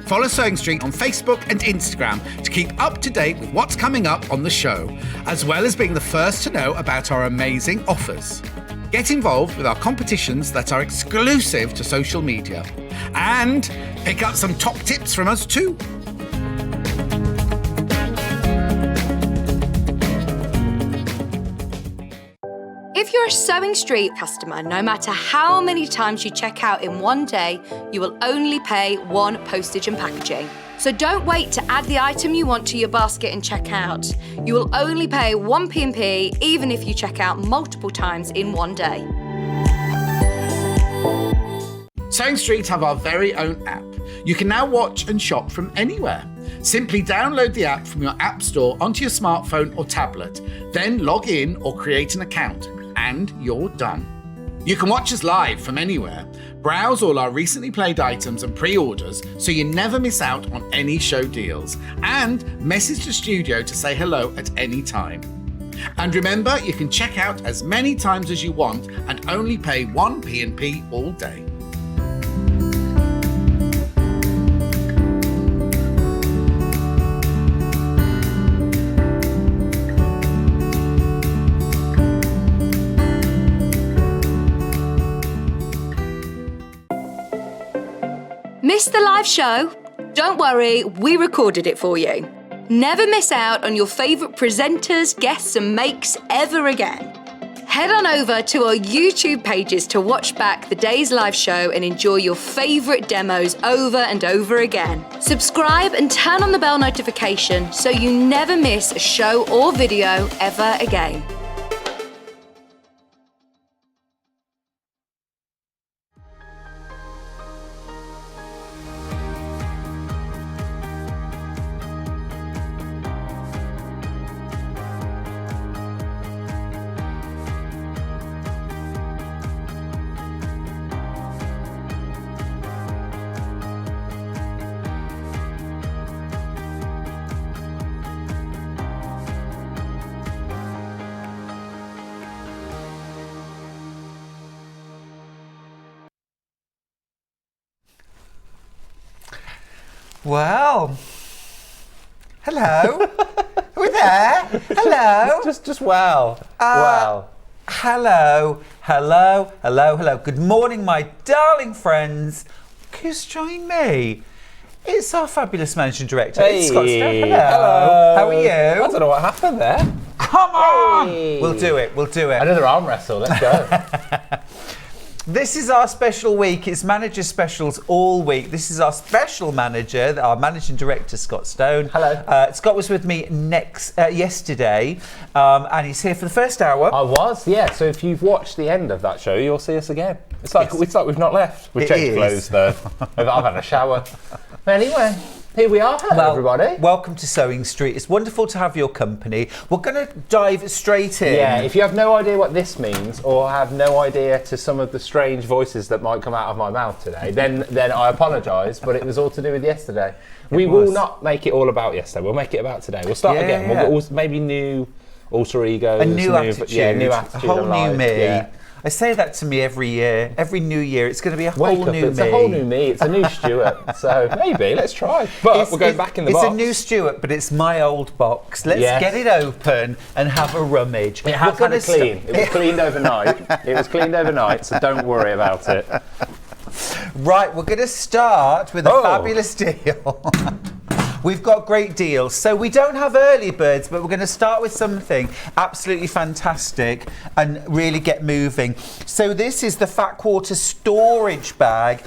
Follow Sewing Street on Facebook and Instagram to keep up to date with what's coming up on the show, as well as being the first to know about our amazing offers. Get involved with our competitions that are exclusive to social media. And pick up some top tips from us too. If you're a Sewing Street customer, no matter how many times you check out in one day, you will only pay one postage and packaging. So don't wait to add the item you want to your basket and check out. You will only pay one P&P even if you check out multiple times in one day. Sewing Street have our very own app. You can now watch and shop from anywhere. Simply download the app from your app store onto your smartphone or tablet, then log in or create an account, and you're done. You can watch us live from anywhere, browse all our recently played items and pre-orders so you never miss out on any show deals, and message the studio to say hello at any time. And remember, you can check out as many times as you want and only pay one P&P all day. Missed the live show? Don't worry, we recorded it for you. Never miss out on your favourite presenters, guests and makes ever again. Head on over to our YouTube pages to watch back the day's live show and enjoy your favourite demos over and over again. Subscribe and turn on the bell notification so you never miss a show or video ever again. Well, hello. Are we there? Hello. Just wow. Hello. Good morning, my darling friends. Who's joined me? It's our fabulous managing director. It's Scott Stone. Hello. How are you? I don't know what happened there. Come on. Hey. We'll do it. Another arm wrestle. Let's go. This is our special week. It's manager specials all week. This is our special manager, our managing director, Scott Stone. Hello. Scott was with me yesterday, and he's here for the first hour. I was, yeah. So if you've watched the end of that show, you'll see us again. It's like we've not left. We've changed clothes though. I've had a shower. But anyway, here we are. Hello, everybody. Welcome to Sewing Street. It's wonderful to have your company. We're going to dive straight in. Yeah, if you have no idea what this means or have no idea to some of the strange voices that might come out of my mouth today, then I apologise, but it was all to do with yesterday. We will not make it all about yesterday. We'll make it about today. We'll start again. Yeah. We'll maybe new alter egos. A new attitude. Yeah, new attitude. A whole new me. Yeah. I say that to me every year. Every new year, it's going to be a whole new me. It's a whole new me. It's a new Stuart. So maybe, let's try. But we're going back in the box. It's a new Stuart, but it's my old box. Let's get it open and have a rummage. It has had a clean. It was cleaned overnight. So don't worry about it. Right, we're going to start with a fabulous deal. We've got great deals. So we don't have early birds, but we're going to start with something absolutely fantastic and really get moving. So this is the Fat Quarter storage bag.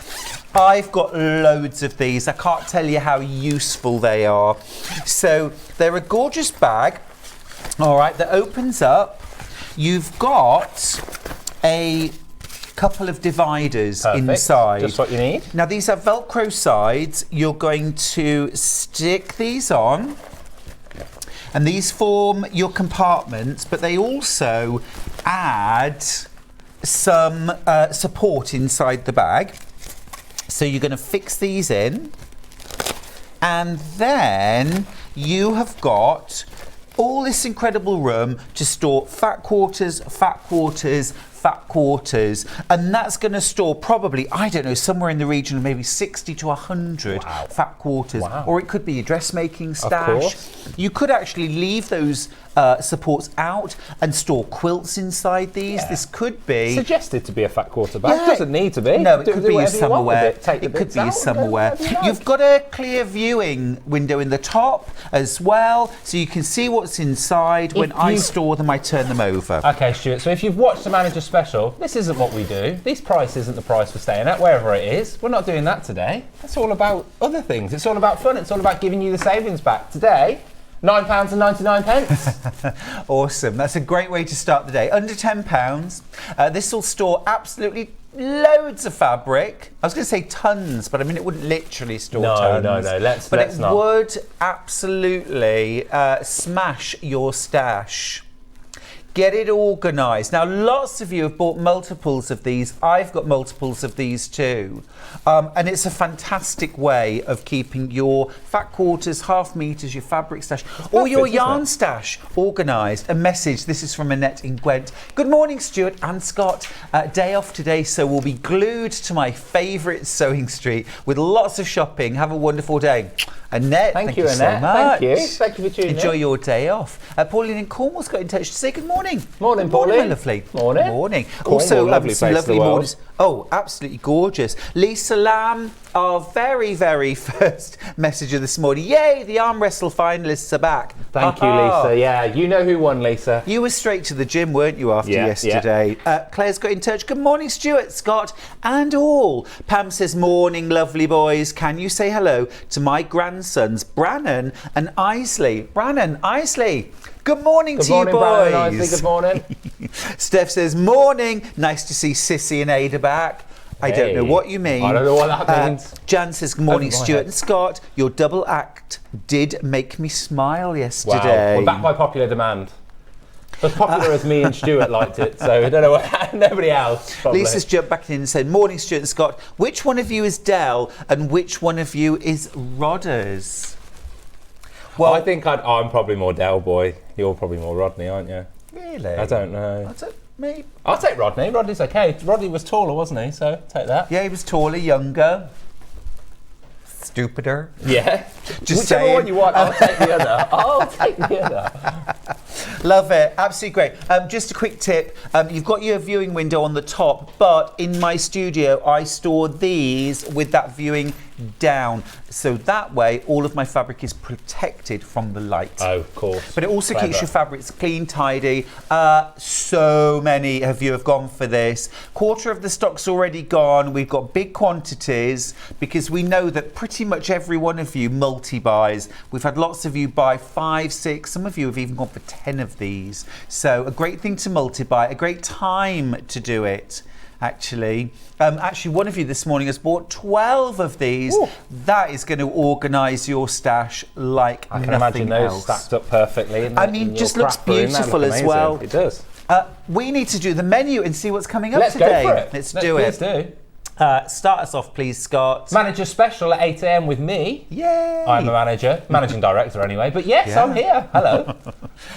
I've got loads of these. I can't tell you how useful they are. So they're a gorgeous bag, all right, that opens up. You've got a couple of dividers inside. Just what you need. Now these are Velcro sides. You're going to stick these on, and these form your compartments, but they also add some support inside the bag. So you're going to fix these in, and then you have got all this incredible room to store fat quarters, fat quarters, and that's going to store probably, I don't know, somewhere in the region of maybe 60 to 100 fat quarters. Wow. Or it could be your dressmaking stash. Of course. You could actually leave those supports out and store quilts inside these. This could be suggested to be a fat quarter bag. Doesn't need to be. No, it could be your summer wear. It could be your summer wear. You've got a clear viewing window in the top as well, so you can see what's inside. When I store them, I turn them over. Okay, Stuart, so if you've watched the manager special, this isn't what we do. This price isn't the price we're staying at, wherever it is. We're not doing that today. It's all about other things. It's all about fun. It's all about giving you the savings back. Today, £9.99. Awesome. That's a great way to start the day. Under £10. This will store absolutely loads of fabric. I was going to say tons, but I mean it wouldn't literally store tons. No. Let's not. Would absolutely smash your stash. Get it organised. Now, lots of you have bought multiples of these. I've got multiples of these too. And it's a fantastic way of keeping your fat quarters, half meters, your fabric stash, or your yarn stash organised. A message. This is from Annette in Gwent. Good morning, Stuart and Scott. Day off today, so we'll be glued to my favourite sewing street with lots of shopping. Have a wonderful day. Annette, thank you Annette. so much. Thank you for tuning in. Enjoy your day off. Pauline in Cornwall's got in touch to say good morning. Morning, Pauline. Pauline. My lovely. Morning. Also, lovely some place lovely in the world. mornings. Oh, absolutely gorgeous. Lisa Lamb, our very, very first messenger this morning. Yay, the arm wrestle finalists are back. Thank you, Lisa. Yeah, you know who won, Lisa. You were straight to the gym, weren't you, after yesterday? Claire's got in touch. Good morning, Stuart, Scott, and all. Pam says, morning, lovely boys. Can you say hello to my grandsons, Brannon and Isley? Brannon, Isley. Good morning to you, boys. Brannon and Isley, good morning. Steph says, morning. Nice to see Sissy and Ada back. I don't know what you mean. I don't know what that means. Jan says, good morning, Stuart and Scott. Your double act did make me smile yesterday. Wow. We're back by popular demand. As popular as me and Stuart liked it, so I don't know what, nobody else. Probably. Lisa's jumped back in and said, morning, Stuart and Scott. Which one of you is Dell and which one of you is Rodders? Well, I think I'm probably more Dell boy. You're probably more Rodney, aren't you? Really? I don't know. Maybe. I'll take Rodney. Rodney's okay. Rodney was taller, wasn't he? So take that. Yeah, he was taller, younger, stupider. Yeah. Just whichever saying. one you want, I'll take the other. I'll take the other. Love it. Absolutely great. Just a quick tip. You've got your viewing window on the top, but in my studio, I store these with that viewing down. So that way, all of my fabric is protected from the light. Oh, of course. But it also keeps your fabrics clean, tidy. So many of you have gone for this. Quarter of the stock's already gone. We've got big quantities because we know that pretty much every one of you multi-buys. We've had lots of you buy 5, 6. Some of you have even gone for 10 of these. So a great thing to multi-buy, a great time to do it. Actually, one of you this morning has bought 12 of these. Ooh. That is going to organise your stash like I can nothing imagine those else. stacked up perfectly. I mean, just looks beautiful as well. It does. We need to do the menu and see what's coming up Let's today. Go for it. Let's do it. Please do. Start us off, please, Scott. Manager special at 8 a.m. with me. Yay! I'm a managing director anyway, but yes, I'm here. Hello.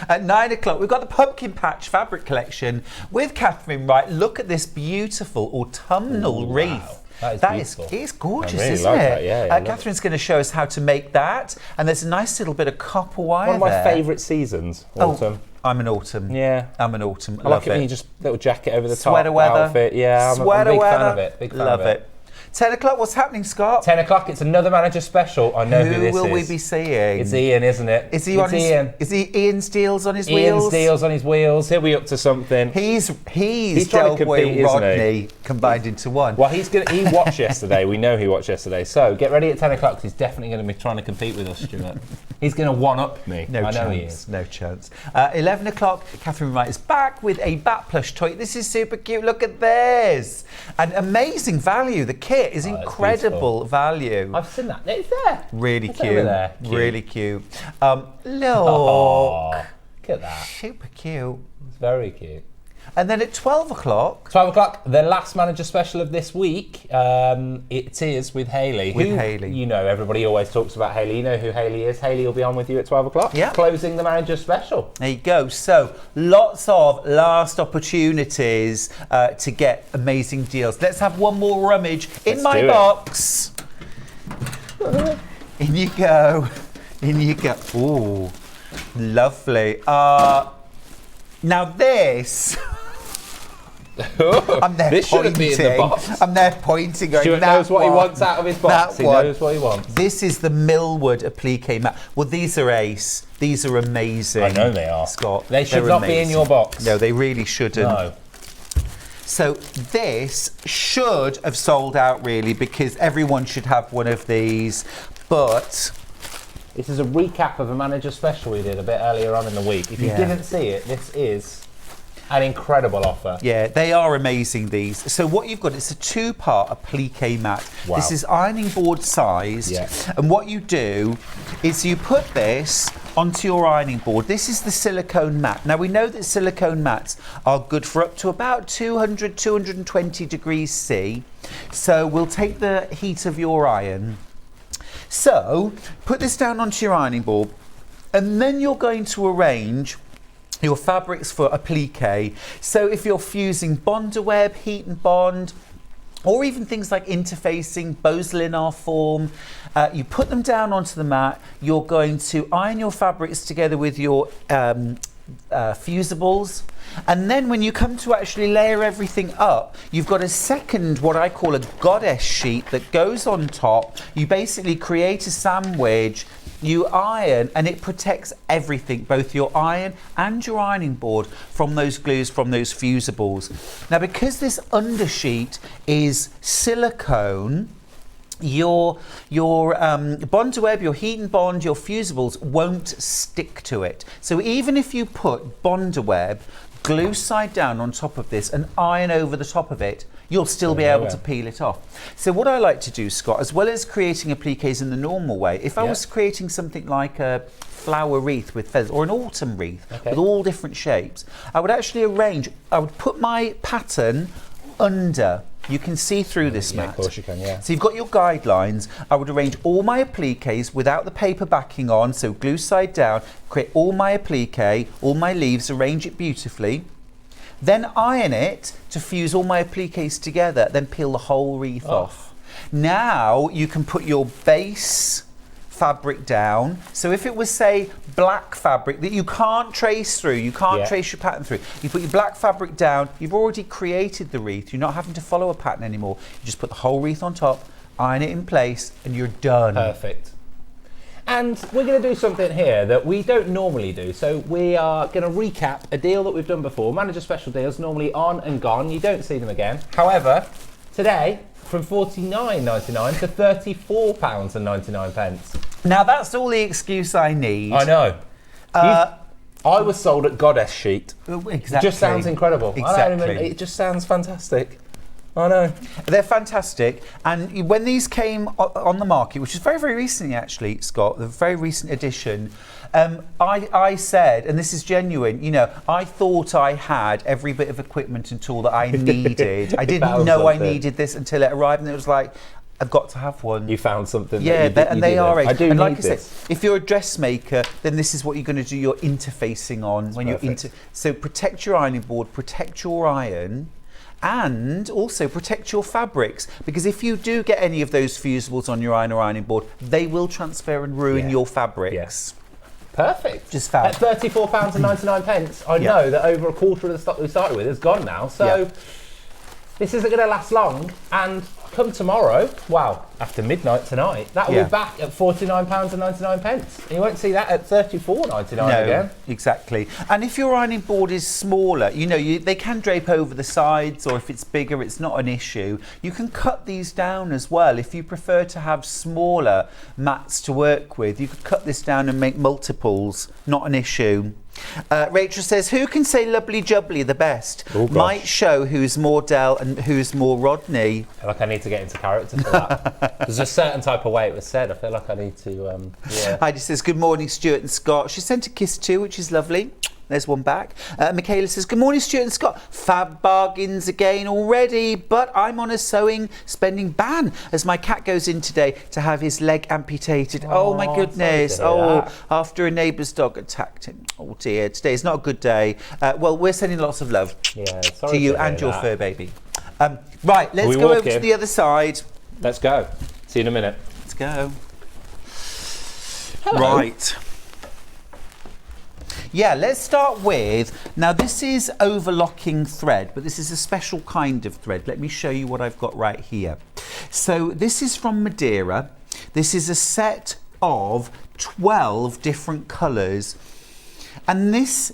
At 9 o'clock, we've got the Pumpkin Patch fabric collection with Katharine Wright. Look at this beautiful autumnal wreath. Wow. That is beautiful. It's gorgeous, I really isn't like it? That. Yeah, Katharine's going to show us how to make that. And there's a nice little bit of copper wire One of my there. favourite seasons, autumn. I'm an autumn. Yeah. I'm an autumn. I like it when you just little jacket over the Sweater top weather. outfit. Yeah, I'm a big fan of it. Big fan Love of it. 10 o'clock, what's happening, Scott? 10 o'clock, it's another manager special. I know who this is. Who will we be seeing? It's Ian, isn't it? Is he Ian? Is he Ian Steele's on his Ian wheels? Steele's on his wheels. He'll be up to something. He's trying to compete, and Rodney combined into one. Well, he watched yesterday. We know he watched yesterday. So get ready at 10 o'clock because he's definitely going to be trying to compete with us, Stuart. He's going to one-up me. No I chance. know he is. No chance. 11 o'clock, Katharine Wright is back with a Bat Plush toy. This is super cute. Look at this. An amazing value. The kit is incredible value. I've seen that. It's there. Really it's cute. Over there. Really cute. Look. Oh, look at that. Super cute. It's very cute. And then at 12 o'clock... 12 o'clock, the last manager special of this week, it is with Hayley. Hayley. You know, everybody always talks about Hayley. You know who Hayley is. Hayley will be on with you at 12 o'clock. Yeah. Closing the manager special. There you go. So, lots of last opportunities to get amazing deals. Let's have one more rummage in my box. In you go. In you go. Ooh, lovely. Now this... I'm there This shouldn't be in the box. I'm there pointing. Going, Stuart knows what he wants out of his box. He knows what he wants. This is the Millwood applique mat. Well, these are ace. These are amazing. I know they are. Scott. They should not be in your box. No, they really shouldn't. No. So this should have sold out really because everyone should have one of these. But this is a recap of a manager special we did a bit earlier on in the week. If you didn't see it, this is an incredible offer. Yeah, they are amazing, these. So what you've got is a two-part applique mat. Wow. This is ironing board sized. Yeah. And what you do is you put this onto your ironing board. This is the silicone mat. Now we know that silicone mats are good for up to about 200, 220 degrees C. So we'll take the heat of your iron. So put this down onto your ironing board and then you're going to arrange your fabrics for applique. So if you're fusing Bondaweb, heat and bond, or even things like interfacing, Bose-Linar form, you put them down onto the mat. You're going to iron your fabrics together with your fusibles. And then when you come to actually layer everything up, you've got a second, what I call a goddess sheet that goes on top. You basically create a sandwich. You iron and it protects everything, both your iron and your ironing board from those glues, from those fusibles. Now, because this undersheet is silicone, your Bondaweb, your heat and bond, your fusibles won't stick to it. So even if you put Bondaweb glue side down on top of this and iron over the top of it, you'll still be able to peel it off. So what I like to do, Scott, as well as creating appliques in the normal way, if I was creating something like a flower wreath with feathers or an autumn wreath with all different shapes, I would actually I would put my pattern under. You can see through this mat. Of course you can, yeah. So you've got your guidelines. I would arrange all my appliques without the paper backing on, so glue side down, create all my applique, all my leaves, arrange it beautifully. Then iron it to fuse all my appliques together, then peel the whole wreath off. Now you can put your base fabric down. So if it was, say, black fabric that you can't trace through, you can't trace your pattern through, you put your black fabric down, you've already created the wreath. You're not having to follow a pattern anymore. You just put the whole wreath on top, iron it in place, and you're done. Perfect. And we're going to do something here that we don't normally do. So we are going to recap a deal that we've done before. Manager special deals, normally on and gone. You don't see them again. However, today, from £49.99 to £34.99. Now that's all the excuse I need. I know. I was sold at Goddess Sheet. Exactly. It just sounds incredible. Exactly. It just sounds fantastic. I know. They're fantastic. And when these came on the market, which is very, very recently actually, Scott, the very recent edition, I said, and this is genuine, you know, I thought I had every bit of equipment and tool that I needed. I didn't know I needed this until it arrived, and it was like, I've got to have one. You found something. Yeah, and they are. I do and need like I this. said, if you're a dressmaker, then this is what you're going to do your interfacing on. That's when perfect. you're so protect your ironing board, protect your iron, and also protect your fabrics, because if you do get any of those fusibles on your iron or ironing board, they will transfer and ruin your fabrics. Yes. Perfect. Just fab. At £34.99, I know that over a quarter of the stock we started with is gone now. So this isn't going to last long. And come tomorrow, wow, after midnight tonight, that will be back at £49.99. And you won't see that at £34.99 again. Exactly. And if your ironing board is smaller, you know, they can drape over the sides, or if it's bigger, it's not an issue. You can cut these down as well. If you prefer to have smaller mats to work with, you could cut this down and make multiples, not an issue. Rachel says, who can say lovely jubbly the best? Might show who's more Dell and who's more Rodney. I feel like I need to get into character for that. There's a certain type of way it was said. I feel like I need to, Heidi says, good morning, Stuart and Scott. She sent a kiss too, which is lovely. There's one back. Michaela says, good morning, Stuart and Scott. Fab bargains again already, but I'm on a sewing spending ban as my cat goes in today to have his leg amputated. Oh my goodness. After a neighbour's dog attacked him. Oh dear, today is not a good day. Well, we're sending lots of love to you and your fur baby. Right, let's go over to the other side. Let's go. See you in a minute. Let's go. Hello. Right. Yeah, let's start with, now this is overlocking thread, but this is a special kind of thread. Let me show you what I've got right here. So this is from Madeira. This is a set of 12 different colours. And this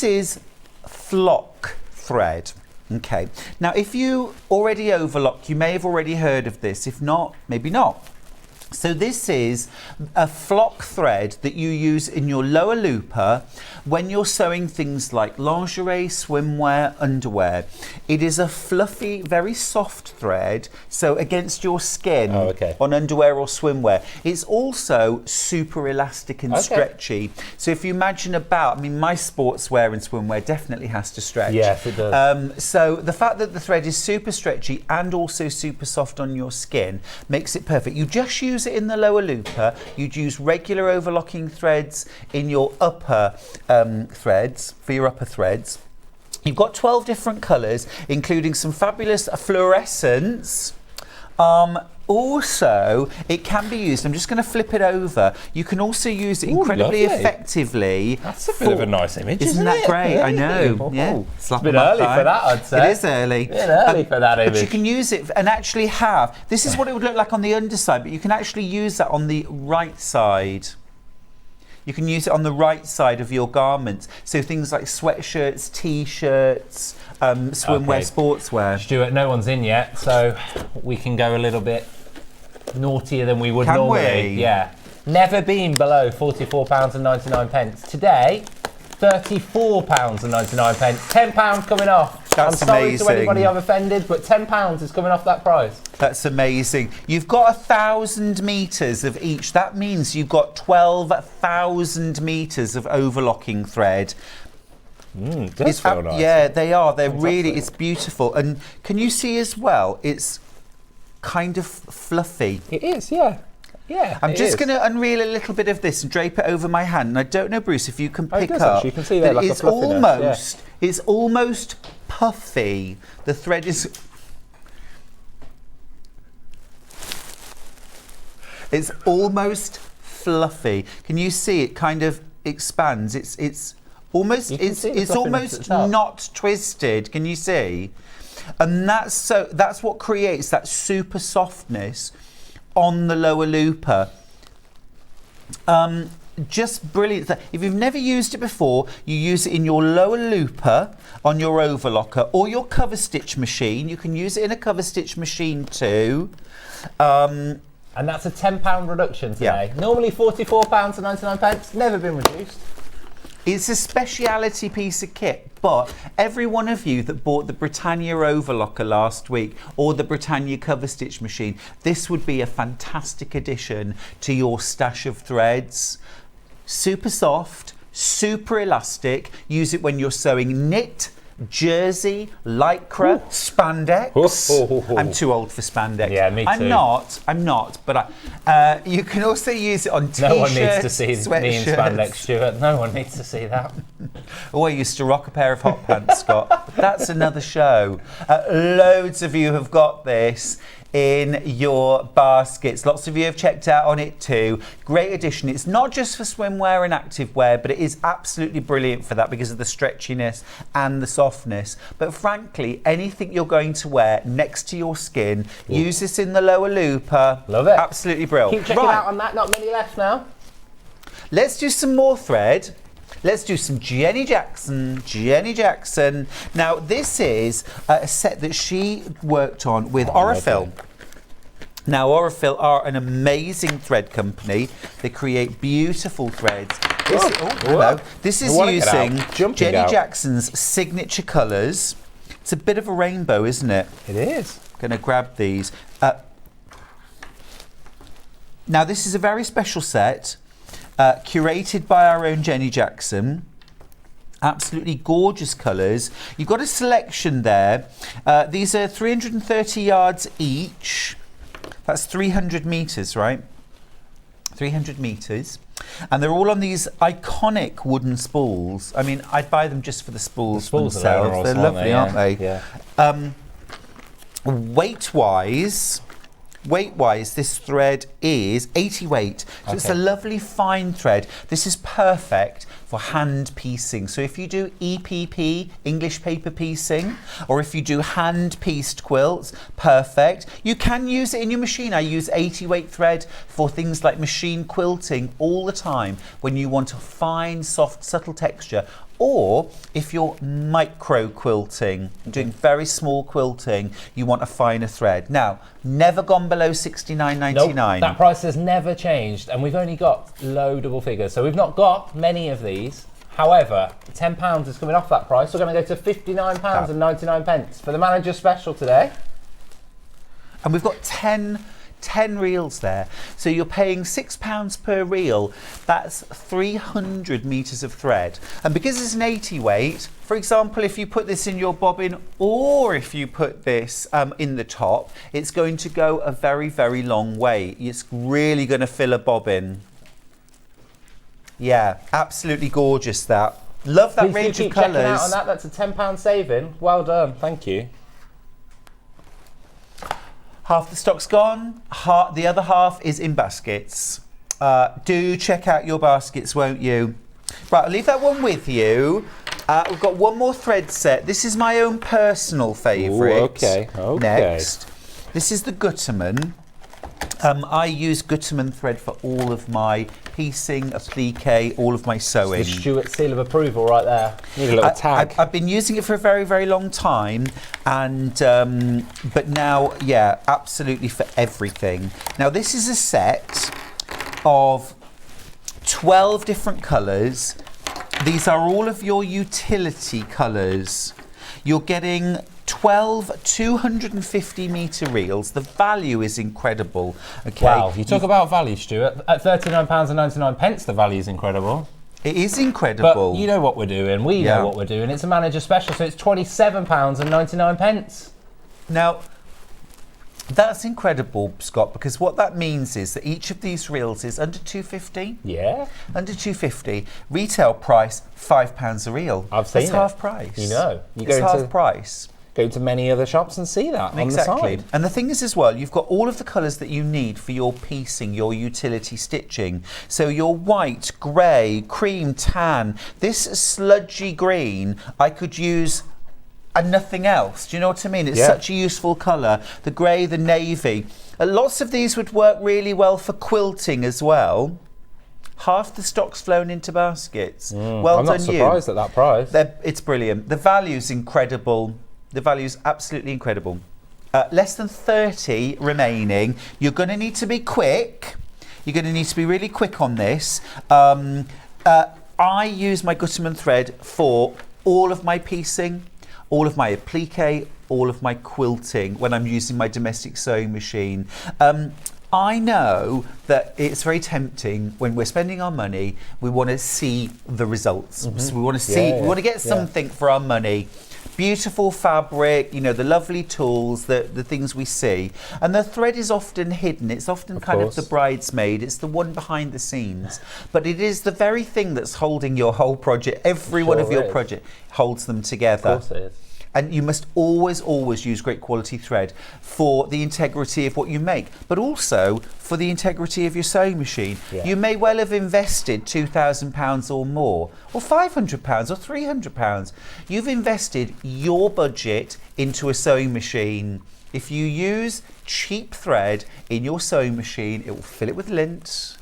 is flock thread. Okay, now if you already overlock, you may have already heard of this. If not, maybe not. So this is a flock thread that you use in your lower looper when you're sewing things like lingerie, swimwear, underwear. It is a fluffy, very soft thread, so against your skin on underwear or swimwear. It's also super elastic and stretchy. So if you imagine my sportswear and swimwear definitely has to stretch. Yes, it does. So the fact that the thread is super stretchy and also super soft on your skin makes it perfect. You just use it in the lower looper. You'd use regular overlocking threads in your upper threads, for your upper threads. You've got 12 different colours, including some fabulous fluorescence. Also, it can be used, I'm just going to flip it over. You can also use it incredibly effectively. That's a bit of a nice image, isn't that great? I know. Yeah. It's a bit early for that, I'd say. It is early. A bit early for that image. But you can use it and actually this is what it would look like on the underside, but you can actually use that on the right side. You can use it on the right side of your garments. So things like sweatshirts, t-shirts, swimwear, sportswear. Stuart, no one's in yet, so we can go a little bit naughtier than we would normally. Yeah. Never been below £44.99. Today, £34.99. £10 coming off. That's I'm sorry amazing. to anybody I've offended, but £10 is coming off that price. That's amazing. You've got 1,000 metres of each. That means you've got 12,000 metres of overlocking thread. That's so nice. Yeah, they are. They're really, it's beautiful. And can you see as well, it's kind of fluffy. It is, yeah. Yeah, I'm just going to unreel a little bit of this and drape it over my hand. And I don't know, Bruce, if you can pick up. You can see there like it's almost puffy. The thread is. It's almost fluffy. Can you see it kind of expands? It's almost not twisted. Can you see? And that's what creates that super softness on the lower looper. Just brilliant. If you've never used it before, you use it in your lower looper on your overlocker or your cover stitch machine. You can use it in a cover stitch machine too. And that's a £10 reduction today. Yeah. Normally £44.99, never been reduced. It's a speciality piece of kit, but every one of you that bought the Britannia overlocker last week or the Britannia cover stitch machine, this would be a fantastic addition to your stash of threads. Super soft, super elastic. Use it when you're sewing knit, jersey, lycra, spandex. I'm too old for spandex. Yeah, me too. I'm not, but you can also use it on t-shirts, no one needs to see sweatshirts. me in spandex, Stuart. No one needs to see that. Oh, I used to rock a pair of hot pants, Scott. That's another show. Loads of you have got this in your baskets. Lots of you have checked out on it too. Great addition. It's not just for swimwear and activewear, but it is absolutely brilliant for that because of the stretchiness and the softness. But frankly, anything you're going to wear next to your skin, use this in the lower looper. Love it. Absolutely brilliant. Keep checking out on that. Not many left now. Let's do some more thread. Let's do some Jenny Jackson. Now, this is a set that she worked on with Aurifil. Now, Aurifil are an amazing thread company. They create beautiful threads. This is using Jenny Jackson's signature colours. It's a bit of a rainbow, isn't it? It is. Going to grab these. Now, this is a very special set. Curated by our own Jenny Jackson. Absolutely gorgeous colours. You've got a selection there. These are 330 yards each. That's 300 metres, right? 300 metres. And they're all on these iconic wooden spools. I mean, I'd buy them just for the spools themselves. They're lovely, aren't they? Yeah. Weight-wise, this thread is 80 weight. So it's a lovely fine thread. This is perfect for hand piecing. So if you do EPP, English paper piecing, or if you do hand pieced quilts, perfect. You can use it in your machine. I use 80 weight thread for things like machine quilting all the time when you want a fine, soft, subtle texture. Or if you're micro quilting, doing very small quilting, you want a finer thread. Now, never gone below $69.99. Nope, that price has never changed, and we've only got low double figures, so we've not got many of these. However, £10 is coming off that price. We're going to go to £59.99 for the manager special today. And we've got 10 reels there. So you're paying £6 per reel. That's 300 metres of thread. And because it's an 80 weight, for example, if you put this in your bobbin or if you put this in the top, it's going to go a very, very long way. It's really going to fill a bobbin. Yeah, absolutely gorgeous that. Love that range of colours. Checking out on that. That's a £10 saving. Well done. Thank you. Half the stock's gone, the other half is in baskets. Do check out your baskets, won't you? Right, I'll leave that one with you. We've got one more thread set. This is my own personal favourite. Okay. Next. This is the Gutermann. I use Gutermann thread for all of my piecing, applique, all of my sewing. It's the Stuart seal of approval right there. Need a little tag. I've been using it for a very, very long time, and but now, yeah, absolutely for everything. Now, this is a set of 12 different colours. These are all of your utility colours. You're getting 12 250 metre reels. The value is incredible. Okay. Wow, you talk about value, Stuart. At £39.99, the value is incredible. It is incredible. But you know what we're doing. We know what we're doing. It's a manager special, so it's £27.99. Now, that's incredible, Scott, because what that means is that each of these reels is under £2.50. Yeah. Under £2.50. Retail price, £5 a reel. I've seen it. That's half price. You know. It's half price. Go to many other shops and see that on the side. And the thing is as well, you've got all of the colours that you need for your piecing, your utility stitching. So your white, grey, cream, tan, this sludgy green, I could use and nothing else. Do you know what I mean? It's such a useful colour. The grey, the navy. Lots of these would work really well for quilting as well. Half the stock's flown into baskets. Well I'm done, not surprised at that price. It's brilliant. The value's incredible. The value's absolutely incredible. Less than 30 remaining. You're going to need to be quick. You're going to need to be really quick on this. I use my Gutermann thread for all of my piecing, all of my applique, all of my quilting when I'm using my domestic sewing machine. I know that it's very tempting when we're spending our money, we want to see the results. So we want to see, we want to get something for our money. Beautiful fabric, you know, the lovely tools, the things we see. And the thread is often hidden. It's often kind of the bridesmaid. It's the one behind the scenes. But it is the very thing that's holding your whole project. Every one of your project holds them together. Of course it is. And you must always, always use great quality thread for the integrity of what you make, but also for the integrity of your sewing machine. You may well have invested £2,000 or more, or £500 or £300. You've invested your budget into a sewing machine. If you use cheap thread in your sewing machine, it will fill it with lint.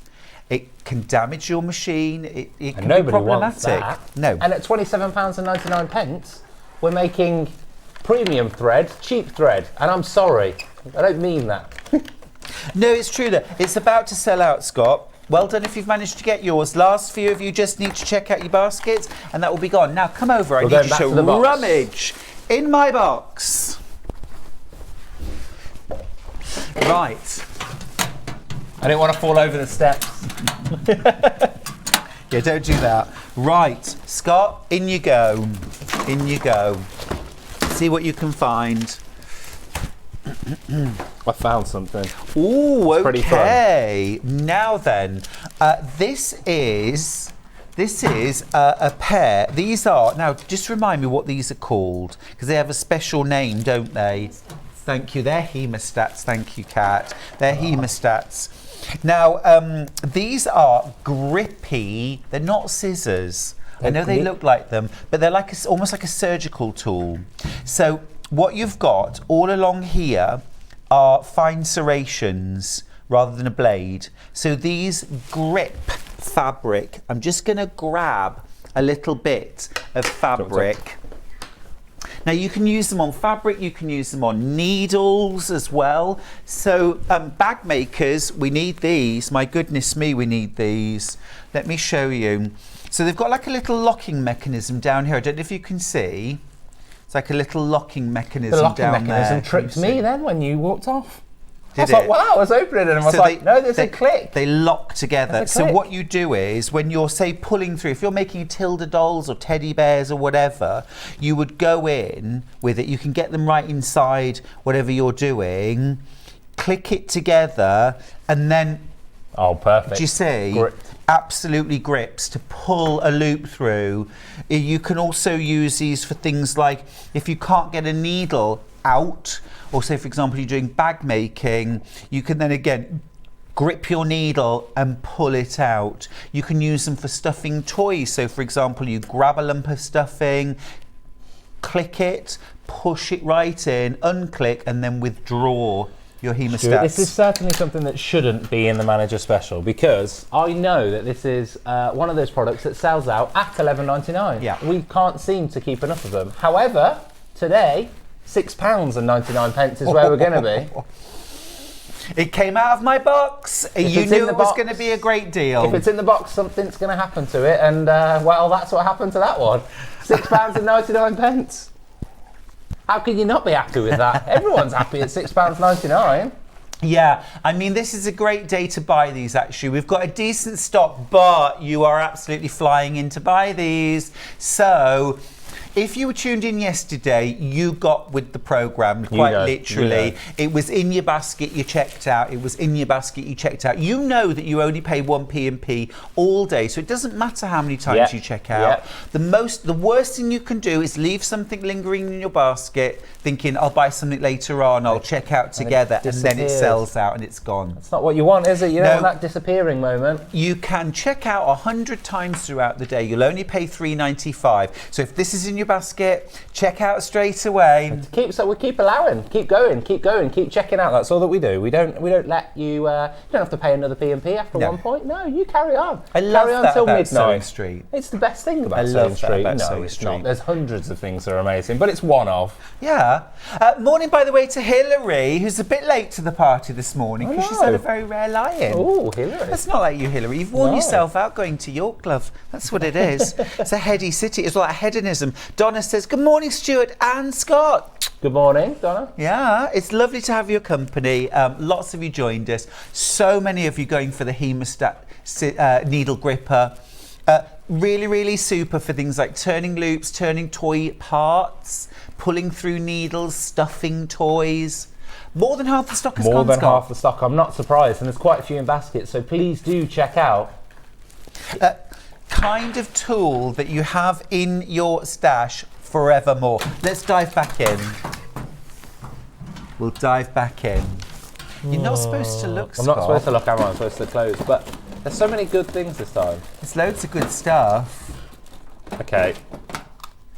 It can damage your machine. It can be problematic. Wants that. No. And at £27.99, we're making premium thread, cheap thread. And I'm sorry, I don't mean that. No, it's true that it's about to sell out, Scott. Well done if you've managed to get yours. Last few of you just need to check out your baskets and that will be gone. Now come over, I need you to rummage in my box. Right. I didn't want to fall over the steps. Yeah, don't do that. Right, Scott, in you go. In you go. See what you can find. I found something. Ooh, Pretty okay. Now then, this is a pair. These are, now just remind me what these are called, because they have a special name, don't they? Thank you. They're hemostats. Thank you, Kat. They're hemostats. Now, these are grippy. They're not scissors. I know they look like them, but they're like almost like a surgical tool. So what you've got all along here are fine serrations rather than a blade. So these grip fabric. I'm just going to grab a little bit of fabric. Now you can use them on fabric, you can use them on needles as well. So bag makers, we need these. My goodness me, we need these. Let me show you. So they've got like a little locking mechanism down here. I don't know if you can see. It's like a little locking mechanism down there. The locking mechanism tricked me then when you walked off. Did I was like, wow, I was opening it and I was like, no, there's a click. They lock together. So what you do is when you're, say, pulling through, if you're making Tilda dolls or teddy bears or whatever, you would go in with it. You can get them right inside whatever you're doing, click it together, and then... Oh, perfect. Do you see? Gripped. Absolutely grips to pull a loop through. You can also use these for things like if you can't get a needle out, or say for example you're doing bag making, you can then again grip your needle and pull it out. You can use them for stuffing toys. So for example, you grab a lump of stuffing, click it, push it right in, unclick, and then withdraw your hemostats. This is certainly something that shouldn't be in the manager special, because I know that this is one of those products that sells out at $11.99. Yeah. We can't seem to keep enough of them. However, today, £6.99 is where we're going to be. It came out of my box. You knew it was going to be a great deal. If it's in the box, something's going to happen to it, and well, that's what happened to that one. £6.99. How can you not be happy with that? Everyone's happy at £6.99. Yeah, I mean, this is a great day to buy these, actually. We've got a decent stock, but you are absolutely flying in to buy these. So if you were tuned in yesterday, you got with the programme, quite literally. It was in your basket, you checked out. It was in your basket, you checked out. You know that you only pay 1p&p all day, so it doesn't matter how many times you check out. The worst thing you can do is leave something lingering in your basket, thinking, I'll buy something later on, I'll check out together, and then it sells out and it's gone. That's not what you want, is it? You don't want that disappearing moment. You can check out 100 times throughout the day. You'll only pay $3.95. So if this is in your basket, check out straight away. We keep allowing, keep going, keep checking out. That's all that we do. We don't let you. You don't have to pay another P&P after one point. No, you carry on. I love carry on that till about midnight. Sewing Street. It's the best thing about I Sewing love that Street. about No, Sewing it's Street. not. There's hundreds of things that are amazing, but it's one of. Yeah. Morning, by the way, to Hilary, who's a bit late to the party this morning because she's had a very rare lie-in. Oh, Hilary. That's not like you, Hilary. You've worn yourself out going to York, love. That's what it is. It's a heady city. It's like hedonism. Donna says, good morning, Stuart and Scott. Good morning, Donna. Yeah, it's lovely to have your company. Lots of you joined us. So many of you going for the hemostat needle gripper. Really, really super for things like turning loops, turning toy parts, pulling through needles, stuffing toys. More than half the stock has gone, More than Scott. half the stock. I'm not surprised, and there's quite a few in baskets, so please do check out. Kind of tool that you have in your stash forevermore. Let's dive back in. We'll dive back in. You're not supposed to look, I'm Scott. not supposed to look, am I? I'm supposed to close, but there's so many good things this time. There's loads of good stuff. Okay.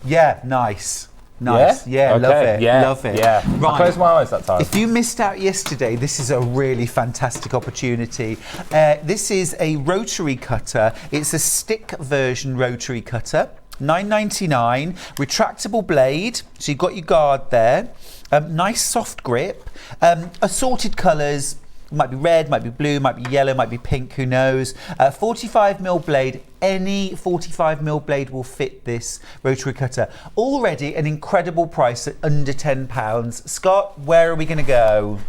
Yeah, nice. Nice. Yeah, okay. love it. Yeah, love it. Yeah. Right. I closed my eyes that time. If you missed out yesterday, this is a really fantastic opportunity. This is a rotary cutter. It's a stick version rotary cutter. $9.99, retractable blade, so you've got your guard there. Nice soft grip. Assorted colours. Might be red, might be blue, might be yellow, might be pink, who knows. 45mm blade. Any 45mm blade will fit this rotary cutter. Already an incredible price at under £10. Scott, where are we going to go?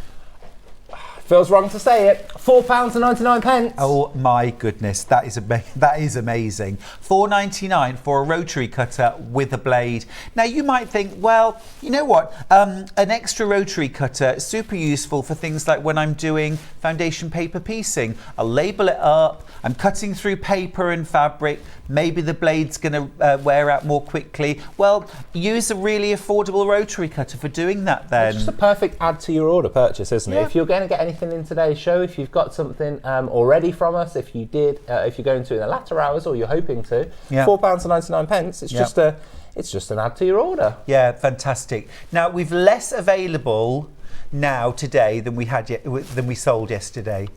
Feels wrong to say it. £4.99. Oh my goodness, that is amazing. £4.99 for a rotary cutter with a blade. Now you might think, well, you know what? An extra rotary cutter, super useful for things like when I'm doing foundation paper piecing. I'll label it up. I'm cutting through paper and fabric. Maybe the blade's going to wear out more quickly. Well, use a really affordable rotary cutter for doing that then. It's just a perfect add to your order purchase, isn't it? Yeah. If you're going to get anything in today's show, if you've got something already from us, if you're going to in the latter hours or you're hoping to, £4.99. It's just an add to your order. Yeah, fantastic. Now we've less available now today than we sold yesterday.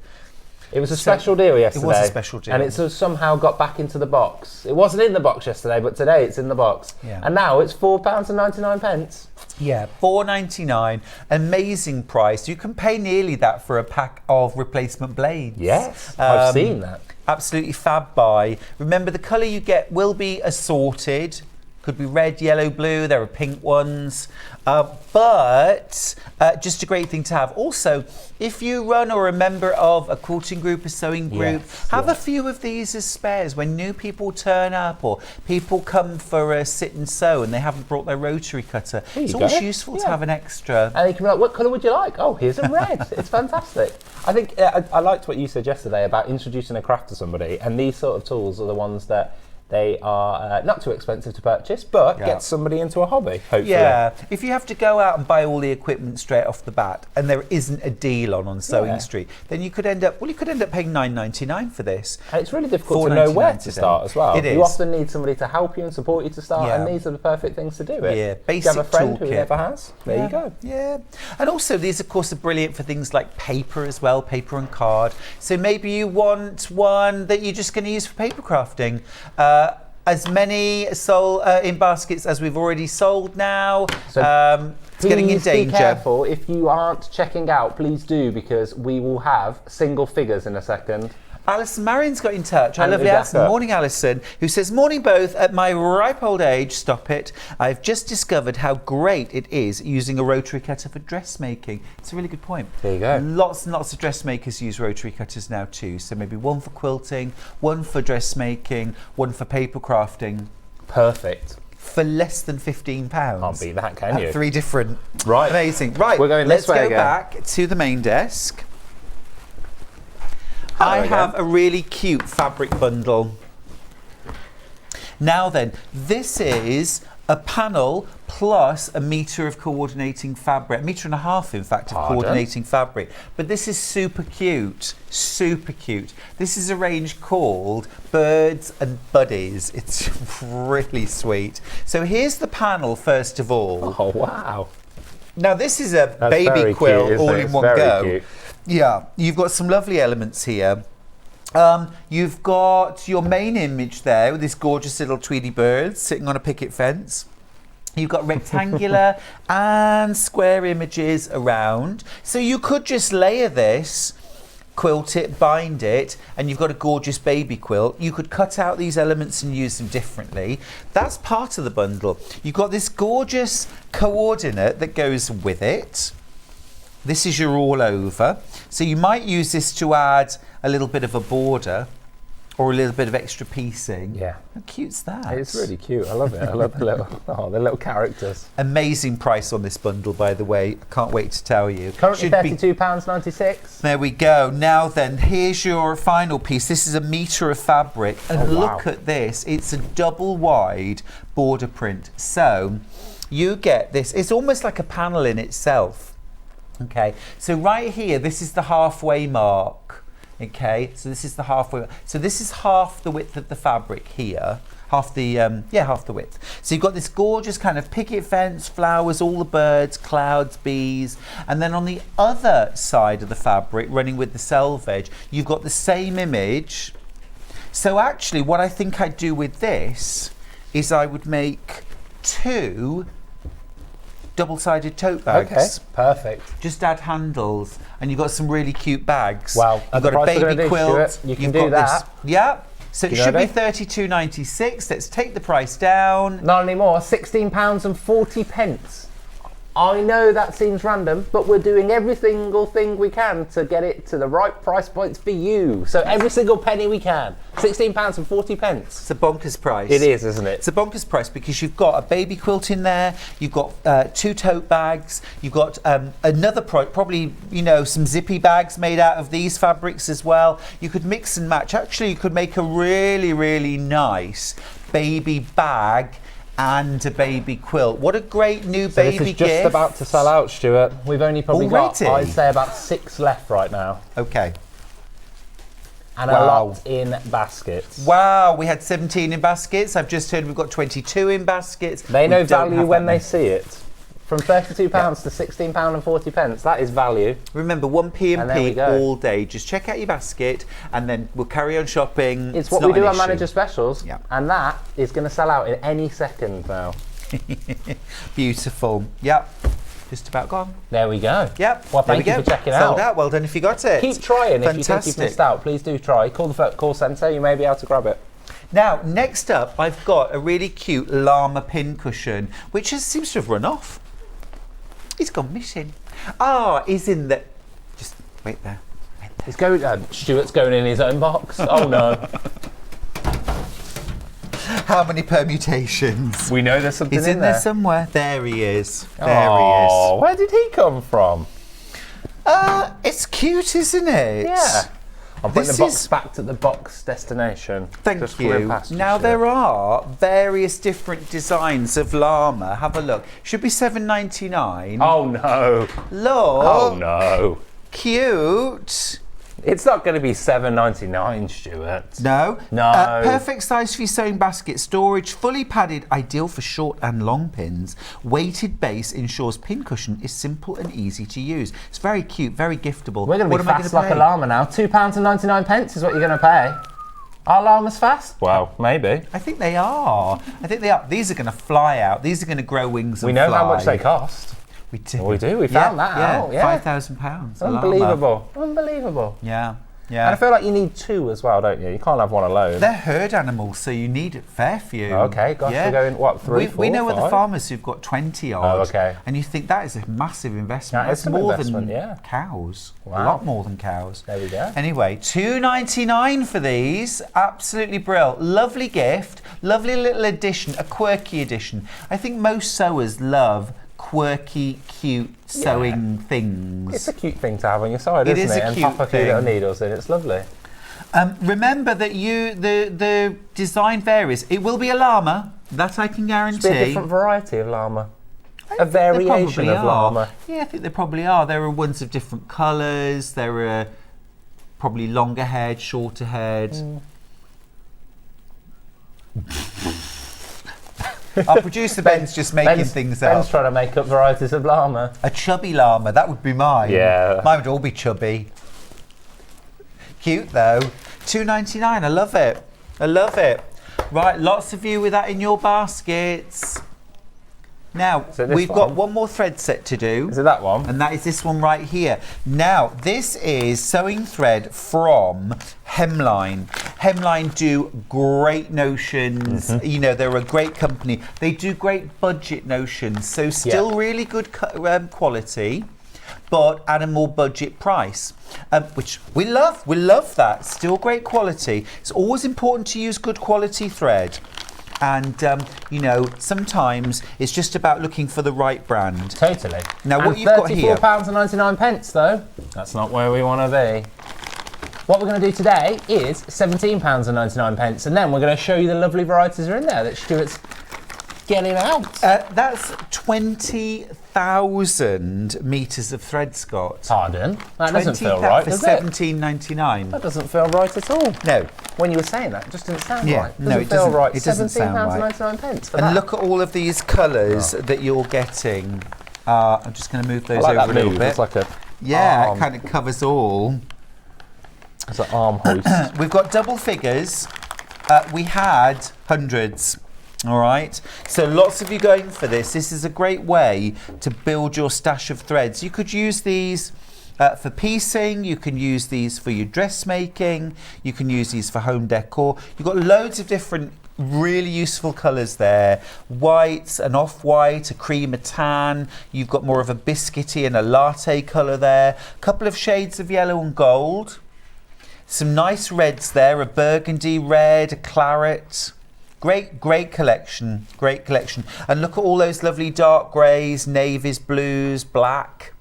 It was a special deal yesterday. It was a special deal. And it's somehow got back into the box. It wasn't in the box yesterday, but today it's in the box. Yeah. And now it's £4.99. Yeah, $4.99. Amazing price. You can pay nearly that for a pack of replacement blades. Yes, I've seen that. Absolutely fab buy. Remember, the colour you get will be assorted. Could be red, yellow, blue. There are pink ones. But just a great thing to have. Also, if you run or are a member of a quilting group, a sewing group, have a few of these as spares. When new people turn up or people come for a sit and sew and they haven't brought their rotary cutter, it's always useful to have an extra. And you can be like, what colour would you like? Oh, here's a red. It's fantastic. I think I liked what you said yesterday about introducing a craft to somebody, and these sort of tools are the ones that they are not too expensive to purchase, but get somebody into a hobby, hopefully. Yeah, if you have to go out and buy all the equipment straight off the bat and there isn't a deal on Sewing Street, then you could end up paying $9.99 for this. And it's really difficult to know where to start as well. It is. You often need somebody to help you and support you to start, and these are the perfect things to do it. Yeah, basic if you have a friend who toolkit. never has, there you go. Yeah, and also these, of course, are brilliant for things like paper as well, paper and card. So maybe you want one that you're just going to use for paper crafting. As many in baskets as we've already sold now. So it's getting in danger. Be careful. If you aren't checking out, please do, because we will have single figures in a second. Alison Marion's got in touch. I love Alison. Morning, Alison, who says, morning both. At my ripe old age, stop it, I've just discovered how great it is using a rotary cutter for dressmaking. It's a really good point. There you go. Lots and lots of dressmakers use rotary cutters now too. So maybe one for quilting, one for dressmaking, one for paper crafting. Perfect. For less than £15. Can't beat that, can you? 3 different. Right. Amazing. Right, we're going let's this way go again. back to the main desk. I have a really cute fabric bundle. Now then, this is a panel plus a metre of coordinating fabric, 1.5 metres in fact of coordinating fabric. But this is super cute, super cute. This is a range called Birds and Buddies. It's really sweet. So here's the panel first of all. Oh wow. Now this is a baby quilt all in one go. Cute. Yeah, you've got some lovely elements here. You've got your main image there with this gorgeous little Tweety bird sitting on a picket fence. You've got rectangular and square images around. So you could just layer this, quilt it, bind it, and you've got a gorgeous baby quilt. You could cut out these elements and use them differently. That's part of the bundle. You've got this gorgeous coordinate that goes with it. This is your all over. So you might use this to add a little bit of a border or a little bit of extra piecing. Yeah. How cute's that? It's really cute. I love it. I love the little characters. Amazing price on this bundle, by the way. I can't wait to tell you. Currently £32.96. There we go. Now then, here's your final piece. This is 1 metre of fabric. And look at this. It's a double wide border print. So you get this. It's almost like a panel in itself. Okay, so right here, this is the halfway mark. Okay, so this is the halfway. So this is half the width of the fabric here, half the width. So you've got this gorgeous kind of picket fence, flowers, all the birds, clouds, bees, and then on the other side of the fabric, running with the selvage, you've got the same image. So actually, what I think I'd do with this is I would make 2 double-sided tote bags. Okay, perfect. Just add handles, and you've got some really cute bags. Wow, you've got a baby quilt. You can do that. Yeah. So it should be £32.96. Let's take the price down. Not anymore. £16.40. I know that seems random, but we're doing every single thing we can to get it to the right price points for you. So every single penny we can. £16.40. It's a bonkers price. It is, isn't it? It's a bonkers price because you've got a baby quilt in there, you've got 2 tote bags, you've got another probably, you know, some zippy bags made out of these fabrics as well. You could mix and match. Actually, you could make a really, really nice baby bag and a baby quilt. What a great new baby gift. This is just about to sell out, Stuart. We've only probably got, I'd say, about 6 left right now. Okay. And a lot in baskets. Wow, we had 17 in baskets. I've just heard we've got 22 in baskets. They know value when they see it. From £32 to £16.40. That is value. Remember, 1p all day. Just check out your basket and then we'll carry on shopping. It's what we do on Manager Specials. And that is going to sell out in any second now. Beautiful. Yep. Just about gone. There we go. Yep. Well, thank you for checking out. Sold out. Well done if you got it. Keep trying. If you think you've missed out, please do try. Call the call centre. You may be able to grab it. Now, next up, I've got a really cute llama pincushion, which seems to have run off. He's gone missing. Ah, he's in the... Just wait there. Wait there. He's going... Stuart's going in his own box. Oh, no. How many permutations? We know there's something in there. He's in there somewhere. There he is. There he Oh, is. where did he come from? It's cute, isn't it? Yeah. I'm putting the box back to the box destination. Thank you. Now there are various different designs of llama. Have a look. Should be $7.99. Oh no. Look. Oh no. Cute. It's not going to be $7.99, Stuart. No. No. Perfect size for your sewing basket. Storage, fully padded, ideal for short and long pins. Weighted base ensures pincushion is simple and easy to use. It's very cute, very giftable. We're going to be fast like a llama now. £2.99 is what you're going to pay. Are llamas fast? Well, maybe. I think they are. I think they are. These are going to fly out. These are going to grow wings and we know fly. how much they cost. We do. We do. We found that out. Yeah. £5,000. Unbelievable. Unbelievable. Yeah. Yeah. And I feel like you need 2 as well, don't you? You can't have one alone. They're herd animals, so you need a fair few. Okay, gosh, we're going, what, 3, 4, We know 5? other farmers who've got 20 odd. Oh, okay. And you think that is a massive investment. That is That's some more investment, than cows. Wow. A lot more than cows. There we go. Anyway, $2.99 for these. Absolutely brilliant. Lovely gift. Lovely little addition, a quirky addition. I think most sewers love quirky, cute sewing things. It's a cute thing to have on your side, isn't it? It is a and cute pop a few little needles in. It's lovely. Remember that the design varies. It will be a llama, that I can guarantee. It's a different variety of llama. A variation of llama. Yeah, I think they probably are. There are ones of different colours. There are probably longer haired, shorter haired. Our producer Ben's just making things up. Ben's trying to make up varieties of llama. A chubby llama, that would be mine. Yeah. Mine would all be chubby. Cute though. $2.99, I love it. I love it. Right, lots of you with that in your baskets. Now, we've got one more thread set to do. Is it that one? And that is this one right here. Now, this is sewing thread from Hemline. Hemline do great notions. You know, they're a great company. They do great budget notions. So still really good quality, but at a more budget price, which we love. We love that. Still great quality. It's always important to use good quality thread. And, you know, sometimes it's just about looking for the right brand. Totally. Now, what you've got here... £34.99, though. That's not where we want to be. What we're going to do today is £17.99, and then we're going to show you the lovely varieties that are in there that Stuart's getting out. That's 20,000 metres of thread, Scott. Pardon? That doesn't feel right, does it? For $17.99. That doesn't feel right at all. No. When you were saying that, it just didn't sound right. No, it doesn't feel right. It doesn't sound right. £17.99 for and that. Look at all of these colours that you're getting. I'm just going to move those over a little bit. It's like a arm. It kind of covers all. It's an arm hoist. We've got double figures. We had hundreds. All right, so lots of you going for this. This is a great way to build your stash of threads. You could use these for piecing. You can use these for your dressmaking. You can use these for home decor. You've got loads of different really useful colours there. Whites, an off-white, a cream, a tan. You've got more of a biscuity and a latte colour there. A couple of shades of yellow and gold. Some nice reds there, a burgundy red, a claret. Great collection, great collection. And look at all those lovely dark greys, navies, blues, black.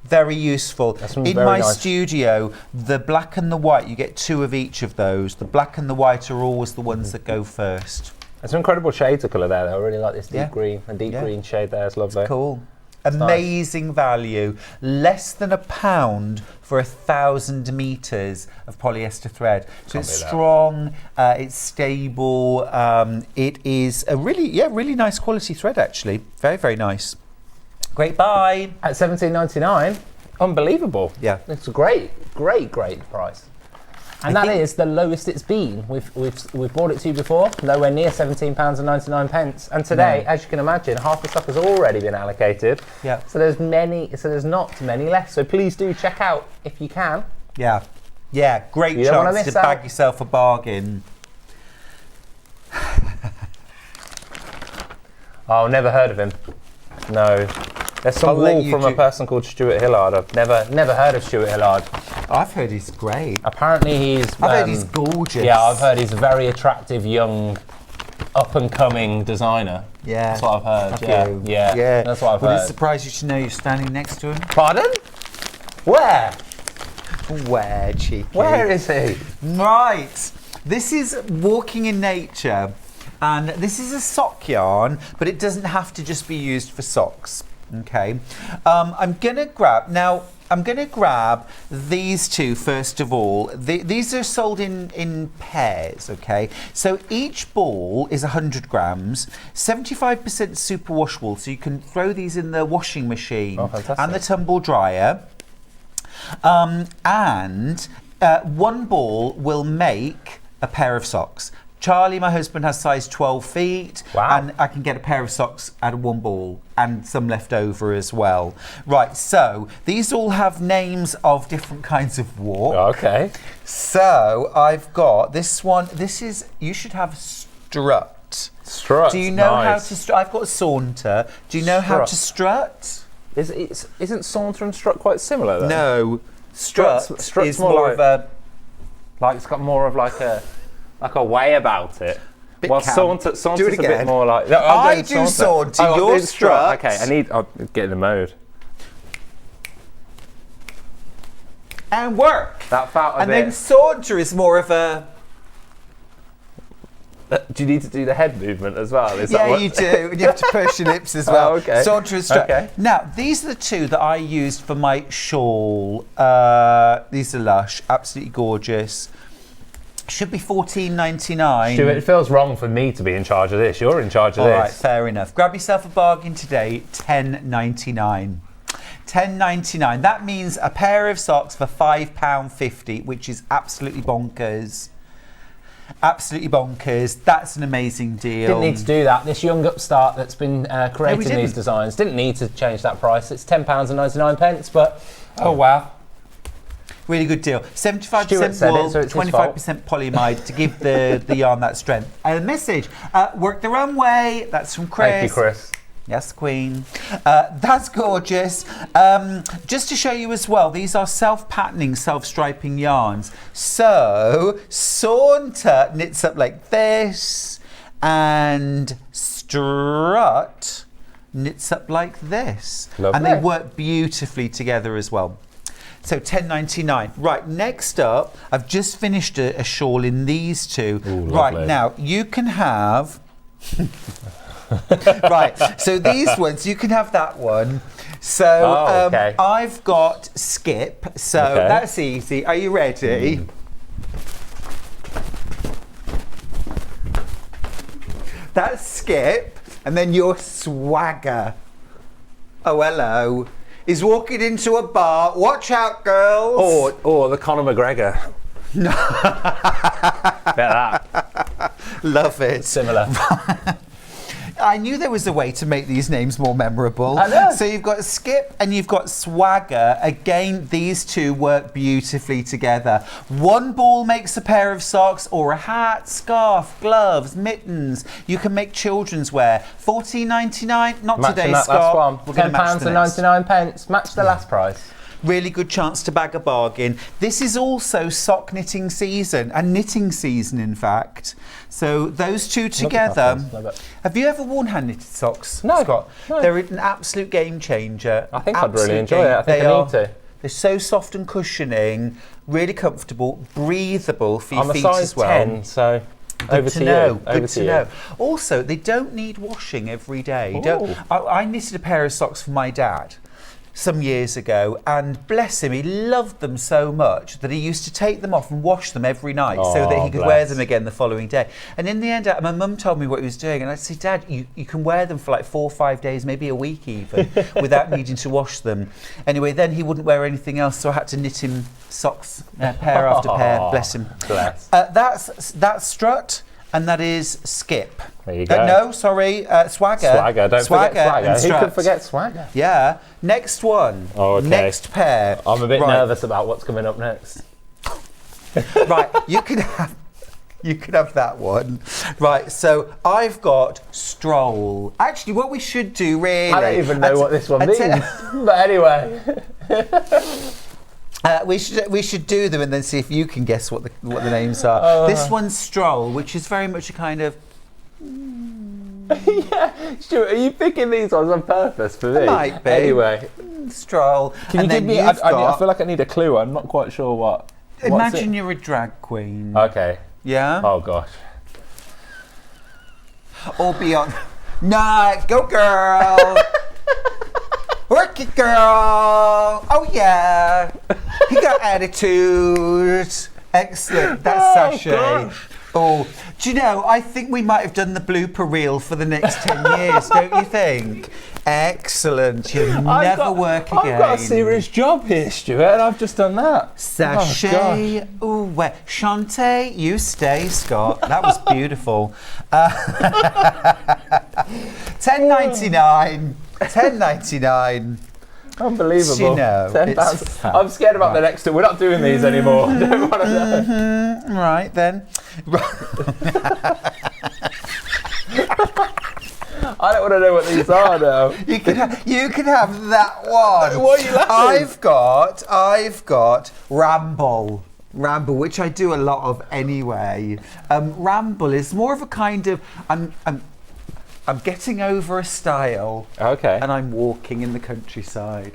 Very useful. In my studio, the black and the white, you get 2 of each of those. The black and the white are always the ones that go first. There's some incredible shades of colour there, though. I really like this deep green. A deep green shade there, it's lovely. Cool. Amazing value. Less than £1 for 1,000 metres of polyester thread. So it's strong, it's stable, it is a really nice quality thread actually. Very, very nice. Great buy. At $17.99, unbelievable. Yeah. It's a great price. And that is the lowest it's been. We've bought it to you before, nowhere near £17.99. And today, as you can imagine, half the stuff has already been allocated. Yeah. So there's not many left. So please do check out if you can. Yeah. Yeah, great chance to bag yourself a bargain. Oh, never heard of him. No. There's some wall from a person called Stuart Hillard. I've never heard of Stuart Hillard. I've heard he's great. Apparently I've heard he's gorgeous. Yeah, I've heard he's a very attractive, young, up-and-coming designer. Yeah. That's what I've heard. Yeah. That's what I've heard. Would it surprise you to know you're standing next to him? Pardon? Where? Where, cheeky? Where is he? Right. This is Walking in Nature. And this is a sock yarn, but it doesn't have to just be used for socks. Okay. I'm going to grab these two first of all. These are sold in pairs, okay? So each ball is 100 grams, 75% superwash wool, so you can throw these in the washing machine and the tumble dryer. One ball will make a pair of socks. Charlie, my husband, has size 12 feet. Wow. And I can get a pair of socks out of one ball and some left over as well. Right, so these all have names of different kinds of walk. Okay. So I've got this one. This is, you should have strut. Strut. Do you know how to strut? I've got saunter. Do you know how to strut? Isn't saunter and strut quite similar then? No. Strut is more of a... Like it's got more of like a way about it. Well, saunter's a bit more like... I do saunter, you're strut. Okay, I'll get in the mode. And work. That felt a bit... And then saunter is more of a... Do you need to do the head movement as well? You do. And you have to push your lips as well. Oh, okay. Saunter and strut. Okay. Now, these are the two that I used for my shawl. These are Lush. Absolutely gorgeous. Should be $14.99. Stuart, it feels wrong for me to be in charge of this. You're in charge of this. All right, fair enough. Grab yourself a bargain today, $10.99. $10.99. That means a pair of socks for £5.50, which is absolutely bonkers. Absolutely bonkers. That's an amazing deal. Didn't need to do that. This young upstart that's been creating these designs didn't need to change that price. It's £10.99, but oh wow. Really good deal. 75% wool, 25% polyamide to give the yarn that strength. And a message, work their own way. That's from Chris. Thank you, Chris. Yes, Queen. That's gorgeous. Just to show you as well, these are self-patterning, self-striping yarns. So, saunter knits up like this, and strut knits up like this. Lovely. And they work beautifully together as well. So $10.99. Right, next up, I've just finished a shawl in these two. Ooh, right, now you can have... Right, so these ones, you can have that one. So I've got Skip, so that's easy. Are you ready? That's Skip, and then your Swagger. Oh, hello. He's walking into a bar. Watch out, girls. Or the Conor McGregor. No. Bet that. Love it. Similar. I knew there was a way to make these names more memorable. I know. So you've got Skip and you've got Swagger. Again, these two work beautifully together. One ball makes a pair of socks or a hat, scarf, gloves, mittens. You can make children's wear. $14.99. Not Matching today, that Scott. last one. We're gonna match the next. £10.99. Match the last price. Really good chance to bag a bargain. This is also sock knitting season and knitting season, in fact. So those two together. Love it. Have you ever worn hand knitted socks, No, Scott? no. They're an absolute game changer. I think I'd really Absolute enjoy it. I think They I are. need to. They're so soft and cushioning, really comfortable, breathable for your I'm a feet size as well. 10, so over to you. Good Over to to know. you. Also, they don't need washing every day. Ooh. Don't, I knitted a pair of socks for my dad some years ago, and bless him, he loved them so much that he used to take them off and wash them every night so that he could wear them again the following day. And in the end, my mum told me what he was doing, and I'd say, Dad, you can wear them for like 4 or 5 days, maybe a week even, without needing to wash them. Anyway, then he wouldn't wear anything else, so I had to knit him socks, pair after pair. Bless him. Bless. That's Strut. And that is Skip. There you go. No, sorry, Swagger. Swagger, don't forget Swagger. and Who Strut. could forget Swagger? Yeah. Next one. Oh, okay. Next pair. I'm a bit Right. nervous about what's coming up next. Right, you can have that one. Right, so I've got Stroll. Actually, what we should do really... I don't even know what this one means. But anyway. We should do them and then see if you can guess what the names are. This one's Stroll, which is very much a kind of... Yeah, Stuart, are you picking these ones on purpose for me? Might be. Anyway. Stroll. Can you and give then me... you've I got- feel like I need a clue. I'm not quite sure what. Imagine you're a drag queen. Okay. Yeah? Oh, gosh. Or beyond. Nice, go girl. Work it, girl. Oh yeah. He got attitude. Excellent. That's Sashay. gosh. Oh, do you know? I think we might have done the blooper reel for the next 10 years. Don't you think? Excellent. You'll never work again. I've got a serious job here, Stuart, and I've just done that. Sashay. Oh, where? Shantae, you stay, Scott. That was beautiful. $10.99. $10.99. Unbelievable. You know, £10. I'm scared about the next two. We're not doing these anymore. I don't want to know. Right then. I don't want to know what these are now. You can have that one. Why are you laughing? I've got Ramble, which I do a lot of anyway. Ramble is more of a kind of I'm getting over a style. Okay. And I'm walking in the countryside.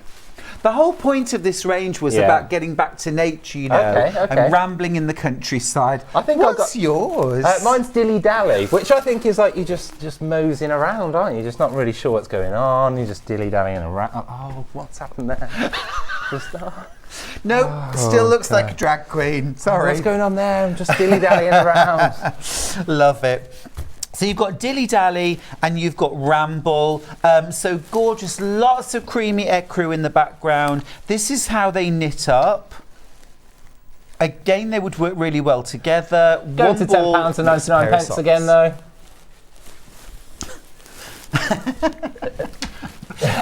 The whole point of this range was Yeah. about getting back to nature, you know, Okay. and rambling in the countryside. I think What's yours? Mine's Dilly Dally, which I think is like you just moseying around, aren't you? Just not really sure what's going on. You're just dilly dallying around. Oh, what's happened there? No, still looks like a drag queen. Sorry. What's going on there? I'm just dilly dallying around. Love it. So you've got Dilly Dally and you've got Ramble. So gorgeous, lots of creamy ecru in the background. This is how they knit up. Again, they would work really well together. Going to £10.99 again, though.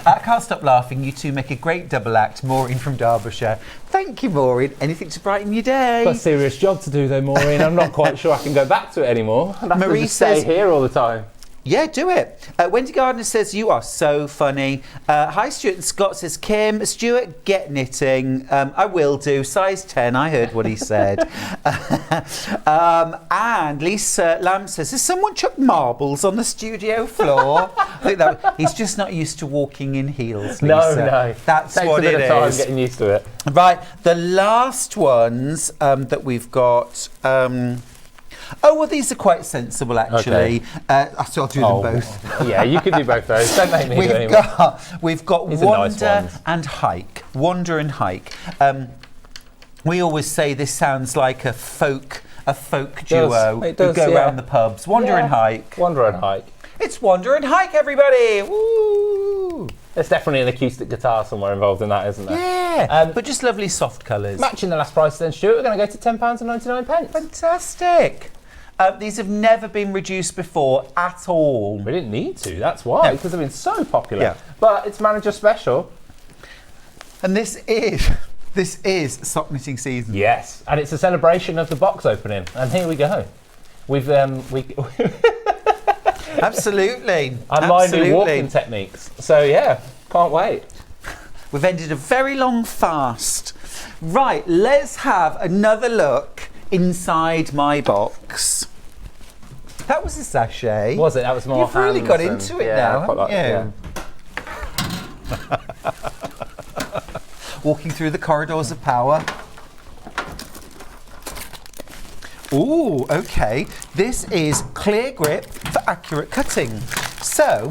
I can't stop laughing. You two make a great double act. Maureen from Derbyshire. Thank you, Maureen. Anything to brighten your day? Got a serious job to do, though, Maureen. I'm not quite sure I can go back to it anymore. I'll have to Marie just stay says- here all the time. Yeah, do it. Wendy Gardner says, you are so funny. Hi, Stuart and Scott says, Kim, Stuart, get knitting. I will do. Size 10. I heard what he said. And Lisa Lamb says, has someone chucked marbles on the studio floor? I think he's just not used to walking in heels, Lisa. No. That's Takes what a bit it of time is. getting used to it. Right, the last ones that we've got... oh, well, these are quite sensible, actually. Okay. So I'll do them both. Yeah, you could do both those. Don't make me do anymore. We've got These are nice Wander ones. and Hike. Wander and Hike. We always say this sounds like a folk duo It does, who go yeah. around the pubs. Wander and Hike. Wander and Hike. It's Wander and Hike, everybody! Woo! There's definitely an acoustic guitar somewhere involved in that, isn't there? Yeah, but just lovely soft colours. Matching the last price then, Stuart, we're going to go to £10.99. Fantastic. These have never been reduced before at all. We didn't need to, that's why, because they've been so popular. Yeah. But it's manager special. And this is sock knitting season. Yes, and it's a celebration of the box opening. And here we go. We've Absolutely. unlearned new walking techniques. So yeah, can't wait. We've ended a very long fast. Right, let's have another look inside my box. That was a sachet. Was it? That was more. You've really hands got and- into it yeah, now, I quite haven't like- you? Walking through the corridors of power. Ooh, okay. This is clear grip for accurate cutting. So,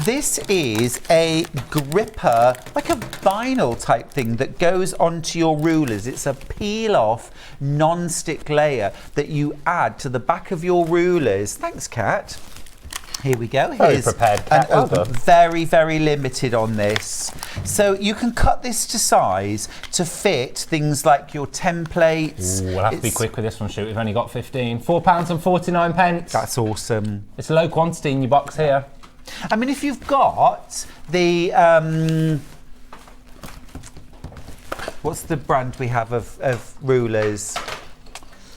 this is a gripper, like a vinyl type thing that goes onto your rulers. It's a peel-off non-stick layer that you add to the back of your rulers. Thanks, Kat. Here we go. Very Here's prepared, Kat. an Well open. done. Very, very limited on this. So you can cut this to size to fit things like your templates. Ooh, we'll have to be quick with this one, shoot. We've only got 15. £4.49. That's awesome. It's a low quantity in your box here. I mean, if you've got the what's the brand we have of rulers?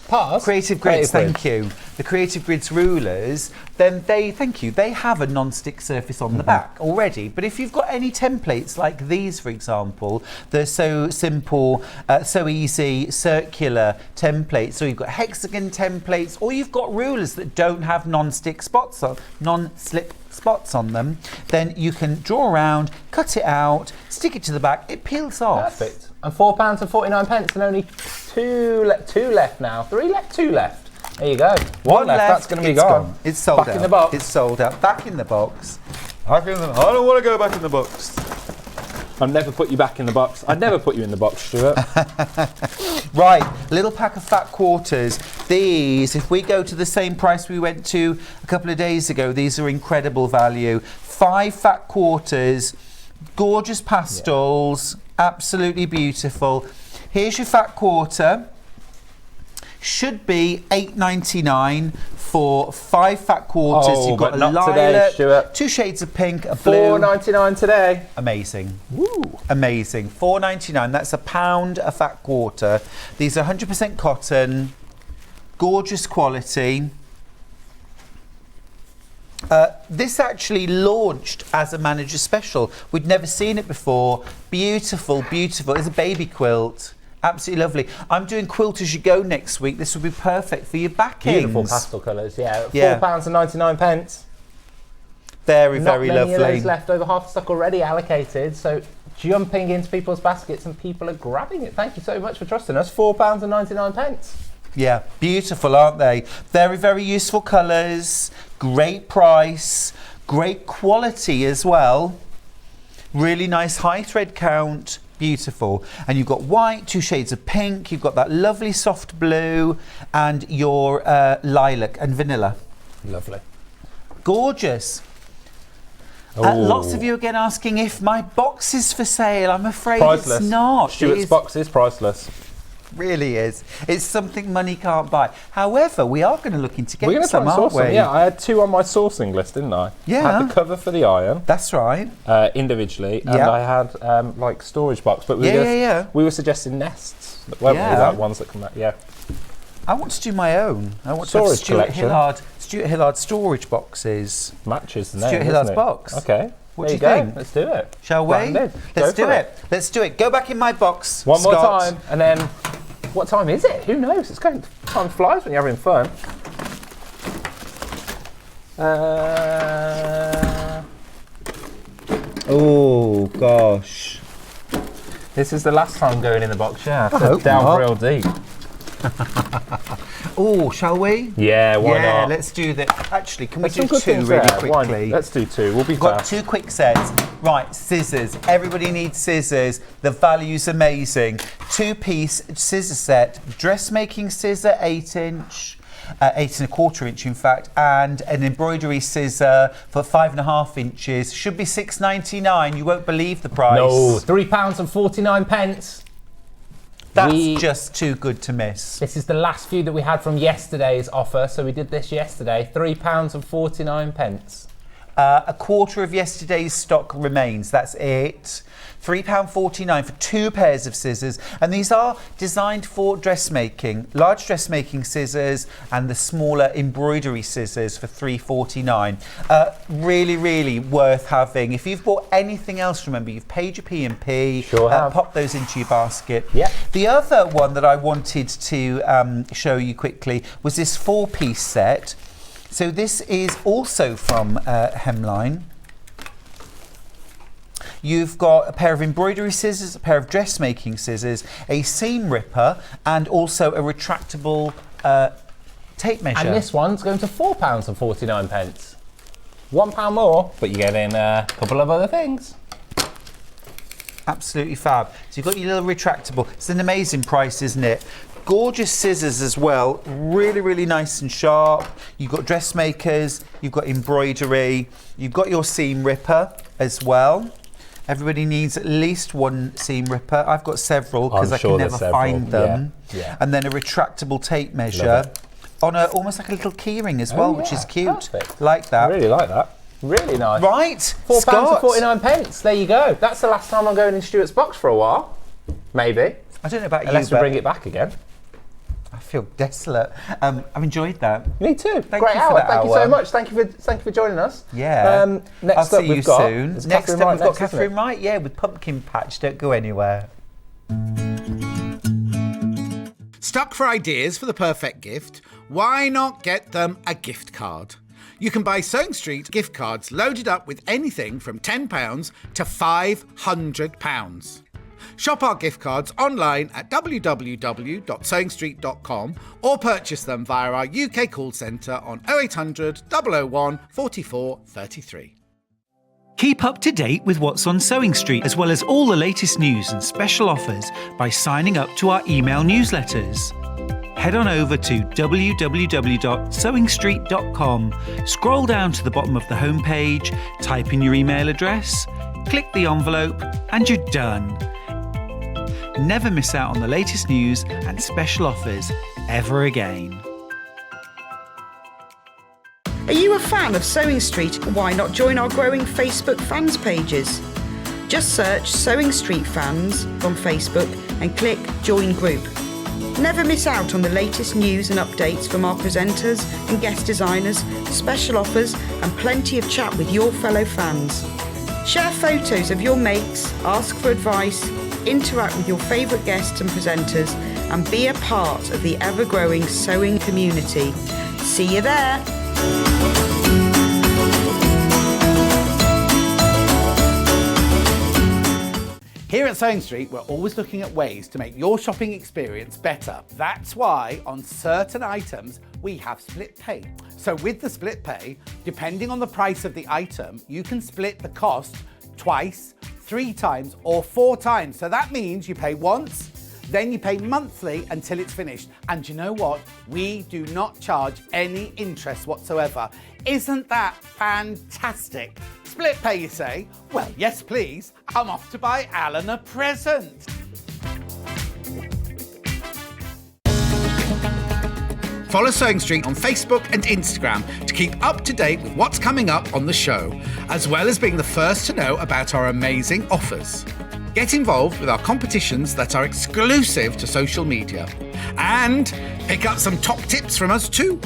Pass. Creative Grids, thank you. The Creative Grids rulers, then they have a non-stick surface on the back already. But if you've got any templates like these, for example, they're so simple, so easy, circular templates, or you've got hexagon templates, or you've got rulers that don't have non-slip spots on them, then you can draw around, cut it out, stick it to the back, it peels off. Perfect. And £4.49 and only two left now. Two left. There you go. One left. That's going to be it's gone. It's sold Back out. in the box. It's sold out. Back in the box. I don't want to go back in the box. I'll never put you back in the box. I'd never put you in the box, Stuart. Right, little pack of fat quarters. These, if we go to the same price we went to a couple of days ago, these are incredible value. 5 fat quarters, gorgeous pastels, absolutely beautiful. Here's your fat quarter. Should be $8.99 for 5 fat quarters. Oh, You've got but a not today, lilac, Stuart. 2 shades of pink, a blue. $4.99 today. Amazing. Woo. Amazing. $4.99. That's £1 a fat quarter. These are 100% cotton. Gorgeous quality. This actually launched as a manager special. We'd never seen it before. Beautiful, beautiful. It's a baby quilt. Absolutely lovely. I'm doing quilt as you go next week. This would be perfect for your backings. Beautiful pastel colours, yeah. Yeah. £4.99. Very, Not very many lovely. of those left, over half the stock already allocated. So jumping into people's baskets and people are grabbing it. Thank you so much for trusting us. £4.99. Yeah, beautiful, aren't they? Very, very useful colours, great price, great quality as well. Really nice high thread count, beautiful. And you've got white, 2 shades of pink, you've got that lovely soft blue, and your lilac and vanilla. Lovely. Gorgeous. Lots of you again asking if my box is for sale. I'm afraid Priceless. it's not. Stuart's box is priceless. Really is. It's something money can't buy. However, we are going to look into We're getting going to try some, and aren't source we? some. Yeah, I had 2 on my sourcing list, didn't I? Yeah. I had the cover for the iron That's right. individually, and Yeah. I had like storage box. But we were suggesting nests, weren't we? Like ones that come out. Yeah. I want to do my own. I want to have Storage Stuart Hillard storage boxes. Matches the name. Stuart doesn't Hillard's it? box. Okay. What there do you go. think? Let's do it. Shall we? Splendid. Let's Go do for it. Let's do it. Go back in my box. One more Scott. time, and then what time is it? Who knows? It's going. Time flies when you're having fun. Oh gosh. This is the last time going in the box. Yeah. I So hope down not. real deep. Oh, shall we? Yeah. Why yeah, not? let's do that. Actually, can There's we some do good 2 things really there. quickly? Let's do 2. We'll be We've got fast. 2 quick sets. Right, scissors. Everybody needs scissors. The value's amazing. 2-piece scissor set. Dressmaking scissor, 8-inch. 8.25 in fact, and an embroidery scissor for 5.5 inches. Should be £6.99. You won't believe the price. No, £3.49. That's just too good to miss. This is the last few that we had from yesterday's offer. So we did this yesterday, £3.49. A quarter of yesterday's stock remains. That's it. £3.49 for 2 pairs of scissors, and these are designed for dressmaking. Large dressmaking scissors and the smaller embroidery scissors for £3.49. Really, really worth having. If you've bought anything else, remember you've paid your P&P. Sure have. Pop those into your basket. Yeah. The other one that I wanted to show you quickly was this 4-piece set. So this is also from Hemline. You've got a pair of embroidery scissors, a pair of dressmaking scissors, a seam ripper, and also a retractable tape measure. And this one's going to £4.49. £1 more, but you're getting a couple of other things. Absolutely fab. So you've got your little retractable. It's an amazing price, isn't it? Gorgeous scissors as well, really, really nice and sharp. You've got dressmakers, you've got embroidery, you've got your seam ripper as well. Everybody needs at least one seam ripper. I've got several because I can never find them. Yeah. And then a retractable tape measure on almost like a little keyring as well, which is cute. Perfect. Like that. I really like that. Really nice. Right. £4.49. There you go. That's the last time I'm going in Stuart's box for a while. Maybe. I don't know about Unless you, we bring it back again. I feel desolate. I've enjoyed that. Me too. Thank Great you for hour. that Thank you hour. so much. Thank you for joining us. Yeah. Next I'll up see you we've got soon. is Next Katharine up Wright we've got next, isn't it? Katharine Wright, yeah, with Pumpkin Patch. Don't go anywhere. Stuck for ideas for the perfect gift? Why not get them a gift card? You can buy Sewing Street gift cards loaded up with anything from £10 to £500. Shop our gift cards online at www.sewingstreet.com or purchase them via our UK call centre on 0800 001 44 33. Keep up to date with what's on Sewing Street, as well as all the latest news and special offers by signing up to our email newsletters. Head on over to www.sewingstreet.com, scroll down to the bottom of the homepage, type in your email address, click the envelope, and you're done. Never miss out on the latest news and special offers ever again. Are you a fan of Sewing Street? Why not join our growing Facebook fans pages? Just search Sewing Street Fans on Facebook and click Join Group. Never miss out on the latest news and updates from our presenters and guest designers, special offers and plenty of chat with your fellow fans. Share photos of your makes, ask for advice, interact with your favourite guests and presenters and be a part of the ever-growing sewing community. See you there! Here at Sewing Street, we're always looking at ways to make your shopping experience better. That's why on certain items, we have split pay. So with the split pay, depending on the price of the item, you can split the cost twice, 3 times, or 4 times. So that means you pay once, then you pay monthly until it's finished. And you know what? We do not charge any interest whatsoever. Isn't that fantastic? Split pay, you say? Well, yes, please. I'm off to buy Alan a present. Follow Sewing Street on Facebook and Instagram to keep up to date with what's coming up on the show, as well as being the first to know about our amazing offers. Get involved with our competitions that are exclusive to social media. And pick up some top tips from us too.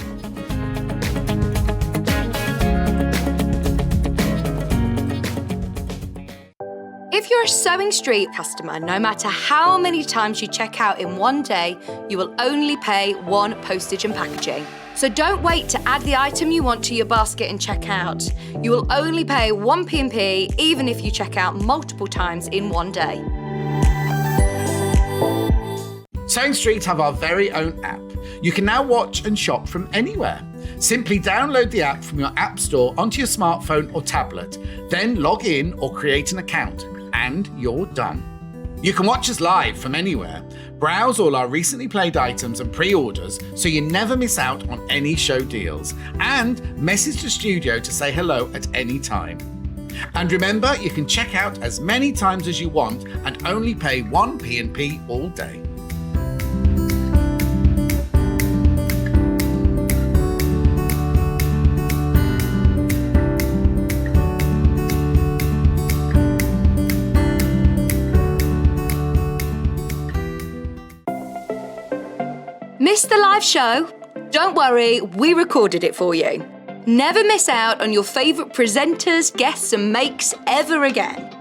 If you're a Sewing Street customer, no matter how many times you check out in one day, you will only pay 1 postage and packaging. So don't wait to add the item you want to your basket and check out. You will only pay 1 P&P even if you check out multiple times in one day. Sewing Street have our very own app. You can now watch and shop from anywhere. Simply download the app from your app store onto your smartphone or tablet, then log in or create an account, and you're done. You can watch us live from anywhere, browse all our recently played items and pre-orders so you never miss out on any show deals, and message the studio to say hello at any time. And remember, you can check out as many times as you want and only pay 1 P&P all day. Missed the live show? Don't worry, we recorded it for you. Never miss out on your favourite presenters, guests and makes ever again.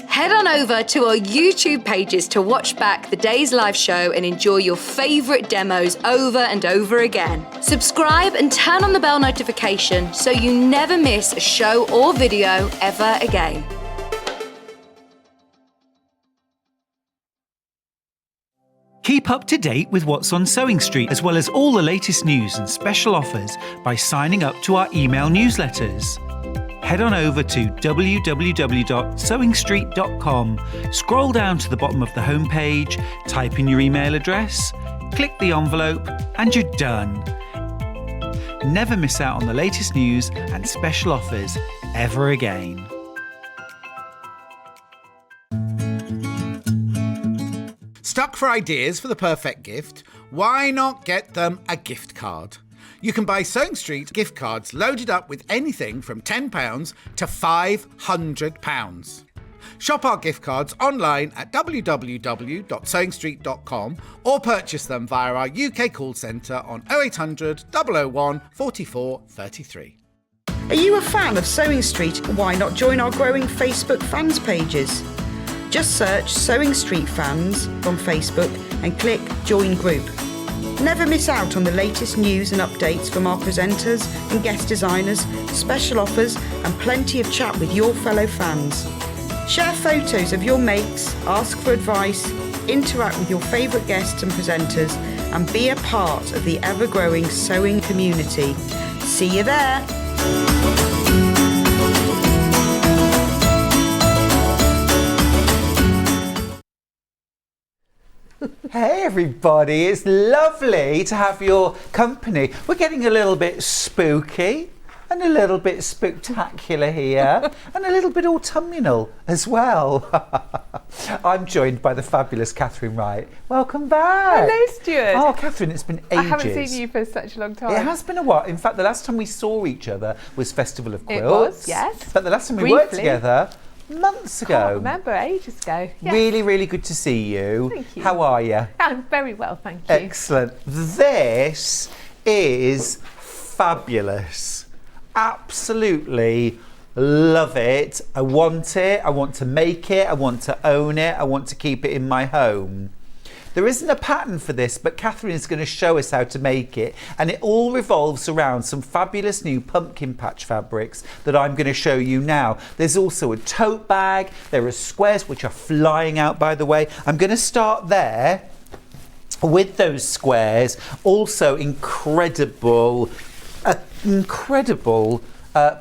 Head on over to our YouTube pages to watch back the day's live show and enjoy your favourite demos over and over again. Subscribe and turn on the bell notification so you never miss a show or video ever again. Keep up to date with what's on Sewing Street, as well as all the latest news and special offers by signing up to our email newsletters. Head on over to www.sewingstreet.com, scroll down to the bottom of the homepage, type in your email address, click the envelope, and you're done. Never miss out on the latest news and special offers ever again. Stuck for ideas for the perfect gift? Why not get them a gift card? You can buy Sewing Street gift cards loaded up with anything from £10 to £500. Shop our gift cards online at www.sewingstreet.com or purchase them via our UK call centre on 0800 001 44 33. Are you a fan of Sewing Street? Why not join our growing Facebook fans pages? Just search Sewing Street Fans on Facebook and click Join Group. Never miss out on the latest news and updates from our presenters and guest designers, special offers and plenty of chat with your fellow fans. Share photos of your makes, ask for advice, interact with your favourite guests and presenters and be a part of the ever-growing sewing community. See you there! Hey everybody, it's lovely to have your company. We're getting a little bit spooky and a little bit spectacular here and a little bit autumnal as well. I'm joined by the fabulous Katharine Wright. Welcome back. Hello, Stuart. Oh, Katharine, it's been ages. I haven't seen you for such a long time. It has been a while. In fact, the last time we saw each other was Festival of Quilts. It was, yes. But the last time we worked together, months ago. Can't remember, ages ago. Yes. Really, really good to see you. Thank you. How are you? I'm very well, thank you. Excellent. This is fabulous. Absolutely love it. I want it. I want to make it. I want to own it. I want to keep it in my home. There isn't a pattern for this, but Katharine is going to show us how to make it. And it all revolves around some fabulous new pumpkin patch fabrics that I'm going to show you now. There's also a tote bag. There are squares, which are flying out, by the way. I'm going to start there with those squares. Also incredible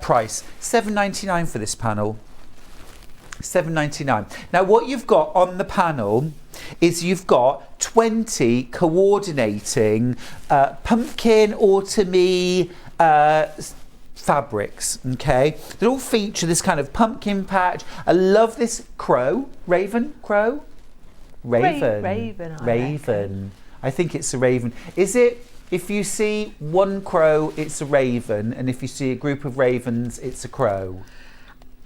price. £7.99 for this panel. £7.99. Now what you've got on the panel is you've got 20 coordinating pumpkin autumny fabrics, okay? They all feature this kind of pumpkin patch. I love this raven. I think it's a raven. Is it? If you see one crow, it's a raven, and if you see a group of ravens, it's a crow.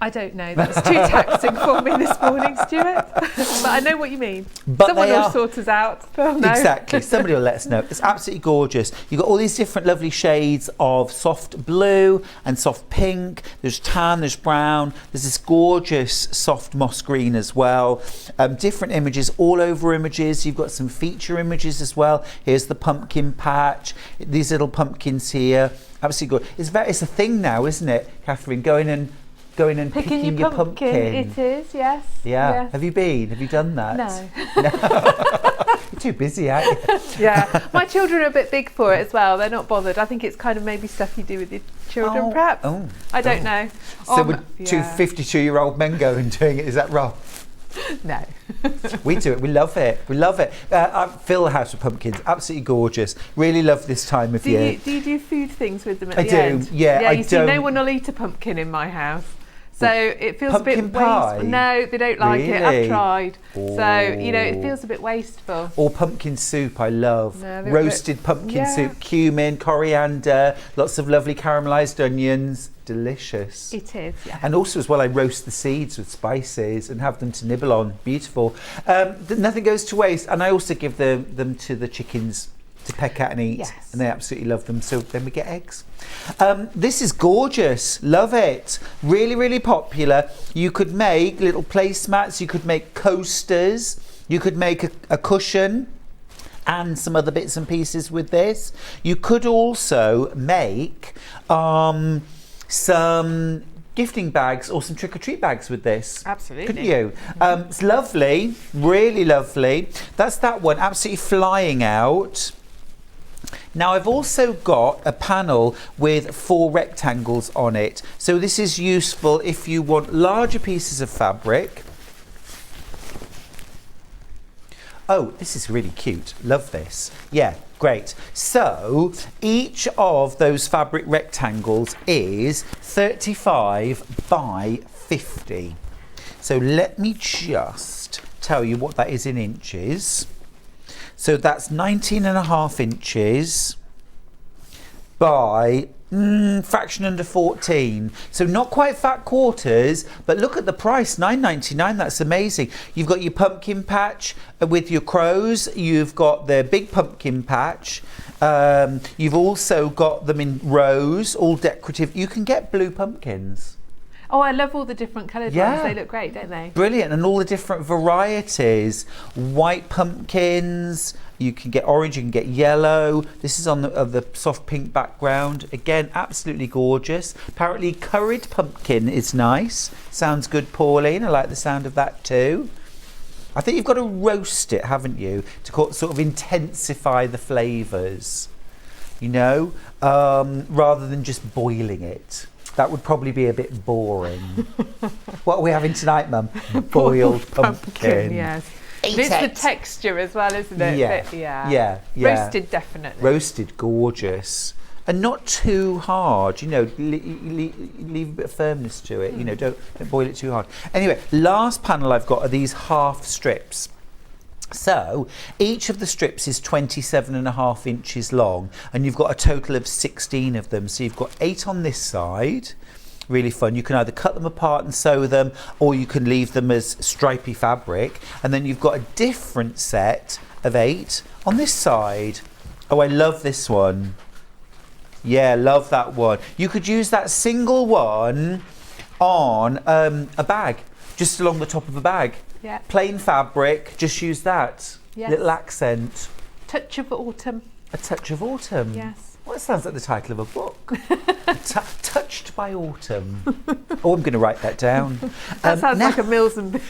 I don't know. That was too taxing for me this morning, Stuart. But I know what you mean. But someone will sort us out. They'll know. Exactly. Somebody will let us know. It's absolutely gorgeous. You've got all these different lovely shades of soft blue and soft pink. There's tan, there's brown. There's this gorgeous soft moss green as well. Different images, all over images. You've got some feature images as well. Here's the pumpkin patch. These little pumpkins here. Absolutely good. It's a thing now, isn't it, Katharine? Going and picking your pumpkin. It is, yes. Yeah. Yes. Have you been? Have you done that? No. You're too busy, aren't you? Yeah. My children are a bit big for it as well. They're not bothered. I think it's kind of maybe stuff you do with your children, perhaps. I don't know. So would two 52-year-old men go and doing it? Is that wrong? No. We do it. We love it. We love it. I fill the house with pumpkins. Absolutely gorgeous. Really love this time of year. Do you do food things with them at the end? I do. Yeah. You see, no one will eat a pumpkin in my house. So it feels a bit wasteful. No, they don't like it. I've tried. Oh. So, it feels a bit wasteful. Or pumpkin soup, I love. Roasted pumpkin soup, cumin, coriander, lots of lovely caramelised onions. Delicious. It is, yeah. And also as well, I roast the seeds with spices and have them to nibble on. Beautiful. Nothing goes to waste. And I also give them to the chickens to peck at and eat. Yes. And they absolutely love them. So then we get eggs. This is gorgeous. Love it. Really, really popular. You could make little placemats. You could make coasters. You could make a cushion and some other bits and pieces with this. You could also make some gifting bags or some trick-or-treat bags with this. Absolutely. Couldn't you? It's lovely, really lovely. That's that one, absolutely flying out. Now I've also got a panel with 4 rectangles on it. So this is useful if you want larger pieces of fabric. Oh, this is really cute. Love this. Yeah, great. So each of those fabric rectangles is 35 by 50. So let me just tell you what that is in inches. So that's 19.5 inches by fraction under 14. So not quite fat quarters, but look at the price, £9.99. That's amazing. You've got your pumpkin patch with your crows. You've got the big pumpkin patch. You've also got them in rows, all decorative. You can get blue pumpkins. Oh, I love all the different coloured ones. They look great, don't they? Brilliant. And all the different varieties. White pumpkins. You can get orange, you can get yellow. This is on the soft pink background. Again, absolutely gorgeous. Apparently curried pumpkin is nice. Sounds good, Pauline. I like the sound of that too. I think you've got to roast it, haven't you, to sort of intensify the flavours, you know, rather than just boiling it. That would probably be a bit boring. What are we having tonight, Mum? Boiled pumpkin. Yes. It's the texture as well, isn't it? Yeah. Roasted, definitely. Roasted, gorgeous. And not too hard, you know, leave a bit of firmness to it, you know, don't boil it too hard. Anyway, last panel I've got are these half strips. So each of the strips is 27.5 inches long, and you've got a total of 16 of them. So you've got 8 on this side. Really fun. You can either cut them apart and sew them, or you can leave them as stripy fabric. And then you've got a different set of 8 on this side. Oh, I love this one. Yeah, love that one. You could use that single one on a bag, just along the top of a bag. Yeah. Plain fabric, just use that. Yes. Little accent. Touch of autumn. A touch of autumn. Yes. Well, it sounds like the title of a book. Touched by Autumn. Oh, I'm going to write that down. That sounds like a Mills and Boon.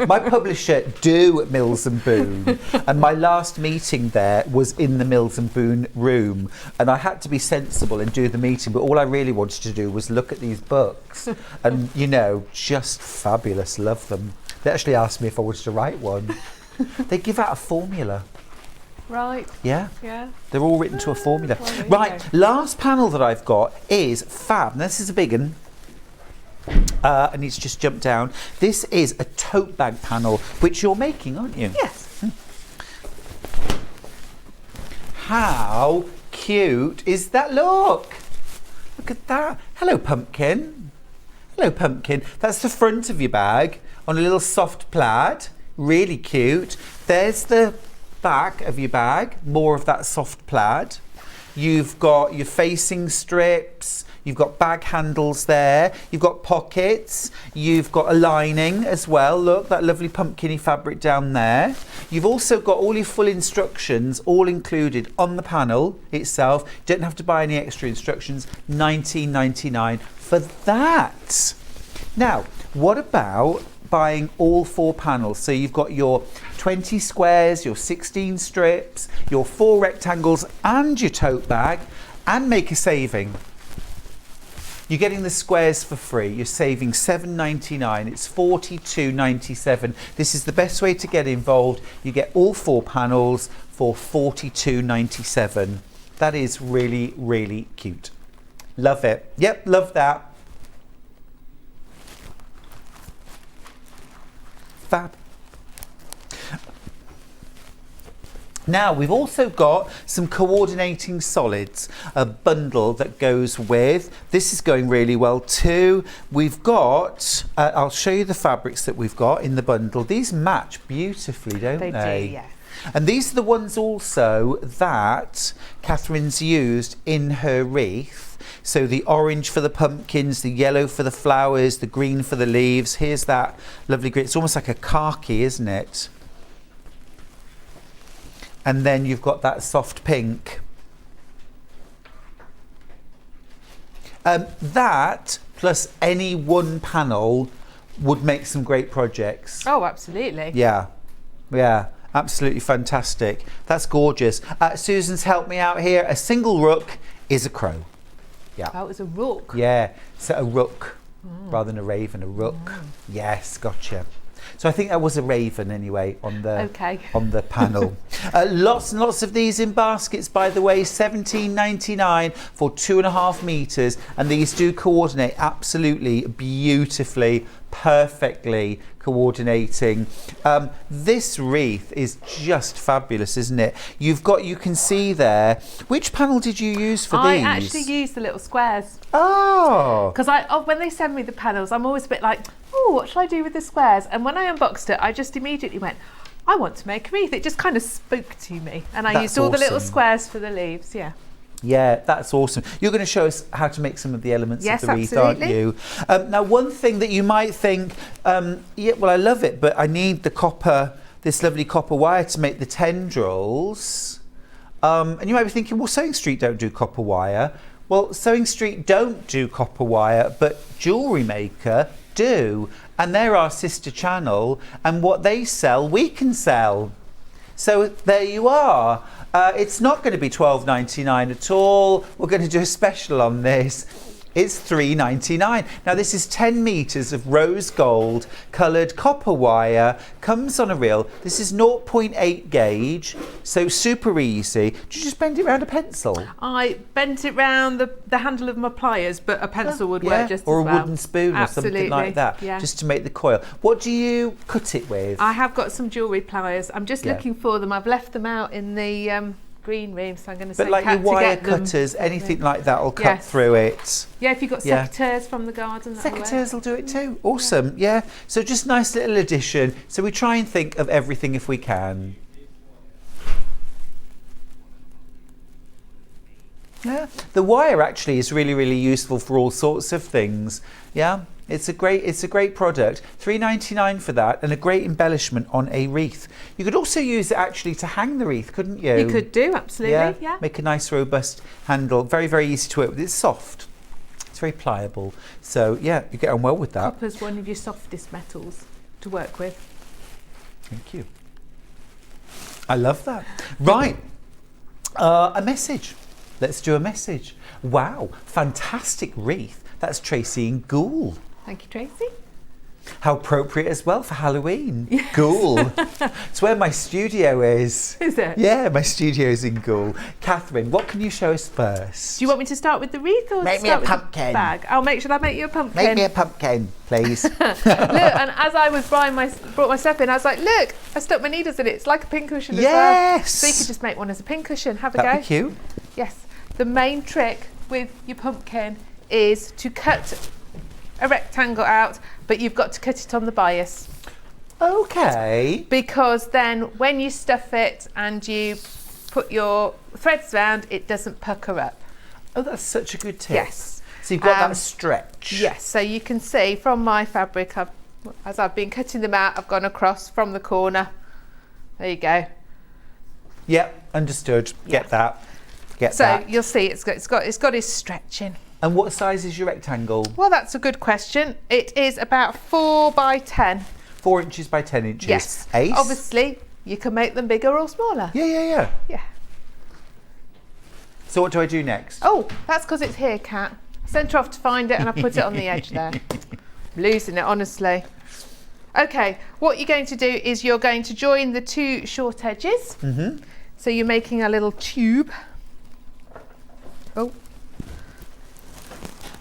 My publisher do Mills and Boon, and my last meeting there was in the Mills and Boon room, and I had to be sensible and do the meeting, but all I really wanted to do was look at these books, and you know, just fabulous. Love them. They actually asked me if I wanted to write one. They give out a formula. Right. Yeah. Yeah. They're all written to a formula. Well, right. Last panel that I've got is fab. Now, this is a big one. I need to just jump down. This is a tote bag panel, which you're making, aren't you? Yes. How cute is that? Look at that. Hello, pumpkin. Hello, pumpkin. That's the front of your bag on a little soft plaid. Really cute. There's the back of your bag, more of that soft plaid. You've got your facing strips, you've got bag handles there, you've got pockets, you've got a lining as well. Look, that lovely pumpkin-y fabric down there. You've also got all your full instructions all included on the panel itself. You don't have to buy any extra instructions. $19.99 for that. Now, what about buying all 4 panels? So you've got your 20 squares, your 16 strips, your 4 rectangles and your tote bag, and make a saving. You're getting the squares for free. You're saving $7.99. It's $42.97. This is the best way to get involved. You get all 4 panels for $42.97. That is really, really cute. Love it. Yep, love that. Fab. Now we've also got some coordinating solids, a bundle that goes with. This is going really well too. We've got, I'll show you the fabrics that we've got in the bundle. These match beautifully, don't they? They do, yeah. And these are the ones also that Katharine's used in her wreath. So the orange for the pumpkins, the yellow for the flowers, the green for the leaves. Here's that lovely green. It's almost like a khaki, isn't it? And then you've got that soft pink. That plus any one panel would make some great projects. Oh, absolutely. Yeah, absolutely fantastic. That's gorgeous. Susan's helped me out here. A single rook is a crow. Yeah. Oh, it's a rook. Yeah, so a rook rather than a raven, a rook. Yes, gotcha. So I think that was a raven anyway on the panel. Lots and lots of these in baskets, by the way, $17.99 for 2.5 meters, and these do coordinate absolutely beautifully, perfectly coordinating. This wreath is just fabulous, isn't it? You can see there. Which panel did you use for these? I actually used the little squares. Oh. Because when they send me the panels, I'm always a bit like, oh, what should I do with the squares? And when I unboxed it, I just immediately went, I want to make a wreath. It just kind of spoke to me. And I used all the little squares for the leaves, yeah. Yeah, that's awesome. You're going to show us how to make some of the elements of the wreath, absolutely. aren't you? Now, one thing that you might think, yeah, well, I love it, but I need this lovely copper wire to make the tendrils. And you might be thinking, well, Sewing Street don't do copper wire. Well, Sewing Street don't do copper wire, but Jewellery Maker do. And they're our sister channel, and what they sell, we can sell. So there you are. It's not going to be $12.99 at all. We're going to do a special on this. It's $3.99. Now this is 10 meters of rose gold coloured copper wire. Comes on a reel. This is 0.8 gauge, so super easy. Did you just bend it around a pencil? I bent it round the handle of my pliers, but a pencil would work just or as well. Or a wooden spoon or something like that, just to make the coil. What do you cut it with? I have got some jewellery pliers. I'm just looking for them. I've left them out in the green room, so I'm going to say, but like Kat, your wire to get cutters, anything like that will cut through it. Yeah, if you've got secateurs from the garden, secateurs will do it too. Awesome. Yeah. So just nice little addition. So we try and think of everything if we can. Yeah. The wire actually is really, really useful for all sorts of things. Yeah. It's a great product. $3.99 for that, and a great embellishment on a wreath. You could also use it actually to hang the wreath, couldn't you? You could do, absolutely. Yeah. Make a nice robust handle. Very, very easy to work with. It's soft. It's very pliable. So yeah, you get on well with that. Copper's one of your softest metals to work with. Thank you. I love that. Right. A message. Let's do a message. Wow, fantastic wreath. That's Tracy in Ghoul. Thank you, Tracy. How appropriate as well for Halloween. Yes. Ghoul. It's where my studio is. Is it? Yeah, my studio is in Ghoul. Katharine, what can you show us first? Do you want me to start with the wreath or make me a pumpkin? Bag? Should I make you a pumpkin? Make me a pumpkin, please. Look, and as I was brought my stuff in, I was like, look, I stuck my needles in it. It's like a pincushion as well. So you could just make one as a pincushion. Have a go. That'd be cute. Yes. The main trick with your pumpkin is to cut a rectangle out, but you've got to cut it on the bias. Okay. Because then when you stuff it and you put your threads around, it doesn't pucker up. Oh, that's such a good tip. Yes. So you've got that stretch. Yes, so you can see from my fabric, as I've been cutting them out, I've gone across from the corner. There you go. Yep, understood. Get that. So you'll see it's got its stretching. And what size is your rectangle? Well, that's a good question. It is about 4 by 10. 4 inches by 10 inches. Yes. Ace. Obviously, you can make them bigger or smaller. Yeah. Yeah. So what do I do next? Oh, that's because it's here, Kat. I sent her off to find it and I put it on the edge there. I'm losing it, honestly. Okay, what you're going to do is you're going to join the 2 short edges. Mm-hmm. So you're making a little tube. Oh.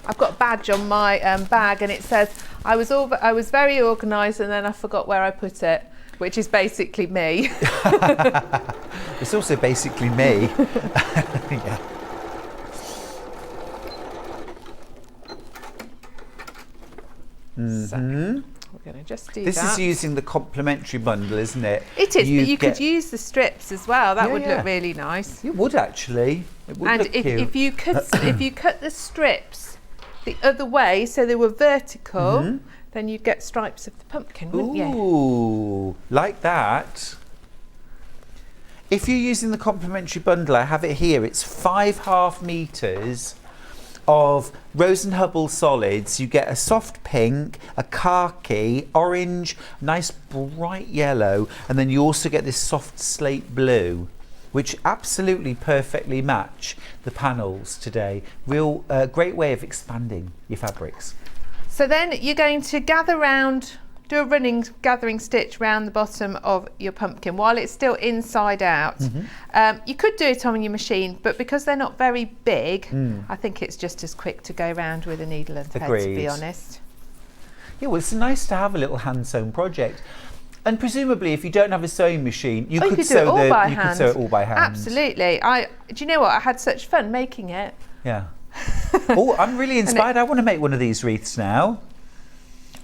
I've got a badge on my bag and it says I was very organised and then I forgot where I put it, which is basically me. It's also basically me. Yeah. Mm-hmm. we're going to just do This that. is using the complimentary bundle, isn't it? It is, but you get- could use the strips as well. That Yeah, would yeah. look really nice. It would actually. It would And look cute. if you cut the strips the other way, so they were vertical, then you'd get stripes of the pumpkin, wouldn't you? Ooh, like that. If you're using the complimentary bundle, I have it here. It's 5.5 meters of Rose and Hubble solids. You get a soft pink, a khaki, orange, nice bright yellow, and then you also get this soft slate blue, which absolutely perfectly match the panels today. Real great way of expanding your fabrics. So then you're going to gather round, do a running gathering stitch round the bottom of your pumpkin while it's still inside out. You could do it on your machine, but because they're not very big, I think it's just as quick to go round with a needle and thread, to be Agreed. honest. Yeah, well, it's nice to have a little hand sewn project. And presumably, if you don't have a sewing machine, you could do it sew all by hand. could sew it all by hand. Absolutely. Do you know what? I had such fun making it. Yeah. Oh, I'm really inspired. I want to make one of these wreaths now.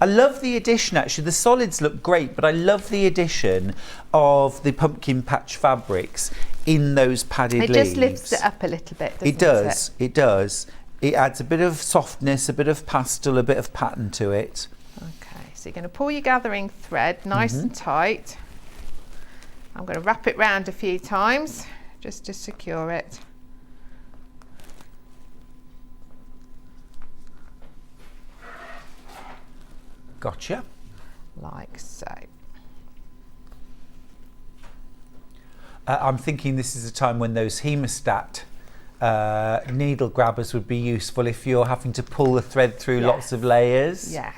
I love the addition, actually. The solids look great, but I love the addition of the pumpkin patch fabrics in those padded It leaves. just lifts it up a little bit, doesn't it? It does. It does. It adds a bit of softness, a bit of pastel, a bit of pattern to it. Okay, so you're going to pull your gathering thread nice and tight. I'm going to wrap it round a few times just to secure it. Gotcha. Like so. I'm thinking this is a time when those hemostat needle grabbers would be useful if you're having to pull the thread through lots of layers. Yes.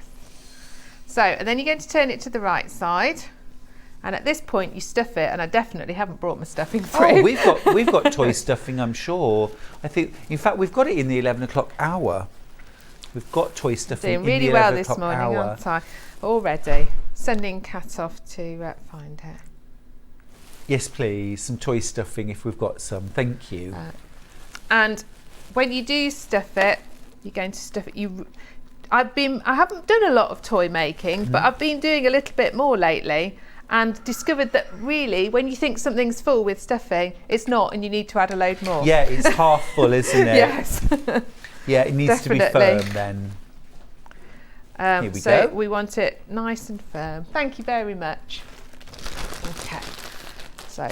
So, and then you're going to turn it to the right side. And at this point you stuff it, and I definitely haven't brought my stuffing through. Oh, we've got toy stuffing, I'm sure. I think, in fact, we've got it in the 11 o'clock hour. We've got toy stuffing Doing really in the well 11 this o'clock morning, hour. aren't I? Already. Sending Kat off to find it. Yes, please. Some toy stuffing if we've got some. Thank you. And when you do stuff it, you're going to stuff it. I haven't done a lot of toy making, but I've been doing a little bit more lately, and discovered that really, when you think something's full with stuffing, it's not, and you need to add a load more. Yeah, it's half full, isn't it? Yes. Yeah, it needs to be Definitely. firm then. Here we so go. we want it nice and firm. Thank you very much. Okay. So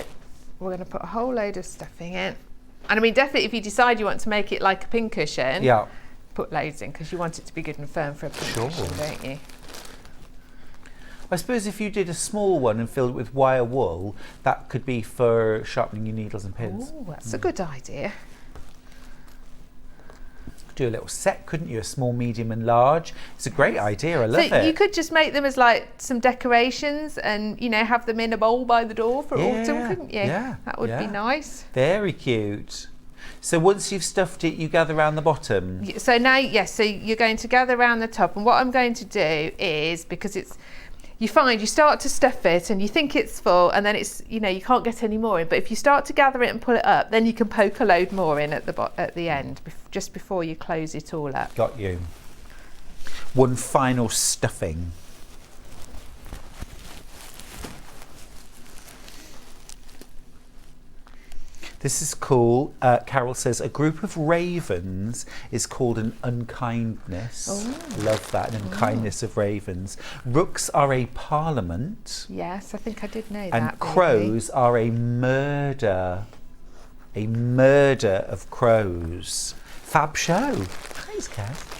we're going to put a whole load of stuffing in. And I mean, definitely if you decide you want to make it like a pincushion, Yeah. put loads in, because you want it to be good and firm for a pincushion, don't you? I suppose if you did a small one and filled it with wire wool, that could be for sharpening your needles and pins. Oh, that's a good idea. Do a little set, couldn't you? A small, medium and large. It's a great idea. I love So it. you could just make them as like some decorations and, you know, have them in a bowl by the door for autumn, couldn't you? Yeah, That would be yeah. nice. Very cute. So once you've stuffed it, you gather around the bottom. So now, yes, so you're going to gather around the top, and what I'm going to do is, because you find you start to stuff it and you think it's full, and then it's, you know, you can't get any more in, but if you start to gather it and pull it up, then you can poke a load more in at the end, just before you close it all up. Got you. One final stuffing. This is cool. Carol says a group of ravens is called an unkindness. Oh. Love that, an unkindness of ravens. Rooks are a parliament, Yes, I think I did know that. and really. crows are a murder. A murder of crows. Fab show. Thanks, Kath.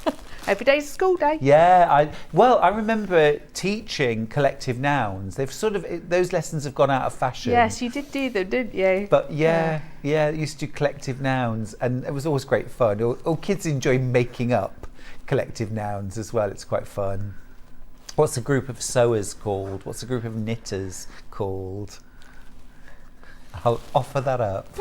Every day's a school day. Yeah, I remember teaching collective nouns. They've sort of, those lessons have gone out of fashion. Yes, you did do them, didn't you? But yeah, I used to do collective nouns, and it was always great fun. All kids enjoy making up collective nouns as well. It's quite fun. What's a group of sewers called? What's a group of knitters called? I'll offer that up.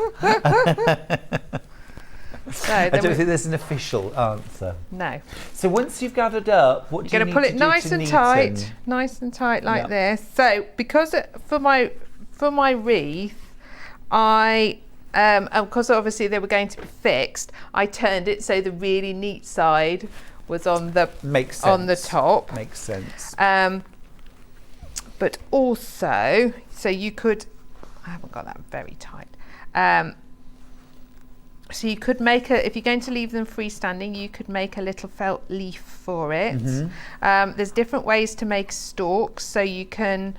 So I then don't think there's an official answer. no. So once you've gathered up, what do You're you going need to pull it do nice to and neaten? tight like Yeah. this. So because for my wreath, because obviously they were going to be fixed, I turned it so the really neat side was on the Makes on the sense. top. Makes sense. But also, so you could, I haven't got that very tight. So you could make if you're going to leave them freestanding, you could make a little felt leaf for it. There's different ways to make stalks. So you can,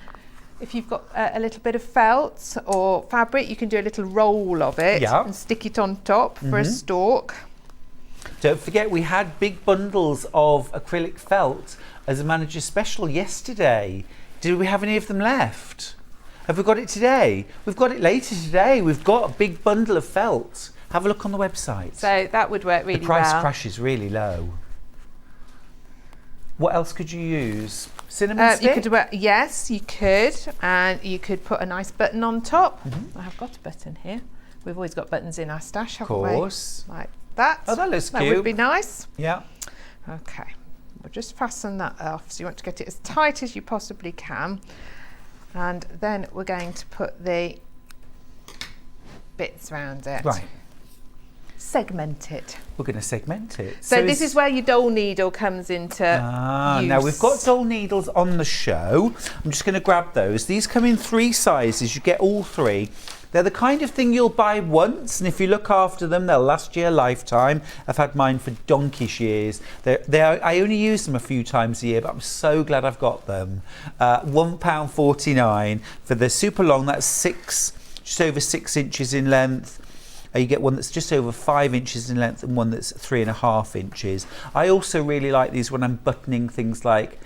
if you've got a little bit of felt or fabric, you can do a little roll of it and stick it on top for a stalk. Don't forget, we had big bundles of acrylic felt as a manager special yesterday. Did we have any of them left? Have we got it today? We've got it later today. We've got a big bundle of felt. Have a look on the website. So that would work really well. The price crash is really low. What else could you use? Cinnamon stick? You could, yes, you could. And you could put a nice button on top. I have got a button here. We've always got buttons in our stash, haven't we? Of course. Like that. Oh, that looks cute. That would be nice. Yeah. Okay. We'll just fasten that off. So you want to get it as tight as you possibly can. And then we're going to put the bits around it. Right. Segment it. We're going to segment it. So this is where your dole needle comes into use. Now we've got dole needles on the show. I'm just going to grab those. These come in 3 sizes. You get all 3. They're the kind of thing you'll buy once, and if you look after them, they'll last you a lifetime. I've had mine for donkey's years. I only use them a few times a year, but I'm so glad I've got them. £1.49 for the super long. That's just over 6 inches in length. You get one that's just over 5 inches in length and one that's 3.5 inches. I also really like these when I'm buttoning things like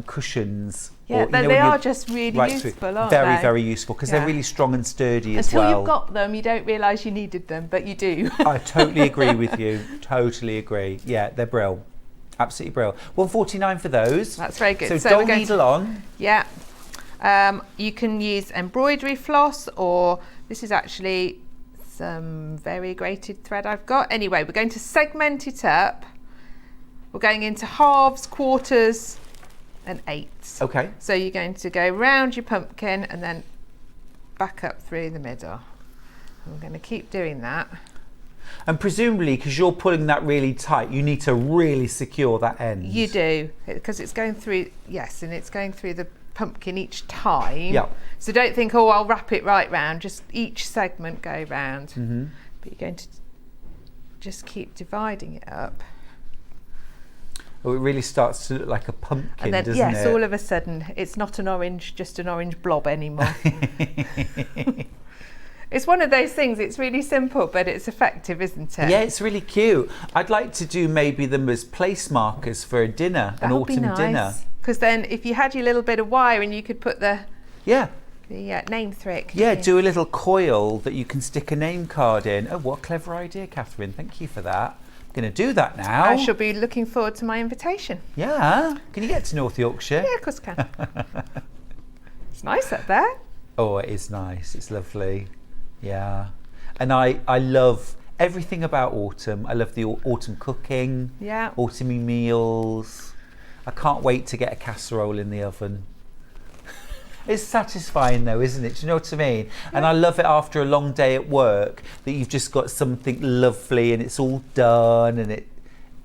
cushions. Yeah, they are just really useful, aren't they? Very, very useful because they're really strong and sturdy as well. well. Until you've got them, you don't realise you needed them, but you do. I totally agree with you. Totally agree. Yeah, they're brilliant. Absolutely brilliant. £1.49 for those. That's very good. So dole needle on. Yeah. You can use embroidery floss, or this is actually some variegated thread I've got. Anyway, we're going to segment it up. We're going into halves, quarters and eighths. Okay. So you're going to go round your pumpkin and then back up through the middle. And we're going to keep doing that. And presumably, because you're pulling that really tight, you need to really secure that end. You do, because it's going through, yes, and it's going through the pumpkin each time. Yeah. So don't think, oh, I'll wrap it right round, just each segment go round. But you're going to just keep dividing it up. Oh, it really starts to look like a pumpkin, and then, doesn't it? yes, all of a sudden, it's not an orange, just an orange blob anymore. It's one of those things, it's really simple, but it's effective, isn't it? Yeah, it's really cute. I'd like to do maybe them as place markers for a dinner, an autumn dinner. Because then if you had your little bit of wire and you could put the name through it. Yeah, do a little coil that you can stick a name card in. Oh, what a clever idea, Katharine. Thank you for that. I'm going to do that now. I shall be looking forward to my invitation. Yeah. Can you get to North Yorkshire? Yeah, of course I can. It's nice up there. Oh, it is nice. It's lovely. Yeah. And I love everything about autumn. I love the autumn cooking. Yeah. Autumny meals. I can't wait to get a casserole in the oven. It's satisfying though, isn't it? Do you know what I mean? Yeah. And I love it after a long day at work that you've just got something lovely and it's all done and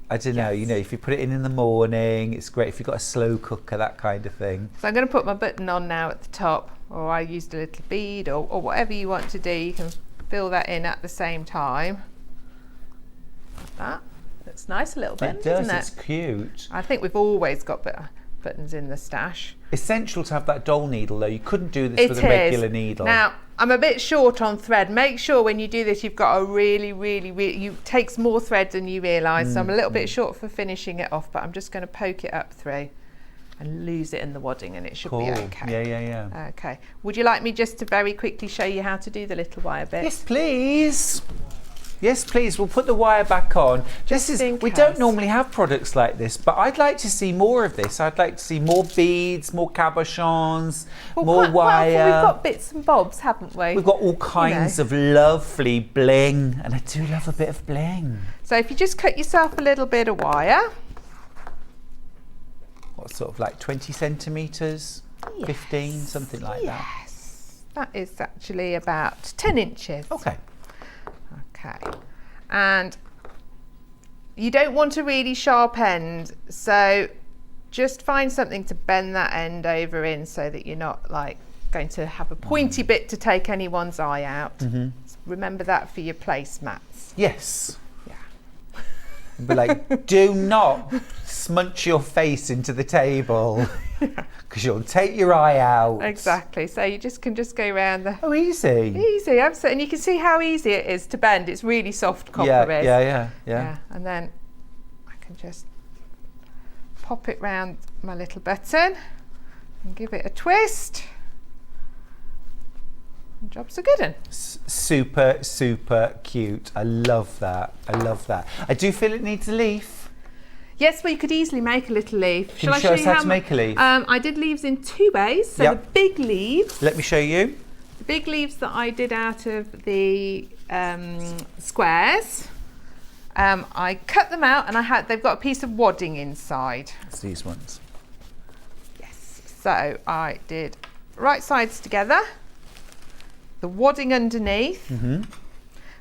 I don't know, you know, if you put it in the morning, it's great. If you've got a slow cooker, that kind of thing. So I'm going to put my button on now at the top, or I used a little bead or whatever you want to do. You can fill that in at the same time. Like that. That's nice, a little bit, it does, isn't it? It's cute. I think we've always got buttons in the stash. Essential to have that dole needle though. You couldn't do this with a regular needle. Now, I'm a bit short on thread. Make sure when you do this, you've got a really, takes more thread than you realise. So I'm a little bit short for finishing it off, but I'm just going to poke it up through and lose it in the wadding and it should be okay. Yeah. Okay. Would you like me just to very quickly show you how to do the little wire bit? Yes, please. Yes, please. We'll put the wire back on. We don't normally have products like this, but I'd like to see more of this. I'd like to see more beads, more cabochons, more wire. Well, we've got bits and bobs, haven't we? We've got all kinds of lovely bling, and I do love a bit of bling. So if you just cut yourself a little bit of wire. What, sort of like 20 centimetres? Yes. 15, something like that? Yes. That is actually about 10 inches. Okay. Okay, and you don't want a really sharp end, so just find something to bend that end over in so that you're not like going to have a pointy bit to take anyone's eye out. Remember that for your placemats. Yes. Yeah. But like, do not smudge your face into the table because you'll take your eye out. Exactly. So you can just go around the. Oh, easy. Easy, absolutely. And you can see how easy it is to bend. It's really soft copper. Yeah. And then I can just pop it round my little button and give it a twist. And job's a good one. Super, super cute. I love that. I do feel it needs a leaf. Yes, well, you could easily make a little leaf. Can you show us how to make a leaf? I did leaves in 2 ways. So the big leaves. Let me show you. The big leaves that I did out of the squares. I cut them out and they've got a piece of wadding inside. It's these ones. Yes. So I did right sides together. The wadding underneath.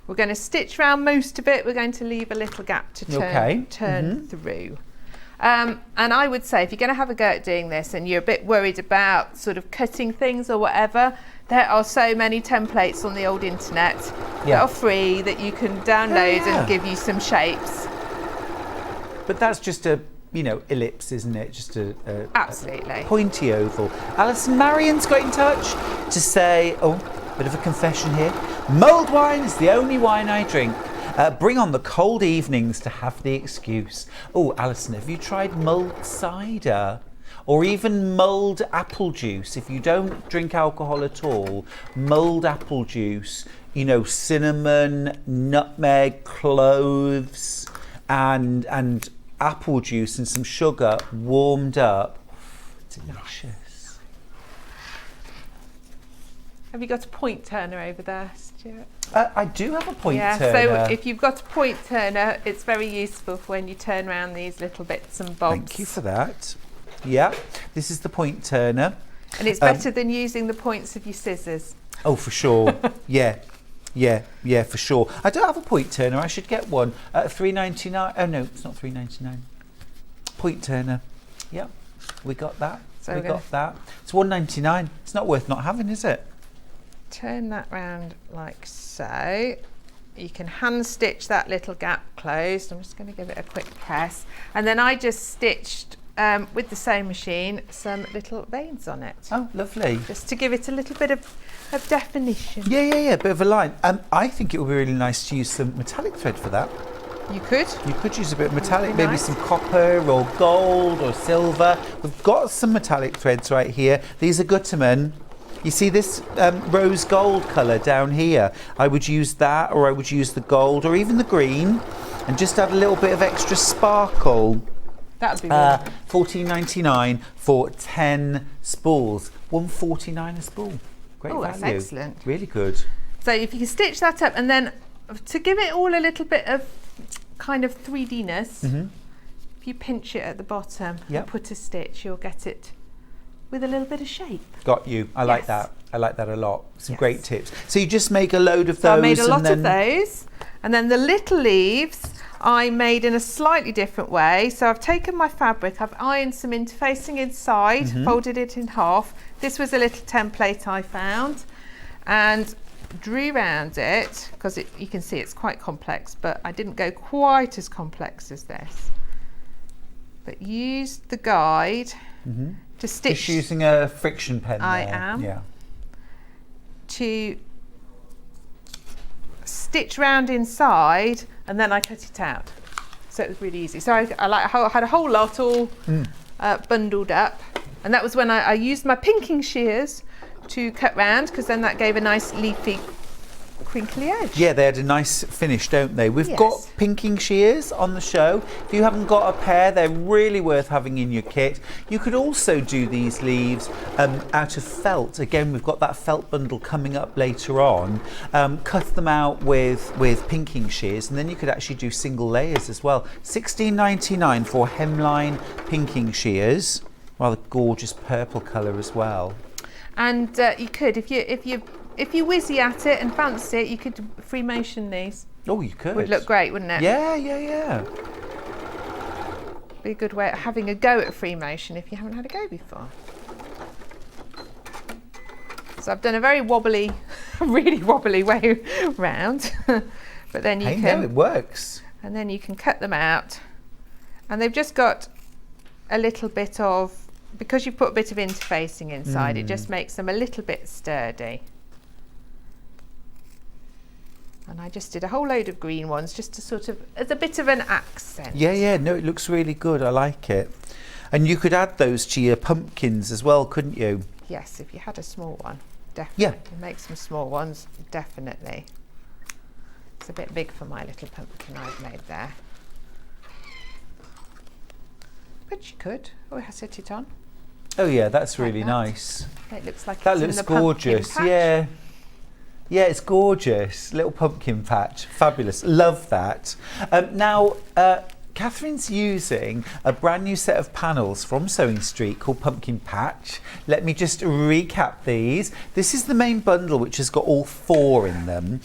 We're going to stitch around most of it. We're going to leave a little gap to turn through. And I would say if you're going to have a go at doing this and you're a bit worried about sort of cutting things or whatever, there are so many templates on the old internet that are free that you can download and give you some shapes. But that's just a, ellipse, isn't it? Just a Absolutely. Pointy oval. Alison Marion's got in touch to say, bit of a confession here. Mulled wine is the only wine I drink. Bring on the cold evenings to have the excuse. Oh, Alison, have you tried mulled cider? Or even mulled apple juice? If you don't drink alcohol at all, mulled apple juice, cinnamon, nutmeg, cloves, and apple juice and some sugar warmed up. Delicious. Have you got a point turner over there, Stuart? I do have a point turner. So if you've got a point turner, it's very useful for when you turn around these little bits and bobs. Thank you for that. Yeah, this is the point turner. And it's better than using the points of your scissors. Oh, for sure. Yeah, for sure. I don't have a point turner. I should get one at $3.99. Oh no, it's not $3.99. Point turner. Yep, we got that. So we got that. It's $1.99. It's not worth not having, is it? Turn that round like so. You can hand stitch that little gap closed. I'm just going to give it a quick press. And then I just stitched with the sewing machine some little veins on it. Oh, lovely. Just to give it a little bit of definition. Yeah, bit of a line. I think it would be really nice to use some metallic thread for that. You could? You could use a bit of metallic, maybe some copper or gold or silver. We've got some metallic threads right here. These are Gutermann. You see this rose gold colour down here? I would use that, or I would use the gold or even the green and just add a little bit of extra sparkle. That would be good. $14.99 for 10 spools. $1.49 a spool. Great value. That's excellent. Really good. So if you can stitch that up, and then to give it all a little bit of kind of 3D-ness, if you pinch it at the bottom and put a stitch, you'll get it with a little bit of shape. Got you. I like that. I like that a lot. Some great tips. So you just make a load of those. So I made a lot of those, and then the little leaves I made in a slightly different way. So I've taken my fabric, I've ironed some interfacing inside, folded it in half. This was a little template I found, and drew round it because you can see it's quite complex, but I didn't go quite as complex as this. But used the guide to stitch. Just using a friction pen. I there. am. Yeah. To stitch round inside, and then I cut it out. So it was really easy. So I had a whole lot all bundled up, and that was when I used my pinking shears to cut round, because then that gave a nice leafy crinkly edge. Yeah, they had a nice finish, don't they? We've got pinking shears on the show. If you haven't got a pair, they're really worth having in your kit. You could also do these leaves out of felt. Again, we've got that felt bundle coming up later on. Cut them out with pinking shears, and then you could actually do single layers as well. $16.99 for hemline pinking shears. Rather gorgeous purple colour as well. And you could, if you whizzy at it and fancy it, you could free motion these. Oh, you could. Would look great, wouldn't it? Yeah. Be a good way of having a go at free motion if you haven't had a go before. So I've done a very wobbly, really wobbly way round, but then you No, it works. And then you can cut them out, and they've just got a little bit of, because you put a bit of interfacing inside, it just makes them a little bit sturdy. And I just did a whole load of green ones just to sort of, as a bit of an accent. Yeah, no, it looks really good. I like it. And you could add those to your pumpkins as well, couldn't you? Yes, if you had a small one, definitely. Yeah. Make some small ones, definitely. It's a bit big for my little pumpkin I've made there. But you could, or set it on. Oh yeah, that's Like really that. nice. It looks like That it's looks in the pumpkin gorgeous. patch. Yeah. Yeah, it's gorgeous. Little pumpkin patch. Fabulous. Love that. Now, Katharine's using a brand new set of panels from Sewing Street called Pumpkin Patch. Let me just recap these. This is the main bundle, which has got all 4 in them.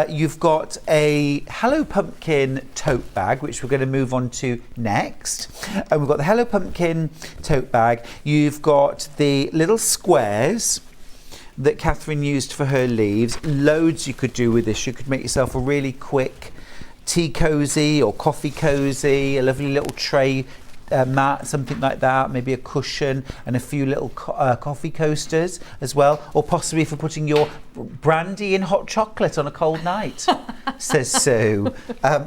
You've got a Hello Pumpkin tote bag, which we're going to move on to next. And we've got the Hello Pumpkin tote bag. You've got the little squares that Katharine used for her leaves. Loads you could do with this. You could make yourself a really quick tea cozy or coffee cozy, a lovely little tray mat, something like that, maybe a cushion and a few little coffee coasters as well, or possibly for putting your brandy in hot chocolate on a cold night, says Sue.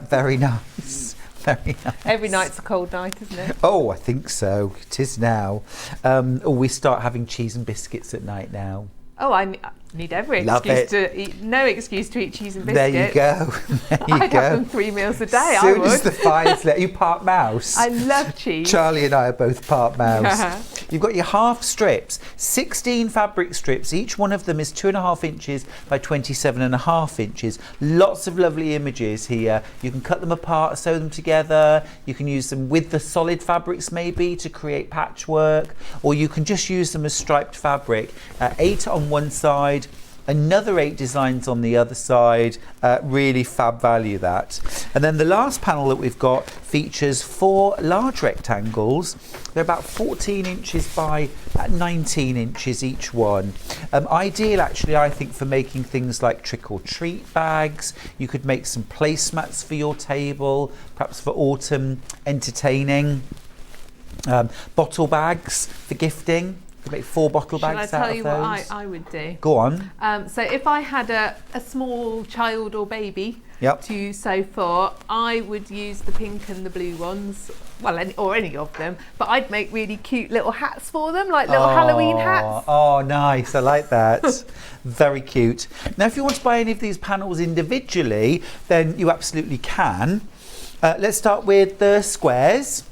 Very nice. Very nice. Every night's a cold night, isn't it? Oh, I think so. It is now. We start having cheese and biscuits at night now. Oh, I need every Love excuse it. to eat. No excuse to eat cheese and There biscuits. you go. There you I'd go. have them 3 meals a day. As I soon would. as the fire's lit, you part mouse. I love cheese. Charlie and I are both part mouse. You've got your half strips, 16 fabric strips. Each one of them is 2.5 inches by 27.5 inches. Lots of lovely images here. You can cut them apart, sew them together. You can use them with the solid fabrics maybe to create patchwork, or you can just use them as striped fabric. 8 on one side, another 8 designs on the other side. Really fab value that. And then the last panel that we've got features 4 large rectangles. They're about 14 inches by 19 inches each one. Ideal actually, I think, for making things like trick or treat bags. You could make some placemats for your table, perhaps for autumn entertaining. Bottle bags for gifting. You could make 4 bottle bags Shall I out tell of you those. what I would do? Go on. So if I had a small child or baby Yep. to sew for, I would use the pink and the blue ones, well, or any of them, but I'd make really cute little hats for them, like little Halloween hats. Oh, nice. I like that. Very cute. Now, if you want to buy any of these panels individually, then you absolutely can. Let's start with the squares.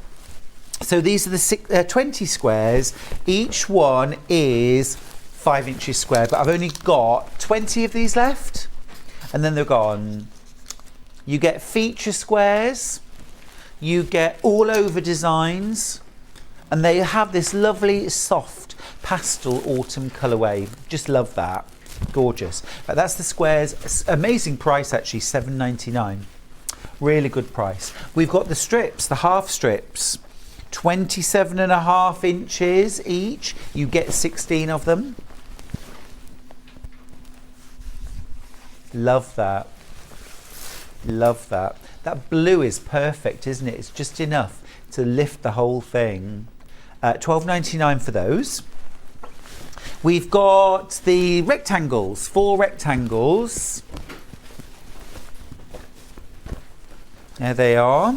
So these are the 20 squares. Each one is 5 inches square, but I've only got 20 of these left, and then they're gone. You get feature squares, you get all over designs, and they have this lovely soft pastel autumn colourway. Just love that. Gorgeous. That's the squares. Amazing price actually, $7.99. Really good price. We've got the strips, the half strips. 27.5 inches each. You get 16 of them. Love that. Love that. That blue is perfect, isn't it? It's just enough to lift the whole thing. $12.99 for those. We've got the rectangles, 4 rectangles. There they are.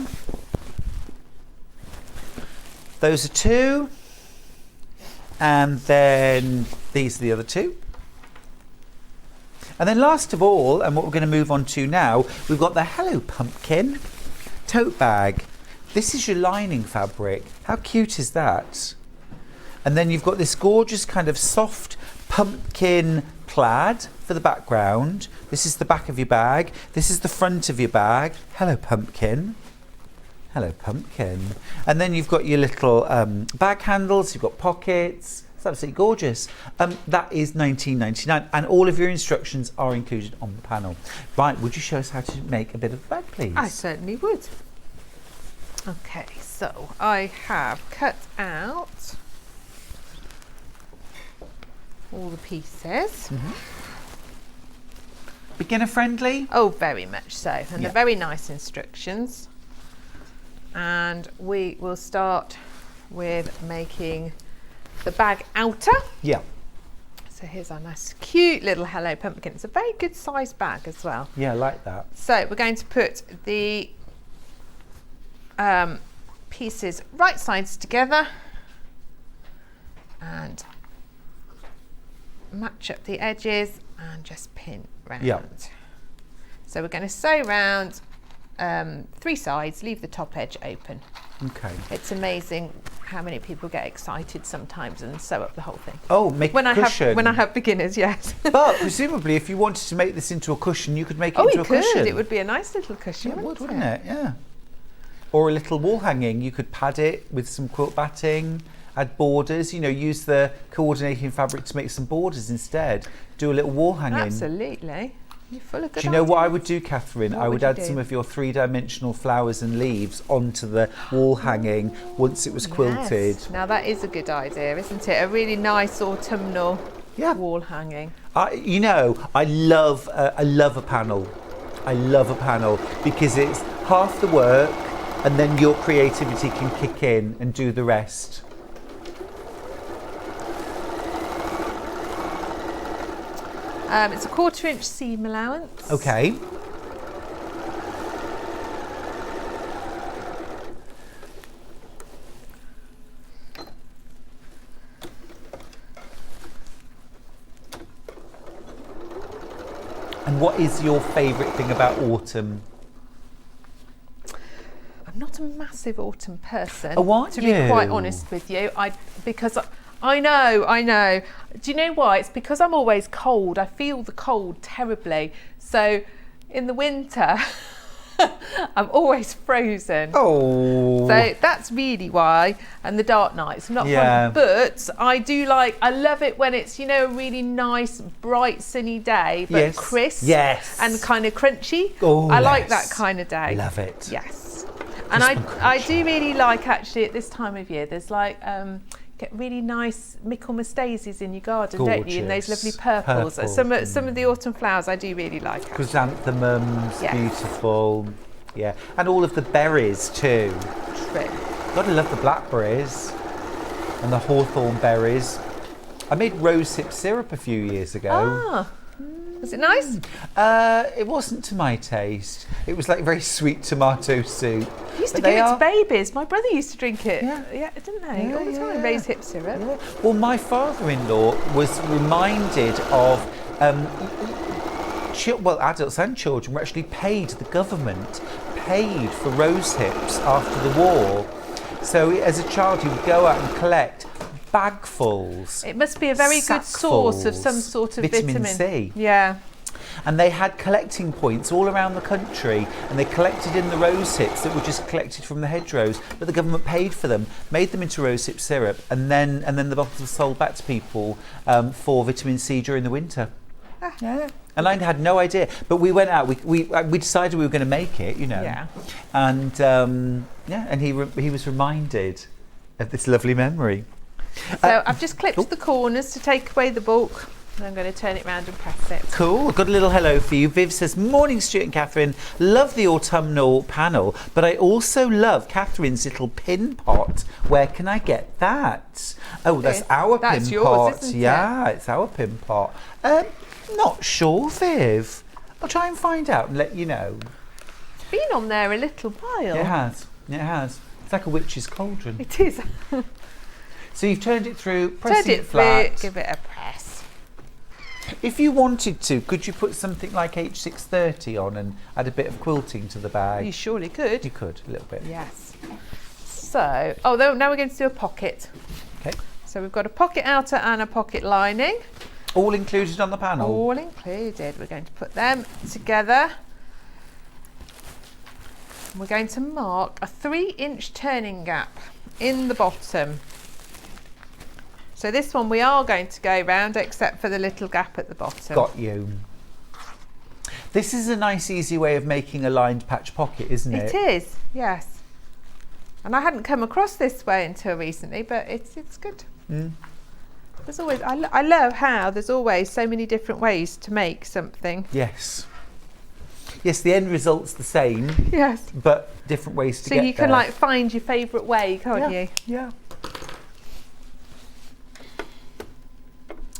Those are 2. And then these are the other 2. And then last of all, and what we're going to move on to now, we've got the Hello Pumpkin tote bag. This is your lining fabric. How cute is that? And then you've got this gorgeous kind of soft pumpkin plaid for the background. This is the back of your bag. This is the front of your bag. Hello Pumpkin. Hello Pumpkin. And then you've got your little bag handles. You've got pockets. It's absolutely gorgeous. That is $19.99, and all of your instructions are included on the panel. Right, would you show us how to make a bit of the bag, please? I certainly would. Okay, so I have cut out all the pieces. Beginner friendly? Oh, very much so. And Yeah. they're very nice instructions. And we will start with making the bag outer. Yeah. So here's our nice cute little Hello Pumpkin. It's a very good sized bag as well. Yeah, I like that. So we're going to put the pieces right sides together and match up the edges and just pin round. Yeah. So we're going to sew round 3 sides, leave the top edge open. Okay. It's amazing how many people get excited sometimes and sew up the whole thing. Oh, make When a cushion. when I have beginners, yes. But presumably, if you wanted to make this into a cushion, you could make it Oh, into you a could. cushion. It would be a nice little cushion, It would, wouldn't wouldn't it? Yeah. Or a little wall hanging. You could pad it with some quilt batting, add borders. You know, use the coordinating fabric to make some borders instead. Do a little wall hanging. Absolutely. You're full of good Do you know what I ideas. would do, Catherine? What I would would you add do? some of your 3-dimensional flowers and leaves onto the wall hanging once it was quilted. Yes. Now that is a good idea, isn't it? A really nice autumnal Yeah. wall hanging. You know, I love a panel. I love a panel because it's half the work, and then your creativity can kick in and do the rest. It's a 1/4-inch seam allowance. Okay. And what is your favourite thing about autumn? I'm not a massive autumn person. Oh, aren't to be you? quite honest with you, because I know. Do you know why? It's because I'm always cold. I feel the cold terribly. So in the winter, I'm always frozen. Oh. So that's really why. And the dark nights, not Yeah. fun. But I love it when it's, a really nice, bright, sunny day, but Yes. crisp. Yes. And kind of crunchy. Oh, I like yes. that kind of day. Love it. Yes. And I do really like, actually, at this time of year, there's get really nice Michaelmas daisies in your garden, don't you? And those lovely Gorgeous. purples. Purple. Some of the autumn flowers I do really like. Actually. Chrysanthemums, Yes. beautiful. Yeah. And all of the berries too. True. Gotta love the blackberries and the hawthorn berries. I made rosehip syrup a few years ago. Ah, was it nice? It wasn't to my taste. It was like very sweet tomato soup. I used to But give they it are- to babies. My brother used to drink it. Yeah. Didn't they? Yeah, All the time. yeah. Raise hip syrup. Yeah. Well, my father-in-law was reminded of adults and children were actually paid, the government paid for rose hips after the war. So as a child, he would go out and collect bagfuls. It must be a very good source of some sort of vitamin C. Yeah. And they had collecting points all around the country, and they collected in the rose hips that were just collected from the hedgerows, but the government paid for them, made them into rosehip syrup, and then the bottles were sold back to people for vitamin C during the winter. Yeah. And I had no idea, but we went out. We decided we were going to make it, Yeah. And and he was reminded of this lovely memory. So I've just clipped the corners to take away the bulk. And I'm going to turn it round and press it. Cool. I've got a little hello for you. Viv says, morning, Stuart and Catherine. Love the autumnal panel, but I also love Catherine's little pin pot. Where can I get that? Oh, that's our That's pin yours, pot. isn't it? Yeah, it's our pin pot. Not sure, Viv. I'll try and find out and let you know. It's been on there a little while. It has. It has. It's like a witch's cauldron. It is. So you've turned it through, Turn pressing it it flat. through, give it a press. If you wanted to, could you put something like H630 on and add a bit of quilting to the bag? You surely could. You could, a little bit. Yes. So, now we're going to do a pocket. Okay. So we've got a pocket outer and a pocket lining. All included on the panel? All included. We're going to put them together. We're going to mark a 3-inch turning gap in the bottom. So this one we are going to go round, except for the little gap at the bottom. Got you. This is a nice easy way of making a lined patch pocket, isn't it? It is, yes. And I hadn't come across this way until recently, but it's good. There's always, I love how there's always so many different ways to make something. Yes. Yes, the end result's the same. Yes. But different ways to get there. So you can like find your favourite way, can't you? Yeah.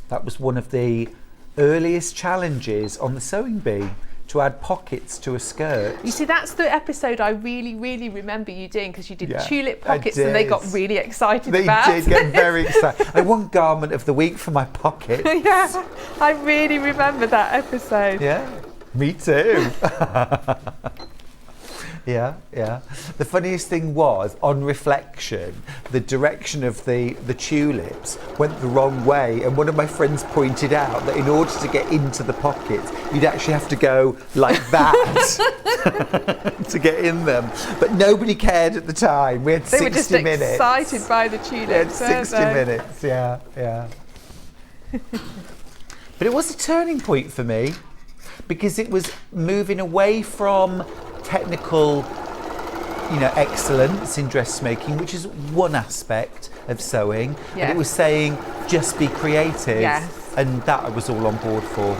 That was one of the earliest challenges on the sewing bee, to add pockets to a skirt. You see, that's the episode I really, really remember you doing, because you did tulip pockets and they got really excited about. They did get very excited. I won garment of the week for my pockets. Yeah, I really remember that episode. Yeah, me too. Yeah. The funniest thing was, on reflection, the direction of the tulips went the wrong way, and one of my friends pointed out that in order to get into the pockets, you'd actually have to go like that to get in them. But nobody cared at the time. We had 60 minutes. They were just excited by the tulips. We had 60 minutes, yeah. But it was a turning point for me, because it was moving away from technical, excellence in dressmaking, which is one aspect of sewing, and it was saying just be creative, and that I was all on board for.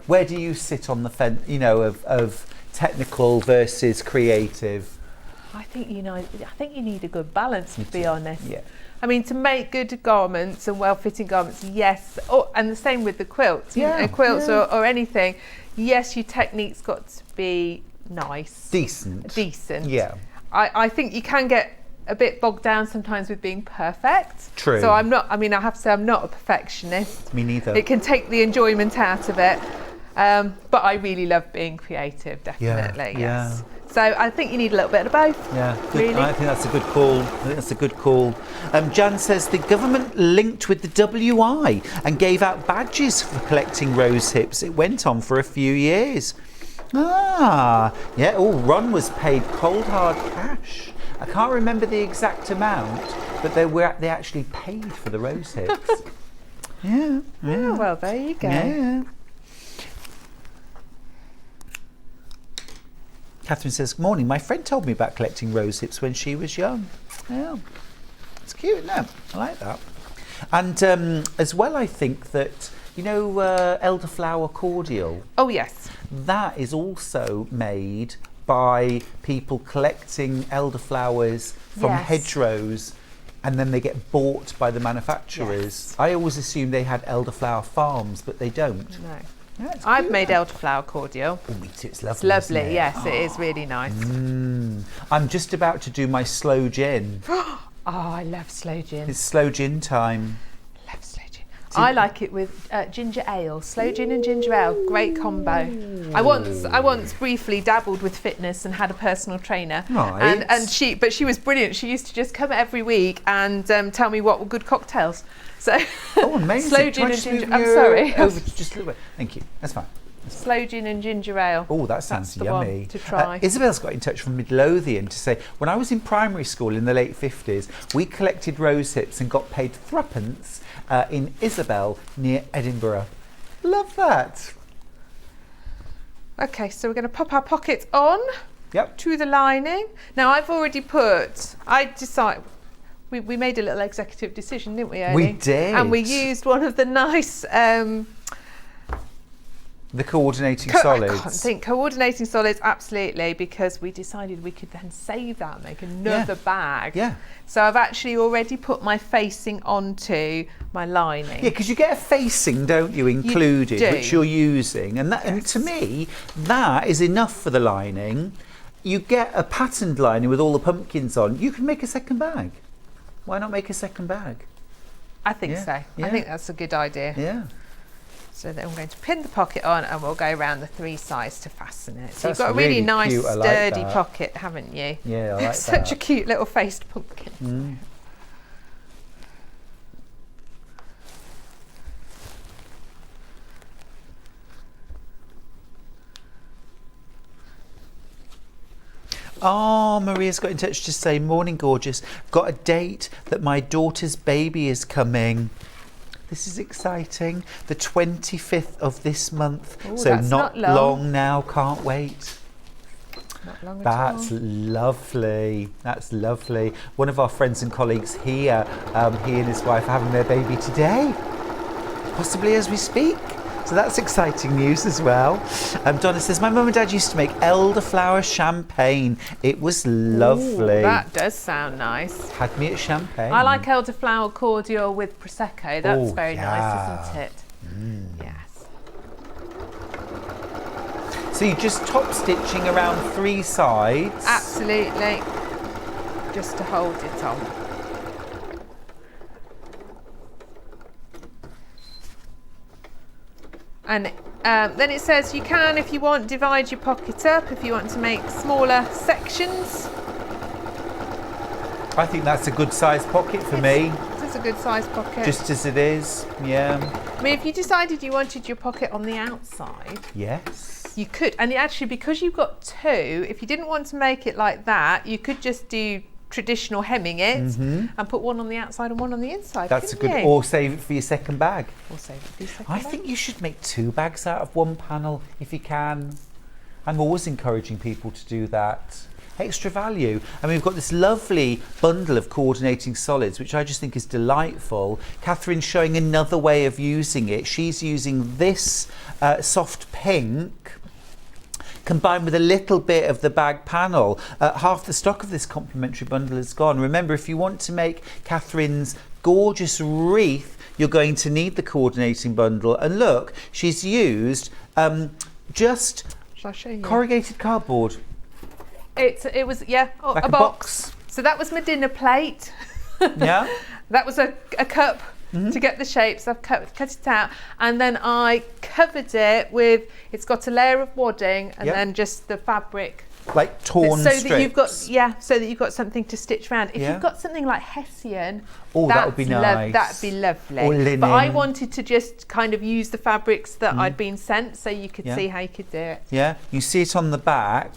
Where do you sit on the fence, of technical versus creative? I think you need a good balance, to be honest. Yeah. I mean, to make good garments and well-fitting garments, yes. And the same with the quilts. Quilts or anything. Yes, your technique's got to be nice. Decent. Yeah. I think you can get a bit bogged down sometimes with being perfect. True. So I have to say I'm not a perfectionist. Me neither. It can take the enjoyment out of it. But I really love being creative, definitely. Yes. So I think you need a little bit of both. Yeah, really. I think that's a good call. Jan says the government linked with the WI and gave out badges for collecting rose hips. It went on for a few years. Ron was paid cold hard cash. I can't remember the exact amount, but they actually paid for the rose hips. Yeah. Oh, well, there you go. Yeah. Katharine says, good morning. My friend told me about collecting rose hips when she was young. Yeah, it's cute, isn't it? I like that. And as well, I think that, elderflower cordial. Oh, yes. That is also made by people collecting elderflowers from hedgerows, and then they get bought by the manufacturers. Yes. I always assumed they had elderflower farms, but they don't. No. Yeah, I've made elderflower cordial. Oh, me too. It's lovely. It's lovely, isn't it? Yes, it is really nice. I'm just about to do my sloe gin. Oh, I love sloe gin. It's sloe gin time. I love sloe gin. I like it with ginger ale. Sloe gin and ginger ale, great combo. I once briefly dabbled with fitness and had a personal trainer. Right. And she was brilliant. She used to just come every week and tell me what were good cocktails. So, amazing. Sloe gin and ginger. I'm sorry. Over just a little bit. Thank you. That's fine. Sloe gin and ginger ale. Oh, that sounds yummy. One to try. Isabel's got in touch from Midlothian to say, when I was in primary school in the late 50s, we collected rose hips and got paid threepence in Isabel near Edinburgh. Love that. Okay, so we're going to pop our pockets on to the lining. Now, I've already we made a little executive decision, didn't we, Ernie? We did. And we used one of the nice... the coordinating solids. I can't think. Coordinating solids, absolutely, because we decided we could then save that and make another bag. Yeah. So I've actually already put my facing onto my lining. Yeah, because you get a facing, don't you, included, which you're using. And that, and to me, that is enough for the lining. You get a patterned lining with all the pumpkins on. You can make a second bag. Why not make a second bag? I think so. Yeah. I think that's a good idea. Yeah. So then I'm going to pin the pocket on and we'll go around the three sides to fasten it. So that's you've got a really nice, cute. sturdy pocket, haven't you? Yeah, I like Such a cute little faced pumpkin. Oh, Maria's got in touch to say, morning gorgeous. Got a date that my daughter's baby is coming. This is exciting. The 25th of this month. Ooh, so not long now, can't wait. Not long at all. That's lovely. That's lovely. One of our friends and colleagues here, he and his wife are having their baby today, possibly as we speak. So that's exciting news as well. Donna says, my mum and dad used to make elderflower champagne. It was lovely. Ooh, that does sound nice. Had me at champagne. I like elderflower cordial with Prosecco. That's very nice, isn't it? Yes. So you're just top stitching around 3 sides. Absolutely. Just to hold it on. And then it says you can, if you want, divide your pocket up if you want to make smaller sections. I think that's a good size pocket for me. It's a good size pocket. Just as it is, yeah. I mean, if you decided you wanted your pocket on the outside, yes, you could. And actually, because you've got 2, if you didn't want to make it like that, you could just do traditional hemming it and put one on the outside and one on the inside. That's a good, or save it for your second bag. Or save it for your second I bag. think you should make 2 bags out of one panel if you can. I'm always encouraging people to do that. Extra value. And we've got this lovely bundle of coordinating solids, which I just think is delightful. Katharine's showing another way of using it. She's using this soft pink combined with a little bit of the bag panel. Half the stock of this complimentary bundle is gone. Remember, if you want to make Katharine's gorgeous wreath, you're going to need the coordinating bundle. And look, she's used just Shall I show you? corrugated cardboard. It was, yeah, Like a box. So that was my dinner plate. Yeah. That was a cup to get the shapes. I've cut it out, and then I covered it with. It's got a layer of wadding, and then just the fabric, like torn so strips. that you've got so that you've got something to stitch around. If Yeah. you've got something like Hessian, that would be nice. That'd be lovely. Or linen. But I wanted to just kind of use the fabrics that I'd been sent, so you could see how you could do it. Yeah, you see it on the back.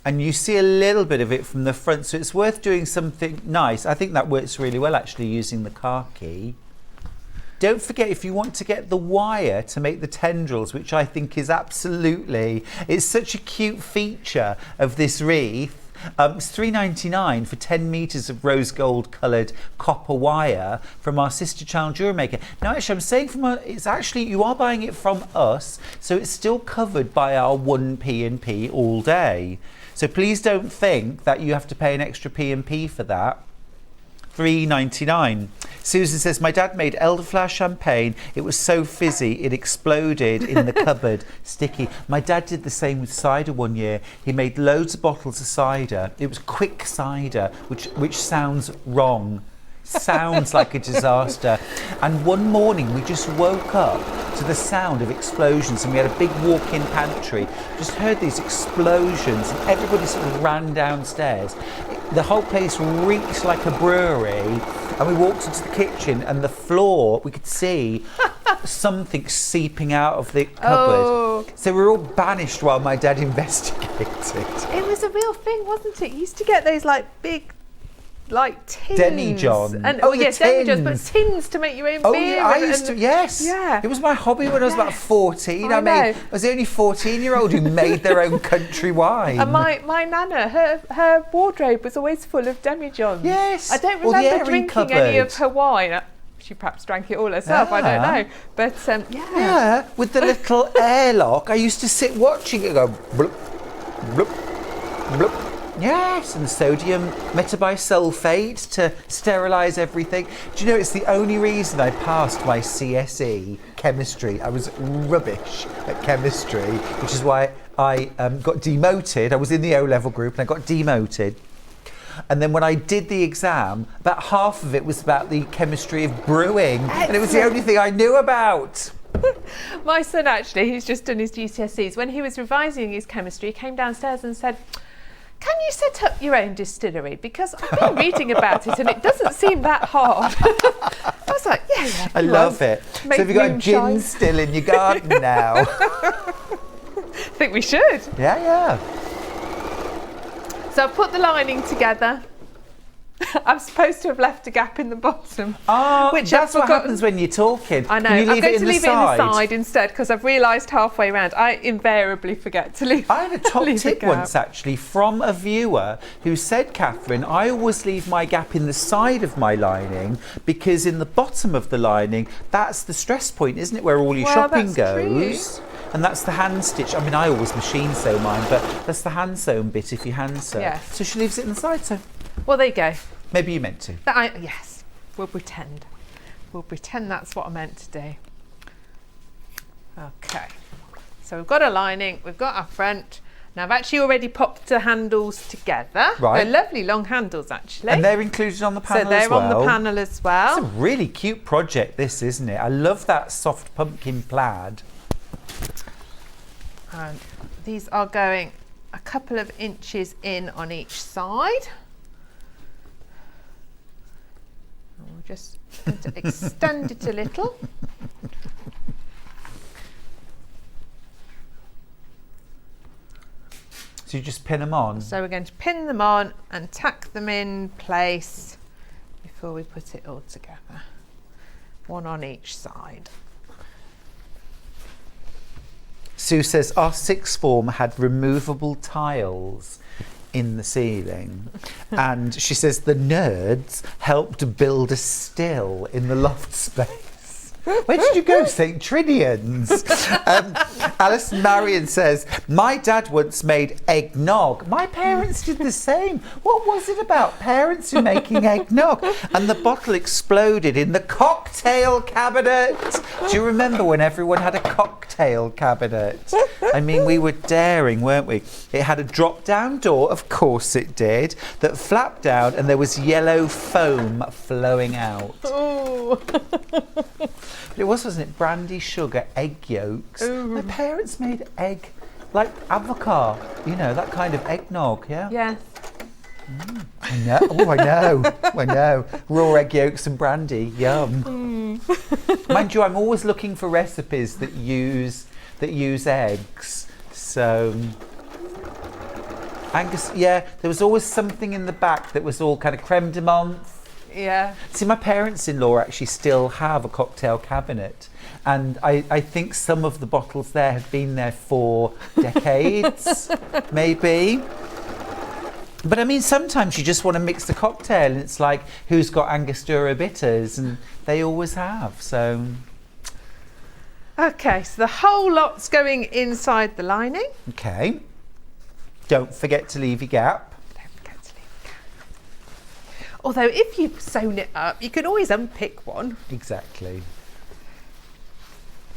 And you see a little bit of it from the front, so it's worth doing something nice. I think that works really well, actually, using the khaki. Don't forget, if you want to get the wire to make the tendrils, which I think is absolutely, it's such a cute feature of this wreath. It's $3.99 for 10 metres of rose gold coloured copper wire from our sister channel jewellery maker. Now, actually, I'm saying it's actually, you are buying it from us, so it's still covered by our 1 P&P all day. So please don't think that you have to pay an extra P&P for that. $3.99. Susan says, my dad made elderflower champagne. It was so fizzy, it exploded in the cupboard. Sticky. My dad did the same with cider one year. He made loads of bottles of cider. It was quick cider, which sounds wrong. Sounds like a disaster. And one morning we just woke up to the sound of explosions, and we had a big walk-in pantry. Just heard these explosions, and everybody sort of ran downstairs. The whole place reeked like a brewery, and we walked into the kitchen, and the floor, we could see something seeping out of the cupboard. So we were all banished while my dad investigated. It was a real thing, wasn't it? You used to get those like big, like tins. Demijohn. And, Tins. demijohns, but tins to make your own beer. Yeah, I used to, yes. Yeah. It was my hobby when I was about 14. I was the only 14-year-old who made their own country wine. And my nana, her wardrobe was always full of demijohns. Yes. I don't Or the remember airing drinking any of cupboard. her wine. She perhaps drank it all herself, I don't know. But Yeah, with the little airlock, I used to sit watching it go bloop, bloop, bloop. Yes, and sodium metabisulfate to sterilise everyththing. Do you know, it's the only reason I passed my CSE chemistry. I was rubbish at chemistry, which is why I got demoted. I was in the O-level group and I got demoted. And then when I did the exam, about half of it was about the chemistry of brewing. Excellent. And it was the only thing I knew about. My son, actually, he's just done his GCSEs. When he was revising his chemistry, he came downstairs and said, can you set up your own distillery? Because I've been reading about it and it doesn't seem that hard. I was like, yeah. I love it. So have you got a gin still in your garden now? I think we should. Yeah. So I've put the lining together. I'm supposed to have left a gap in the bottom. Oh, which that's I've what forgotten. happens when you're talking. I know. Can you I'm leave going it in to the leave it in the side instead because I've realised halfway around I invariably forget to leave. I had a top leave tip gap. once actually from a viewer who said, Katharine, I always leave my gap in the side of my lining because in the bottom of the lining, that's the stress point, isn't it, where all your shopping that's goes. true. And that's the hand stitch. I mean, I always machine sew mine, but that's the hand sewn bit if you hand sew. Yes. So she leaves it in the side, so Well, there you go. maybe you meant to. Yes, we'll pretend. We'll pretend that's what I meant to do. Okay, so we've got a lining, we've got our front. Now I've actually already popped the handles together. Right. They're lovely long handles actually. And they're included on the panel so they're as well. on the panel as well. It's a really cute project, this, isn't it? I love that soft pumpkin plaid. And these are going a couple of inches in on each side. And we're just going to extend it a little. So you just pin them on. So we're going to pin them on and tack them in place before we put it all together. One on each side. Sue says our sixth form had removable tiles in the ceiling, and she says the nerds helped build a still in the loft space. Where did you go, St. Trinian's? Alison Marion says, my dad once made eggnog. My parents did the same. What was it about parents who making eggnog? And the bottle exploded in the cocktail cabinet. Do you remember when everyone had a cocktail cabinet? I mean, we were daring, weren't we? It had a drop-down door, of course it did, that flapped down and there was yellow foam flowing out. Oh. But it wasn't it? Brandy, sugar, egg yolks. Ooh. My parents made egg, like avocado, you know, that kind of eggnog, yeah? Yes. I know. Oh, I know. I know. Raw egg yolks and brandy. Yum. Mind you, I'm always looking for recipes that use eggs. So Angus, yeah, there was always something in the back that was all kind of creme de menthe. Yeah. See, my parents-in-law actually still have a cocktail cabinet, and I think some of the bottles there have been there for decades, maybe. But I mean, sometimes you just want to mix the cocktail, and it's like, who's got Angostura bitters? And they always have, so. Okay, so the whole lot's going inside the lining. Okay. Don't forget to leave your gap. Don't forget to leave a gap. Although if you've sewn it up, you can always unpick one. Exactly.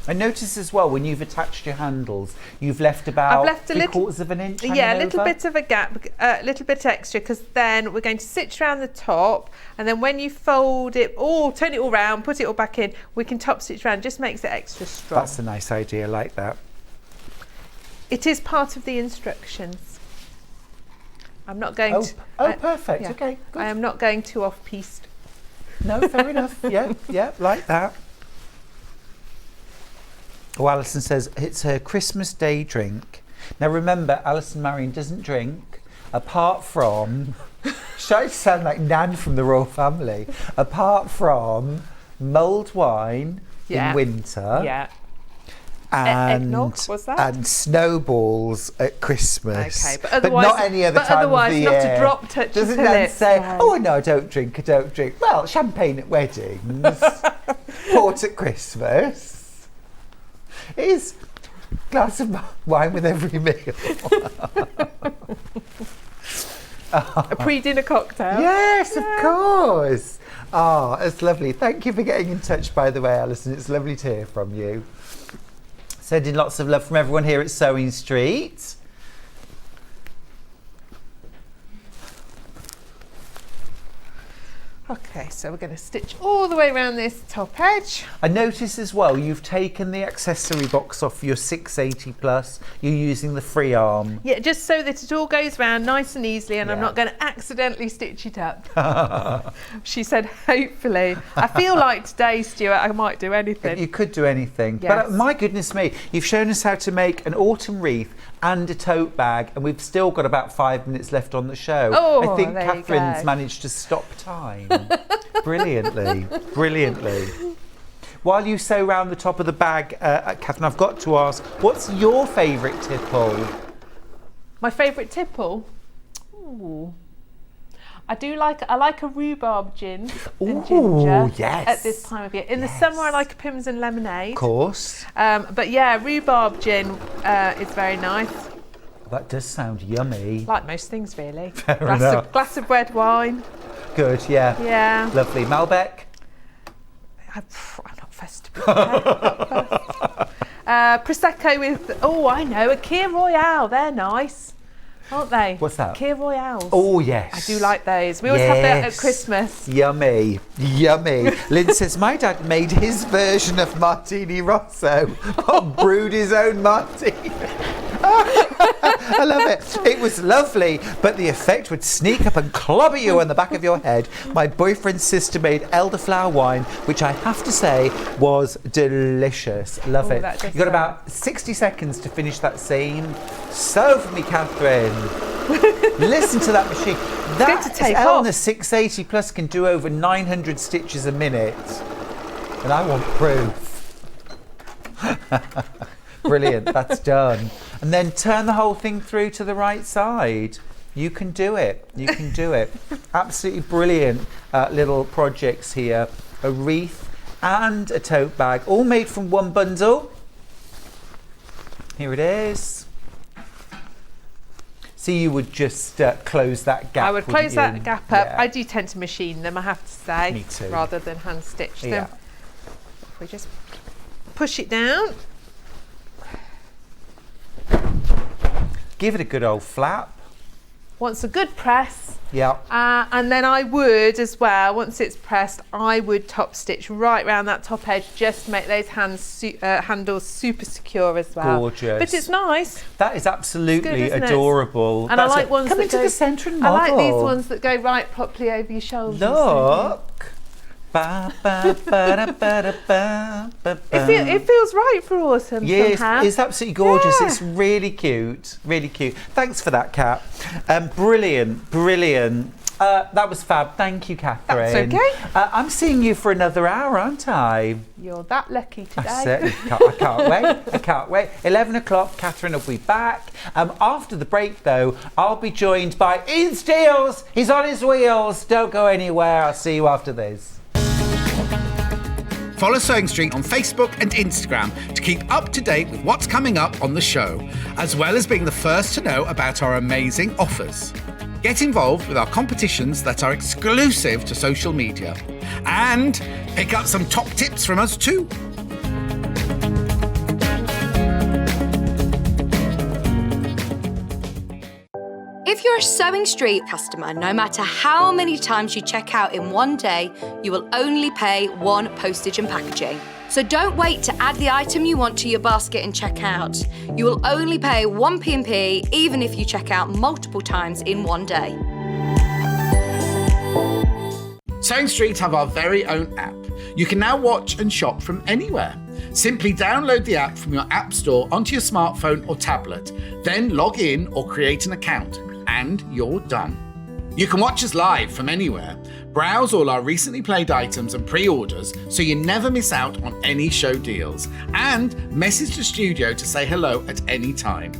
I notice as well, when you've attached your handles, you've left about three-quarters of an inch hanging Yeah, a little over. bit of a gap, a little bit extra, because then we're going to stitch around the top, and then when you fold it, turn it all round, put it all back in, we can top stitch around. Just makes it extra strong. That's a nice idea, I like that. It is part of the instructions. I'm not going to... Perfect, yeah. okay, good. I am not going too off-piste. No, fair enough, yeah, like that. Oh, Alison says it's her Christmas Day drink. Now remember, Alison Marion doesn't drink, apart from, shall I sound like Nan from the royal family, apart from mulled wine in winter. Yeah. And, eggnog, was that? and snowballs at Christmas. Okay, but otherwise, not any other time of the year. not a drop touches Doesn't her Nan lips. say, No. oh no, I don't drink. Well, champagne at weddings, port at Christmas. It is a glass of wine with every meal. A pre-dinner cocktail. Yes, of course. Oh, it's lovely. Thank you for getting in touch, by the way, Alison. It's lovely to hear from you. Sending lots of love from everyone here at Sewing Street. Okay, so we're going to stitch all the way around this top edge. I notice as well you've taken the accessory box off your 680 plus. You're using the free arm. Yeah, just so that it all goes round nice and easily, and I'm Yeah. not going to accidentally stitch it up. She said, hopefully. I feel like today, Stuart, I might do anything. You could do anything. Yes. But my goodness me, you've shown us how to make an autumn wreath and a tote bag, and we've still got about 5 minutes left on the show. Oh, I think there you Catherine's go. managed to stop time. Brilliantly. While you sew round the top of the bag, Katharine, I've got to ask, what's your favourite tipple? My favourite tipple? Ooh. I like a rhubarb gin and ginger yes. at this time of year. In the summer, I like a Pimm's and lemonade. Of course. But yeah, rhubarb gin is very nice. That does sound yummy. Like most things, really. enough. Glass of red wine. Good, yeah. Yeah. Lovely. Malbec? I'm not fussed to be fair. Prosecco with, I know, a Kir Royale. They're nice, aren't they? What's that? Kir Royales. Oh, yes. I do like those. We always have that at Christmas. Yummy. Lynn says, my dad made his version of Martini Rosso, brewed his own martini. I love it. It was lovely, but the effect would sneak up and clobber you on the back of your head. My boyfriend's sister made elderflower wine, which I have to say was delicious. Love it. That does You got sound- about 60 seconds to finish that scene. Sew for me, Katharine. Listen to that machine. going to take Eleanor off. 680 Plus can do over 900 stitches a minute, and I want proof. Brilliant, that's done. And then turn the whole thing through to the right side. You can do it. You can do it. Absolutely brilliant little projects here. A wreath and a tote bag, all made from one bundle. Here it is. So you would just close that gap. I would close wouldn't you? that gap up. Yeah. I do tend to machine them, I have to say. Me too. Rather than hand stitch them. Yeah. If we just push it down. Give it a good old flap. Wants a good press. Yeah. And then I would as well, once it's pressed, I would top stitch right round that top edge just to make those handles super secure as well. Gorgeous. But it's nice. That is absolutely It's good, isn't it? adorable. And I like ones come that into go, the centre and I like these model. ones that go right properly over your shoulders. Look. Ba, ba, ba, da, ba, da, ba, ba, ba. It feels right for autumn Yes, somehow. it's absolutely gorgeous. Yeah. It's really cute, really cute. Thanks for that, Kat. Brilliant. That was fab. Thank you, Katharine. That's okay. I'm seeing you for another hour, aren't I? You're that lucky today. I certainly can't wait. I can't wait. 11 o'clock, Katharine will be back. After the break, though, I'll be joined by Ian Steels. He's on his wheels. Don't go anywhere. I'll see you after this. Follow Sewing Street on Facebook and Instagram to keep up to date with what's coming up on the show, as well as being the first to know about our amazing offers. Get involved with our competitions that are exclusive to social media, and pick up some top tips from us too. If you're a Sewing Street customer, no matter how many times you check out in one day, you will only pay one postage and packaging. So don't wait to add the item you want to your basket and check out. You will only pay one P&P even if you check out multiple times in one day. Sewing Street have our very own app. You can now watch and shop from anywhere. Simply download the app from your app store onto your smartphone or tablet, then log in or create an account, and you're done. You can watch us live from anywhere, browse all our recently played items and pre-orders so you never miss out on any show deals, and message the studio to say hello at any time.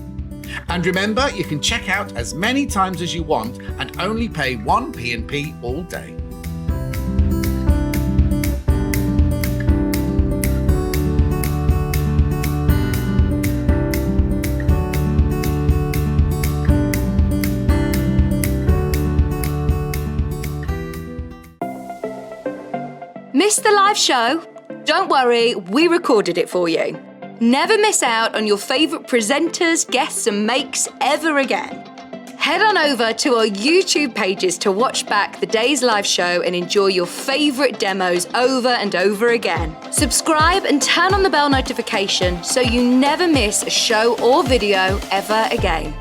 And remember, you can check out as many times as you want and only pay one P&P all day. Missed the live show? Don't worry, we recorded it for you. Never miss out on your favourite presenters, guests and makes ever again. Head on over to our YouTube pages to watch back the day's live show and enjoy your favourite demos over and over again. Subscribe and turn on the bell notification so you never miss a show or video ever again.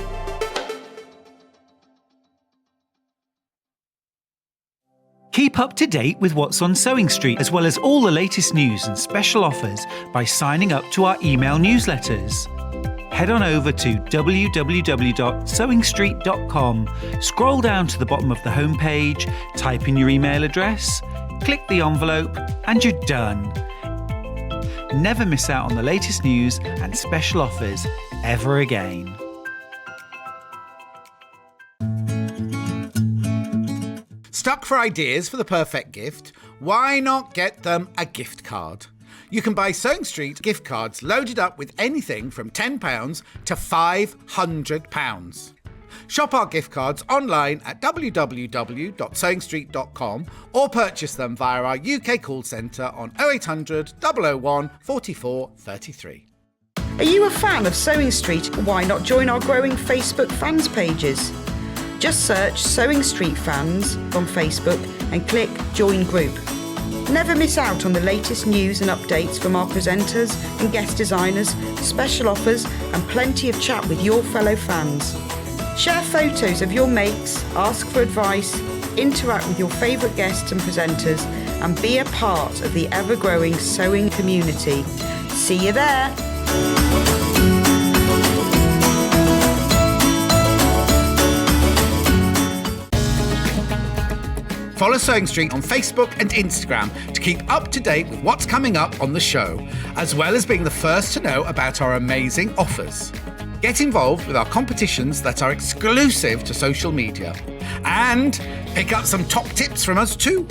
Keep up to date with what's on Sewing Street, as well as all the latest news and special offers by signing up to our email newsletters. head on over to www.sewingstreet.com, scroll down to the bottom of the homepage, type in your email address, click the envelope, and you're done. Never miss out on the latest news and special offers ever again. Stuck for ideas for the perfect gift? Why not get them a gift card? You can buy Sewing Street gift cards loaded up with anything from £10 to £500. Shop our gift cards online at www.sewingstreet.com or purchase them via our UK call centre on 0800 001 44 33. Are you a fan of Sewing Street? Why not join our growing Facebook fans pages? Just search Sewing Street Fans on Facebook and click Join Group. Never miss out on the latest news and updates from our presenters and guest designers, special offers and plenty of chat with your fellow fans. Share photos of your makes, ask for advice, interact with your favourite guests and presenters and be a part of the ever-growing sewing community. See you there! Follow Sewing Street on Facebook and Instagram to keep up to date with what's coming up on the show, as well as being the first to know about our amazing offers. Get involved with our competitions that are exclusive to social media. And pick up some top tips from us too.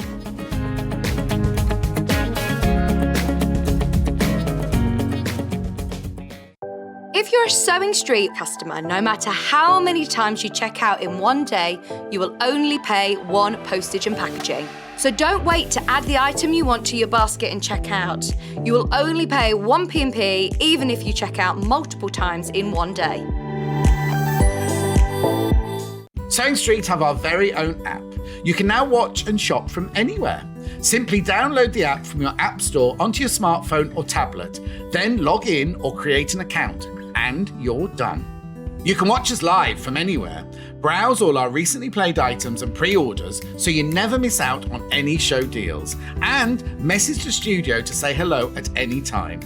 If you're a Sewing Street customer, no matter how many times you check out in one day, you will only pay one postage and packaging. So don't wait to add the item you want to your basket and check out. You will only pay one P&P even if you check out multiple times in one day. Sewing Street have our very own app. You can now watch and shop from anywhere. Simply download the app from your app store onto your smartphone or tablet, then log in or create an account, and you're done. You can watch us live from anywhere, browse all our recently played items and pre-orders so you never miss out on any show deals, and message the studio to say hello at any time.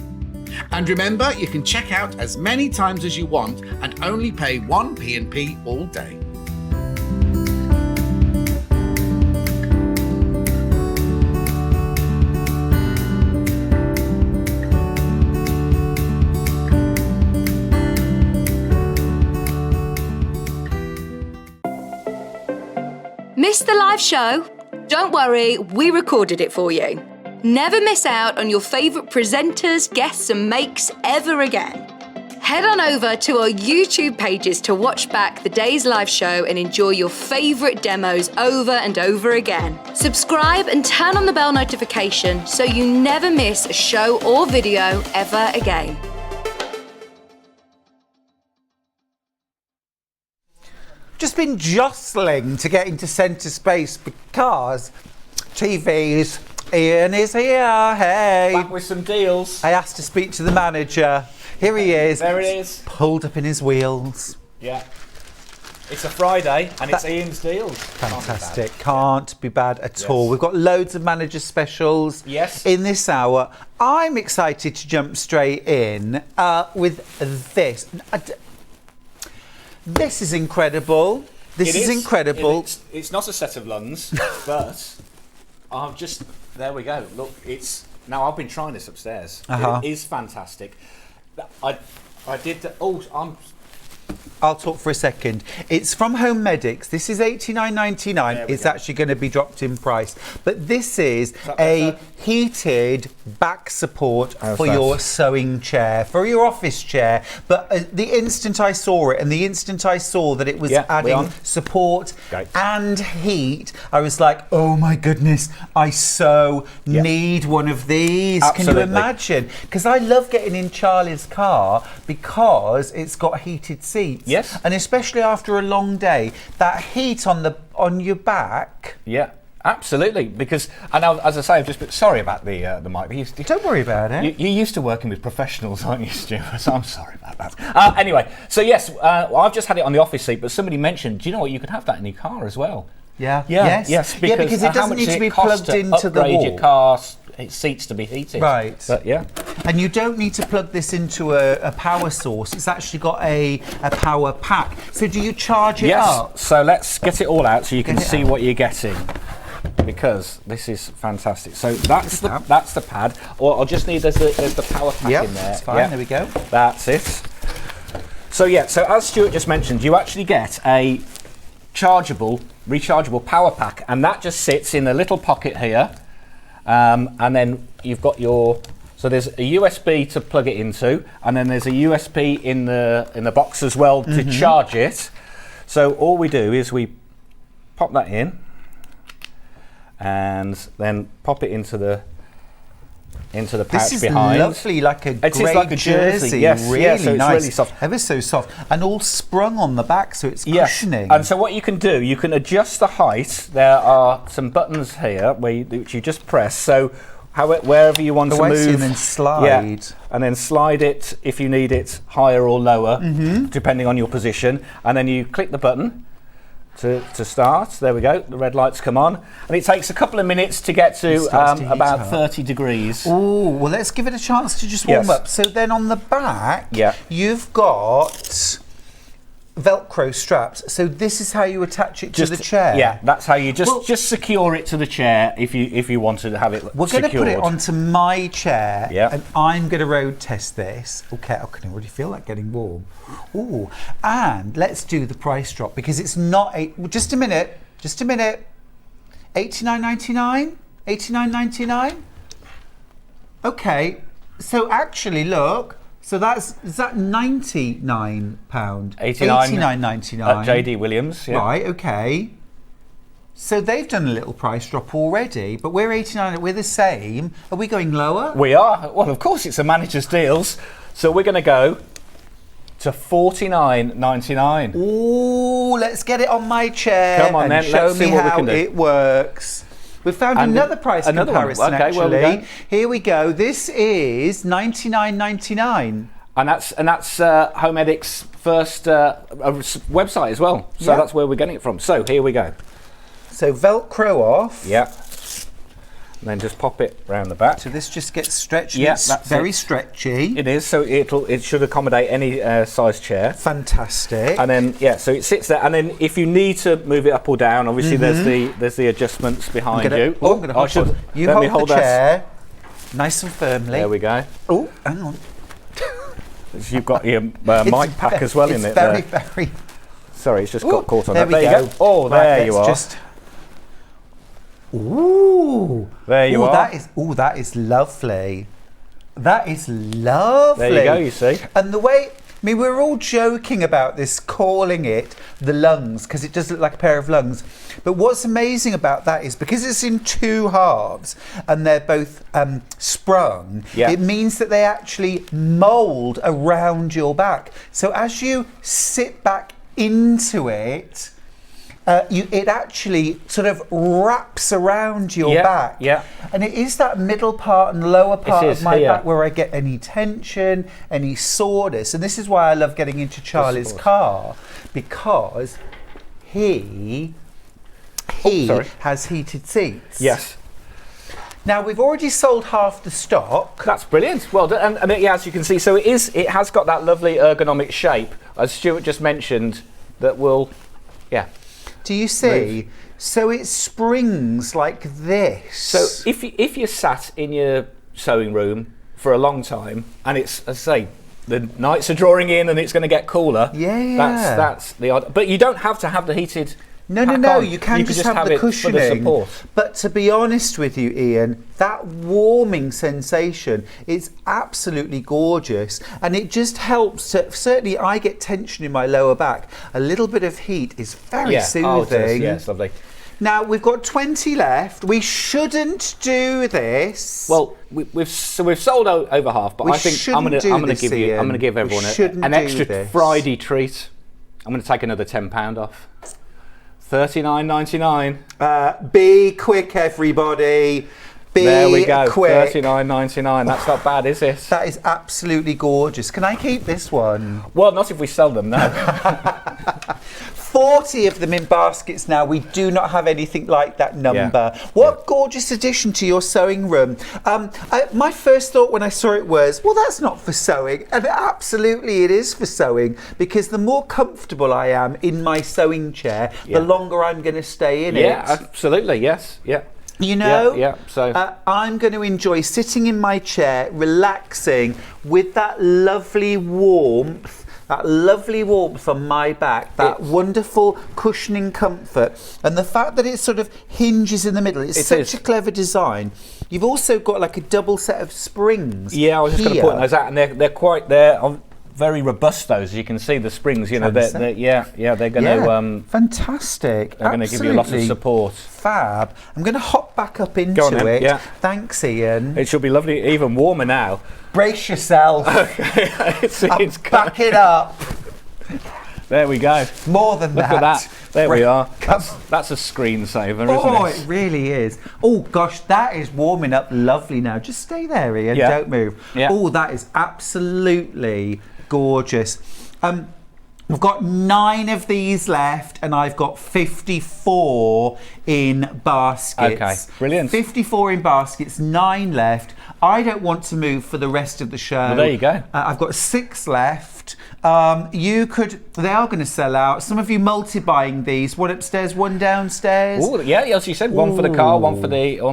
And remember, you can check out as many times as you want and only pay one P&P all day. Missed the live show? Don't worry, we recorded it for you. Never miss out on your favourite presenters, guests and makes ever again. Head on over to our YouTube pages to watch back the day's live show and enjoy your favourite demos over and over again. Subscribe and turn on the bell notification so you never miss a show or video ever again. Just been jostling to get into centre space because TV's Ian is here. Hey. Back with some deals. I asked to speak to the manager. Here he is. There it is. Pulled up in his wheels. Yeah. It's a Friday and it's Ian's deals. Fantastic. Can't be bad at all. We've got loads of manager specials in this hour. I'm excited to jump straight in with this. This is incredible. This is incredible. It's not a set of Lunds, but I've just... There we go. Look, it's... Now, I've been trying this upstairs. It is fantastic. I did... I'll talk for a second. It's from Home Medics. This is $89.99. It's actually going to be dropped in price. But this is a heated back support for your sewing chair, for your office chair. But the instant I saw it and the instant I saw that it was adding support and heat, I was like, oh my goodness, I so need one of these. Can you imagine? Because I love getting in Charlie's car because it's got heated seats. Yes. And especially after a long day, that heat on your back. Yeah, absolutely. Because, and as I say, I'm just sorry about the mic. Don't worry about it. You're used to working with professionals, aren't you, Stuart? So I'm sorry about that. Anyway, so yes, I've just had it on the office seat, but somebody mentioned, do you know what, you can have that in your car as well. Yeah. Yes. Because it doesn't need to be plugged into the wall. Upgrade your car seats to be heated. Right. But yeah. And you don't need to plug this into a power source. It's actually got a power pack. So do you charge it up? Yes. So let's get it all out so you can Get it see out. what you're getting. Because this is fantastic. So that's the pad. Or I'll just need there's the power pack Yep, in there. that's fine. Yep. There we go. That's it. So yeah, so as Stuart just mentioned, you actually get a rechargeable power pack, and that just sits in a little pocket here. And then you've got so there's a USB to plug it into, and then there's a USB in the box as well to charge it. So all we do is we pop that in, and then pop it into the pouch This is behind. lovely, like a It is grey like a jersey, yes, really yeah, so it's nice. really soft. Ever so soft, and all sprung on the back, so it's cushioning. And so what you can do, you can adjust the height. There are some buttons here which you just press. So wherever you want to move, and then slide. Yeah, and then slide it if you need it higher or lower, depending on your position. And then you click the button to start. There we go. The red lights come on, and it takes a couple of minutes to get to about 30 degrees. Oh, well, let's give it a chance to just warm up. So then on the back, you've got Velcro straps. So this is how you attach it to the chair. Yeah, that's how you just secure it to the chair if you want to have it secured. We're going to put it onto my chair, Yeah. and I'm going to road test this. Okay, I can already feel that getting warm. Ooh, and let's do the price drop, because it's not just a minute. $89.99. $89.99. Okay, so actually, look. So is that £99? $89.99. JD Williams. Yeah. Right, okay. So they've done a little price drop already, but we're 89. We're the same. Are we going lower? We are. Well, of course, it's a manager's deals. So we're going to go to $49.99. Ooh, let's get it on my chair. Come on, and then. show Let's see me what we how can do. it works. We found another price comparison, Okay, well, we actually. go. Here we go. This is $99.99. And that's Home Edic's first website as well. So that's where we're getting it from. So here we go. So Velcro off. Yeah. And then just pop it round the back. So this just gets stretched. Yeah, It's that's very it. stretchy. It is. So it should accommodate any size chair. Fantastic. And then so it sits there. And then if you need to move it up or down, obviously there's the adjustments behind you. I'm gonna hold on. You let me hold the that. chair nice and firmly. There we go. Oh, hang on. You've got your mic pack as well in it. Very, there. very. Sorry, it's just got caught on there that. We There you go. Oh, right, there you are. Ooh. There you are. That is lovely. That is lovely. There you go, you see. And the way, we're all joking about this, calling it the lungs, because it does look like a pair of lungs. But what's amazing about that is because it's in two halves and they're both sprung, it means that they actually mould around your back. So as you sit back into it, it actually sort of wraps around your back. Yeah. And it is that middle part and lower part of my here. back where I get any tension, any soreness. And this is why I love getting into Charlie's car, because he has heated seats. Yes. Now, we've already sold half the stock. That's brilliant. Well done. And as you can see, so it has got that lovely ergonomic shape, as Stuart just mentioned, that will, Do you see? So it springs like this. So if you're sat in your sewing room for a long time, and it's, as I say, the nights are drawing in and it's going to get cooler. Yeah. That's the odd. But you don't have to have the heated. No. You can just have the cushioning. For the support. But to be honest with you, Ian, that warming sensation is absolutely gorgeous, and it just helps. Certainly, I get tension in my lower back. A little bit of heat is very soothing. Oh, it is. Yeah, it's lovely. Now we've got 20 left. We shouldn't do this. Well, we've sold over half, but I think I'm going to give everyone an extra Friday treat. I'm going to take another £10 off. $39.99. Be quick, everybody. There we go. Quick. $39.99. That's not bad, is it? That is absolutely gorgeous. Can I keep this one? Well, not if we sell them, no. 40 of them in baskets now. We do not have anything like that number. What a gorgeous addition to your sewing room. My first thought when I saw it was, well, that's not for sewing. And absolutely it is for sewing, because the more comfortable I am in my sewing chair, the longer I'm going to stay in it. Yeah, absolutely, yes, yeah. You know, so I'm going to enjoy sitting in my chair, relaxing with that lovely warmth on my back, that wonderful cushioning comfort, and the fact that it sort of hinges in the middle. It's such a clever design. You've also got like a double set of springs. Yeah, I was just going to point those out, and they're very robust. Those, you can see the springs. You know, they're going to fantastic. They're going to give you lots of support. Fab. I'm going to hop back up into it. Yeah. Thanks, Ian. It should be lovely, even warmer now. Brace yourself. Okay, it's back it up. There we go. More than Look that. Look at that. There we are. That's a screensaver, isn't it? Oh, it really is. Oh, gosh, that is warming up lovely now. Just stay there, Ian. Yeah. Don't move. Yeah. Oh, that is absolutely gorgeous. We've got 9 of these left, and I've got 54 in baskets. Okay, brilliant. 54 in baskets, 9 left. I don't want to move for the rest of the show. Well, there you go. I've got 6 left. They are going to sell out. Some of you multi-buying these. One upstairs, one downstairs. Oh, yeah, as you said, one for the car, one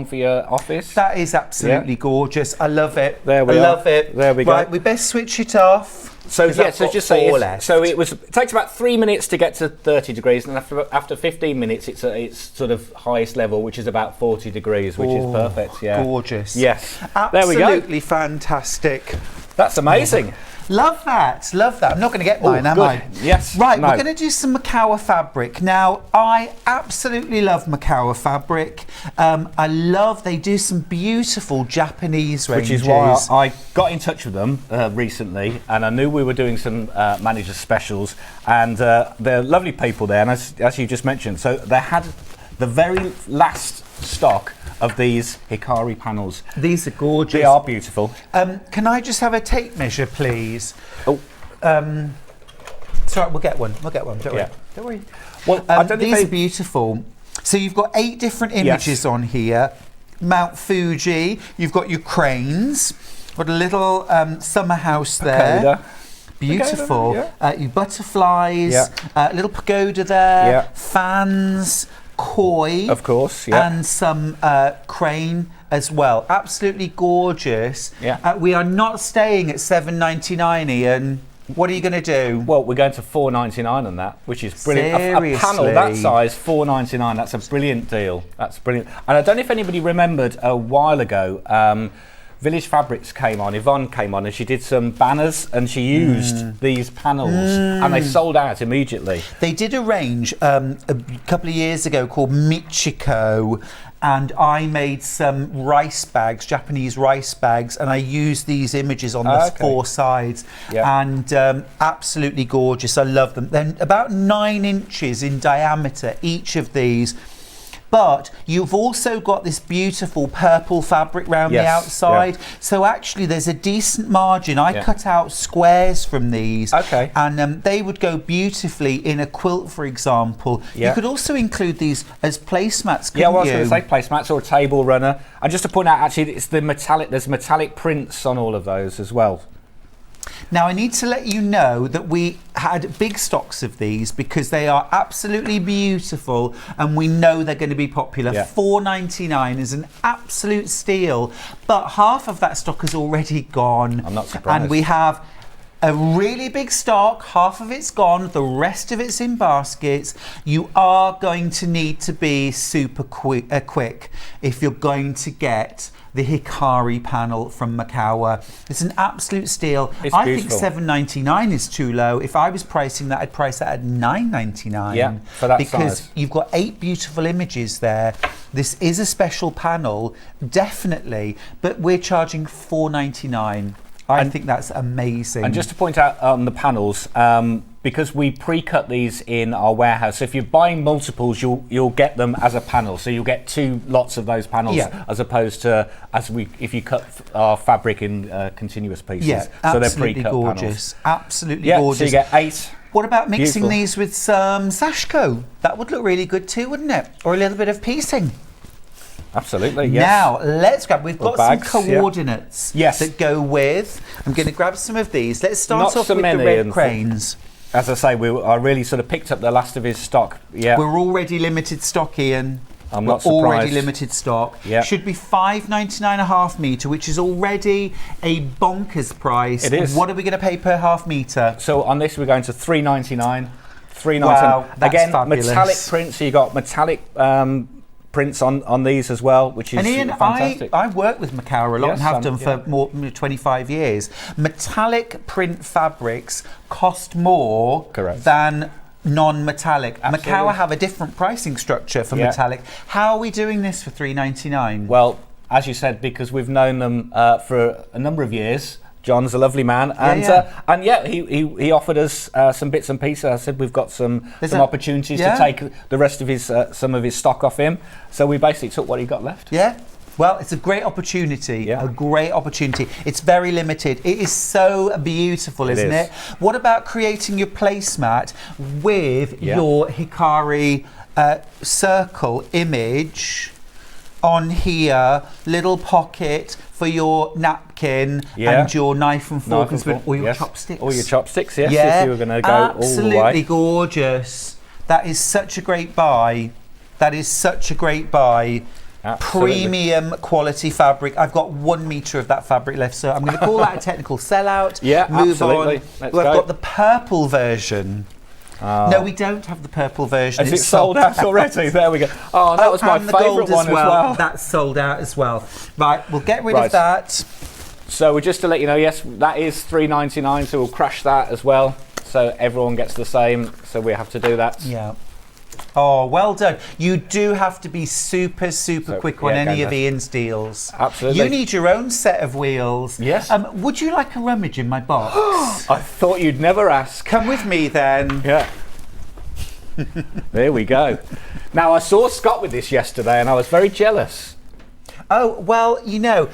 for your office. That is absolutely gorgeous. I love it. There we are. I love it. There we go. Right, we best switch it off. So just say it takes about 3 minutes to get to 30 degrees, and after 15 minutes it's sort of highest level, which is about 40 degrees, which is perfect. Yeah, gorgeous. Yes, absolutely there we go. Fantastic. That's amazing. Love that. I'm not going to get mine, am I? Yes. Right, we're going to do some Makawa fabric. Now, I absolutely love Makawa fabric. They do some beautiful Japanese ranges. Which is why I got in touch with them recently, and I knew we were doing some manager specials, and they're lovely people there, and as you just mentioned, so they had the very last stock of these Hikari panels. These are gorgeous. They are beautiful. Can I just have a tape measure, please? Oh. It's all right, we'll get one. Don't worry. Well, these are beautiful. So you've got 8 different images on here. Mount Fuji, you've got your cranes, got a little summer house there. Pagoda. Beautiful. Pagoda, Your butterflies, little pagoda there, fans, koi, of course, and some crane as well. Absolutely gorgeous. We are not staying at $7.99, Ian. What are you going to do? Well, we're going to $4.99 on that, which is brilliant. A panel that size, $4.99. That's a brilliant deal. That's brilliant. And I don't know if anybody remembered a while ago. Village Fabrics came on, Yvonne came on, and she did some banners, and she used these panels, and they sold out immediately. They did a range a couple of years ago called Michiko, and I made some rice bags, Japanese rice bags, and I used these images on the 4 sides, and absolutely gorgeous. I love them. They're about 9 inches in diameter, each of these. But you've also got this beautiful purple fabric round the outside. So actually there's a decent margin. I cut out squares from these. And they would go beautifully in a quilt, for example. You could also include these as placemats, couldn't you? I was going to say placemats or a table runner. And just to point out, actually, it's the metallic. There's metallic prints on all of those as well. Now, I need to let you know that we had big stocks of these because they are absolutely beautiful and we know they're going to be popular. $4.99 is an absolute steal, but half of that stock is already gone. I'm not surprised. And we have a really big stock, half of it's gone, the rest of it's in baskets. You are going to need to be super quick if you're going to get the Hikari panel from Makawa. It's an absolute steal. I think $7.99 is too low. If I was pricing that, I'd price that at $9.99. For that because size. You've got 8 beautiful images there. This is a special panel, definitely, but we're charging $4.99. I think that's amazing. And just to point out on the panels, because we pre-cut these in our warehouse, so if you're buying multiples, you'll get them as a panel. So you'll get 2 lots of those panels, as opposed to if you cut our fabric in continuous pieces. Yeah, so they're absolutely pre-cut gorgeous. panels. Absolutely gorgeous. So you get 8. What about mixing Beautiful. these with some Sashko? That would look really good too, wouldn't it? Or a little bit of piecing. Absolutely, yes. Now, let's grab, we've got bags, some coordinates Yes. that go with. I'm going to grab some of these. Let's start Not off so with the many, red and cranes. As I say, I really sort of picked up the last of his stock. Yeah. We're already limited stock, Ian. I'm We're not surprised. already limited stock. Yeah. Should be $5.99 a half metre, which is already a bonkers price. It is. What are we going to pay per half metre? So on this, we're going to $3.99. $3.99. Wow, that's Again, fabulous. metallic prints. So you got metallic prints on these as well, which is And Ian, fantastic. I work with Macau a lot Yes, and have and- done for more than 25 years. Metallic print fabrics cost more Correct. than non-metallic. Absolutely. Macau have a different pricing structure for Yeah. metallic. How are we doing this for $3.99? Well, as you said, because we've known them for a number of years. John's a lovely man, and he offered us some bits and pieces. I said we've got some opportunities to take the rest of his some of his stock off him. So we basically took what he got left. Yeah. Well, it's a great opportunity. Yeah. A great opportunity. It's very limited. It is so beautiful, isn't is. it? What about creating your placemat with your Hikari circle image on here, little pocket for your napkin and your knife and fork and spoon, or your chopsticks. Or your chopsticks, yes, if you were going to go all the way. Absolutely gorgeous. That is such a great buy. That is such a great buy. Absolutely. Premium quality fabric. I've got 1 metre of that fabric left, so I'm going to call that a technical sellout. Yeah, Move absolutely. on. Let's Well, I've go. got the purple version. No, we don't have the purple version. Is it sold out already? There we go. Oh, that was my and the gold favourite one as well. That's sold out as well. Right, we'll get rid Right. of that. So just to let you know, yes, that is $3.99, so we'll crash that as well. So everyone gets the same, so we have to do that. Yeah. Oh, well done. You do have to be super quick on any of Ian's deals. Absolutely. You need your own set of wheels. Yes. Would you like a rummage in my box? I thought you'd never ask. Come with me then. Yeah. There we go. Now, I saw Scott with this yesterday and I was very jealous. Oh, well, you know,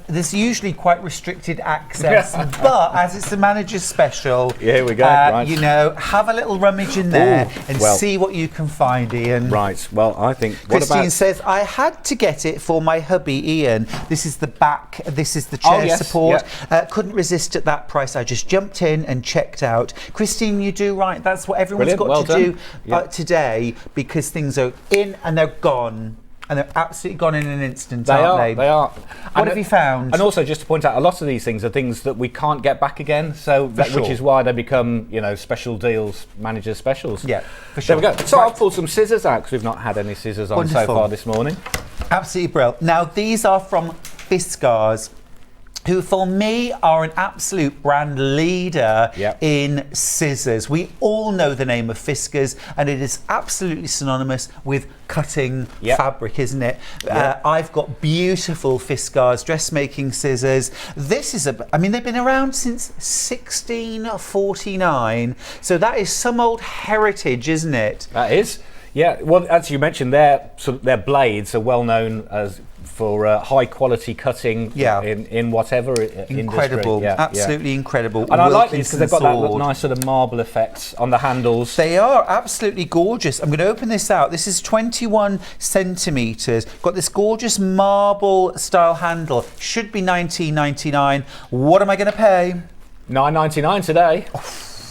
there's usually quite restricted access, but as it's the manager's special, Here we go, right. you know, have a little rummage in there and well. see what you can find, Ian. Right, well, I think... What Christine about... says, I had to get it for my hubby, Ian. This is the back, this is the chair yes, support. Couldn't resist at that price. I just jumped in and checked out. Christine, you do right. That's what everyone's Brilliant, got well to done. do today, because things are in and they're gone. And they're absolutely gone in an instant, They aren't are, they? they are. What have you found? And also, just to point out, a lot of these things are things that we can't get back again, so which is why they become, you know, special deals, manager specials. Yeah, for sure. There we go. So Right. I'll pull some scissors out because we've not had any scissors on so Wonderful. far this morning. Absolutely brilliant. Now, these are from Fiskars, who for me are an absolute brand leader in scissors. We all know the name of Fiskars, and it is absolutely synonymous with cutting fabric, isn't it? I've got beautiful Fiskars dressmaking scissors. This is I mean, they've been around since 1649, so that is some old heritage, isn't it? That is. Yeah, well, as you mentioned, their blades are well known as for high quality cutting in whatever Incredible, industry. absolutely incredible. And I like these because they've got that Wilkinson sword. nice sort of marble effect on the handles. They are absolutely gorgeous. I'm going to open this out. This is 21 centimetres. Got this gorgeous marble style handle. Should be $19.99. What am I going to pay? $9.99 today.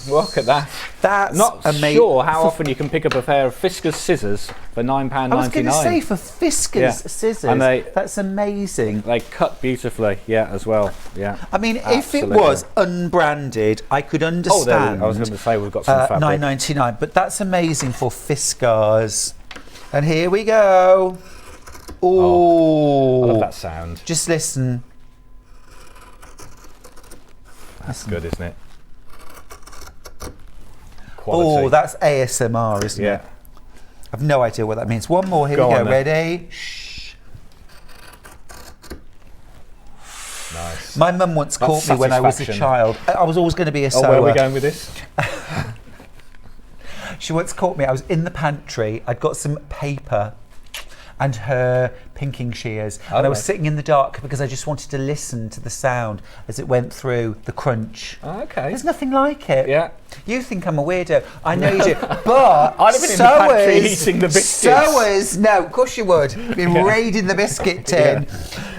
Look at that. That's not amazing. Sure how often you can pick up a pair of Fiskars scissors for £9.99. I was going to say for Fiskars scissors. And that's amazing. They cut beautifully, as well. Yeah. I mean, if it was unbranded, I could understand. I was going to say we've got some fabric. $9.99, but that's amazing for Fiskars. And here we go. Ooh. I love that sound. Just listen. That's good, isn't it? Quality. Oh, that's ASMR, isn't it? I've no idea what that means. One more. Here we go. Ready? Shh. Nice. My mum once caught me when I was a child. I was always going to be a sewer. Where are we going with this? She once caught me. I was in the pantry. I'd got some paper. and her pinking shears. And I was sitting in the dark because I just wanted to listen to the sound as it went through the crunch. Okay. There's nothing like it. Yeah. You think I'm a weirdo. I know you do. But I'd have been in the pantry eating the biscuits. No, of course you would. Been raiding the biscuit tin.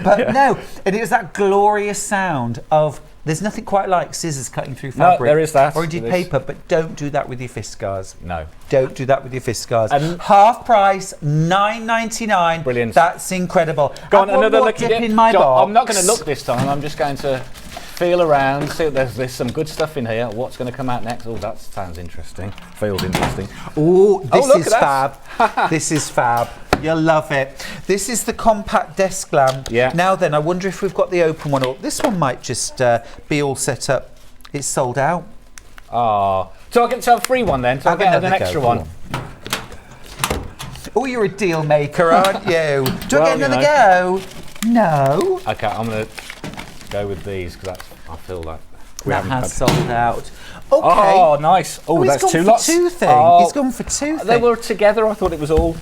But no, and it was that glorious sound of, there's nothing quite like scissors cutting through fabric. No, there is that. Or indeed paper, but don't do that with your Fiskars. No. Don't do that with your Fiskars. And half price, $9.99. Brilliant. That's incredible. Go on, Have one another more looky dip dip. in my John, box. I'm not going to look this time. I'm just going to feel around, see if there's some good stuff in here. What's going to come out next? Oh, that sounds interesting. Feels interesting. Oh, this look is at fab. This is fab. You'll love it. This is the compact desk lamp. Yeah. Now then, I wonder if we've got the open one. Or this one might just be all set up. It's sold out. Oh, so I get to have a free one then. So I get an extra one. Oh, you're a deal maker, aren't you? Do I get Well, another you go? No. Okay, I'm going to go with these because I feel like we That haven't has had. sold out. Okay. Oh, nice. Oh, he's that's gone two for lots. two thing. Oh, He's gone for two they thing. were together. I thought it was all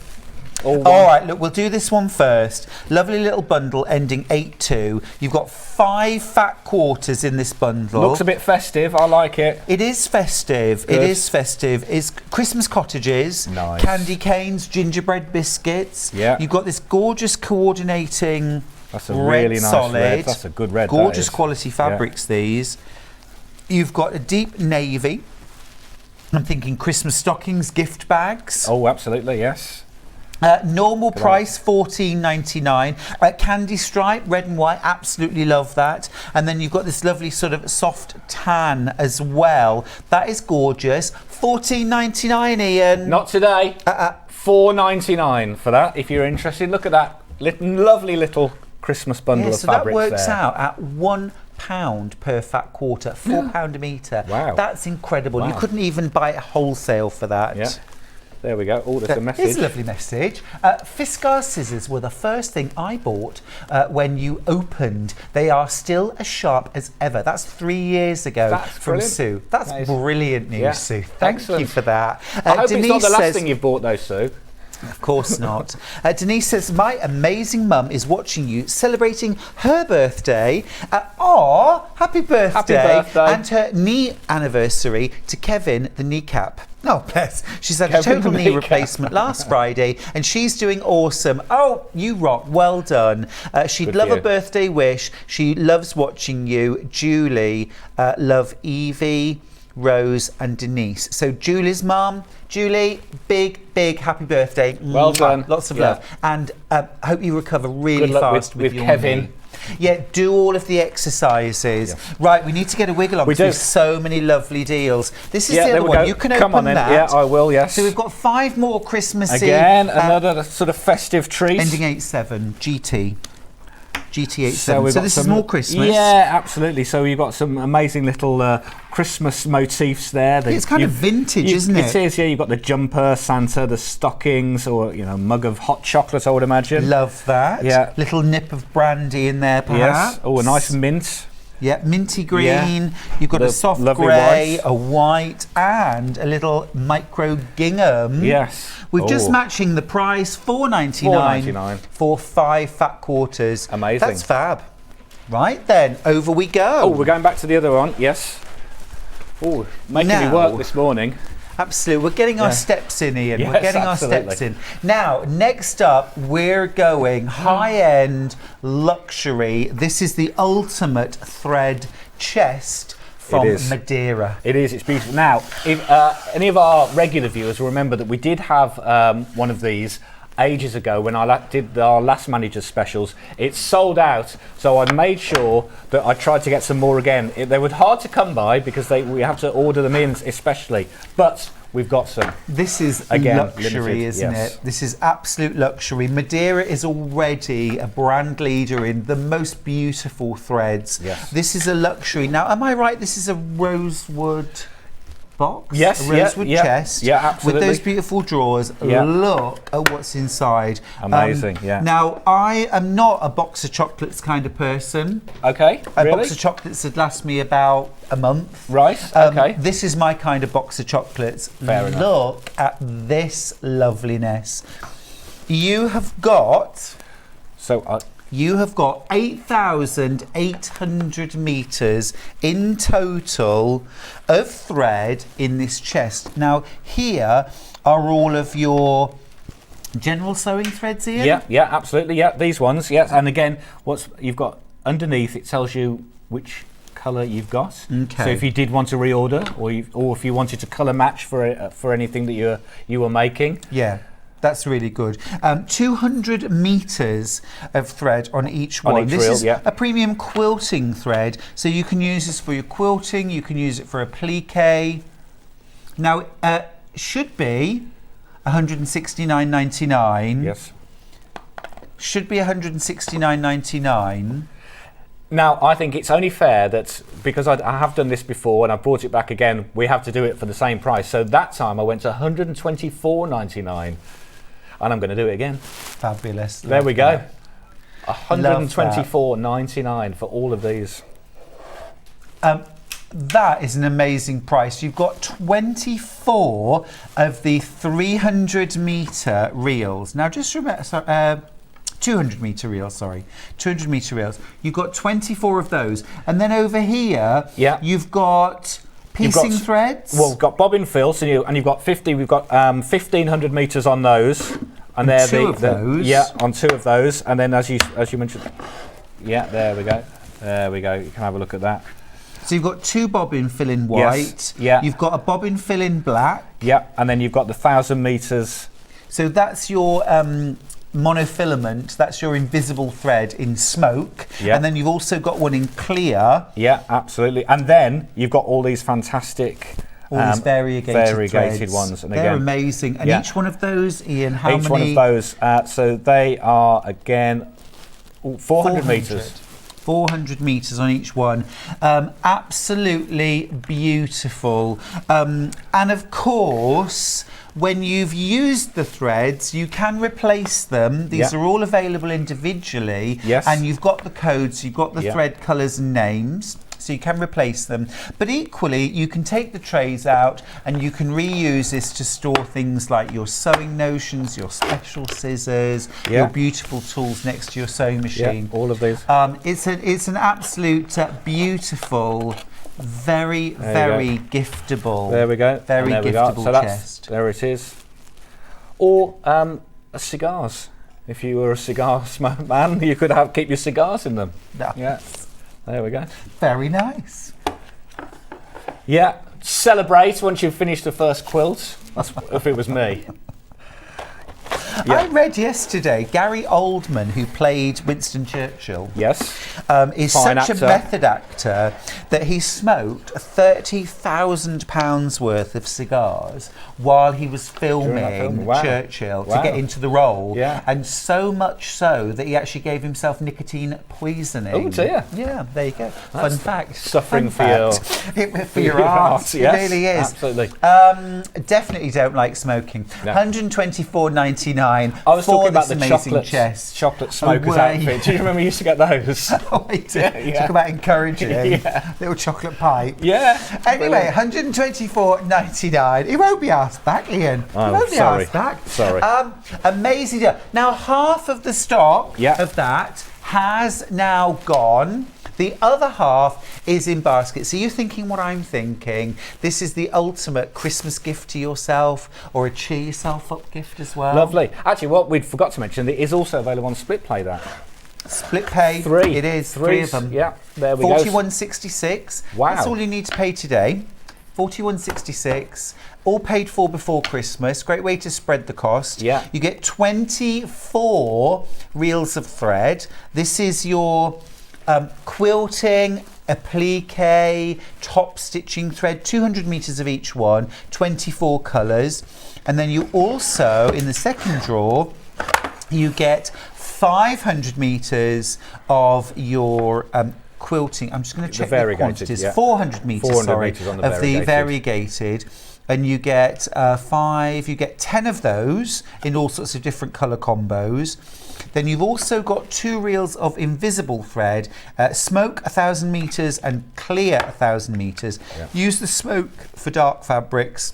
one. All right, look, we'll do this one first. Lovely little bundle ending 8-2. You've got 5 fat quarters in this bundle. Looks a bit festive. I like it. It is festive. Good. It is festive. It's Christmas cottages, Nice. candy canes, gingerbread biscuits. Yeah. You've got this gorgeous coordinating That's a red really nice solid. red. That's a good red. that Gorgeous is. quality fabrics, these. You've got a deep navy. I'm thinking Christmas stockings, gift bags. Oh, absolutely. Yes. Normal price $14.99. Candy stripe, red and white, absolutely love that. And then you've got this lovely sort of soft tan as well. That is gorgeous. $14.99, Ian. Not today. $4.99 for that. If you're interested, look at that lovely little Christmas bundle of so that fabrics works there. out at £1 per fat quarter, £4 a metre. Wow. That's incredible. You Wow. couldn't even buy it wholesale for that. Yeah. There we go. Oh, there's a message. Here's a lovely message. Fiskars scissors were the first thing I bought when you opened. They are still as sharp as ever. That's 3 years ago That's from brilliant. Sue. That's That is- brilliant news, Yeah. Sue. Thank Excellent. you for that. I hope Denise it's not the last says, thing you've bought though, Sue. Of course not. Denise says, my amazing mum is watching you celebrating her birthday. Happy birthday. birthday. And her knee anniversary to Kevin, the kneecap. Oh, bless. She's had a Kevin total the knee kneecap. replacement last Friday and she's doing awesome. Oh, you rock. Well done. She'd Good love for a you. birthday wish. She loves watching you. Julie, love Evie, Rose and Denise. So Julie's mum, Julie, big happy birthday. Well done. Lots of Yeah. love. And hope you recover really Good luck fast with your Kevin. knee. Yeah, do all of the exercises. Right, we need to get a wiggle on We because do. there's so many lovely deals. This is Yeah, the there other we one. go. You can Come open on then. that. Yeah, I will, yes. So we've got 5 more Christmassy. Again, another sort of festive treat. Ending 8-7, GT. GT87. So, we've So got this is some- more Christmas. Yeah, absolutely. So you've got some amazing little Christmas motifs there. It's kind of vintage, isn't it? It is, yeah. You've got the jumper, Santa, the stockings, or, mug of hot chocolate, I would imagine. Love that. Yeah. Little nip of brandy in there, perhaps. Yes. Oh, a nice mint. Yeah, minty green. Yeah. You've got The a soft lovely grey, white. a white, and a little micro gingham. Yes. We're just Oh. matching the price, $4.99 $4.99. for 5 fat quarters. Amazing. That's fab. Right then, over we go. Oh, we're going back to the other one. Yes. Oh, making me Now- work this morning. Absolutely. We're getting our Yeah. steps in, Ian. We're Yes, getting absolutely. our steps in. Now, next up, we're going high-end luxury. This is the ultimate thread chest from It is. Madeira. It is. It's beautiful. Now, if any of our regular viewers will remember that we did have one of these ages ago when I did our last manager's specials. It's sold out, so I made sure that I tried to get some more again. They were hard to come by because we have to order them in especially, but we've got some. This is Again, luxury, limited, isn't yes. it? This is absolute luxury. Madeira is already a brand leader in the most beautiful threads. Yes. This is a luxury. Now, am I right? This is a rosewood box? Yes, A rosewood yeah, chest. yeah, absolutely. With those beautiful drawers. Yeah. Look at what's inside. Amazing, yeah. Now, I am not a box of chocolates kind of person. Okay, A really? box of chocolates would last me about a month. Right, okay. This is my kind of box of chocolates. Fair enough. Look at this loveliness. you have got So you have got 8,800 meters in total of thread in this chest. Now here are all of your general sewing threads, Ian? yeah, absolutely. Yeah, these ones. Yes, and again, what's you've got underneath? It tells you which colour you've got. Okay. So if you did want to reorder, or if you wanted to colour match for anything that you were making. Yeah. That's really good. 200 meters of thread on each one. Each this reel, is yeah. a premium quilting thread, so you can use this for your quilting. You can use it for a plique. Now, should be 169.99. Yes. Should be 169.99. Now, I think it's only fair that because I have done this before and I brought it back again, we have to do it for the same price. So that time I went to 124.99. And I'm going to do it again. Fabulous. There we go. That. 124.99 for all of these. That is an amazing price. You've got 24 of the 300 meter reels. Now, just remember, 200 meter reels, sorry. 200 meter reels. You've got 24 of those. And then over here, you've got piecing threads. Well, we've got bobbin fill, so you've got 50. We've got 1,500 meters on those, and they're two of those. Yeah, on 2 of those, and then as you mentioned, yeah, there we go. There we go. You can have a look at that. So you've got 2 bobbin fill in white. Yes, yeah. You've got a bobbin fill in black. Yeah, and then you've got the 1,000 meters. So that's your monofilament, that's your invisible thread in smoke. Yeah. And then you've also got one in clear. Yeah, absolutely. And then you've got all these fantastic these variegated threads. ones. And they're again, amazing. And each one of those, Ian, how many? Each one of those. So they are, again, 400 meters. 400 meters on each one. Absolutely beautiful. And of course, when you've used the threads, you can replace them. These are all available individually. Yes. And you've got the codes, you've got the thread colours and names. So you can replace them. But equally, you can take the trays out and you can reuse this to store things like your sewing notions, your special scissors, your beautiful tools next to your sewing machine. Yeah, all of these. It's an absolute beautiful, very giftable. There we go. Very giftable so chest. There it is. Or cigars. If you were a cigar man, you could keep your cigars in them. No. Yeah. There we go. Very nice. Yeah. Celebrate once you've finished the first quilt. That's if it was me. Yeah. I read yesterday Gary Oldman, who played Winston Churchill, Yes. is Fine such actor. a method actor that he smoked £30,000 worth of cigars while he was filming Wow. Churchill to Wow. get into the role. Yeah. And so much so that he actually gave himself nicotine poisoning. Oh dear. Yeah, there you go. Fun fact. Suffering Fun for fact. For your art. Yes, It really is. absolutely. Definitely don't like smoking. No. $124.99 I was for talking about this the amazing chest. chocolate smokers Away. outfit. Do you remember you used to get those? Oh, I do. Yeah. Talk about encouraging. Yeah. Little chocolate pipe. Yeah. Anyway, $124.99. He won't be asked back, Ian. He Oh, won't be sorry. asked back. Sorry. Amazing deal. Now, half of the stock of that has now gone. The other half is in baskets. So you're thinking what I'm thinking. This is the ultimate Christmas gift to yourself, or a cheer yourself up gift as well. Lovely. Actually, what we'd forgot to mention, it is also available on Split Play. That Split pay. 3. It is 3 of them. Yeah. There we go. $41.66. Wow. That's all you need to pay today. $41.66. All paid for before Christmas. Great way to spread the cost. Yeah. You get 24 reels of thread. This is your quilting, applique, top stitching thread, 200 meters of each one, 24 colours. And then you also, in the second drawer, you get 500 meters of your quilting. I'm just going to check the variegated, quantities. yeah. 400 meters, 400 meters on the of the variegated. variegated. And you get 5, you get 10 of those in all sorts of different colour combos. Then you've also got 2 reels of invisible thread, smoke 1,000 meters and clear 1,000 meters. Yeah. Use the smoke for dark fabrics.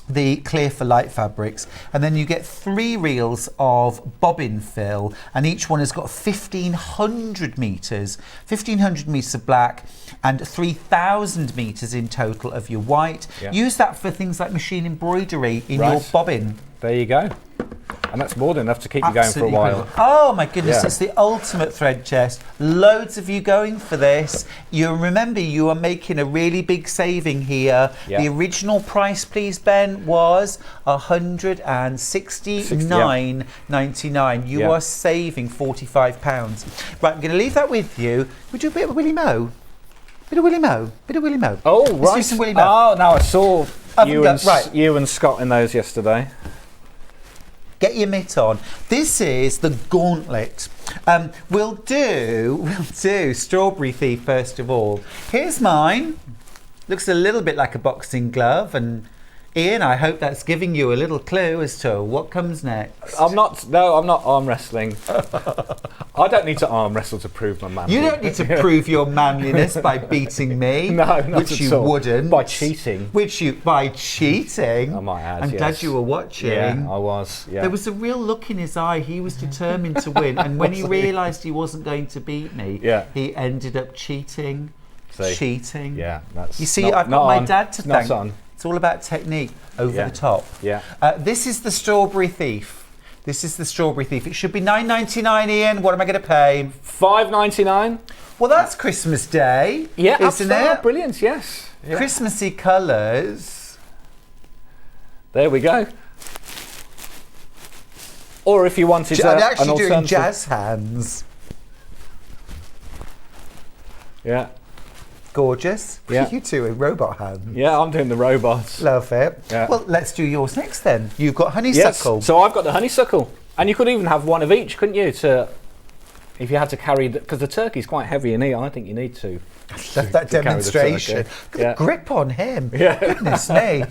the clear for light fabrics, and then you get 3 reels of bobbin fill, and each one has got 1,500 meters of black and 3,000 meters in total of your white. Yeah. Use that for things like machine embroidery in Right. your bobbin. There you go. And that's more than enough to keep you going for a Absolutely while. brilliant. Oh my goodness, Yeah. it's the ultimate thread chest. Loads of you going for this. You remember you are making a really big saving here. Yeah. The original price, please, Ben, was $169.99. You Yeah. are saving £45. Right, I'm going to leave that with you. We do a bit of Willy Mo. Bit of Willy Mo. Oh, Let's right. do some Willy Mo. Oh, now I saw Right. you and Scott in those yesterday. Get your mitt on. This is the gauntlet. We'll do Strawberry Thief first of all. Here's mine. Looks a little bit like a boxing glove, and Ian, I hope that's giving you a little clue as to what comes next. I'm not arm wrestling. I don't need to arm wrestle to prove my manliness. You don't need to prove your manliness by beating me. No, not which at you all. wouldn't. By cheating. By cheating. I might add, I'm yes. glad you were watching. Yeah, I was. Yeah. There was a real look in his eye. He was determined to win, and when he realised he wasn't going to beat me, Yeah. he ended up cheating. See. Cheating. Yeah, that's. You see, not- I've not got my on. dad to Not thank. on. It's all about technique over Yeah. the top. Yeah. This is the Strawberry Thief. This is the Strawberry Thief. It should be $9.99, Ian. What am I going to pay? $5.99. Well, that's Christmas Day, Yeah, isn't absolutely. it? Brilliant. Yes. Yeah. Christmassy colours. There we go. Or if you wanted I'm an actually doing alternative. jazz hands. Yeah. Gorgeous. Yeah. You two in robot hands. Yeah, I'm doing the robots. Love it. Yeah. Well, let's do yours next then. You've got honeysuckle. Yes. So I've got the honeysuckle, and you could even have one of each, couldn't you? If you had to carry, because the turkey's quite heavy in here. I think you need to. That demonstration. turkey. Look at Yeah. the grip on him. Yeah. Goodness me.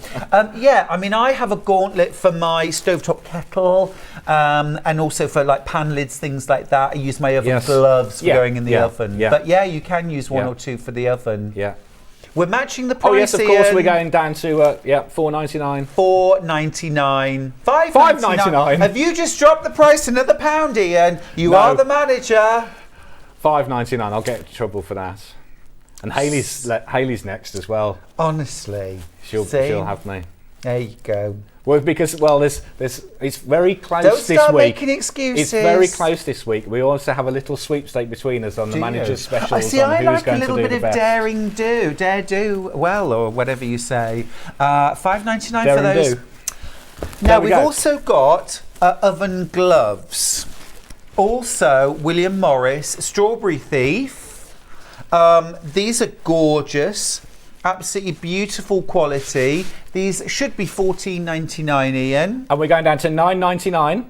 Yeah, I mean, I have a gauntlet for my stovetop kettle, and also for like pan lids, things like that. I use my oven Yes. gloves for Yeah, going in the yeah, oven. yeah. But yeah, you can use one Yeah. or two for the oven. Yeah. We're matching the price. Oh yes, of course. Ian. We're going down to $4.99. $4.99. $5.99. Have you just dropped the price another £1, Ian? You No. are the manager. $5.99. I'll get in trouble for that. And Hayley's next as well. Honestly, She'll have me. There you go. Well, because it's very close Don't this start week. making excuses. It's very close this week. We also have a little sweepstake between us on the manager's specials. I see. on I who's like a going little to do bit the of best. dare do well, or whatever you say. $5.99 for Dare and those. do. Now There we we've go. also got oven gloves. Also, William Morris Strawberry Thief. These are gorgeous. Absolutely beautiful quality. These should be $14.99, Ian. And we're going down to $9.99.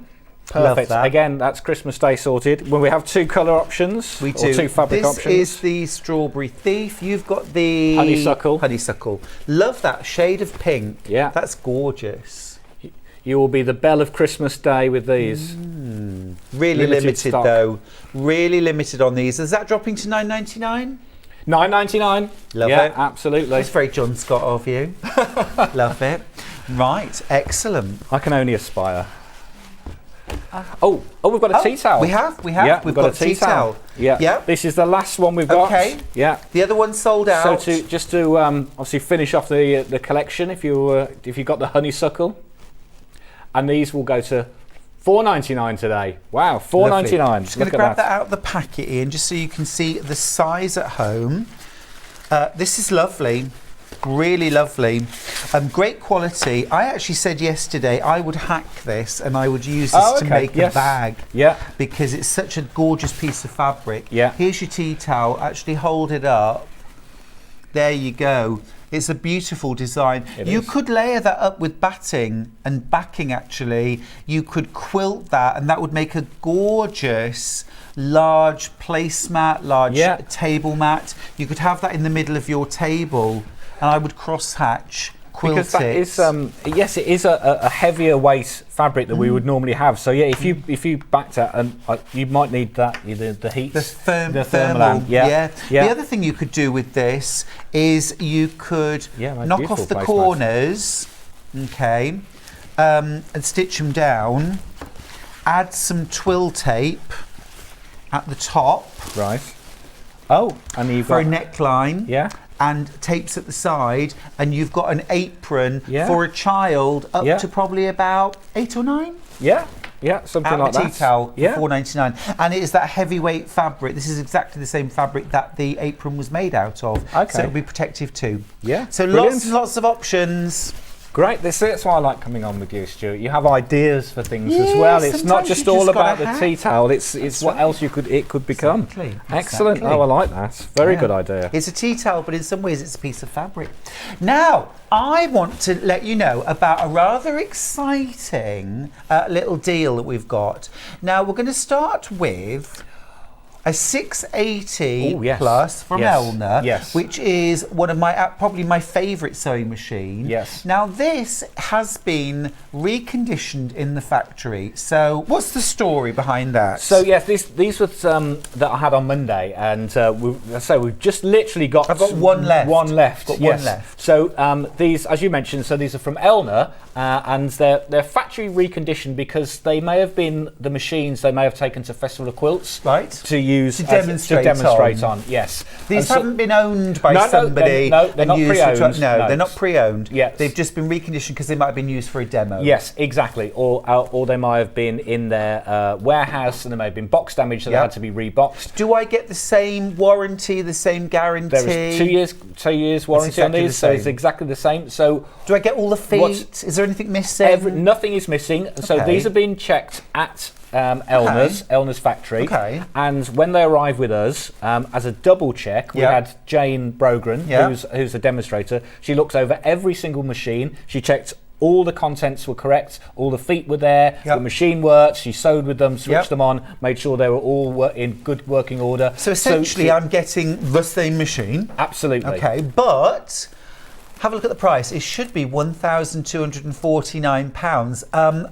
Love Perfect. that. Again, that's Christmas Day sorted. When we have 2 colour options, We or do. 2 fabric this options. is the Strawberry Thief. You've got the Honeysuckle. Honeysuckle. Love that shade of pink. Yeah. That's gorgeous. You will be the belle of Christmas Day with these. Really limited stock. though. Really limited on these. Is that dropping to $9.99? $9.99. Love yeah, it. absolutely. That's very John Scott of you. Love it. Right, excellent. I can only aspire. Oh, we've got a tea towel. We have. Yeah, We've got a tea towel. Yeah. Yeah. This is the last one we've got. Okay. Yeah. The other one's sold out. So to obviously finish off the collection, if you got the honeysuckle, and these will go to $4.99 today. Wow, $4.99. I'm just going Look to at grab that. that out of the packet, Ian, just so you can see the size at home. This is lovely. Really lovely. Great quality. I actually said yesterday I would hack this and I would use this to make a bag. Yeah. Because it's such a gorgeous piece of fabric. Yeah. Here's your tea towel. Actually hold it up. There you go. It's a beautiful design. You could layer that up with batting and backing actually. You could quilt that and that would make a gorgeous large placemat, large table mat. You could have that in the middle of your table and I would cross-hatch, quilt because that is yes, it is a heavier weight fabric than we would normally have. So yeah, if you backed that, and you might need that the heat, the thermal thermal. lamp. Yeah. The other thing you could do with this is you could knock off the corners. okay, and stitch them down. Add some twill tape at the top. Right. Oh, and you've for got a neckline. Yeah. And tapes at the side, and you've got an apron Yeah. for a child up Yeah. to probably about 8 or 9. Yeah. Yeah, something Out like of a that. tea towel, Yeah. $4.99, and it is that heavyweight fabric. This is exactly the same fabric that the apron was made out of, Okay. so it'll be protective too. Yeah. So Brilliant. lots and lots of options. Great. That's why I like coming on with you, Stuart. You have ideas for things as Yeah, well. It's not sometimes just you all just about gotta the tea towel. It's what else it could become. Exactly, Excellent. exactly. Oh, I like that. Very Yeah. good idea. It's a tea towel, but in some ways it's a piece of fabric. Now, I want to let you know about a rather exciting little deal that we've got. Now, we're going to start with a 680 Ooh, yes. plus from Yes. Elna, Yes. which is one of my probably my favourite sewing machine. Yes. Now, this has been reconditioned in the factory. So, what's the story behind that? So yes, these were that I had on Monday, and we've just literally got. I've got one left. One left. Got yes. one left. So these, as you mentioned, so these are from Elna, and they're factory reconditioned because they may have been the machines they may have taken to Festival of Quilts, Right. to use To demonstrate on. Yes. These And so- haven't been owned by No, somebody. they're and not used for pre-owned. No. they're not pre-owned. Yes. They've just been reconditioned because they might have been used for a demo. Yes, exactly. Or they might have been in their warehouse and there may have been box damage, so they Yep. had to be reboxed. Do I get the same warranty, the same guarantee? There is 2 years warranty exactly on the these, so it's same. exactly the same. So Do I get all the feet? What's- Is there anything missing? nothing is missing. So Okay. these have been checked at Elna's factory. Okay. And when they arrived with us, as a double check, we Yeah. had Jane Brogren, Yeah. who's a demonstrator. She looked over every single machine. She checked all the contents were correct, all the feet were there, Yep. the machine worked, she sewed with them, switched Yep. them on, made sure they were all in good working order. So essentially, I'm getting the same machine. Absolutely. Okay, but have a look at the price. It should be £1,249.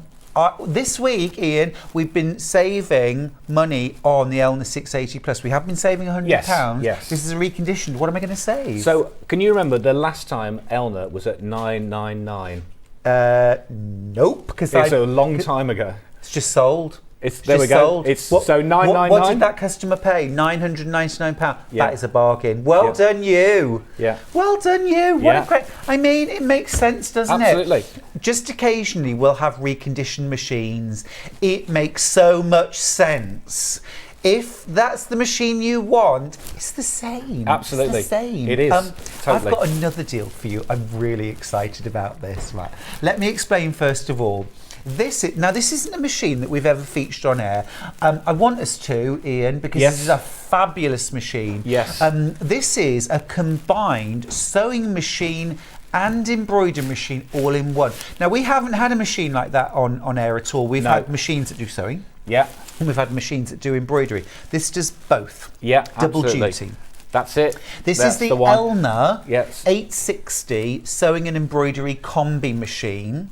This week, Ian, we've been saving money on the Elna 680 Plus. We have been saving £100. Yes. This is a reconditioned. What am I going to save? So, can you remember the last time Elna was at 999? Nope, because It's a long time ago. it's just sold. There we go. Sold. It's so 999. What did that customer pay? £999. Yeah. That is a bargain. Well Yeah. done, you. Yeah. Well done, you. What Yeah. a great. I mean, it makes sense, doesn't Absolutely. it? Just occasionally, we'll have reconditioned machines. It makes so much sense. If that's the machine you want, it's the same. Absolutely. It's the same. It is. I've Totally. got another deal for you. I'm really excited about this. Right. Let me explain first of all. This isn't a machine that we've ever featured on air. I want us to, Ian, because Yes. this is a fabulous machine. Yes. This is a combined sewing machine and embroidery machine all in one. Now, we haven't had a machine like that on air at all. We've No. had machines that do sewing, Yeah. and we've had machines that do embroidery. This does both. Yeah. Double absolutely. duty. That's it. This That's is the one. Elna Yes. 860 sewing and embroidery combi machine.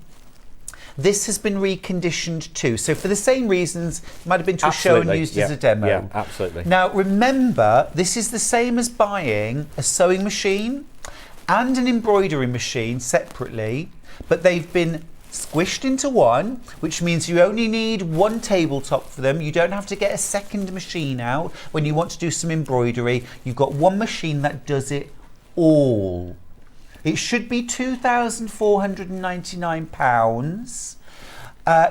This has been reconditioned too. So for the same reasons, it might have been to a show and Absolutely. used Yeah. as a demo. Yeah, absolutely. Now remember, this is the same as buying a sewing machine and an embroidery machine separately, but they've been squished into one, which means you only need one tabletop for them. You don't have to get a second machine out when you want to do some embroidery. You've got one machine that does it all. It should be £2,499.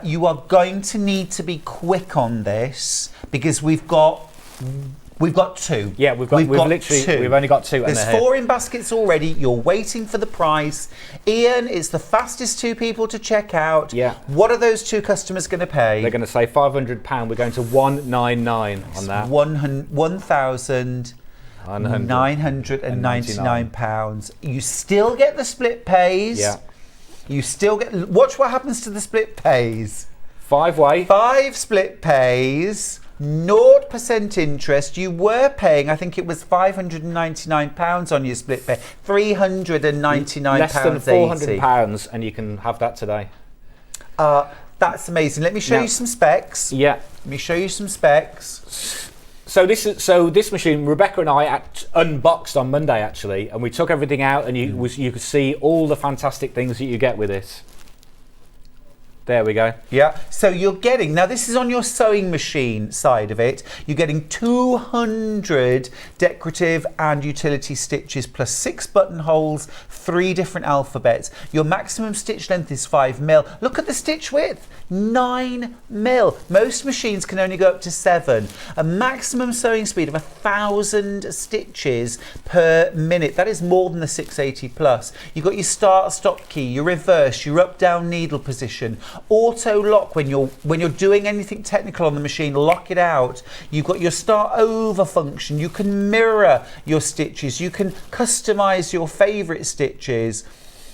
You are going to need to be quick on this because we've got two. Yeah, we've only got two. and There's they're here. 4 in baskets already. You're waiting for the price. Ian is the fastest 2 people to check out. Yeah. What are those 2 customers going to pay? They're going to say £500. We're going to 199 on that. £1,999. You still get the split pays. Yeah. You still get. Watch what happens to the split pays. 5-way. 5 split pays. 0% interest. You were paying, I think it was £599 on your split pay. £399. Less than £400, and you can have that today. That's amazing. Let me show Now- you some specs. Yeah. Let me show you some specs. So this machine, Rebecca and I unboxed on Monday actually, and we took everything out, and you could see all the fantastic things that you get with it. There we go. Yeah, so you're getting, now this is on your sewing machine side of it, you're getting 200 decorative and utility stitches plus 6 buttonholes, 3 different alphabets. Your maximum stitch length is 5mm. Look at the stitch width, 9mm. Most machines can only go up to 7. A maximum sewing speed of 1,000 stitches per minute. That is more than the 680 plus. You've got your start stop key, your reverse, your up down needle position, auto lock when you're doing anything technical on the machine, lock it out. You've got your start over function. You can mirror your stitches. You can customize your favorite stitches.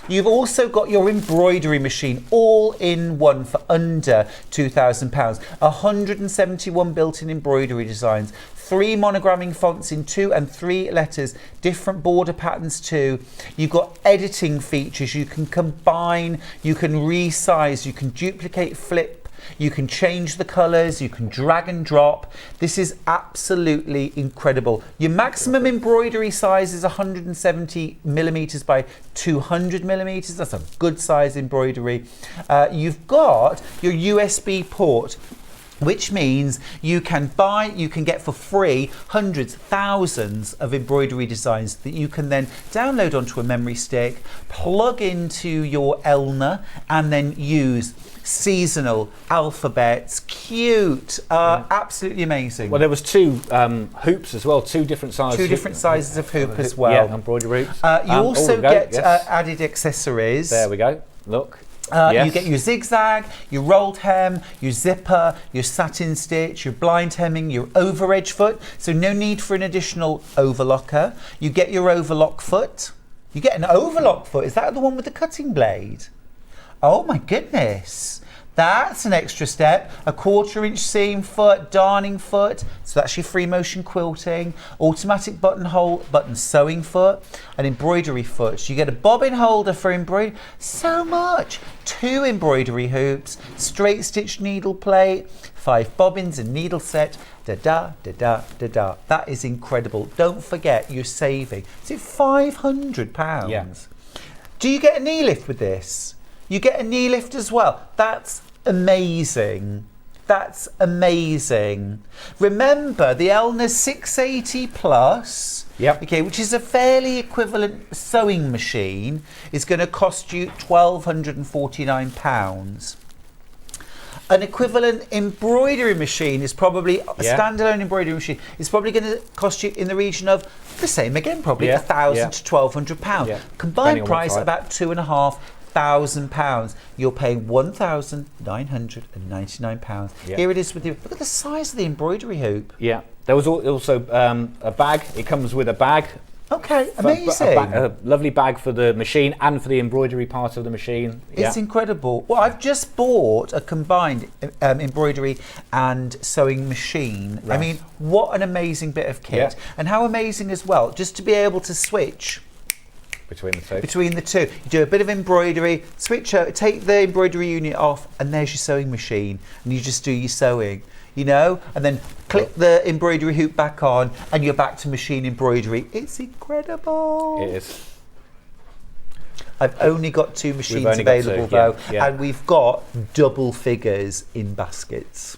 You've also got your embroidery machine all in one for under £2,000. 171 built-in embroidery designs, 3 monogramming fonts in 2 and 3 letters, different border patterns too. You've got editing features. You can combine, you can resize, you can duplicate, flip, you can change the colours, you can drag and drop. This is absolutely incredible. Your maximum embroidery size is 170mm by 200mm. That's a good size embroidery. You've got your USB port, which means you can get for free hundreds, thousands of embroidery designs that you can then download onto a memory stick, plug into your Elna, and then use. Seasonal, alphabets, cute, absolutely amazing. Well, there was 2 hoops as well, 2 different sizes. 2 different sizes of hoop as well. Yeah, embroidery hoops. You also get added accessories. There we go. Look. You get your zigzag, your rolled hem, your zipper, your satin stitch, your blind hemming, your over edge foot. So no need for an additional overlocker. You get your overlock foot. You get an overlock foot. Is that the one with the cutting blade? Oh my goodness. That's an extra step. A 1/4 inch seam foot, darning foot. So that's your free motion quilting. Automatic buttonhole, button sewing foot, an embroidery foot. So you get a bobbin holder for embroidery. So much. 2 embroidery hoops, straight stitch needle plate, 5 bobbins and needle set. Da-da, da-da, da-da. That is incredible. Don't forget you're saving. Is it £500? Yeah. Do you get a knee lift with this? You get a knee lift as well. That's amazing. That's amazing. Remember, the Elna 680 Plus, okay, which is a fairly equivalent sewing machine, is going to cost you £1,249. An equivalent embroidery machine is probably, a standalone embroidery machine, is probably going to cost you in the region of the same again, probably £1,000 to £1,200. Combined price about £2,500. You're paying £1,999. Here it is with you. Look at the size of the embroidery hoop. Yeah. There was also a bag. It comes with a bag. Okay, amazing. A lovely bag for the machine and for the embroidery part of the machine. It's incredible. Well, I've just bought a combined embroidery and sewing machine. Right. I mean, what an amazing bit of kit. And how amazing as well, just to be able to switch between the two. You do a bit of embroidery, switch out, take the embroidery unit off, and there's your sewing machine, and you just do your sewing, you know, and then click the embroidery hoop back on, and you're back to machine embroidery. It's incredible. It is. I've only got 2 machines available though, and we've got double figures in baskets.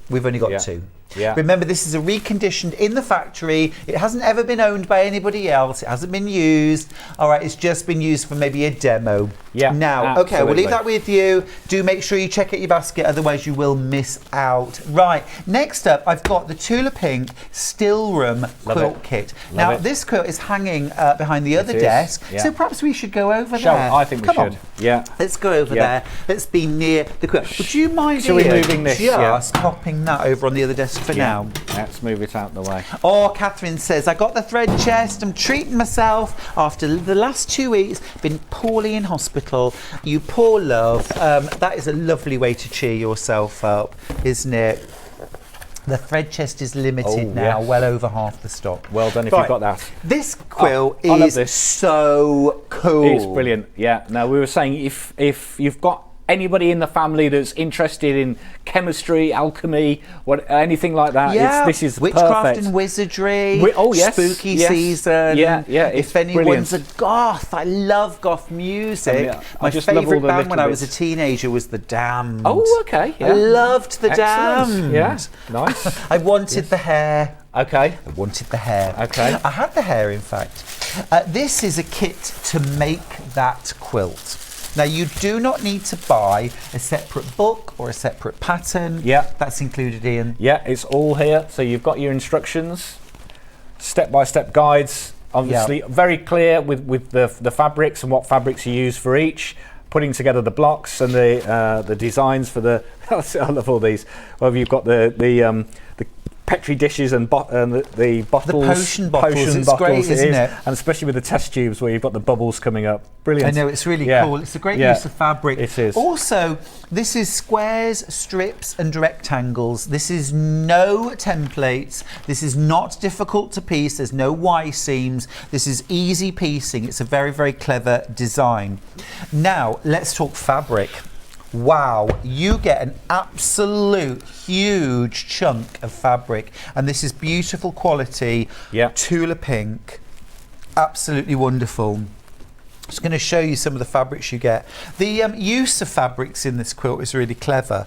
We've only got 2. Yeah. Remember, this is a reconditioned in the factory. It hasn't ever been owned by anybody else. It hasn't been used. All right, it's just been used for maybe a demo. Yeah. Now, absolutely. okay, we'll leave that with you. Do make sure you check out your basket, otherwise you will miss out. Right, next up, I've got the Tula Pink Still Room quilt kit. Now, this quilt is hanging behind the other desk, so perhaps we should go over there. I think we should. Yeah. Let's go over there. Let's be near the quilt. Would you mind moving this? Just popping that over on the other desk for now? Let's move it out the way. Oh, Katharine says, I got the thread chest. I'm treating myself after the last 2 weeks. Been poorly in hospital. You poor love. That is a lovely way to cheer yourself up, isn't it? The thread chest is limited now, well over half the stock. Well done if you've got that. This quilt is so cool. It's brilliant. Yeah. Now we were saying if you've got anybody in the family that's interested in chemistry, alchemy, anything like that, this is witchcraft perfect. and wizardry. Spooky season. Yeah. If anyone's a goth, I love goth music. My favourite band when I was a teenager was the Damned. Oh, okay. Yeah. I loved the Damned. Yeah, nice. I wanted the hair. Okay. I wanted the hair. Okay. I had the hair, in fact. This is a kit to make that quilt. Now, you do not need to buy a separate book or a separate pattern. Yeah. That's included, Ian. Yeah, it's all here. So you've got your instructions, step-by-step guides, obviously very clear with the fabrics and what fabrics you use for each, putting together the blocks and the designs for the... I love all these. Well, you've got the Petri dishes and the bottles. The potion bottles. It's great, isn't it? And especially with the test tubes where you've got the bubbles coming up. Brilliant. I know, it's really cool. It's a great use of fabric. It is. Also, this is squares, strips and rectangles. This is no templates. This is not difficult to piece. There's no Y seams. This is easy piecing. It's a very, very clever design. Now, let's talk fabric. Wow, you get an absolute huge chunk of fabric, and this is beautiful quality. Tula pink, absolutely wonderful. Just going to show you some of the fabrics you get. The use of fabrics in this quilt is really clever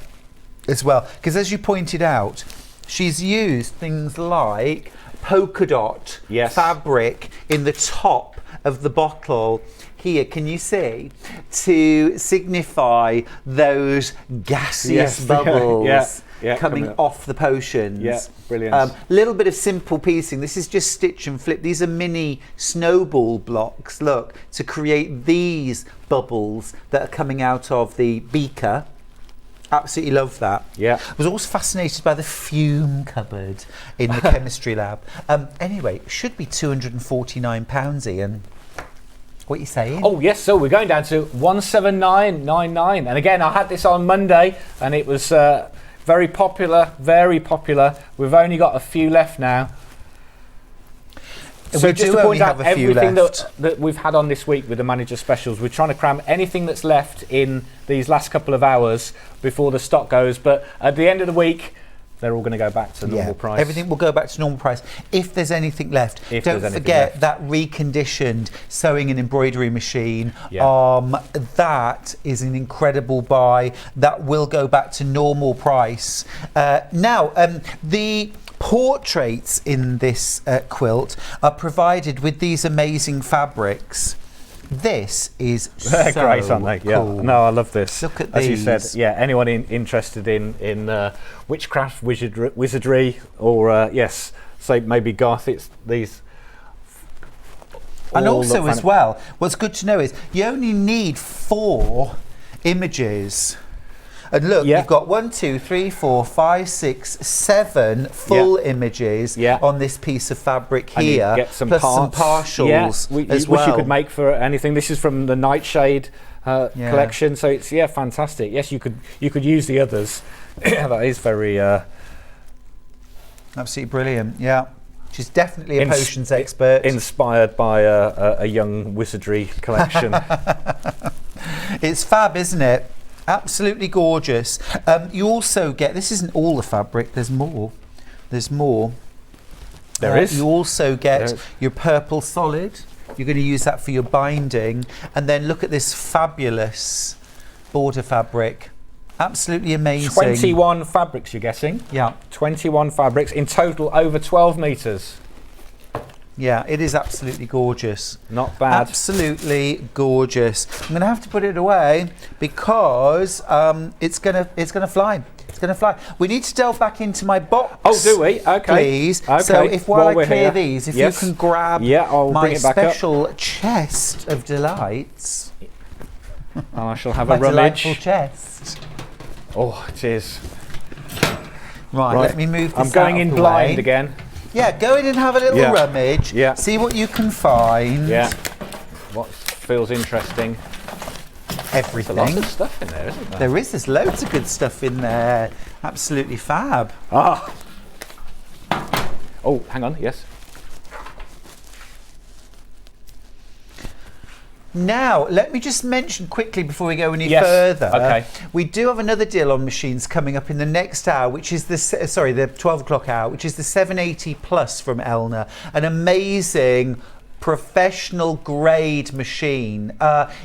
as well, because as you pointed out, she's used things like polka dot fabric in the top of the bottle. Here, can you see? To signify those gaseous bubbles coming off the potions. Yeah, brilliant. Little bit of simple piecing. This is just stitch and flip. These are mini snowball blocks, look, to create these bubbles that are coming out of the beaker. Absolutely love that. Yeah. I was also fascinated by the fume cupboard in the chemistry lab. Anyway, it should be £249, Ian. What are you saying? Oh yes, so we're going down to 179.99, and again I had this on Monday, and it was very popular, very popular. We've only got a few left now. So just to point out everything that we've had on this week with the manager specials, we're trying to cram anything that's left in these last couple of hours before the stock goes. But at the end of the week, they're all going to go back to normal price. Everything will go back to normal price if there's anything left. Don't forget that reconditioned sewing and embroidery machine. That is an incredible buy. That will go back to normal price. Now, the portraits in this quilt are provided with these amazing fabrics. This is so great, aren't they? Cool. Yeah. No, I love this. Look at As these. you said, anyone interested in witchcraft, wizardry, or say maybe goth, it's these. And also as well, what's good to know is you only need 4 images. And look, you've got 1, 2, 3, 4, 5, 6, 7 full images on this piece of fabric here, and you get some plus parts. some partials as well. Which you could make for anything. This is from the Nightshade collection, so it's fantastic. Yes, you could use the others. That is very absolutely brilliant. Yeah. She's definitely a potions expert. Inspired by a young wizardry collection. It's fab, isn't it? Absolutely gorgeous. You also get, this isn't all the fabric, there's more. There's more. There is. You also get your purple solid. You're going to use that for your binding. And then look at this fabulous border fabric. Absolutely amazing. 21 fabrics you're getting. Yeah. 21 fabrics, in total over 12 metres. Yeah, it is absolutely gorgeous. Not bad. Absolutely gorgeous. I'm going to have to put it away because it's going to fly. It's going to fly. We need to delve back into my box. Oh, do we? Okay. Please. Okay. So if while I clear these, if you can grab I'll my bring it back special chest of delights. And I shall have my a rummage. Delightful chest. Oh, it is. Right, let me move this I'm going out in of the blind way. again. Yeah, go in and have a little rummage. Yeah. See what you can find. Yeah. What feels interesting. Everything. There's a lot of stuff in there, isn't there? There is. There's loads of good stuff in there. Absolutely fab. Ah. Oh, hang on. Yes. Now, let me just mention quickly before we go any Yes, further. okay. We do have another deal on machines coming up in the next hour, which is the 12 o'clock hour, which is the 780 Plus from Elna. An amazing professional grade machine.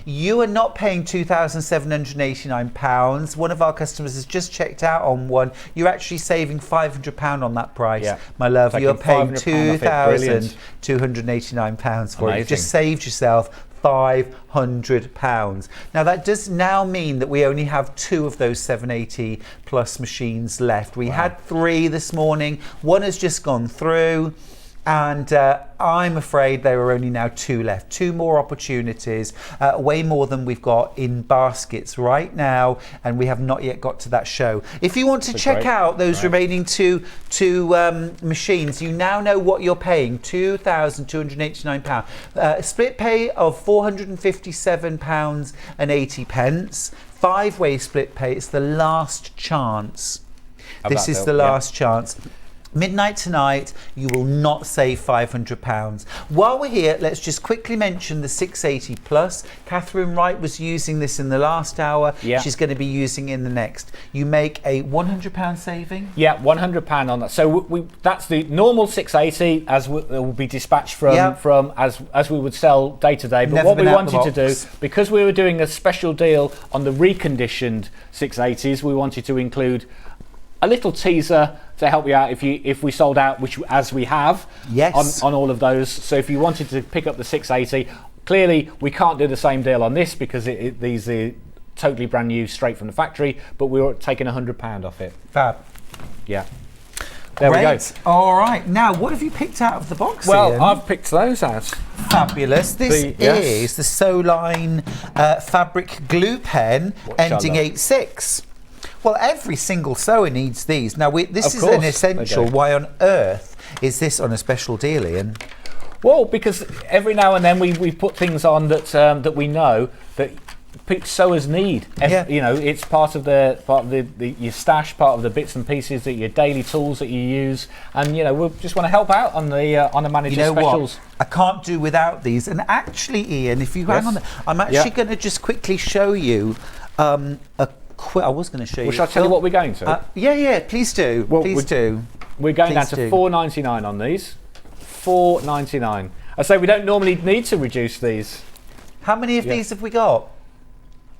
You are not paying £2,789. One of our customers has just checked out on one. You're actually saving £500 on that price, my love. Taking You're paying £2,289 for it. You've just saved yourself £500. Now that does now mean that we only have 2 of those 780 Plus machines left. We had 3 this morning. One has just gone through. And I'm afraid there are only now 2 left. 2 more opportunities, way more than we've got in baskets right now, and we have not yet got to that show. If you want to check out those remaining two machines, you now know what you're paying: £2,289. Split pay of £457.80. 5-way split pay. It's the last chance. This is the last chance. Midnight tonight, you will not save £500. While we're here, let's just quickly mention the 680 Plus. Katharine Wright was using this in the last hour. She's going to be using it in the next. You make a £100 saving? Yeah, £100 on that. So that's the normal 680 as will be dispatched from as we would sell day to day. But Never what we wanted to do, box. because we were doing a special deal on the reconditioned 680s, we wanted to include a little teaser to help you out if we sold out, which as we have on all of those. So if you wanted to pick up the 680, clearly we can't do the same deal on this because these are totally brand new straight from the factory, but we were taking £100 off it. Fab. Yeah. There we go. All right. Now, what have you picked out of the box? Well, Ian? I've picked those out. Fabulous. This is the Soline fabric glue pen ending 86. Well, every single sewer needs these. Now, this is an essential. Why on earth is this on a special deal, Ian? Well, because every now and then we put things on that we know that sewers need. You know, it's part of your stash, part of the bits and pieces that your daily tools that you use, and you know we just want to help out on the manager specials. What? I can't do without these. And actually, Ian, if you hang on, I'm actually going to just quickly show you I was going to show you. Shall I tell you what we're going to? Yeah, please do. Well, please do. We're going down to £4.99 on these. £4.99. I say we don't normally need to reduce these. How many of these have we got?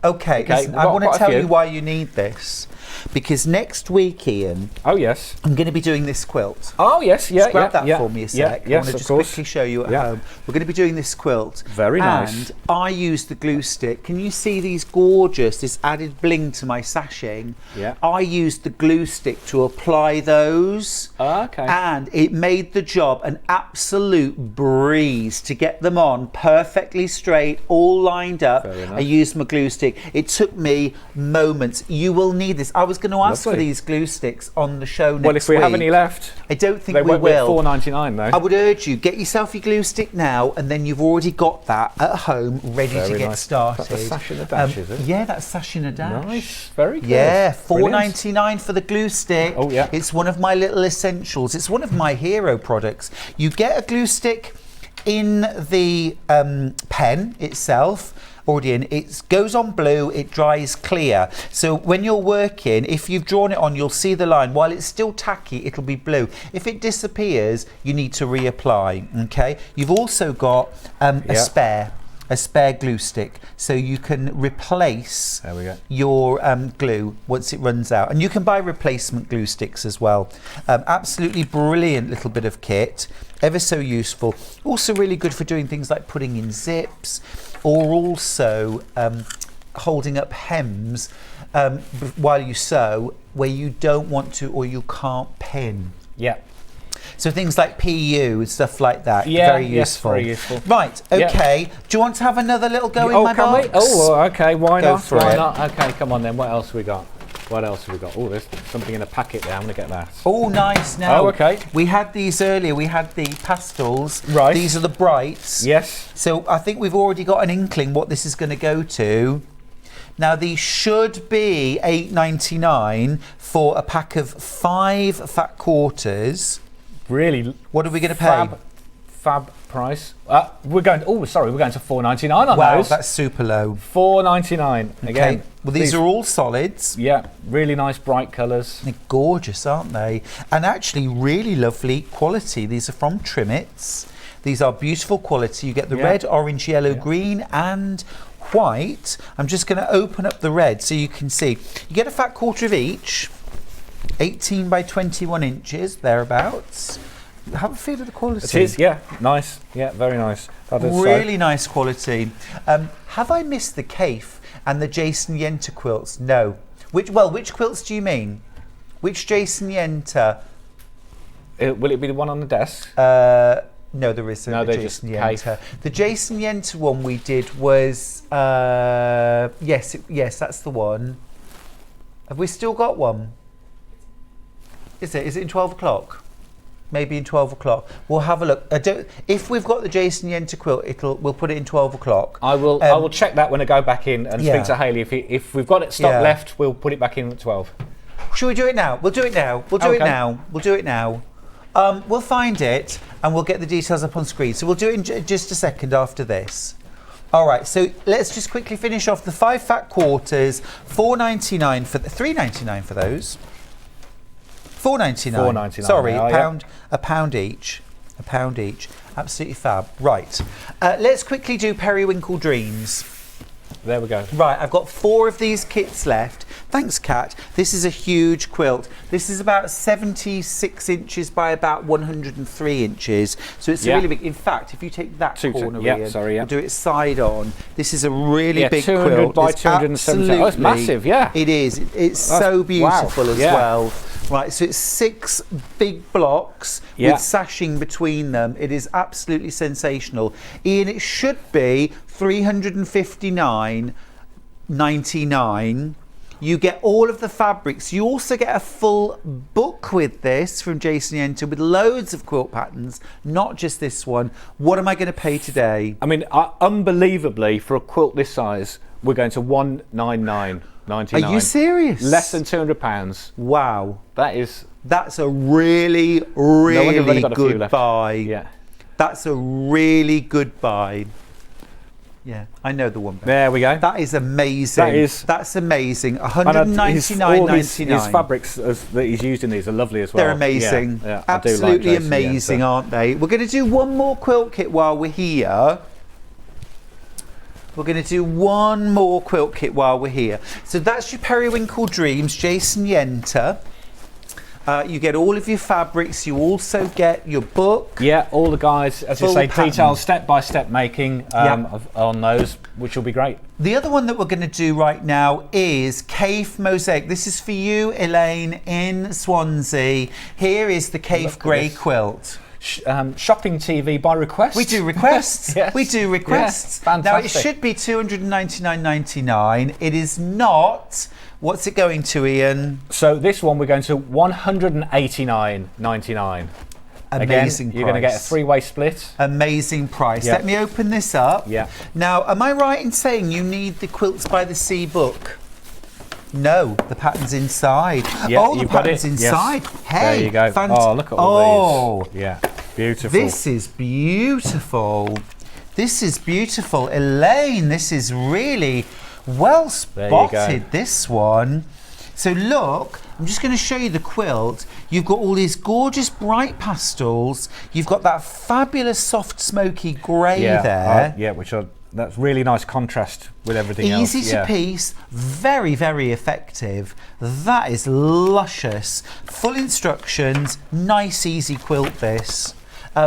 Okay, listen, I want to tell you why you need this. Because next week, Ian. Oh, yes. I'm going to be doing this quilt. Oh, yes, Just grab that for me a sec. Yes, I want to just quickly show you at home. We're going to be doing this quilt. Very nice. And I use the glue stick. Can you see these gorgeous, this added bling to my sashing? Yeah. I used the glue stick to apply those. Okay. And it made the job an absolute breeze to get them on perfectly straight, all lined up. Very nice. I used my glue stick. It took me moments. You will need this. I was going to ask for these glue sticks on the show next week. Well, if we have any left, I don't think they we won't will. Be at $4.99 though. I would urge you, get yourself your glue stick now, and then you've already got that at home ready to get started. That's a sash in a dash, is it? Yeah, that's sash in a dash. Nice, very good. Yeah, $4.99 for the glue stick. Oh yeah. It's one of my little essentials. It's one of my hero products. You get a glue stick in the pen itself. Already in, it goes on blue, it dries clear. So when you're working, if you've drawn it on, you'll see the line. While it's still tacky, it'll be blue. If it disappears, you need to reapply. Okay. You've also got a spare glue stick, so you can replace your glue once it runs out. And you can buy replacement glue sticks as well. Absolutely brilliant little bit of kit, ever so useful. Also really good for doing things like putting in zips, or also holding up hems while you sew where you don't want to or you can't pin. Yeah. So things like PU and stuff like that. Very useful. Very useful. Right, okay. Do you want to have another little go in my box? Oh, okay. Why not? Why not? Okay, come on then. What else have we got? What else have we got? Oh, there's something in a packet there. I'm going to get that. Oh, nice. Now, oh, okay. We had these earlier. We had the pastels. Right. These are the brights. Yes. So I think we've already got an inkling what this is going to go to. Now, these should be $8.99 for a pack of 5 fat quarters. Really? What are we going to pay? fab price. We're going to $4.99 on Wow, those. that's super low. $4.99 again. Okay. Well, these are all solids. Yeah, really nice bright colours. They're gorgeous, aren't they? And actually really lovely quality. These are from Trimmets. These are beautiful quality. You get the red, orange, yellow, green and white. I'm just going to open up the red so you can see. You get a fat quarter of each. 18 by 21 inches, thereabouts. Have a feel of the quality. It is, yeah, nice. Yeah, very nice. That is really nice quality. Have I missed the Kaif and the Jason Yenter quilts? No. Which quilts do you mean? Which Jason Yenter? Will it be the one on the desk? No, there isn't. No, The they're Jason just Yenter. Kaif. The Jason Yenter one we did was yes, that's the one. Have we still got one? Is it in 12 o'clock? Maybe in 12 o'clock. We'll have a look. If we've got the Jason Yenter quilt, we'll put it in 12 o'clock. I will check that when I go back in and speak to Hayley. If we've got it stock left, we'll put it back in at 12. Should we do it now? We'll do it now. We'll do it now. We'll do it now. We'll find it and we'll get the details up on screen. So we'll do it in just a second after this. All right, so let's just quickly finish off the 5 fat quarters. $4.99 for $3.99 for those. $4.99. $4.99. Sorry, a pound each. A pound each. Absolutely fab. Right. Let's quickly do Periwinkle Dreams. There we go. Right, I've got 4 of these kits left. Thanks, Kat. This is a huge quilt. This is about 76 inches by about 103 inches. So it's really big. In fact, if you take that corner in, we'll do it side on. This is a really big 200 quilt. by It's 270. Oh, it's massive, yeah. It is. It's so beautiful as well. Right, so it's 6 big blocks with sashing between them. It is absolutely sensational. Ian, it should be $359.99. You get all of the fabrics. You also get a full book with this from Jason Yenter with loads of quilt patterns, not just this one. What am I going to pay today? I mean, unbelievably, for a quilt this size, we're going to $199.99. Are you serious? Less than £200. Wow. That's a really, really good buy. Yeah. That's a really good buy. Yeah, I know the one. There we go. That is amazing. That's amazing. $199.99. His fabrics that he's used in these are lovely as well. They're amazing. Yeah, absolutely amazing, aren't they? We're going to do one more quilt kit while we're here. We're going to do one more quilt kit while we're here. So that's your Periwinkle Dreams, Jason Yenter. You get all of your fabrics. You also get your book. Yeah, all the guides, as you say, detailed step-by-step making on those, which will be great. The other one that we're going to do right now is Kaif Mosaic. This is for you, Elaine, in Swansea. Here is the Kaif Grey quilt. Shopping TV by request. We do requests. Yes. We do requests. Yes, fantastic. Now it should be $299.99. It is not. What's it going to, Ian? So this one we're going to $189.99. Amazing Again, you're going to get a 3-way split. Amazing price. Let me open this up. Yeah. Now, am I right in saying you need the Quilts by the Sea book? No, the pattern's inside. Yeah, the pattern's inside. Yes. Hey, there you go. Oh, look at all these. Yeah, beautiful. This is beautiful. This is beautiful. Elaine, this is really well spotted, this one. So look, I'm just going to show you the quilt. You've got all these gorgeous bright pastels. You've got that fabulous soft smoky grey there. That's really nice contrast with everything else. Easy to piece, very, very effective. That is luscious. Full instructions, nice, easy quilt this.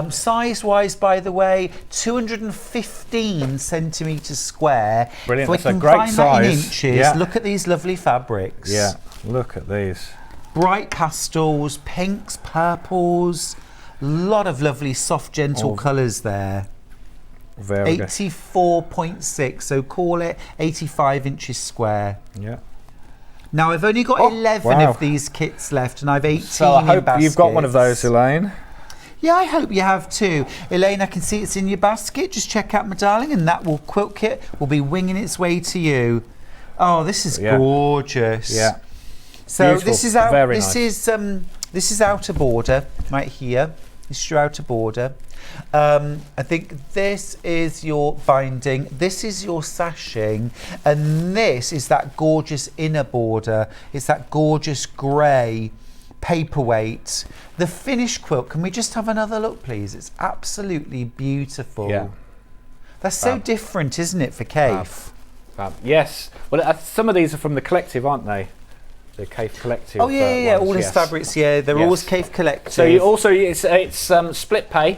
Size-wise, by the way, 215 centimetres square. Brilliant, If that's we a can great find size. that in inches, look at these lovely fabrics. Yeah, look at these. Bright pastels, pinks, purples, a lot of lovely soft, gentle colours there. Very 84.6, so call it 85 inches square. Yeah. Now I've only got 11 of these kits left, and I've 18 So I hope in you've got one of those, Elaine. Yeah, I hope you have too. Elaine, I can see it's in your basket. Just check out, my darling, and that quilt kit will be winging its way to you. Oh, this is gorgeous. Yeah. So beautiful. This is out. Very this nice. is outer border right here. This is your outer border. I think this is your binding, this is your sashing, and this is that gorgeous inner border. It's that gorgeous grey paperweight. The finished quilt, can we just have another look, please? It's absolutely beautiful. Yeah. That's so different, isn't it, for Cave? Yes. Well, some of these are from the collective, aren't they? The Cave Collective. Oh yeah, ones, all his fabrics. Yeah, they're always Cave Collective. So you also it's split pay,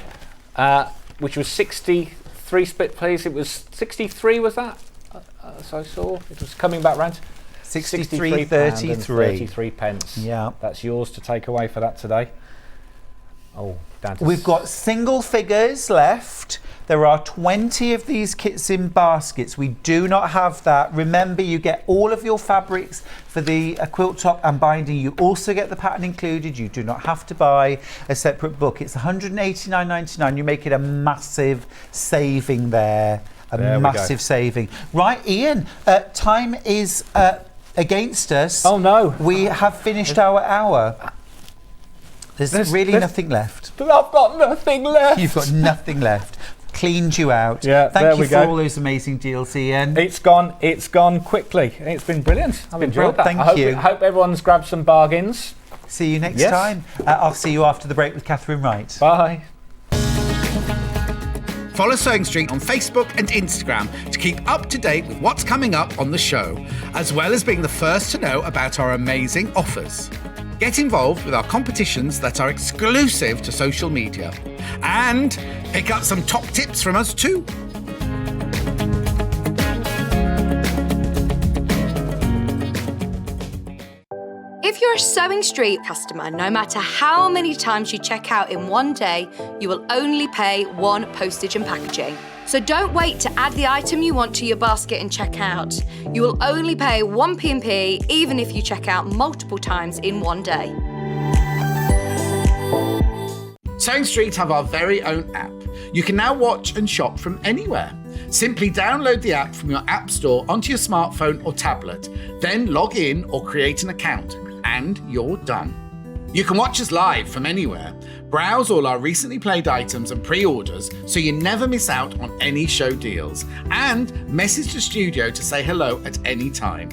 which was 63 split pays. It was 63. Was that? So I saw it was coming back round. 63.33. 33 pence. Yeah, that's yours to take away for that today. Oh, down to we've got single figures left. There are 20 of these kits in baskets. We do not have that. Remember, you get all of your fabrics for the quilt top and binding. You also get the pattern included. You do not have to buy a separate book. It's $189.99. You make it a massive saving there. A massive saving. Right, Ian, time is against us. Oh no. We have finished our hour. There's really nothing left. I've got nothing left. You've got nothing left. Cleaned you out. Yeah, Thank you for all those amazing deals, Ian. It's gone quickly. It's been brilliant. I've enjoyed that. Thank you. I hope everyone's grabbed some bargains. See you next time. I'll see you after the break with Katharine Wright. Bye. Follow Sewing Street on Facebook and Instagram to keep up to date with what's coming up on the show, as well as being the first to know about our amazing offers. Get involved with our competitions that are exclusive to social media. And pick up some top tips from us too. If you're a Sewing Street customer, no matter how many times you check out in one day, you will only pay one postage and packaging. So don't wait to add the item you want to your basket and check out. You will only pay one P&P even if you check out multiple times in one day. Sewing Street have our very own app. You can now watch and shop from anywhere. Simply download the app from your app store onto your smartphone or tablet, then log in or create an account, and you're done. You can watch us live from anywhere, browse all our recently played items and pre-orders so you never miss out on any show deals, and message the studio to say hello at any time.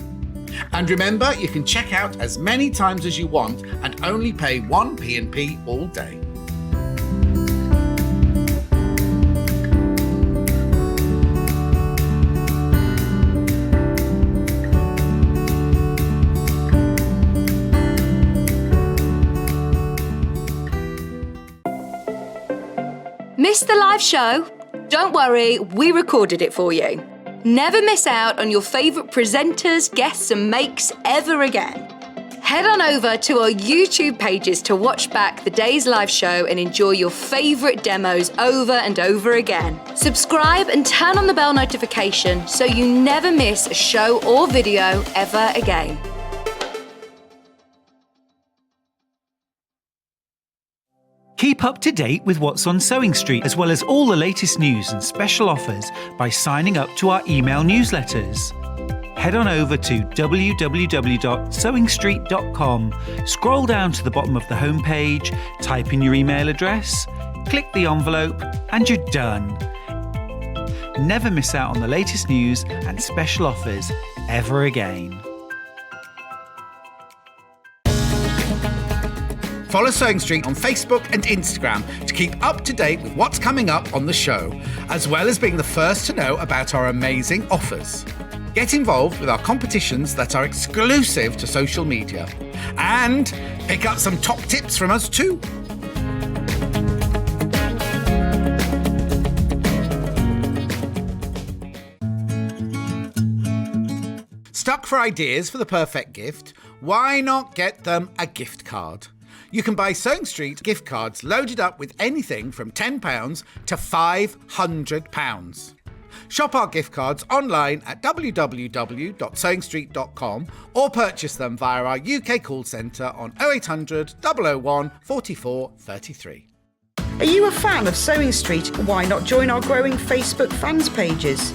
And remember, you can check out as many times as you want and only pay one P&P all day. Missed the live show? Don't worry, we recorded it for you. Never miss out on your favourite presenters, guests and makes ever again. Head on over to our YouTube pages to watch back the day's live show and enjoy your favourite demos over and over again. Subscribe and turn on the bell notification so you never miss a show or video ever again. Keep up to date with what's on Sewing Street, as well as all the latest news and special offers by signing up to our email newsletters. Head on over to www.sewingstreet.com, scroll down to the bottom of the homepage, type in your email address, click the envelope, and you're done. Never miss out on the latest news and special offers ever again. Follow Sewing Street on Facebook and Instagram to keep up to date with what's coming up on the show, as well as being the first to know about our amazing offers. Get involved with our competitions that are exclusive to social media. And pick up some top tips from us too. Stuck for ideas for the perfect gift? Why not get them a gift card? You can buy Sewing Street gift cards loaded up with anything from £10 to £500. Shop our gift cards online at www.sewingstreet.com or purchase them via our UK call centre on 0800 001 44 33. Are you a fan of Sewing Street? Why not join our growing Facebook fans pages?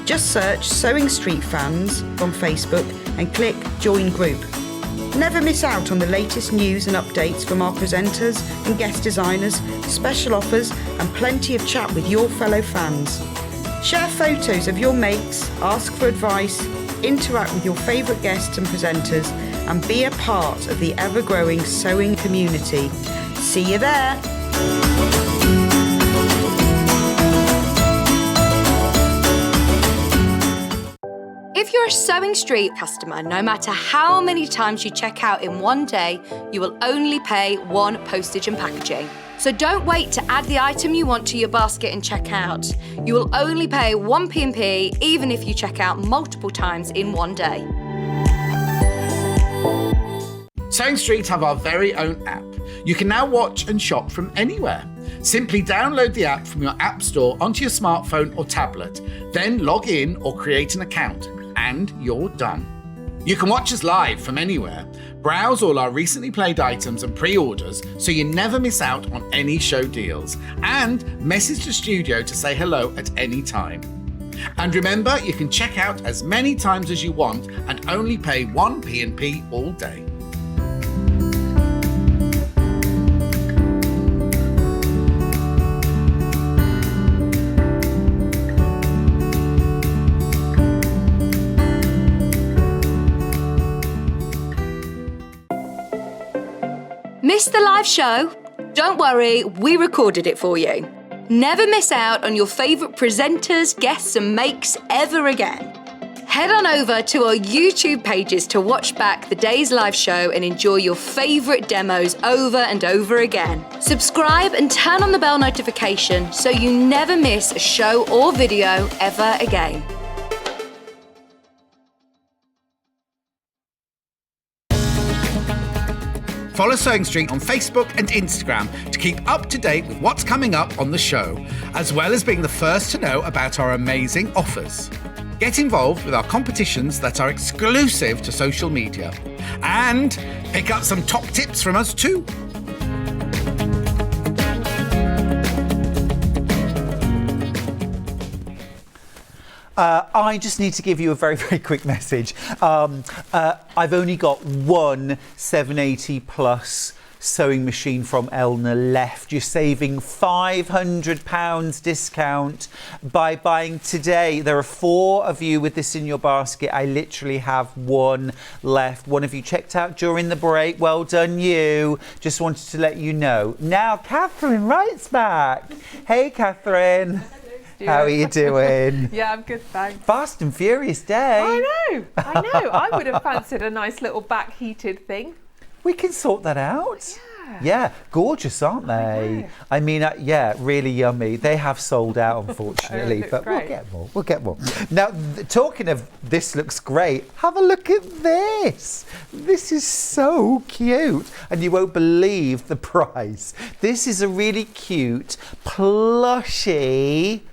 Just search Sewing Street Fans on Facebook and click Join Group. Never miss out on the latest news and updates from our presenters and guest designers, special offers and plenty of chat with your fellow fans. Share photos of your makes, ask for advice, interact with your favourite guests and presenters and be a part of the ever-growing sewing community. See you there! If you're a Sewing Street customer, no matter how many times you check out in one day, you will only pay one postage and packaging. So don't wait to add the item you want to your basket and check out. You will only pay one P&P even if you check out multiple times in one day. Sewing Street have our very own app. You can now watch and shop from anywhere. Simply download the app from your app store onto your smartphone or tablet, then log in or create an account, and you're done. You can watch us live from anywhere, browse all our recently played items and pre-orders so you never miss out on any show deals, and message the studio to say hello at any time. And remember, you can check out as many times as you want and only pay one P&P all day. Missed the live show? Don't worry, we recorded it for you. Never miss out on your favourite presenters, guests and makes ever again. Head on over to our YouTube pages to watch back the day's live show and enjoy your favourite demos over and over again. Subscribe and turn on the bell notification so you never miss a show or video ever again. Follow Sewing Street on Facebook and Instagram to keep up to date with what's coming up on the show, as well as being the first to know about our amazing offers. Get involved with our competitions that are exclusive to social media. And pick up some top tips from us too. I just need to give you a very, very quick message. I've only got one 780 plus sewing machine from Elna left. You're saving £500 discount by buying today. There are 4 of you with this in your basket. I literally have one left. One of you checked out during the break. Well done, you. Just wanted to let you know. Now, Katharine Wright's back. Hey, Katharine. How are you doing? Yeah, I'm good, thanks. Fast and furious day. I know. I would have fancied a nice little back heated thing. We can sort that out. Yeah, gorgeous, aren't they? I mean, yeah, really yummy. They have sold out, unfortunately, but great. We'll get more. Now, talking of this looks great, have a look at this. This is so cute, and you won't believe the price. This is a really cute, plushy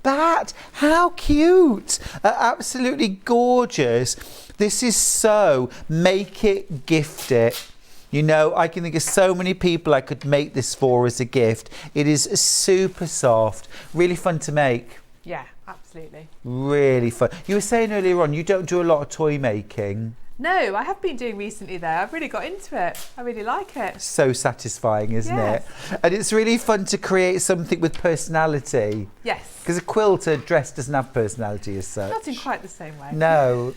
bat. How cute! Absolutely gorgeous. This is so make it, gift it. You know, I can think of so many people I could make this for as a gift. It is super soft, really fun to make. Yeah, absolutely. Really fun. You were saying earlier on, you don't do a lot of toy making. No, I have been doing recently though. I've really got into it. I really like it. So satisfying, isn't Yes. it? And it's really fun to create something with personality. Yes. Because a quilter dress doesn't have personality as such. Not in quite the same way. No.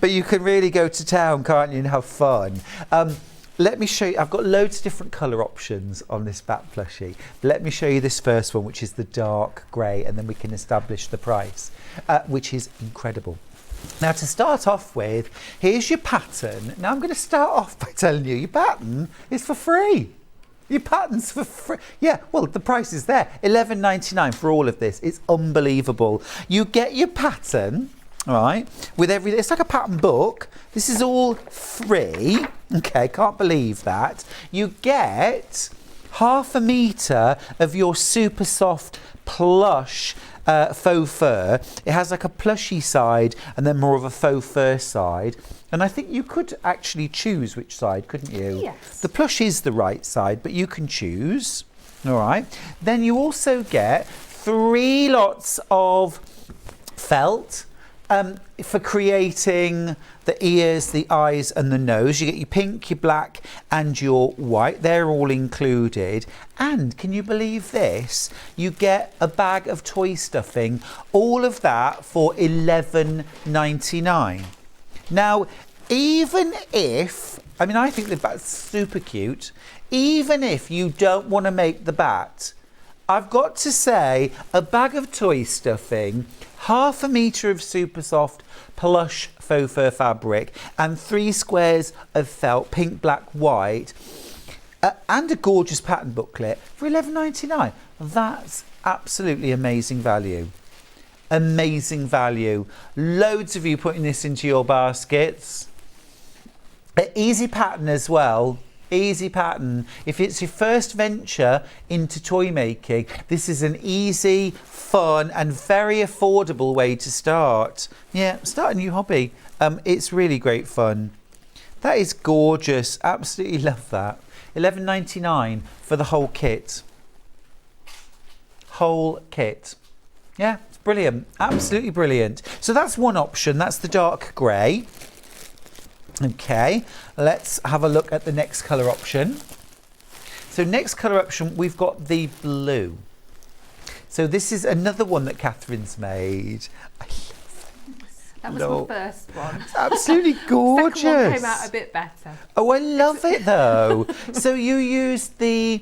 But you can really go to town, can't you, and have fun. Let me show you, I've got loads of different colour options on this bat plushie. Let me show you this first one, which is the dark grey, and then we can establish the price, which is incredible. Now, to start off with, here's your pattern. Now, I'm going to start off by telling you your pattern is for free. Your pattern's for free. Yeah, well, the price is there. £11.99 for all of this. It's unbelievable. You get your pattern, right, with it's like a pattern book. This is all free. Okay, can't believe that. You get ½ metre of your super soft plush faux fur. It has like a plushy side and then more of a faux fur side. And I think you could actually choose which side, couldn't you? Yes. The plush is the right side, but you can choose. All right. Then you also get 3 lots of felt. for creating the ears, the eyes and the nose. You get your pink, your black and your white. They're all included. And can you believe this? You get a bag of toy stuffing. All of that for $11.99. Now, even if, I mean, I think the bat's super cute. Even if you don't want to make the bat, I've got to say, a bag of toy stuffing, half a metre of super soft plush faux fur fabric and 3 squares of felt, pink, black, white, and a gorgeous pattern booklet for $11.99. That's absolutely amazing value. Amazing value. Loads of you putting this into your baskets. Easy pattern as well. Easy pattern. If it's your first venture into toy making, this is an easy, fun and very affordable way to start. Yeah, start a new hobby. It's really great fun. That is gorgeous. Absolutely love that. $11.99 for the whole kit. Whole kit. Yeah, it's brilliant. Absolutely brilliant. So that's one option. That's the dark grey. Okay, let's have a look at the next colour option. So next colour option, we've got the blue. So this is another one that Katharine's made. I love it. That was my first one. It's absolutely gorgeous. Second one came out a bit better. Oh, I love it though. So you use the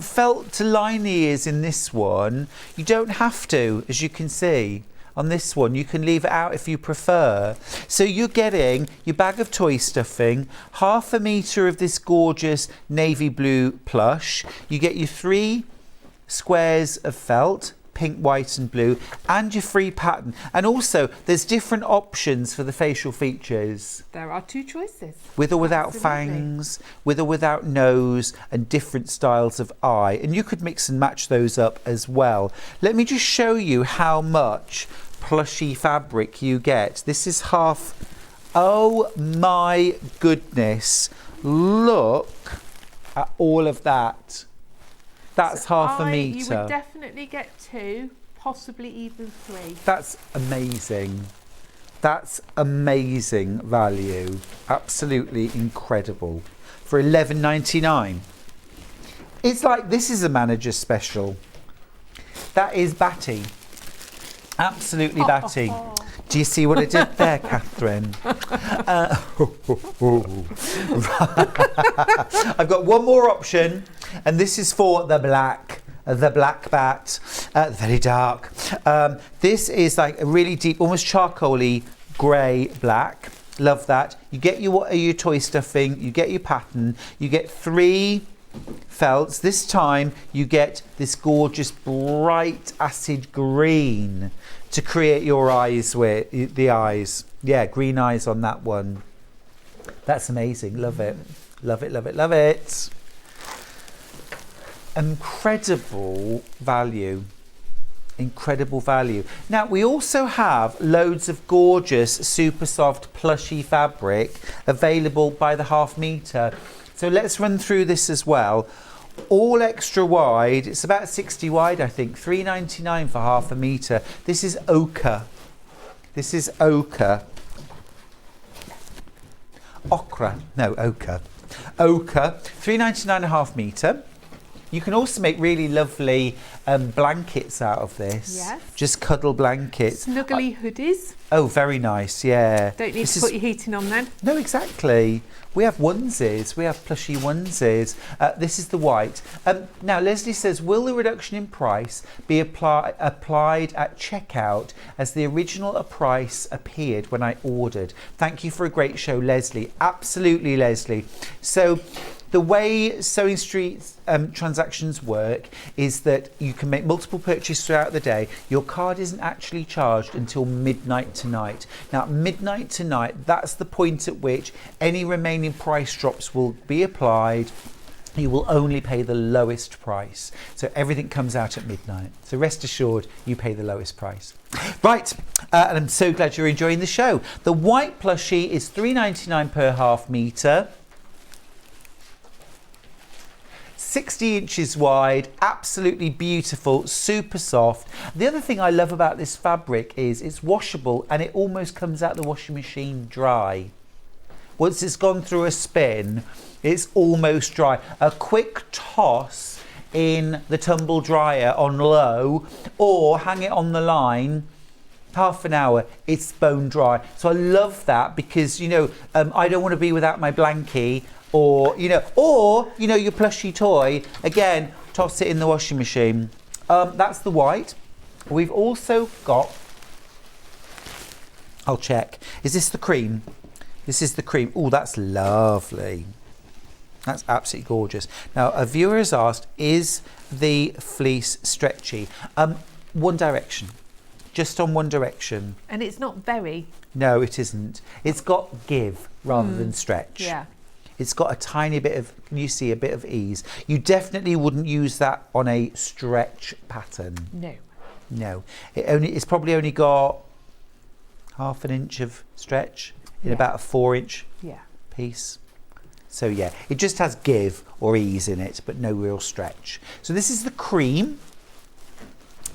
felt to line the ears in this one. You don't have to, as you can see. On this one, you can leave it out if you prefer. So you're getting your bag of toy stuffing, half a metre of this gorgeous navy blue plush. You get your 3 squares of felt, pink, white and blue, and your free pattern. And also, there's different options for the facial features. There are 2 choices. With or without fangs, with or without nose, and different styles of eye. And you could mix and match those up as well. Let me just show you how much plushy fabric you get. This is half. Oh my goodness. Look at all of that. That's so half a metre. You would definitely get 2, possibly even 3. That's amazing. That's amazing value. Absolutely incredible. For $11.99. It's like this is a manager's special. That is batty. Absolutely batty. Do you see what I did there, Katharine? I've got one more option, and this is for the black bat, very dark. This is like a really deep, almost charcoaly grey black. Love that. You get your toy stuffing, you get your pattern, you get 3 felts. This time you get this gorgeous bright acid green to create your eyes with the eyes. Yeah, green eyes on that one. That's amazing. Love it. Love it, love it, love it. Incredible value. Incredible value. Now we also have loads of gorgeous super soft plushy fabric available by the half metre. So let's run through this as well. All extra wide. It's about 60 wide, I think. $3.99 for half a metre. This is ochre. This is ochre. Ochre. No, ochre. Ochre. $3.99 a half metre. You can also make really lovely blankets out of this. Yes. Just cuddle blankets. Snuggly hoodies. Oh, very nice, yeah. Don't need to put your heating on then. No, exactly. We have onesies. We have plushy onesies. This is the white. Now, Leslie says, will the reduction in price be applied at checkout as the original price appeared when I ordered? Thank you for a great show, Leslie. Absolutely, Leslie. So the way Sewing Street transactions work is that you can make multiple purchases throughout the day. Your card isn't actually charged until midnight tonight. Now, midnight tonight, that's the point at which any remaining price drops will be applied. You will only pay the lowest price. So everything comes out at midnight. So rest assured, you pay the lowest price. Right, and I'm so glad you're enjoying the show. The white plushie is $3.99 per half metre. 60 inches wide, absolutely beautiful, super soft. The other thing I love about this fabric is it's washable and it almost comes out the washing machine dry. Once it's gone through a spin, it's almost dry. A quick toss in the tumble dryer on low, or hang it on the line, half an hour, it's bone dry. So I love that because, you know, I don't want to be without my blankie, or your plushy toy. Again, toss it in the washing machine. That's the white. We've also got, I'll check, is this the cream? This is the cream. Oh, that's lovely. That's absolutely gorgeous. Now, a viewer has asked, is the fleece stretchy? One direction. Just on one direction. And it's not very. No, it isn't. It's got give rather than stretch. Yeah. It's got a tiny bit of, can you see, a bit of ease. You definitely wouldn't use that on a stretch pattern. No. No. It's probably only got half an inch of stretch in about a 4-inch piece. So yeah, it just has give or ease in it, but no real stretch. So this is the cream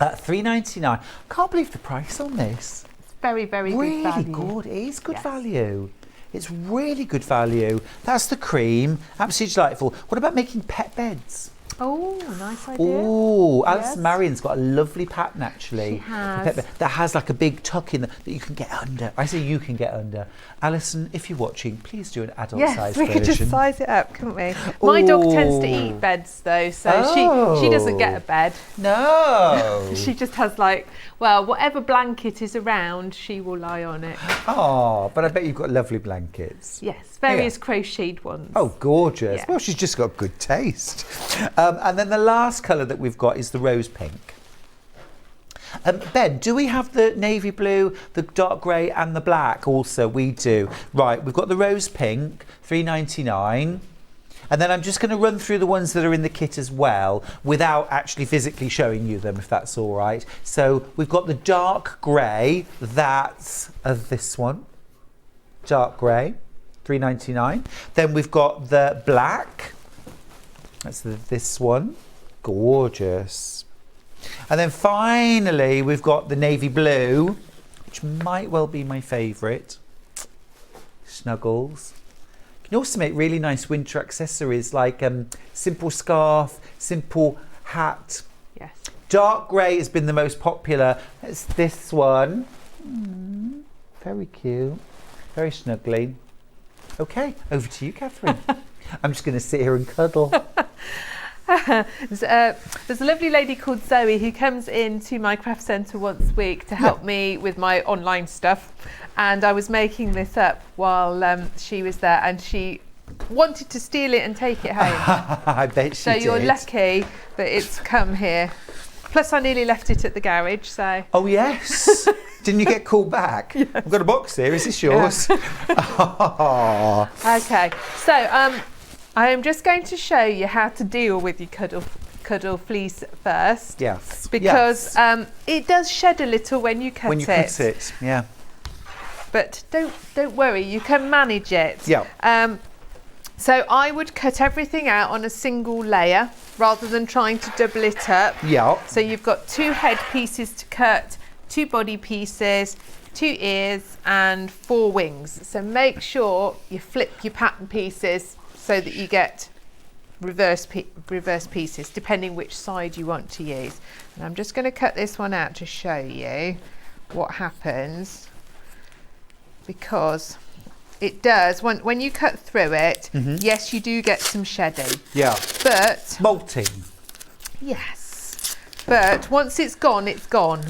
at $3.99. Can't believe the price on this. It's very, very Really good value. good. It is good value. It's really good value. That's the cream. Absolutely delightful. What about making pet beds? Oh, nice idea. Oh, Alice Yes. Marion's got a lovely pattern actually. She has. A pet bed that has like a big tuck in that you can get under. I say you can get under. Alison, if you're watching, please do an adult size Yes, we version. could just size it up, couldn't we? My dog tends to Ooh. eat beds though, so she doesn't get a bed. No. She just has like, well, whatever blanket is around, she will lie on it. Oh, but I bet you've got lovely blankets. Yes, various crocheted ones. Oh, gorgeous. Yeah. Well, she's just got good taste. And then the last colour that we've got is the rose pink. Ben, do we have the navy blue, the dark grey and the black also? We do. Right, we've got the rose pink, $3.99. And then I'm just going to run through the ones that are in the kit as well without actually physically showing you them, if that's all right. So we've got the dark grey, that's this one. Dark grey, $3.99. Then we've got the black, that's this one. Gorgeous. And then finally we've got the navy blue, which might well be my favourite. Snuggles. You can also make really nice winter accessories like simple scarf, simple hat. Yes. Dark grey has been the most popular. It's this one. Very cute. Very snuggly. Okay, over to you, Catherine. I'm just going to sit here and cuddle. There's a lovely lady called Zoe who comes into my craft centre once a week to help me with my online stuff, and I was making this up while she was there, and she wanted to steal it and take it home. I bet she So did. you're lucky that it's come here. Plus I nearly left it at the garage, so... Oh, yes. Didn't you get called back? Yes. I've got a box here. Is this yours? Oh. Okay, so I am just going to show you how to deal with your cuddle fleece first. Yes. Because it does shed a little when you cut it. When you cut it, yeah. But don't worry, you can manage it. Yeah. So I would cut everything out on a single layer rather than trying to double it up. Yeah. So you've got 2 head pieces to cut, 2 body pieces, 2 ears and 4 wings. So make sure you flip your pattern pieces so that you get reverse pieces, depending which side you want to use. And I'm just going to cut this one out to show you what happens, because it does, when you cut through it, yes, you do get some shedding. Yeah. But... molting. Yes. But once it's gone,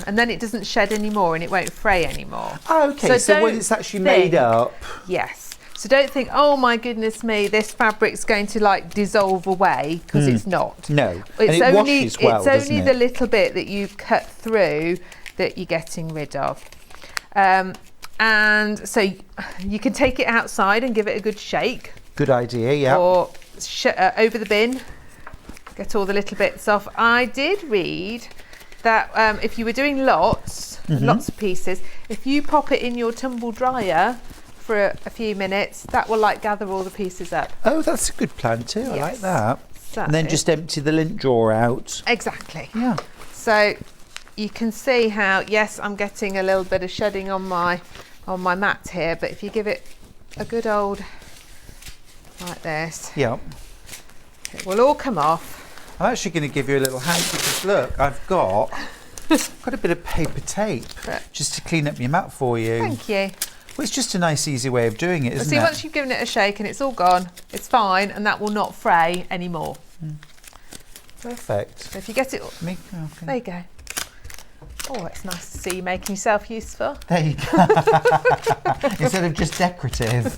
and then it doesn't shed anymore and it won't fray anymore. Oh, okay, so when it's actually made up. Yes. So don't think, oh my goodness me, this fabric's going to like dissolve away, because it's not. No. It's and it only, washes well, it's doesn't only it? the little bit that you've cut through that you're getting rid of. And so you can take it outside and give it a good shake. Good idea, yeah. Or over the bin, get all the little bits off. I did read that if you were doing lots of pieces, if you pop it in your tumble dryer for a few minutes, that will like gather all the pieces up. Oh, that's a good plan too. I like that. So, And then just empty the lint drawer out. exactly. Yeah. So you can see how, yes, I'm getting a little bit of shedding on my mat here, but if you give it a good old like this, Yeah. it will all come off. I'm actually going to give you a little hand because look, I've got a bit of paper tape just to clean up your mat for you. Thank you. Well, it's just a nice, easy way of doing it, Well, isn't see, it? once you've given it a shake and it's all gone, it's fine, and that will not fray anymore. Perfect. So if you get it, Okay. there you go. Oh, it's nice to see you making yourself useful. There you go. Instead of just decorative.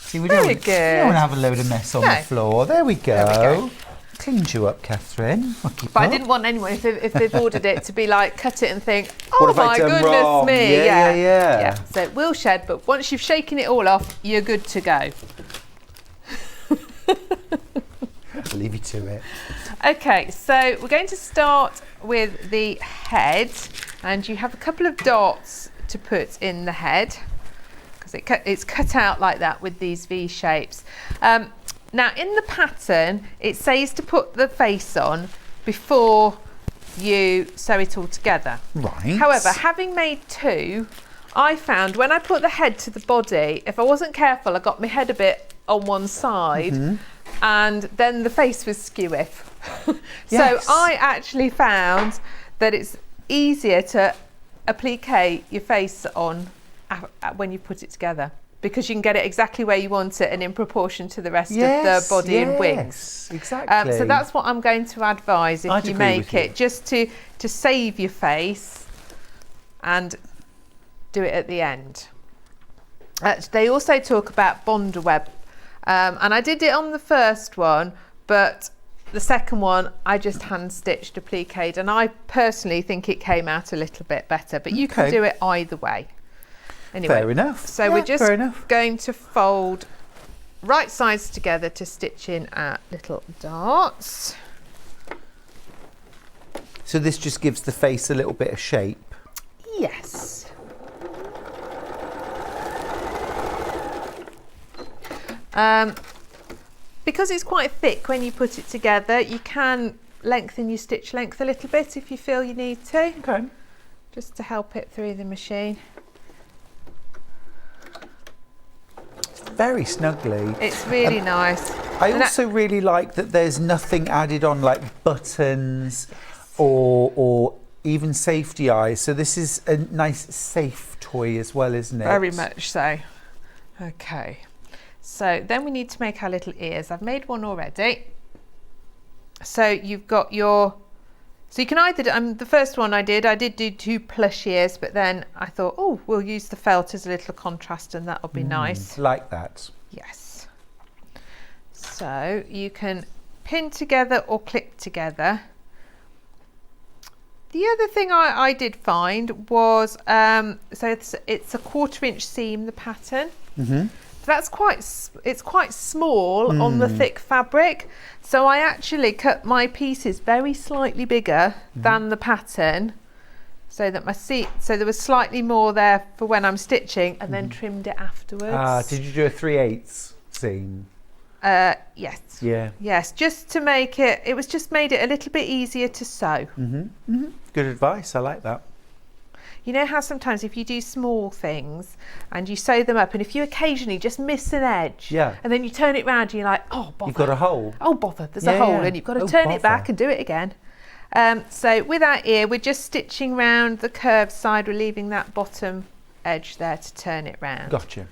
See, we don't want to have a load of mess on the floor. There we go. There we go. Cleaned you up, Catherine. But I didn't want anyone, if they've ordered it, to be like, cut it and think, oh What have I my done goodness wrong? me. Yeah. So it will shed, but once you've shaken it all off, you're good to go. I'll leave you to it. Okay, so we're going to start with the head, and you have a couple of dots to put in the head because it's cut out like that with these V shapes. Now in the pattern it says to put the face on before you sew it all together. Right. However, having made two, I found when I put the head to the body, if I wasn't careful, I got my head a bit on one side and then the face was skew-iff. Yes. So I actually found that it's easier to applique your face on when you put it together, because you can get it exactly where you want it and in proportion to the rest of the body and wings. Exactly. So that's what I'm going to advise if I'd you agree make with you. it, just to save your face and do it at the end. They also talk about bonder web, and I did it on the first one, but the second one I just hand stitched appliqued, and I personally think it came out a little bit better, but you can do it either way. Anyway, Fair enough. So we're just going to fold right sides together to stitch in our little darts. So this just gives the face a little bit of shape. Yes. Because it's quite thick when you put it together, you can lengthen your stitch length a little bit if you feel you need to. Okay. Just to help it through the machine. Very snugly. It's really nice. I also really like that there's nothing added on like buttons or even safety eyes. So this is a nice safe toy as well, isn't it? Very much so. Okay. So then we need to make our little ears. I've made one already. So you've got your, so you can either, the first one I did do 2 plush ears, but then I thought, oh, we'll use the felt as a little contrast and that'll be nice. Like that. Yes. So you can pin together or clip together. The other thing I did find was, so it's a 1/4 inch seam, the pattern. That's it's quite small on the thick fabric. So I actually cut my pieces very slightly bigger than the pattern, so that so there was slightly more there for when I'm stitching, and then trimmed it afterwards. Did you do a 3/8 seam? Yes. Yeah. Yes, just to make it, it was just made it a little bit easier to sew. Good advice. I like that. You know how sometimes if you do small things and you sew them up, and if you occasionally just miss an edge, and then you turn it round and you're like, oh bother, You've got a hole. Oh bother, there's a hole, and you've got to turn it back and do it again. So with our ear, we're just stitching round the curved side. We're leaving that bottom edge there to turn it round. Gotcha.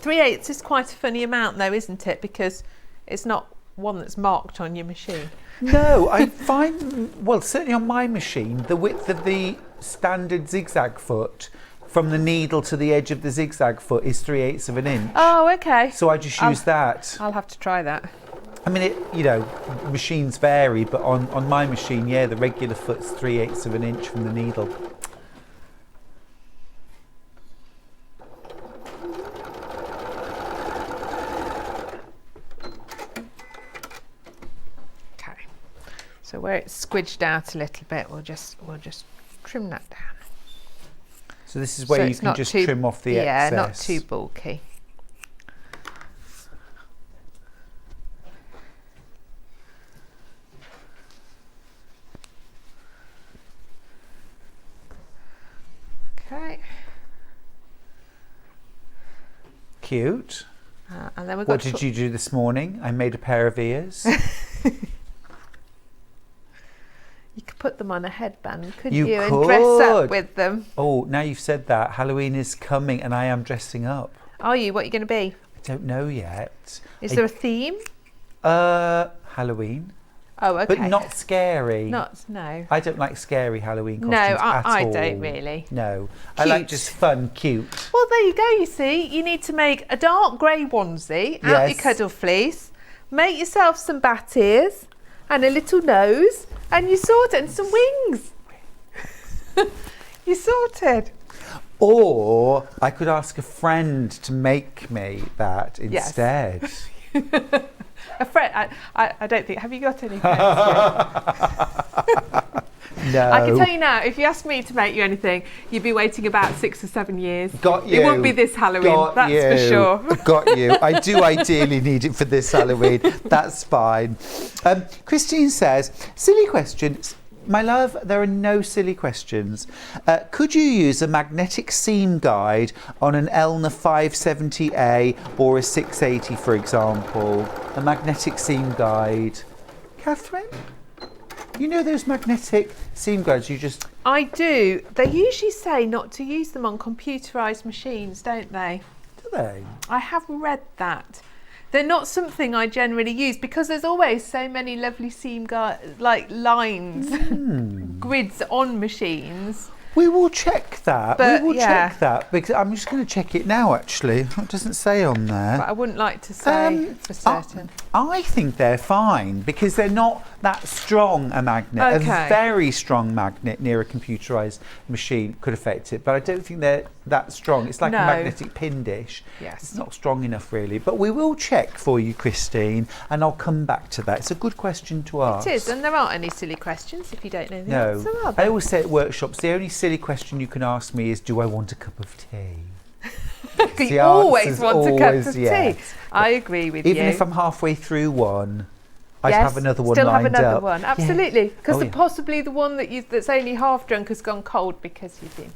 3/8 is quite a funny amount though, isn't it? Because it's not one that's marked on your machine. No, I find, well, certainly on my machine, the width of the standard zigzag foot from the needle to the edge of the zigzag foot is 3/8 of an inch. Oh, okay. So I just use that. I'll have to try that. I mean, machines vary, but on my machine, the regular foot's 3/8 of an inch from the needle. So where it's squidged out a little bit, we'll just trim that down. So this is where you it's can not just too- trim off the yeah, excess. not too bulky. Okay. Cute. And then we've What got did you do this morning? I made a pair of ears. You could put them on a headband, couldn't You you? And dress up could. with them. Oh, now you've said that. Halloween is coming and I am dressing up. Are you? What are you going to be? I don't know yet. Is there a theme? Halloween. Oh, okay. But not scary. No. I don't like scary Halloween costumes No, at I all. don't really. No. I like Cute. just fun, cute. Well, there you go, you see. You need to make a dark grey onesie out your Yes. cuddle fleece. Make yourself some bat ears and a little nose and you sorted. And some wings. You sorted. Or I could ask a friend to make me that Yes. instead. A friend, I don't think, have you got any friends yet? No. I can tell you now, if you asked me to make you anything, you'd be waiting about 6 or 7 years. Got you. It won't be this Halloween, Got that's you. for sure. Got you. I do ideally need it for this Halloween. That's fine. Christine says, silly question. My love, there are no silly questions. Could you use a magnetic seam guide on an Elna 570A or a 680, for example? A magnetic seam guide. Katharine? You know those magnetic seam guides you just... I do. They usually say not to use them on computerised machines, don't they? Do they? I have read that. They're not something I generally use because there's always so many lovely seam like lines, grids on machines. We will check that. But, we will yeah. check that because I'm just going to check it now. Actually, it doesn't say on there. But I wouldn't like to say for certain. I think they're fine because they're not that strong a magnet. Okay. A very strong magnet near a computerised machine could affect it, but I don't think they're that strong. It's like No. a magnetic pin dish. Yes. It's not strong enough really, but we will check for you, Christine, and I'll come back to that. It's a good question to ask. It is, and there aren't any silly questions if you don't know the No, answer, are I there? always say at workshops, the only silly question you can ask me is, do I want a cup of tea? You the always answer's want a cup always of yes. tea. I agree with you. Even if I'm halfway through one, I'd Yes, have another one still lined have another up. one, absolutely. Because Oh, yeah. possibly the one that's only half drunk has gone cold because you've been.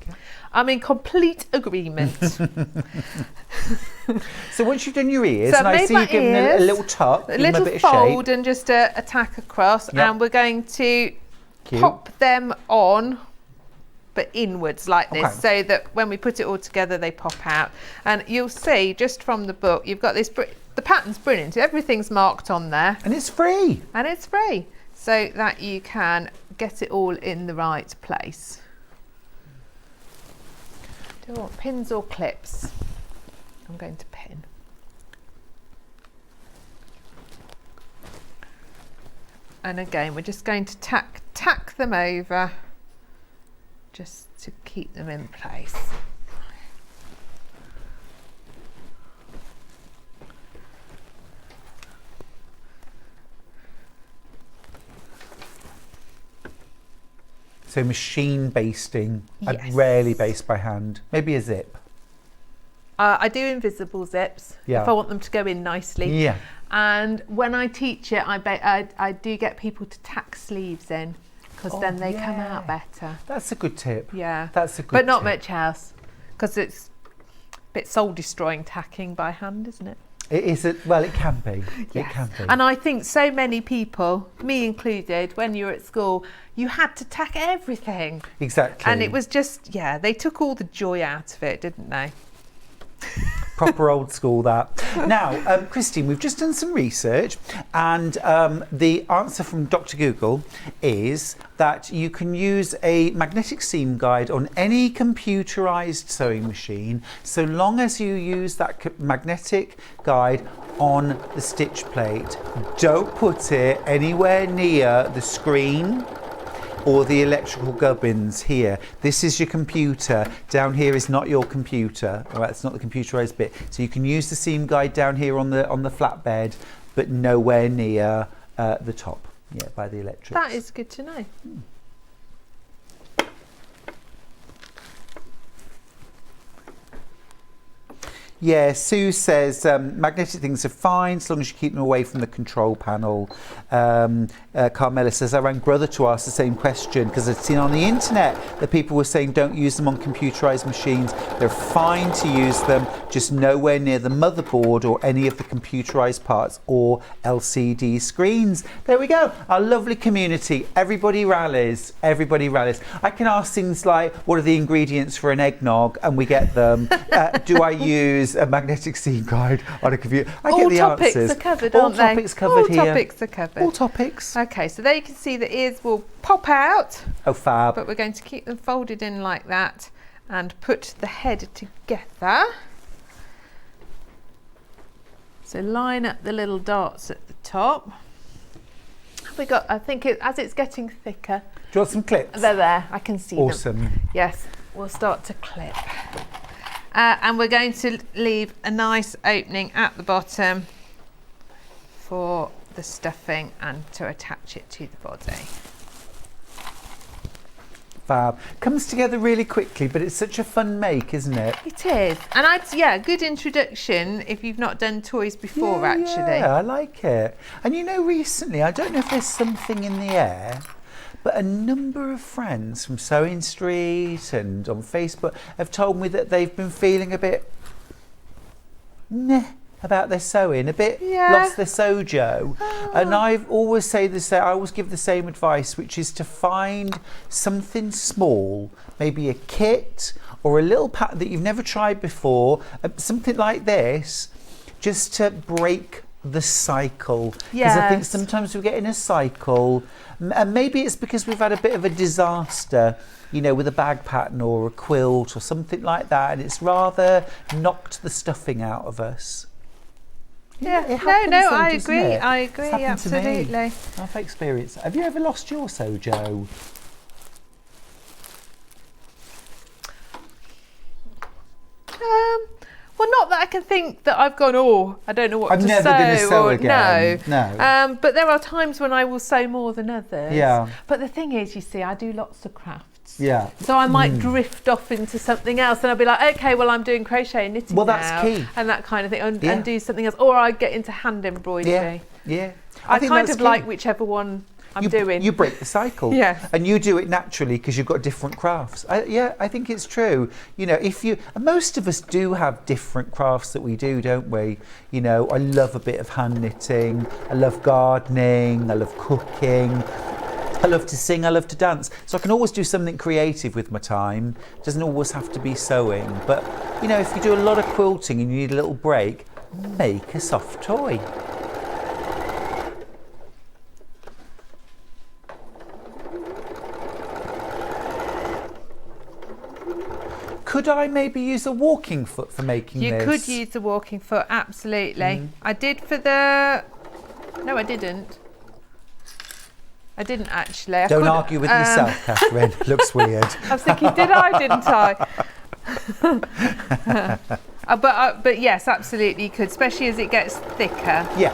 Okay. I'm in complete agreement. So once you've done your ears, So and I've I made see my you've given a ears, little tuck, A give them a little bit of fold shape. and just a tack across, Yep. and we're going to Cute. pop them on, but inwards like this, Okay. so that when we put it all together, they pop out. And you'll see just from the book, you've got this. The pattern's brilliant. Everything's marked on there, And it's free. and it's free, so that you can get it all in the right place. Do you want pins or clips? I'm going to pin. And again, we're just going to tack them over just to keep them in place. So machine basting. Yes. I rarely baste by hand. Maybe a zip. I do invisible zips Yeah. if I want them to go in nicely. Yeah. And when I teach it, I do get people to tack sleeves in because Oh, then they come yeah. out better. That's a good tip. Yeah. That's a good But not tip. much else because it's a bit soul destroying tacking by hand, isn't it? It is, well, it can be. It Yes. can be. And I think so many people, me included, when you were at school, you had to tack everything. Exactly. And it was just, yeah, they took all the joy out of it, didn't they? Proper old school, that. Now, Christine, we've just done some research, and the answer from Dr. Google is that you can use a magnetic seam guide on any computerized sewing machine so long as you use that magnetic guide on the stitch plate. Don't put it anywhere near the screen or the electrical gubbins here. This is your computer. Down here is not your computer. All right, it's not the computerized bit. So you can use the seam guide down here on the flatbed, but nowhere near the top. Yeah, by the electrics. That is good to know. Yeah, Sue says magnetic things are fine as long as you keep them away from the control panel. Carmela says I rang brother to ask the same question because I'd seen on the internet that people were saying don't use them on computerized machines. They're fine to use them, just nowhere near the motherboard or any of the computerized parts or LCD screens. There we go. Our lovely community. Everybody rallies. Everybody rallies. I can ask things like, what are the ingredients for an eggnog? And we get them. Do I use a magnetic scene guide on a computer? I get the topics answers. are covered, All aren't they? topics covered here. All topics are covered. All topics. Okay, so there you can see the ears will pop out, Oh, fab. but we're going to keep them folded in like that and put the head together. So line up the little darts at the top. We got, I think, as it's getting thicker. Do you want some clips? They're there. I can see them. Awesome. Yes, we'll start to clip. And we're going to leave a nice opening at the bottom for the stuffing and to attach it to the body. Fab. Comes together really quickly, but it's such a fun make, isn't it? It is. And good introduction if you've not done toys before, actually. Yeah, I like it. And you know, recently, I don't know if there's something in the air, but a number of friends from Sewing Street and on Facebook have told me that they've been feeling a bit meh about their sewing, a bit lost their sojo. And I always say this, I always give the same advice, which is to find something small, maybe a kit or a little pattern that you've never tried before, something like this, just to break the cycle. Because I think sometimes we get in a cycle, and maybe it's because we've had a bit of a disaster, you know, with a bag pattern or a quilt or something like that, and it's rather knocked the stuffing out of us. Yeah, it happens no, though, I doesn't agree. it? I It's agree, happened to me. absolutely. I've experienced. Have you ever lost your sojo? Well, not that I can think that I've gone, I don't know what I'm to never sew. gonna sew or, again. No. But there are times when I will sew more than others. Yeah. But the thing is, you see, I do lots of crafts. Yeah. So I might drift off into something else, and I'll be like, okay, well, I'm doing crochet and knitting Well, that's now, key. and that kind of thing, and do something else. Or I get into hand embroidery. Yeah. I think kind that's of key. like whichever one I'm doing. You break the cycle. Yes. And you do it naturally because you've got different crafts. I think it's true. You know, most of us do have different crafts that we do, don't we? You know, I love a bit of hand knitting. I love gardening. I love cooking. I love to sing, I love to dance. So I can always do something creative with my time. It doesn't always have to be sewing. But, you know, if you do a lot of quilting and you need a little break, make a soft toy. Could I maybe use a walking foot for making this? You could use the walking foot, absolutely. I did for the... No, I didn't. I didn't actually. Don't argue with yourself, Katharine. Looks weird. I was thinking, did I, didn't I? But yes, absolutely you could, especially as it gets thicker. Yeah.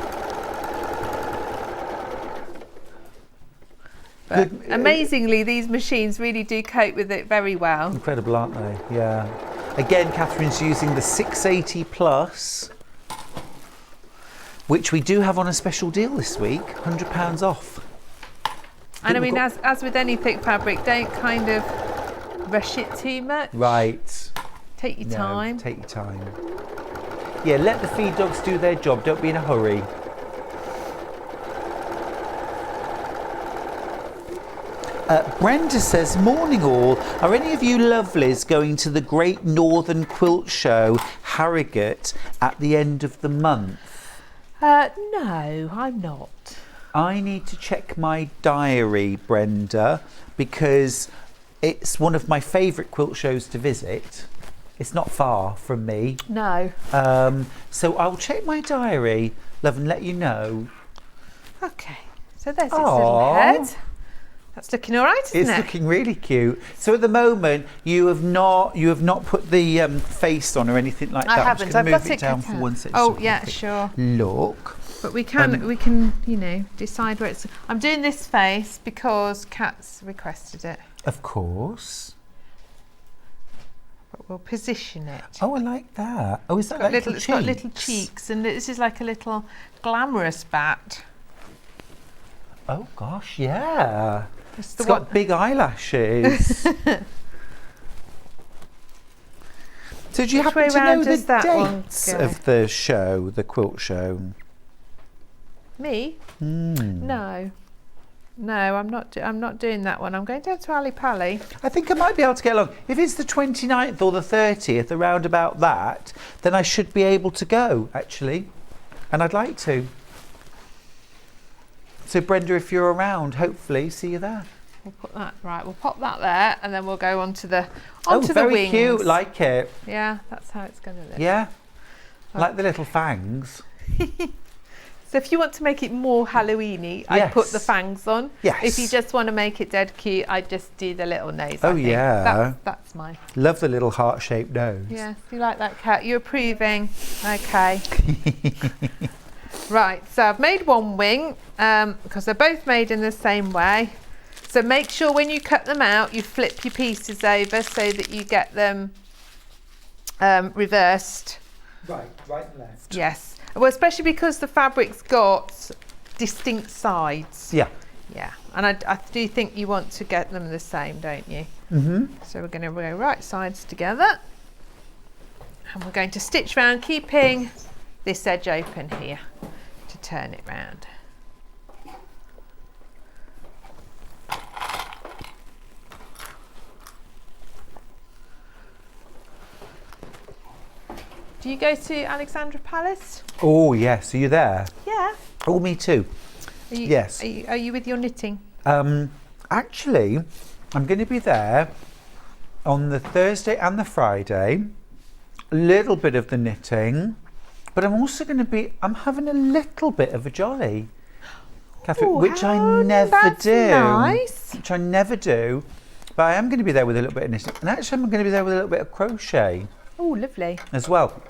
But amazingly, these machines really do cope with it very well. Incredible, aren't they? Yeah. Again, Katharine's using the 680 Plus, which we do have on a special deal this week, £100 off. And I mean, as with any thick fabric, don't kind of rush it too much. Right. Take your time. Take your time. Yeah, let the feed dogs do their job. Don't be in a hurry. Brenda says, morning all. Are any of you lovelies going to the Great Northern Quilt Show, Harrogate, at the end of the month? No, I'm not. I need to check my diary, Brenda, because it's one of my favourite quilt shows to visit. It's not far from me. No. So I'll check my diary, love, and let you know. Okay. So there's its little head. That's looking all right, isn't it? It's looking really cute. So at the moment, you have not put the face on or anything like that. I haven't. I'm I've just got going to move it down cut for out. one second. Oh, so yeah, quick sure. Look. But we can, you know, decide where it's. I'm doing this face because Kat's requested it. Of course. But we'll position it. Oh, I like that. Oh, is that like little cheeks? It's got little cheeks, and this is like a little glamorous bat. Oh gosh, yeah. It's got big eyelashes. So do you happen to know the dates of the show, the quilt show? Me? No, I'm not. I'm not doing that one. I'm going down to Ali Pali. I think I might be able to get along. If it's the 29th or the 30th, around about that, then I should be able to go, actually. And I'd like to. So Brenda, if you're around, hopefully see you there. We'll put that right. We'll pop that there, and then we'll go onto the the wings. very cute. Like it. Yeah, that's how it's going to look. Yeah, like the little fangs. So if you want to make it more Halloweeny, I put the fangs on. Yes. If you just want to make it dead cute, I just do the little nose. Oh yeah. That's mine. Love the little heart-shaped nose. Yeah, you like that, Kat? You're approving. Okay. Right. So I've made one wing because they're both made in the same way. So make sure when you cut them out, you flip your pieces over so that you get them reversed. Right and left. Yes. Well, especially because the fabric's got distinct sides. Yeah. Yeah. And I do think you want to get them the same, don't you? Mm-hmm. So we're going to go right sides together. And we're going to stitch round, keeping this edge open here to turn it round. Do you go to Alexandra Palace? Oh yes, are you there? Yeah. Oh, me too. Yes. Are you with your knitting? Actually, I'm going to be there on the Thursday and the Friday. A little bit of the knitting, but I'm also going to be. I'm having a little bit of a jolly, Catherine, which I never do. Nice. Which I never do. But I am going to be there with a little bit of knitting, and actually, I'm going to be there with a little bit of crochet. Oh, lovely. As well,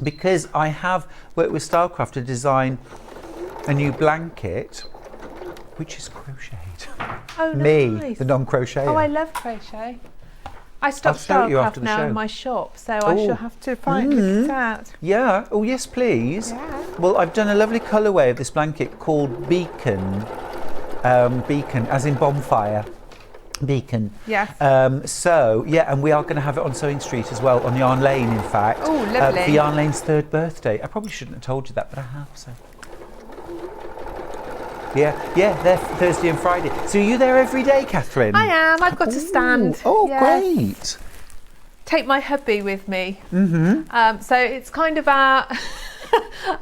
because I have worked with Stylecraft to design a new blanket, which is crocheted. Oh, Me, nice. the non-crocheter. Oh, I love crochet. I stopped show you after Stylecraft the now show. in my shop, so I shall have to find look at that. Yeah. Oh, yes, please. Yeah. Well, I've done a lovely colourway of this blanket called Beacon. Beacon, as in bonfire. Beacon. Yes. So, yeah, and we are going to have it on Sewing Street as well, on Yarn Lane, in fact. Oh, lovely. For Yarn Lane's 3rd birthday. I probably shouldn't have told you that, but I have, so. Yeah, they're Thursday and Friday. So are you there every day, Catherine? I am. I've got to stand. Oh, Yes. great. Take my hubby with me. Mm-hmm. So it's kind of our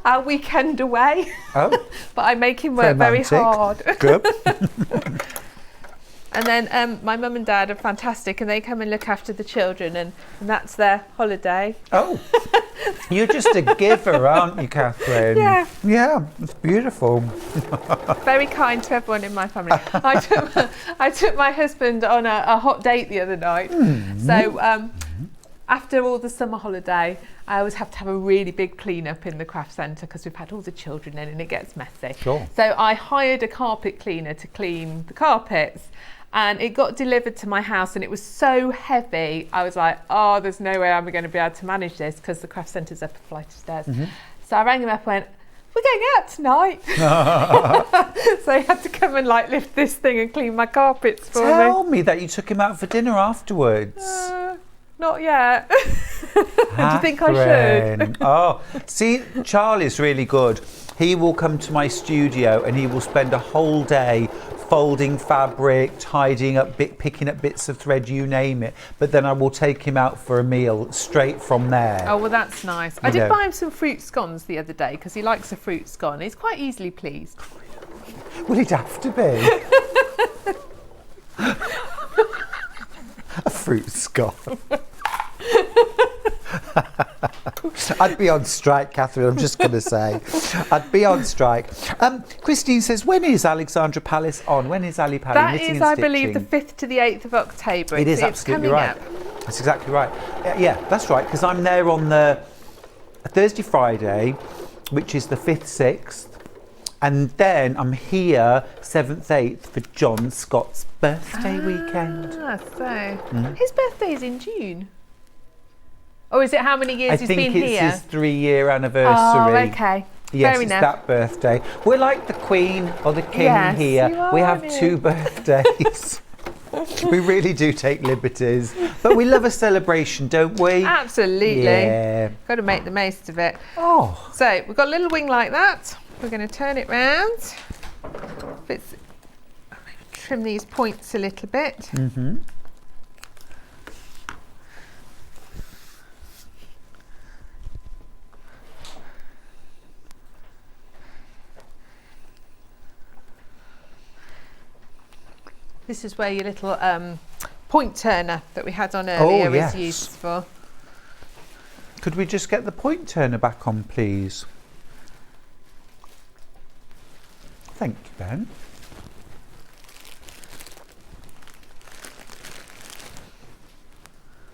our weekend away. Oh. But I make him work very hard. Good. And then my mum and dad are fantastic, and they come and look after the children, and that's their holiday. Oh, you're just a giver, aren't you, Catherine? Yeah. Yeah, it's beautiful. Very kind to everyone in my family. I took my husband on a hot date the other night. So after all the summer holiday, I always have to have a really big clean up in the craft centre because we've had all the children in and it gets messy. Sure. So I hired a carpet cleaner to clean the carpets. And it got delivered to my house and it was so heavy. I was like, oh, there's no way I'm going to be able to manage this because the craft centre's up a flight of stairs. So I rang him up and went, we're going out tonight. So he had to come and like lift this thing and clean my carpets for me. Tell me that you took him out for dinner afterwards. Not yet. Do you think I should? Oh, see, Charlie's really good. He will come to my studio and he will spend a whole day folding fabric, tidying up, picking up bits of thread, you name it. But then I will take him out for a meal straight from there. Oh, well, that's nice. I did buy him some fruit scones the other day because he likes a fruit scone. He's quite easily pleased. Will it have to be? A fruit scone. I'd be on strike, Catherine, I'm just going to say. I'd be on strike. Christine says, when is Alexandra Palace on? When is Ali Palace? That Knitting is, and I Stitching? believe, the 5th to the 8th of October. It is It's absolutely coming right. up. That's exactly right. Yeah, that's right, because I'm there on the Thursday, Friday, which is the 5th, 6th, And then I'm here 7th, 8th for John Scott's birthday weekend. So his birthday's in June. Or is it how many years he's been here? I think it's his 3-year anniversary. Oh, okay. Yes, Fair it's enough. that birthday. We're like the Queen or the King Yes, here. you are, We have aren't 2 you? birthdays. We really do take liberties. But we love a celebration, don't we? Absolutely. Yeah. Got to make the most of it. Oh. So we've got a little wing like that. We're going to turn it round. Trim these points a little bit. Mm-hmm. This is where your little point turner that we had on earlier yes. is used for. Could we just get the point turner back on, please? Thank you, Ben.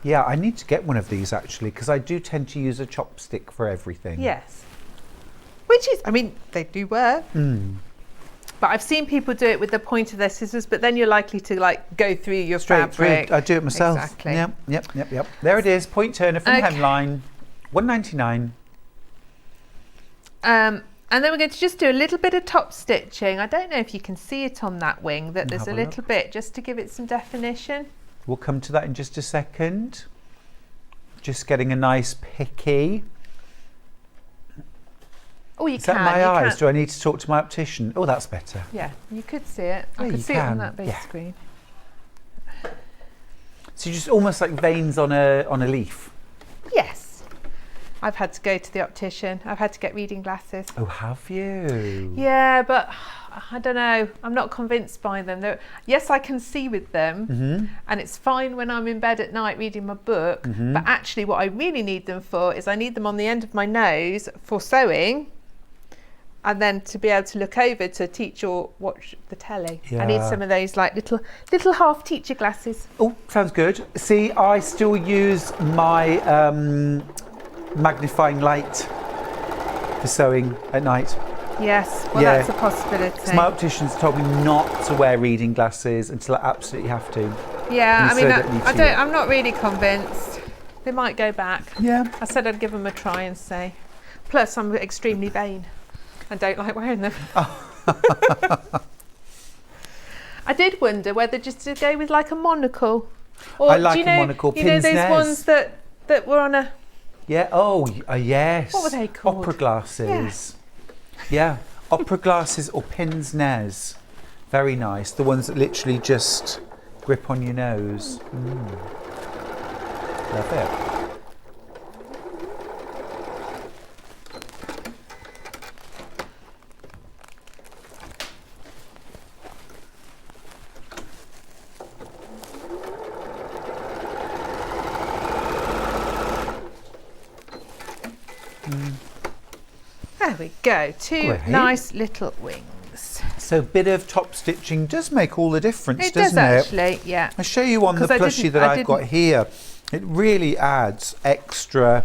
Yeah, I need to get one of these actually, because I do tend to use a chopstick for everything. Yes. Which is, I mean, they do work. But I've seen people do it with the point of their scissors, but then you're likely to like go through your Straight fabric. through. I do it myself. Exactly. Yep. There it is. Point turner from Okay. Hemline, £1.99. And then we're going to just do a little bit of top stitching. I don't know if you can see it on that wing, that there's Have a a little bit just to give it some definition. We'll come to that in just a second. Just getting a nice picky. Oh, you Is can. that my you eyes? can. Do I need to talk to my optician? Oh, that's better. Yeah, you could see it. I Yeah, could you see it on can. that big Yeah. screen. So just almost like veins on a leaf. Yes. I've had to go to the optician. I've had to get reading glasses. Oh, have you? Yeah, but I don't know. I'm not convinced by them. Yes, I can see with them, and it's fine when I'm in bed at night reading my book. But actually, what I really need them for is I need them on the end of my nose for sewing, and then to be able to look over to teach or watch the telly. I need Yeah. some of those like little half teacher glasses. Oh, sounds good. See, I still use my magnifying light for sewing at night. Yes, well, Yeah. that's a possibility. So my optician's told me not to wear reading glasses until I absolutely have to. Yeah, I You mean, so don't need I to don't. yet. I'm not really convinced. They might go back. Yeah. I said I'd give them a try and see. Plus, I'm extremely vain and don't like wearing them. I did wonder whether just to go with like a monocle. Or I like do you a know, monocle, You know pince those nez. ones that were on a. Yeah. Oh, yes. What were they called? Opera glasses. Yeah. Opera glasses or pince nez. Very nice. The ones that literally just grip on your nose. Love it. There we go. Two Great. nice little wings. So a bit of top stitching does make all the difference, It does doesn't it? actually, yeah. I'll show you on the 'Cause I plushie didn't- that I I've got didn't- here. It really adds extra.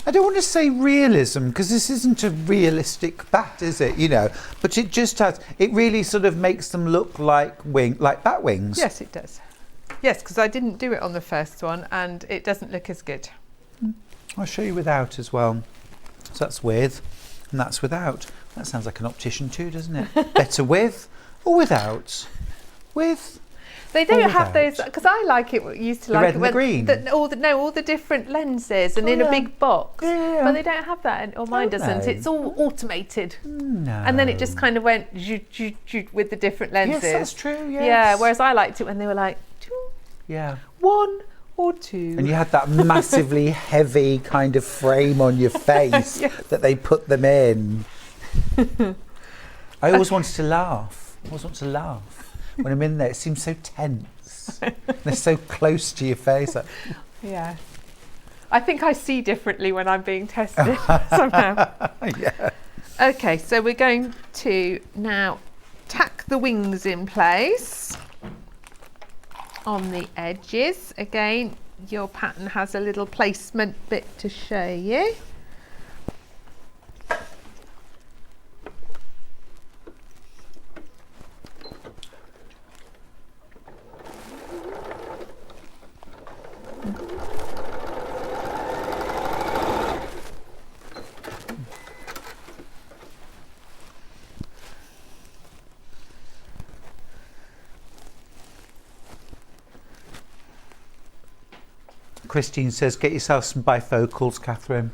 I don't want to say realism because this isn't a realistic bat, is it? You know, but it just has. It really sort of makes them look like bat wings. Yes, it does. Yes, because I didn't do it on the first one and it doesn't look as good. I'll show you without as well. So that's with, and that's without. That sounds like an optician too, doesn't it? Better with or without? With. They don't Or have those without? because I like it. Used to The like red it and when the green? all the different lenses and Oh, in a yeah. big box. Yeah. But they don't have that, or mine Don't doesn't. they? It's all automated, No. and then it just kind of went zoot with the different lenses. Yes, that's true. Yes. Yeah. Whereas I liked it when they were like 2, Yeah. 1 or 2. And you had that massively heavy kind of frame on your face Yes. that they put them in. I always wanted to laugh. I always want to laugh. When I'm in there, it seems so tense. They're so close to your face. Like, Yeah. I think I see differently when I'm being tested somehow. yeah. Okay, so we're going to now tack the wings in place on the edges. Again, your pattern has a little placement bit to show you. Christine says, get yourself some bifocals, Catherine.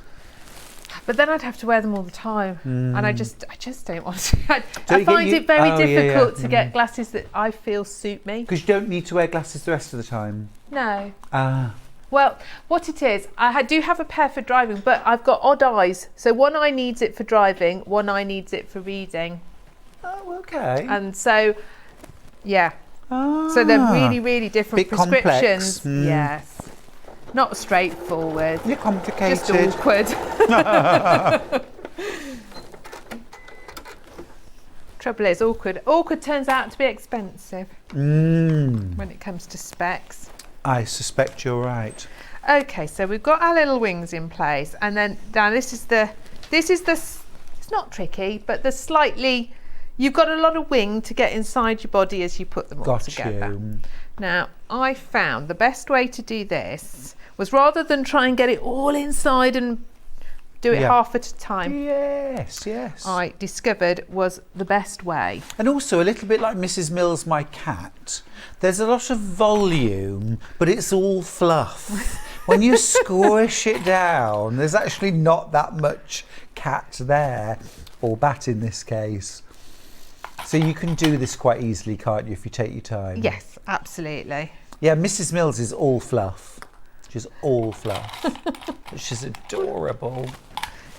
But then I'd have to wear them all the time, and I just don't want to. I you find get it very yeah, difficult to get glasses that I feel suit me. Because you don't need to wear glasses the rest of the time. No. Ah. Well, what it is, do have a pair for driving, but I've got odd eyes. So one eye needs it for driving, one eye needs it for reading. Oh, okay. And so, yeah. So they're really, really different Bit prescriptions. complex. Yes. Not straightforward. You're complicated. Just awkward. Trouble is, awkward turns out to be expensive when it comes to specs. I suspect you're right. Okay, so we've got our little wings in place, and then now this is the it's not tricky, but the slightly, you've got a lot of wing to get inside your body as you put them all together. Now, I found the best way to do this was, rather than try and get it all inside and do it half at a time. Yes. I discovered was the best way. And also a little bit like Mrs. Mills, my cat. There's a lot of volume, but it's all fluff. When you squish it down, there's actually not that much cat there, or bat in this case. So you can do this quite easily, can't you, if you take your time? Yes, absolutely. Yeah, Mrs. Mills is all fluff. She's all fluff. She's adorable.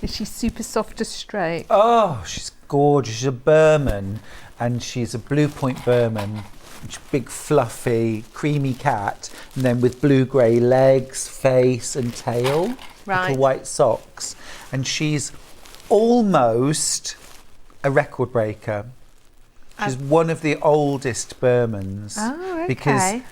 Is she super soft or straight? Oh, she's gorgeous. She's a Burman, and she's a Blue Point Burman. She's a big, fluffy, creamy cat, and then with blue-grey legs, face and tail, little white socks. And she's almost a record breaker. She's one of the oldest Burmans. Oh, okay.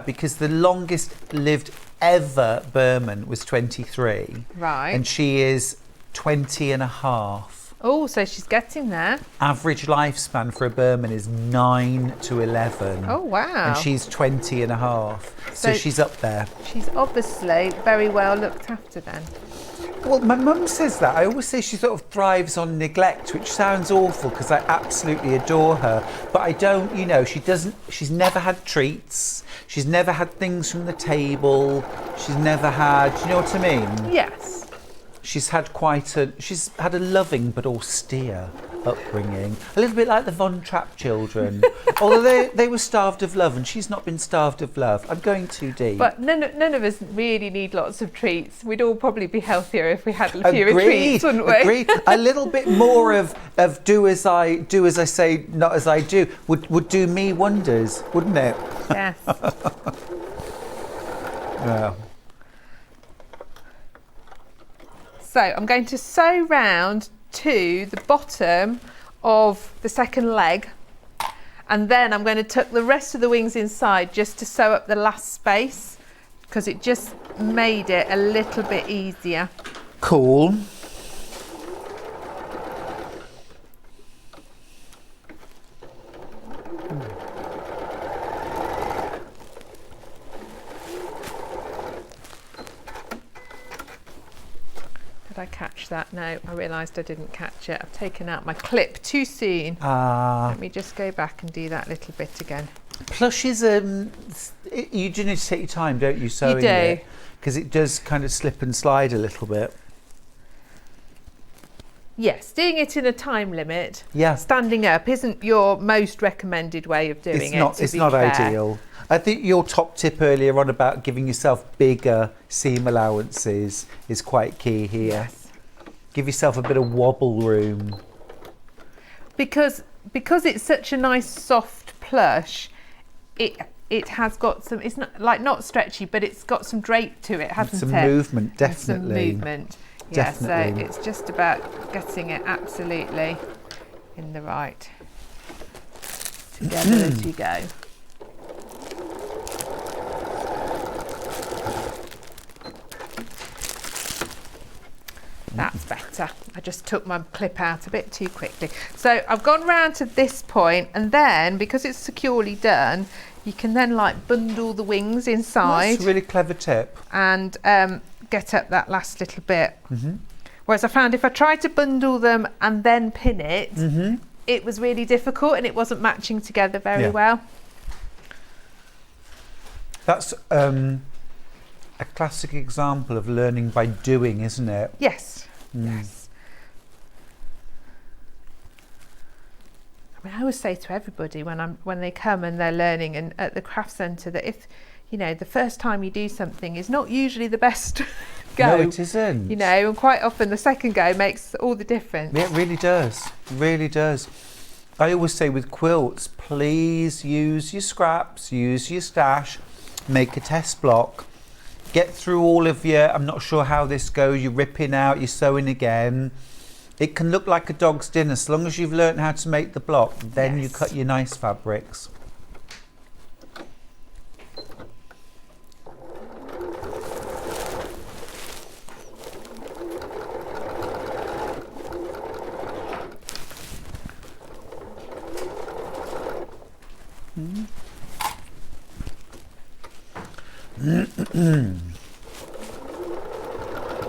Because the longest lived ever Burman was 23. Right. And she is 20 and a half. Oh, so she's getting there. Average lifespan for a Burman is 9 to 11. Oh, wow. And she's 20 and a half. So she's up there. She's obviously very well looked after then. Well, my mum says that. I always say she sort of thrives on neglect, which sounds awful because I absolutely adore her. But I don't, she's never had treats. She's never had things from the table. She's never had, do you know what I mean? Yes. She's had a loving but austere upbringing. A little bit like the Von Trapp children. Although they were starved of love, and she's not been starved of love. I'm going too deep. But none of us really need lots of treats. We'd all probably be healthier if we had fewer treats, wouldn't we? Agreed. A little bit more of do as I say, not as I do, would do me wonders, wouldn't it? Yes. Yeah. So I'm going to sew round to the bottom of the second leg, and then I'm going to tuck the rest of the wings inside just to sew up the last space, because it just made it a little bit easier. Cool. Did I catch that? No, I realised I didn't catch it. I've taken out my clip too soon. Let me just go back and do that little bit again. Plush is you do need to take your time, don't you, sewing You do. it? Because it does kind of slip and slide a little bit. Yes, doing it in a time limit, Yeah. standing up, isn't your most recommended way of doing it. It's not ideal. I think your top tip earlier on about giving yourself bigger seam allowances is quite key here. Yes. Give yourself a bit of wobble room. Because it's such a nice soft plush, it has got some, it's not stretchy, but it's got some drape to it, hasn't Some it? movement, definitely. And some movement. Yeah, so Definitely. it's just about getting it absolutely in the right together as you go. That's better. I just took my clip out a bit too quickly. So I've gone round to this point, and then because it's securely done, you can then like bundle the wings inside. That's a really clever tip. And get up that last little bit. Whereas I found if I tried to bundle them and then pin it, it was really difficult and it wasn't matching together very well. That's a classic example of learning by doing, isn't it? Yes. Yes. I mean, I always say to everybody when they come and they're learning and at the craft centre that if, you know, the first time you do something is not usually the best go. No, it isn't. You know, and quite often the second go makes all the difference. Yeah, it really does. Really does. I always say with quilts, please use your scraps, use your stash, make a test block, get through all of your, I'm not sure how this goes, you're ripping out, you're sewing again. It can look like a dog's dinner, so long as you've learned how to make the block, then you cut your nice fabrics.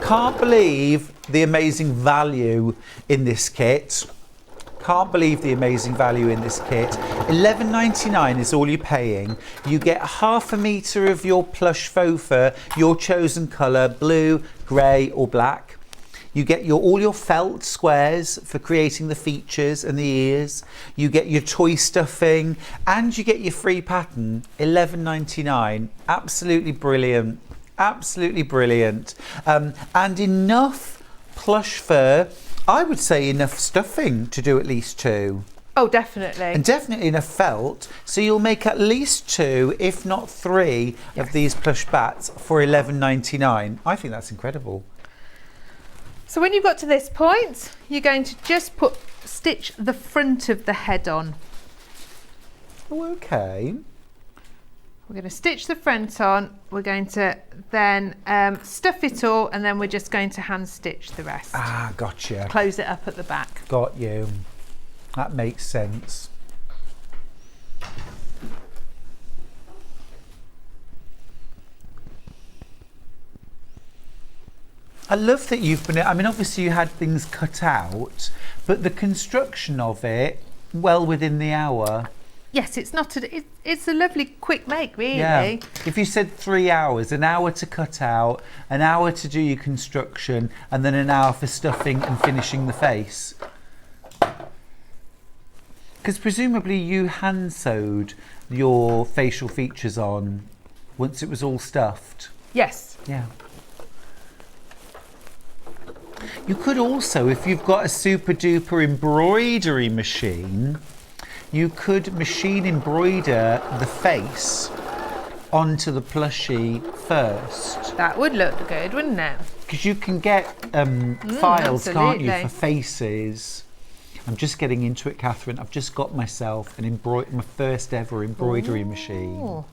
Can't believe the amazing value in this kit. Can't believe the amazing value in this kit. $11.99 is all you're paying. You get 1/2 metre of your plush faux fur, your chosen colour, blue, grey or black. You get all your felt squares for creating the features and the ears. You get your toy stuffing and you get your free pattern. $11.99. Absolutely brilliant. Absolutely brilliant. And enough plush fur. I would say enough stuffing to do at least 2. Oh, definitely. And definitely enough felt. So you'll make at least 2, if not 3, of these plush bats for $11.99. I think that's incredible. So when you've got to this point, you're going to just stitch the front of the head on. Oh, okay. We're going to stitch the front on. We're going to then stuff it all, and then we're just going to hand stitch the rest. Ah, gotcha. Close it up at the back. Got you. That makes sense. I love that you've been, I mean, obviously you had things cut out, but the construction of it, well within the hour. Yes, it's not. It's a lovely quick make, really. Yeah. If you said 3 hours, an hour to cut out, an hour to do your construction, and then an hour for stuffing and finishing the face. Because presumably you hand sewed your facial features on once it was all stuffed. Yes. Yeah. You could also, if you've got a super duper embroidery machine, you could machine embroider the face onto the plushie first. That would look good, wouldn't it? Because you can get files, can't you, absolutely. for faces. I'm just getting into it, Catherine. I've just got myself my first ever embroidery machine.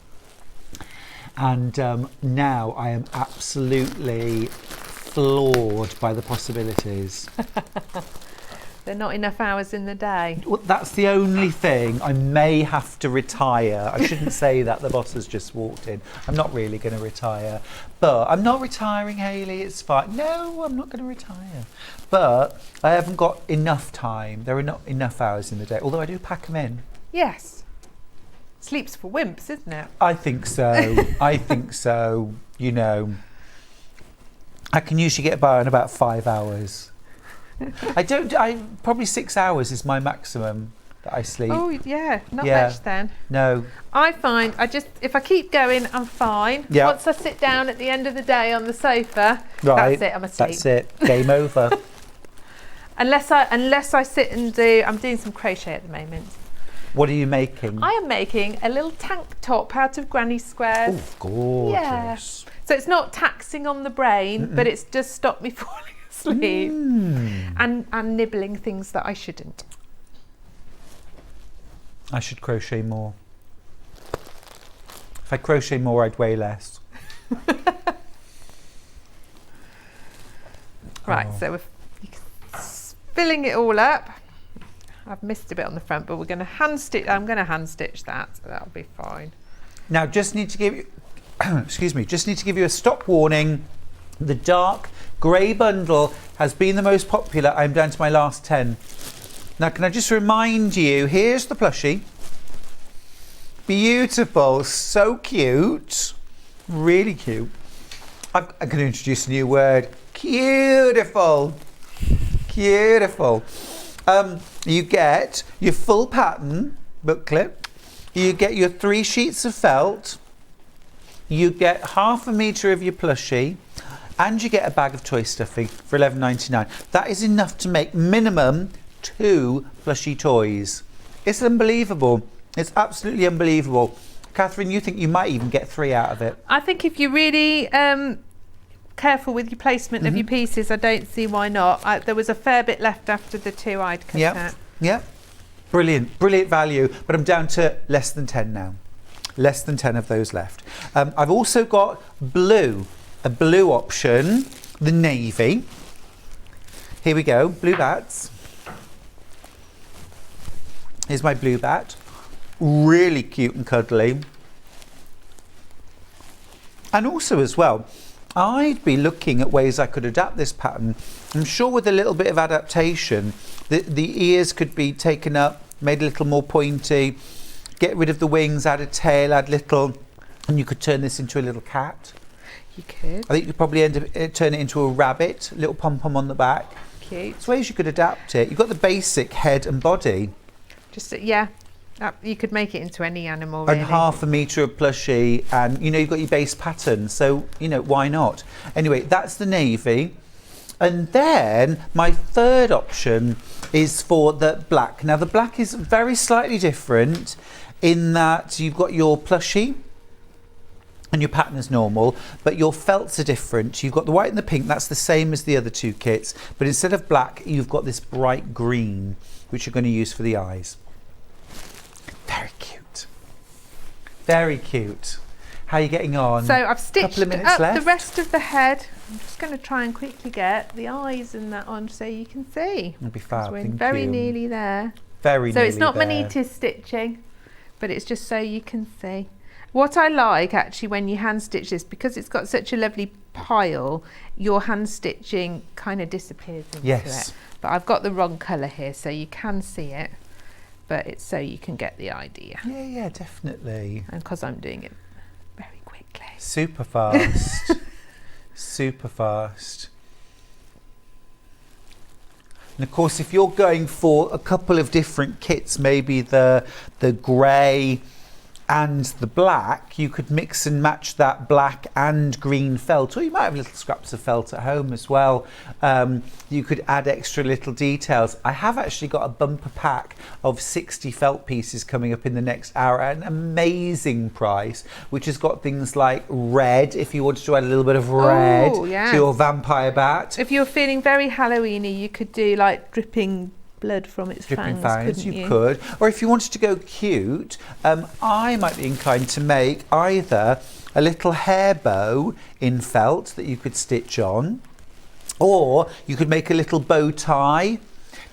And now I am absolutely floored by the possibilities. There are not enough hours in the day. Well, that's the only thing. I may have to retire. I shouldn't say that. The boss has just walked in. I'm not really going to retire. But I'm not retiring, Hayley. It's fine. No, I'm not going to retire. But I haven't got enough time. There are not enough hours in the day. Although I do pack them in. Yes. Sleep's for wimps, isn't it? I think so. I think so. You know, I can usually get by in about 5 hours. Probably 6 hours is my maximum that I sleep. Oh, yeah, not much then. No. I find if I keep going, I'm fine. Yeah. Once I sit down at the end of the day on the sofa, Right. that's it, I'm asleep. That's it. Game over. Unless I sit and I'm doing some crochet at the moment. What are you making? I am making a little tank top out of granny squares. Oh, gorgeous. Yeah. So it's not taxing on the brain, but it's just stopped me falling asleep and nibbling things that I shouldn't. I should crochet more. If I crochet more, I'd weigh less. Right, so we're filling it all up. I've missed a bit on the front, but we're going to hand stitch. I'm going to hand stitch that, so that'll be fine. Now, just need to give you, excuse me, just need to give you a stop warning. The dark grey bundle has been the most popular. I'm down to my last 10. Now, can I just remind you, here's the plushie. Beautiful, so cute, really cute. I'm going to introduce a new word. Beautiful. Beautiful. You get your full pattern booklet. You get your 3 sheets of felt. You get half a metre of your plushie. And you get a bag of toy stuffing for $11.99. That is enough to make minimum 2 plushie toys. It's unbelievable. It's absolutely unbelievable. Katharine, you think you might even get 3 out of it? I think if you're really careful with your placement of your pieces, I don't see why not. There was a fair bit left after the 2 I'd cut out. Yep. Brilliant. Brilliant value. But I'm down to less than 10 now. Less than 10 of those left. I've also got blue. A blue option, the navy. Here we go, blue bats. Here's my blue bat. Really cute and cuddly. And also as well, I'd be looking at ways I could adapt this pattern. I'm sure with a little bit of adaptation, the ears could be taken up, made a little more pointy, get rid of the wings, add a tail, add little, and you could turn this into a little cat. You could. I think you could probably turn it into a rabbit, little pom-pom on the back. Cute. There's ways you could adapt it. You've got the basic head and body. Just, yeah. You could make it into any animal, really. And half a metre of plushie, and you know, you've got your base pattern, so you know, why not? Anyway, that's the navy. And then my third option is for the black. Now the black is very slightly different in that you've got your plushie and your pattern is normal, but your felts are different. You've got the white and the pink, that's the same as the other 2 kits, but instead of black, you've got this bright green, which you're going to use for the eyes. Very cute. Very cute. How are you getting on? So I've stitched Couple of minutes up left. the rest of the head. I'm just going to try and quickly get the eyes and that on so you can see. That'd be fab, We're thank very you. nearly there. Very So nearly it's not there. manita stitching, but it's just so you can see. What I like actually when you hand stitch this, because it's got such a lovely pile, your hand stitching kind of disappears into Yes. it. But I've got the wrong colour here, so you can see it, but it's so you can get the idea. Yeah, definitely. And because I'm doing it very quickly. Super fast. Super fast. And of course, if you're going for a couple of different kits, maybe the grey and the black, you could mix and match that black and green felt, or you might have little scraps of felt at home as well. You could add extra little details. I have actually got a bumper pack of 60 felt pieces coming up in the next hour at an amazing price, which has got things like red, if you wanted to add a little bit of red yes. to your vampire bat. If you're feeling very Halloween-y, you could do like dripping blood from its Dripping fangs, couldn't you could. Or if you wanted to go cute, I might be inclined to make either a little hair bow in felt that you could stitch on, or you could make a little bow tie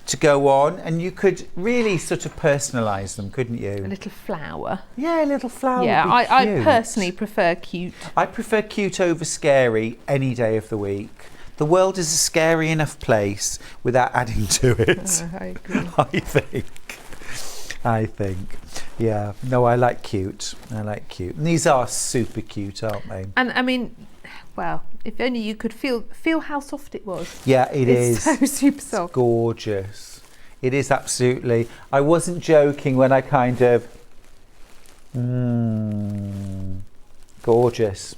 to go on, and you could really sort of personalise them, couldn't you? A little flower. Yeah, a little flower. Yeah, would be I cute. personally prefer cute. I prefer cute over scary any day of the week. The world is a scary enough place without adding to it. I agree. I think. Yeah. No, I like cute. I like cute. And these are super cute, aren't they? And I mean, well, if only you could feel how soft it was. Yeah, It's so super It's soft. gorgeous. It is absolutely. I wasn't joking when I kind of. Gorgeous.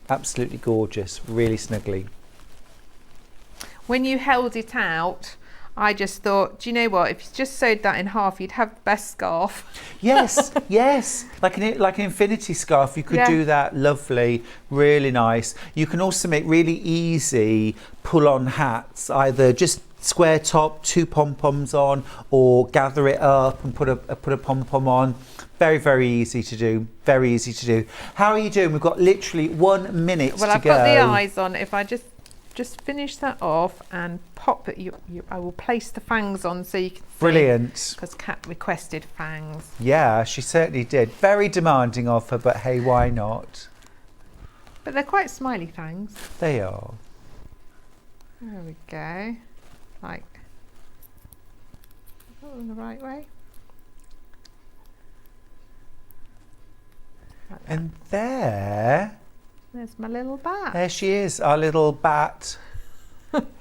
Absolutely gorgeous. Really snuggly. When you held it out, I just thought, do you know what? If you just sewed that in half, you'd have the best scarf. Yes, yes. Like an infinity scarf, you could Yeah. do that. Lovely, really nice. You can also make really easy pull-on hats, either just square top, 2 pom-poms on, or gather it up and put a pom-pom on. Very, very easy to do. Very easy to do. How are you doing? We've got literally 1 minute Well, to I've go. got the eyes on. If I just finish that off and pop it, I will place the fangs on so you can see. Brilliant. Because Kat requested fangs. Yeah, she certainly did. Very demanding of her, but hey, why not? But they're quite smiley fangs. They are. There we go. Like, in the right way. Like that. And there There's my little bat. There she is, our little bat,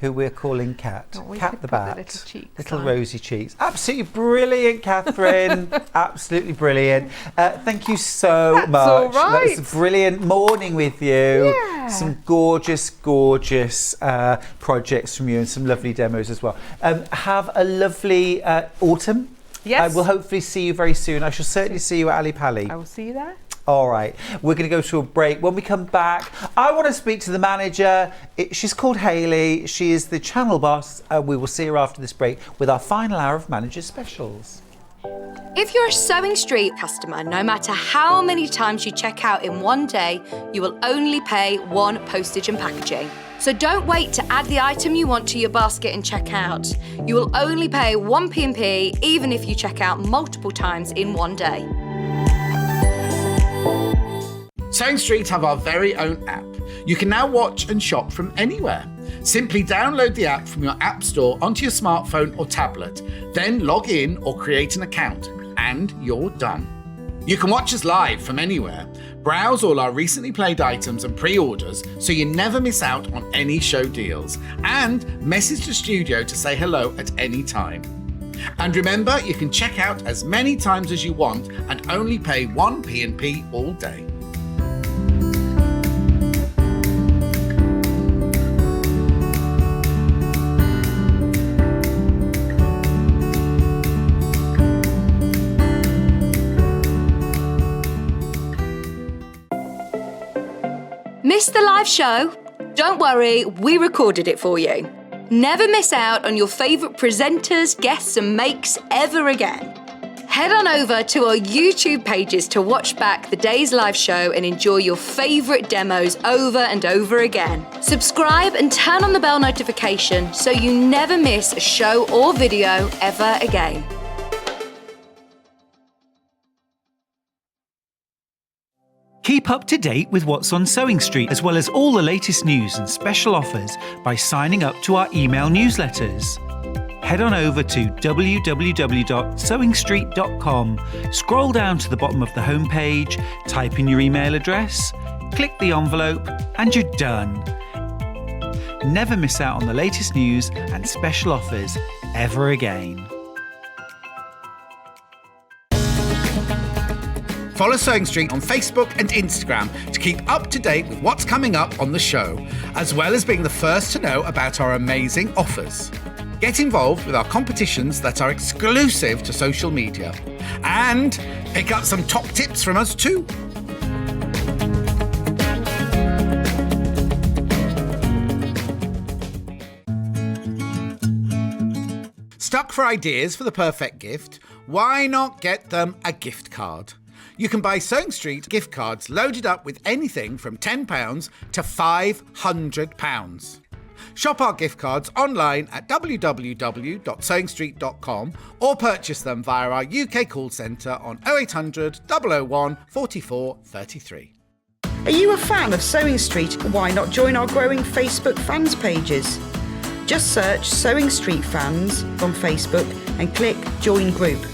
who we're calling Kat. Oh, we Kat could the put the bat. little cheeks Little on. rosy cheeks. Absolutely brilliant, Katharine. Absolutely brilliant. Thank you so That's much. all right. That was a brilliant morning with you. Yeah. Some gorgeous, gorgeous projects from you and some lovely demos as well. Have a lovely autumn. Yes. I will hopefully see you very soon. I shall certainly see you at Ali Pali. I will see you there. All right, we're going to go to a break. When we come back, I want to speak to the manager. She's called Hayley. She is the channel boss. We will see her after this break with our final hour of Manager Specials. If you're a Sewing Street customer, no matter how many times you check out in one day, you will only pay one postage and packaging. So don't wait to add the item you want to your basket and check out. You will only pay one P&P even if you check out multiple times in one day. Sewing Street have our very own app. You can now watch and shop from anywhere. Simply download the app from your app store onto your smartphone or tablet, then log in or create an account, and you're done. You can watch us live from anywhere, browse all our recently played items and pre-orders so you never miss out on any show deals, and message the studio to say hello at any time. And remember, you can check out as many times as you want and only pay one P&P all day. Missed the live show? Don't worry, we recorded it for you. Never miss out on your favourite presenters, guests and makes ever again. Head on over to our YouTube pages to watch back the day's live show and enjoy your favourite demos over and over again. Subscribe and turn on the bell notification so you never miss a show or video ever again. Keep up to date with what's on Sewing Street, as well as all the latest news and special offers by signing up to our email newsletters. Head on over to www.sewingstreet.com, scroll down to the bottom of the homepage, type in your email address, click the envelope, and you're done. Never miss out on the latest news and special offers ever again. Follow Sewing Street on Facebook and Instagram to keep up to date with what's coming up on the show, as well as being the first to know about our amazing offers. Get involved with our competitions that are exclusive to social media. And pick up some top tips from us too. Stuck for ideas for the perfect gift? Why not get them a gift card? You can buy Sewing Street gift cards loaded up with anything from £10 to £500. Shop our gift cards online at www.sewingstreet.com or purchase them via our UK call centre on 0800 001 44 33. Are you a fan of Sewing Street? Why not join our growing Facebook fans pages? Just search Sewing Street Fans on Facebook and click Join Group.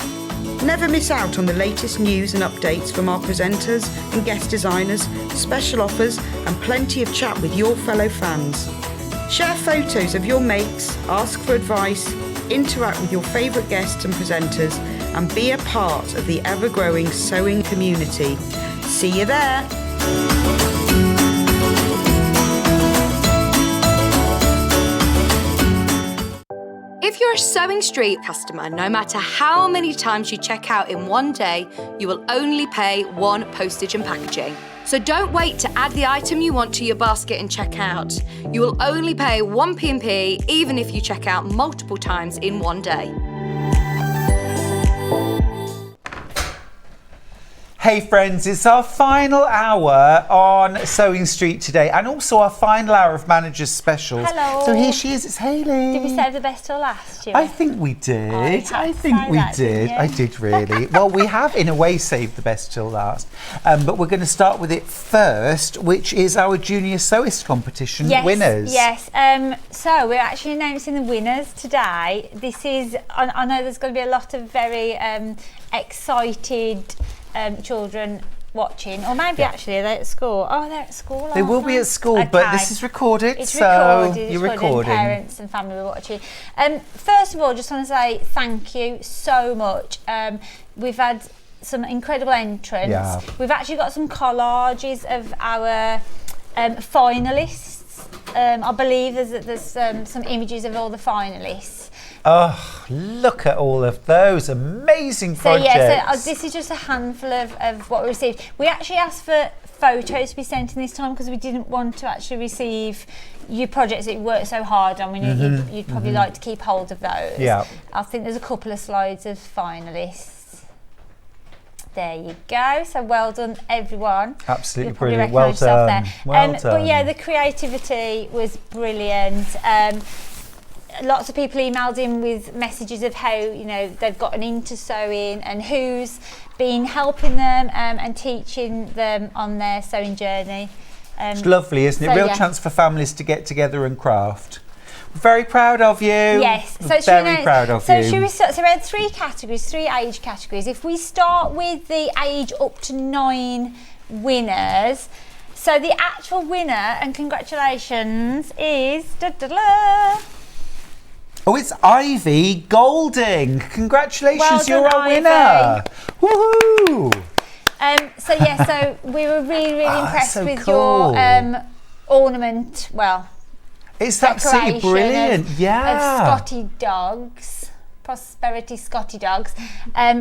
Never miss out on the latest news and updates from our presenters and guest designers, special offers and plenty of chat with your fellow fans. Share photos of your makes, ask for advice, interact with your favourite guests and presenters and be a part of the ever-growing sewing community. See you there! If you're a Sewing Street customer, no matter how many times you check out in one day, you will only pay one postage and packaging. So don't wait to add the item you want to your basket and check out. You will only pay one P&P even if you check out multiple times in one day. Hey friends, it's our final hour on Sewing Street today and also our final hour of Managers Specials. Hello. So here she is, it's Hayley. Did we save the best till last, Jimmy? I think we did. I think say we that, did. didn't you? I did really. Well, we have in a way saved the best till last. But we're going to start with it first, which is our Junior Sewist Competition winners. Yes. So we're actually announcing the winners today. This is, I know there's going to be a lot of very excited children watching, or maybe actually they're at school. Oh, they're at school. They will be at school, but this is recorded, It's so recorded. you're It's recording. Parents and family will watch it. First of all, just want to say thank you so much. We've had some incredible entrants. Yeah. We've actually got some collages of our finalists. I believe there's some images of all the finalists. Oh, look at all of those amazing projects. So yeah, this is just a handful of what we received. We actually asked for photos to be sent in this time because we didn't want to actually receive your projects that you worked so hard on. We knew you'd probably like to keep hold of those. Yeah. I think there's a couple of slides of finalists. There you go. So well done, everyone. Absolutely You'll probably brilliant. Well recognise yourself done. there. Well done. But yeah, the creativity was brilliant. Lots of people emailed in with messages of how they've gotten into sewing and who's been helping them and teaching them on their sewing journey. It's lovely, isn't it? so Real yeah. chance for families to get together and craft. Very proud of you. Yes, so very proud of you. Should we start? So we had 3 categories, 3 age categories. If we start with the age up to 9 winners, so the actual winner, and congratulations, is Oh, it's Ivy Golding. Congratulations, Well done, you're our winner. Woohoo! So yeah, so we were really impressed so with cool. your ornament. Well, It's absolutely decoration brilliant. of Yeah. Scotty dogs, Prosperity Scotty dogs,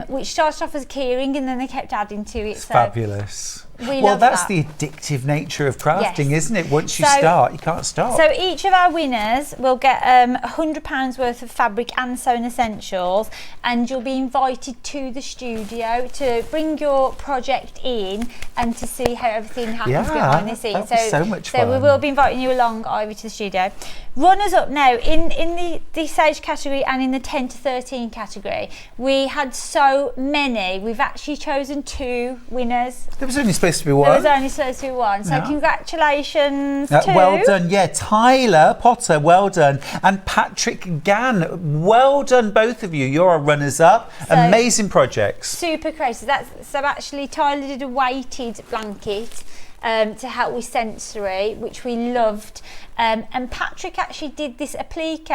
which started off as keyring and then they kept adding to it. It's fabulous. We Well, love that's that. the addictive nature of crafting, Yes. isn't it? Once you So- start, you can't stop. So each of our winners will get £100 worth of fabric and sewing essentials, and you'll be invited to the studio to bring your project in and to see how everything happens Yeah, behind the scenes. that'd be so much So we fun. will be inviting you along, Ivy, to the studio. Runners up now in this age category and in the 10 to 13 category. We had so many. We've actually chosen 2 winners. There was only supposed to be one. There was only supposed to be 1. So Yeah. congratulations to well done, yeah. Tyler Potter, well done. And Patrick Gann, well done, both of you. You're our runners-up. So- Amazing projects. Super creative. So actually Tyler did a weighted blanket to help with sensory, which we loved. And Patrick actually did this applique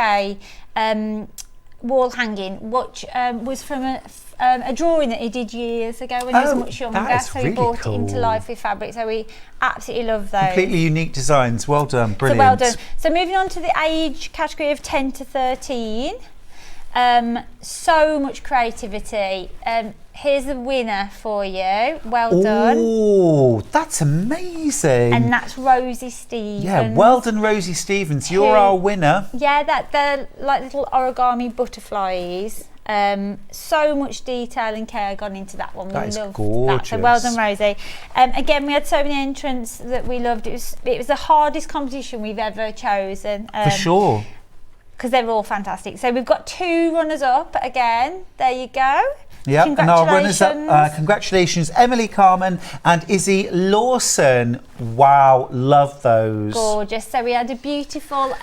wall hanging, which was from a drawing that he did years ago when he was much younger. that is So he really brought it into cool. life with fabric. So we absolutely love those. Completely unique designs. Well done, So brilliant. well done. So moving on to the age category of 10 to 13. So much creativity. Here's the winner for you. Well done. Oh, that's amazing. And that's Rosie Stevens. yeah, well done, Rosie Stevens. You're our winner. Yeah, they're like little origami butterflies. So much detail and care gone into that one. That We is loved gorgeous. That. So well done, Rosie. Again, we had so many entrants that we loved. It was the hardest competition we've ever chosen. For sure. Because they're all fantastic. So we've got 2 runners up again. There you go. Yeah, and our runners up, Congratulations. congratulations, Emily Carman and Izzy Lawson. Wow, love those. Gorgeous. So we had a beautiful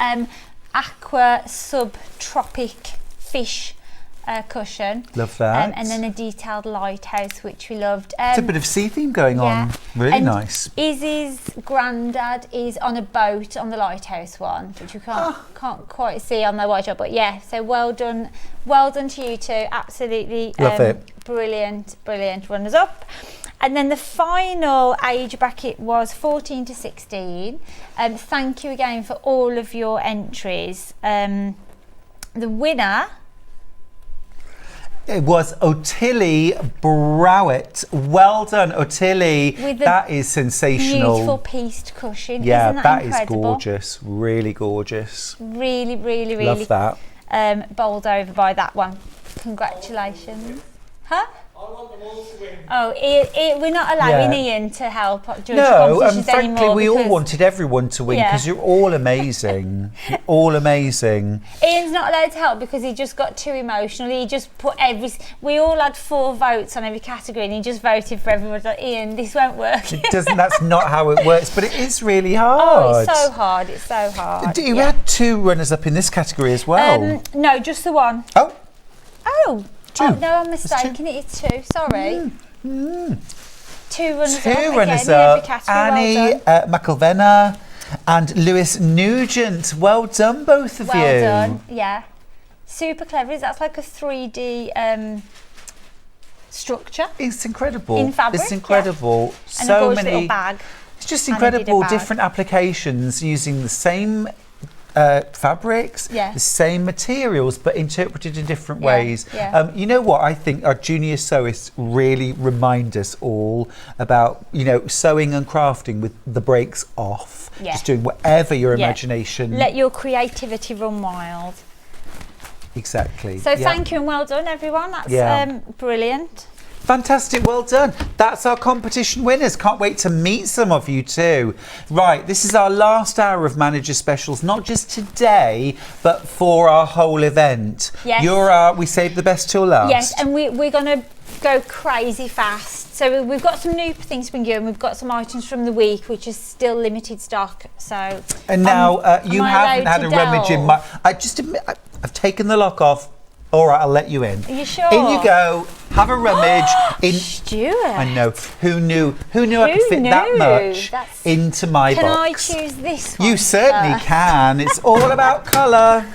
aqua subtropic fish cushion. Love that. And then a detailed lighthouse, which we loved. It's a bit of sea theme going on. Really And nice. Izzy's granddad is on a boat on the lighthouse one, which we can't quite see on the watch, but yeah. So well done to you 2. Absolutely Love it. brilliant runners up. And then the final age bracket was 14 to 16. Thank you again for all of your entries. The winner. It was Ottilie Browett. Well done, Ottilie. With the that is sensational. Beautiful pieced cushion. Yeah, Isn't that is incredible? gorgeous. Really gorgeous. Really Love that. bowled over by that one. Congratulations. Huh? I want them all to win. Oh, we're not allowing Yeah. Ian to help judge No, and competitions frankly, anymore we all because wanted everyone to win Yeah. because you're all amazing. You're all amazing. Ian's not allowed to help because he just got too emotional. He just put we all had 4 votes on every category and he just voted for everyone. Like, Ian, this won't work. It doesn't. That's not how it works, but it is really Oh, hard. it's so hard. It's so hard. You Yeah. had 2 runners up in this category as well. No, just the one. Oh, Oh. 2. Oh, no, I'm mistaken. It's 2. Sorry. Two runners Two up. Again, runners in every up. category. Annie McElvenna and Lewis Nugent. Well done, both of you. Well done. Yeah. Super clever. That's like a 3D structure. It's incredible. In fabric, It's incredible. And a So gorgeous many. little bag. It's just And I did a incredible. bag. Different applications using the same fabrics, Yeah. the same materials, but interpreted in different Yeah, ways. yeah. You know what? I think our junior sewists really remind us all about, sewing and crafting with the brakes off. Yeah. Just doing whatever your Yeah. imagination. Let your creativity run wild. Exactly. So yeah. thank you and well done, everyone. That's Yeah. brilliant. Fantastic, well done. That's our competition winners. Can't wait to meet some of you too. Right, this is our last hour of manager specials, not just today, but for our whole event. Yes. We saved the best till last. Yes, and we're going to go crazy fast. So we've got some new things to bring you, and we've got some items from the week, which is still limited stock. So. And now you am I haven't allowed had to a rummage in delve? my. I just admit, I've taken the lock off. All right, I'll let you in. Are you sure? In you go. Have a rummage. Stuart. I know. Who knew I could fit that knew? much That's- into my Can I box? choose this one? You certainly first? can. It's all about colour.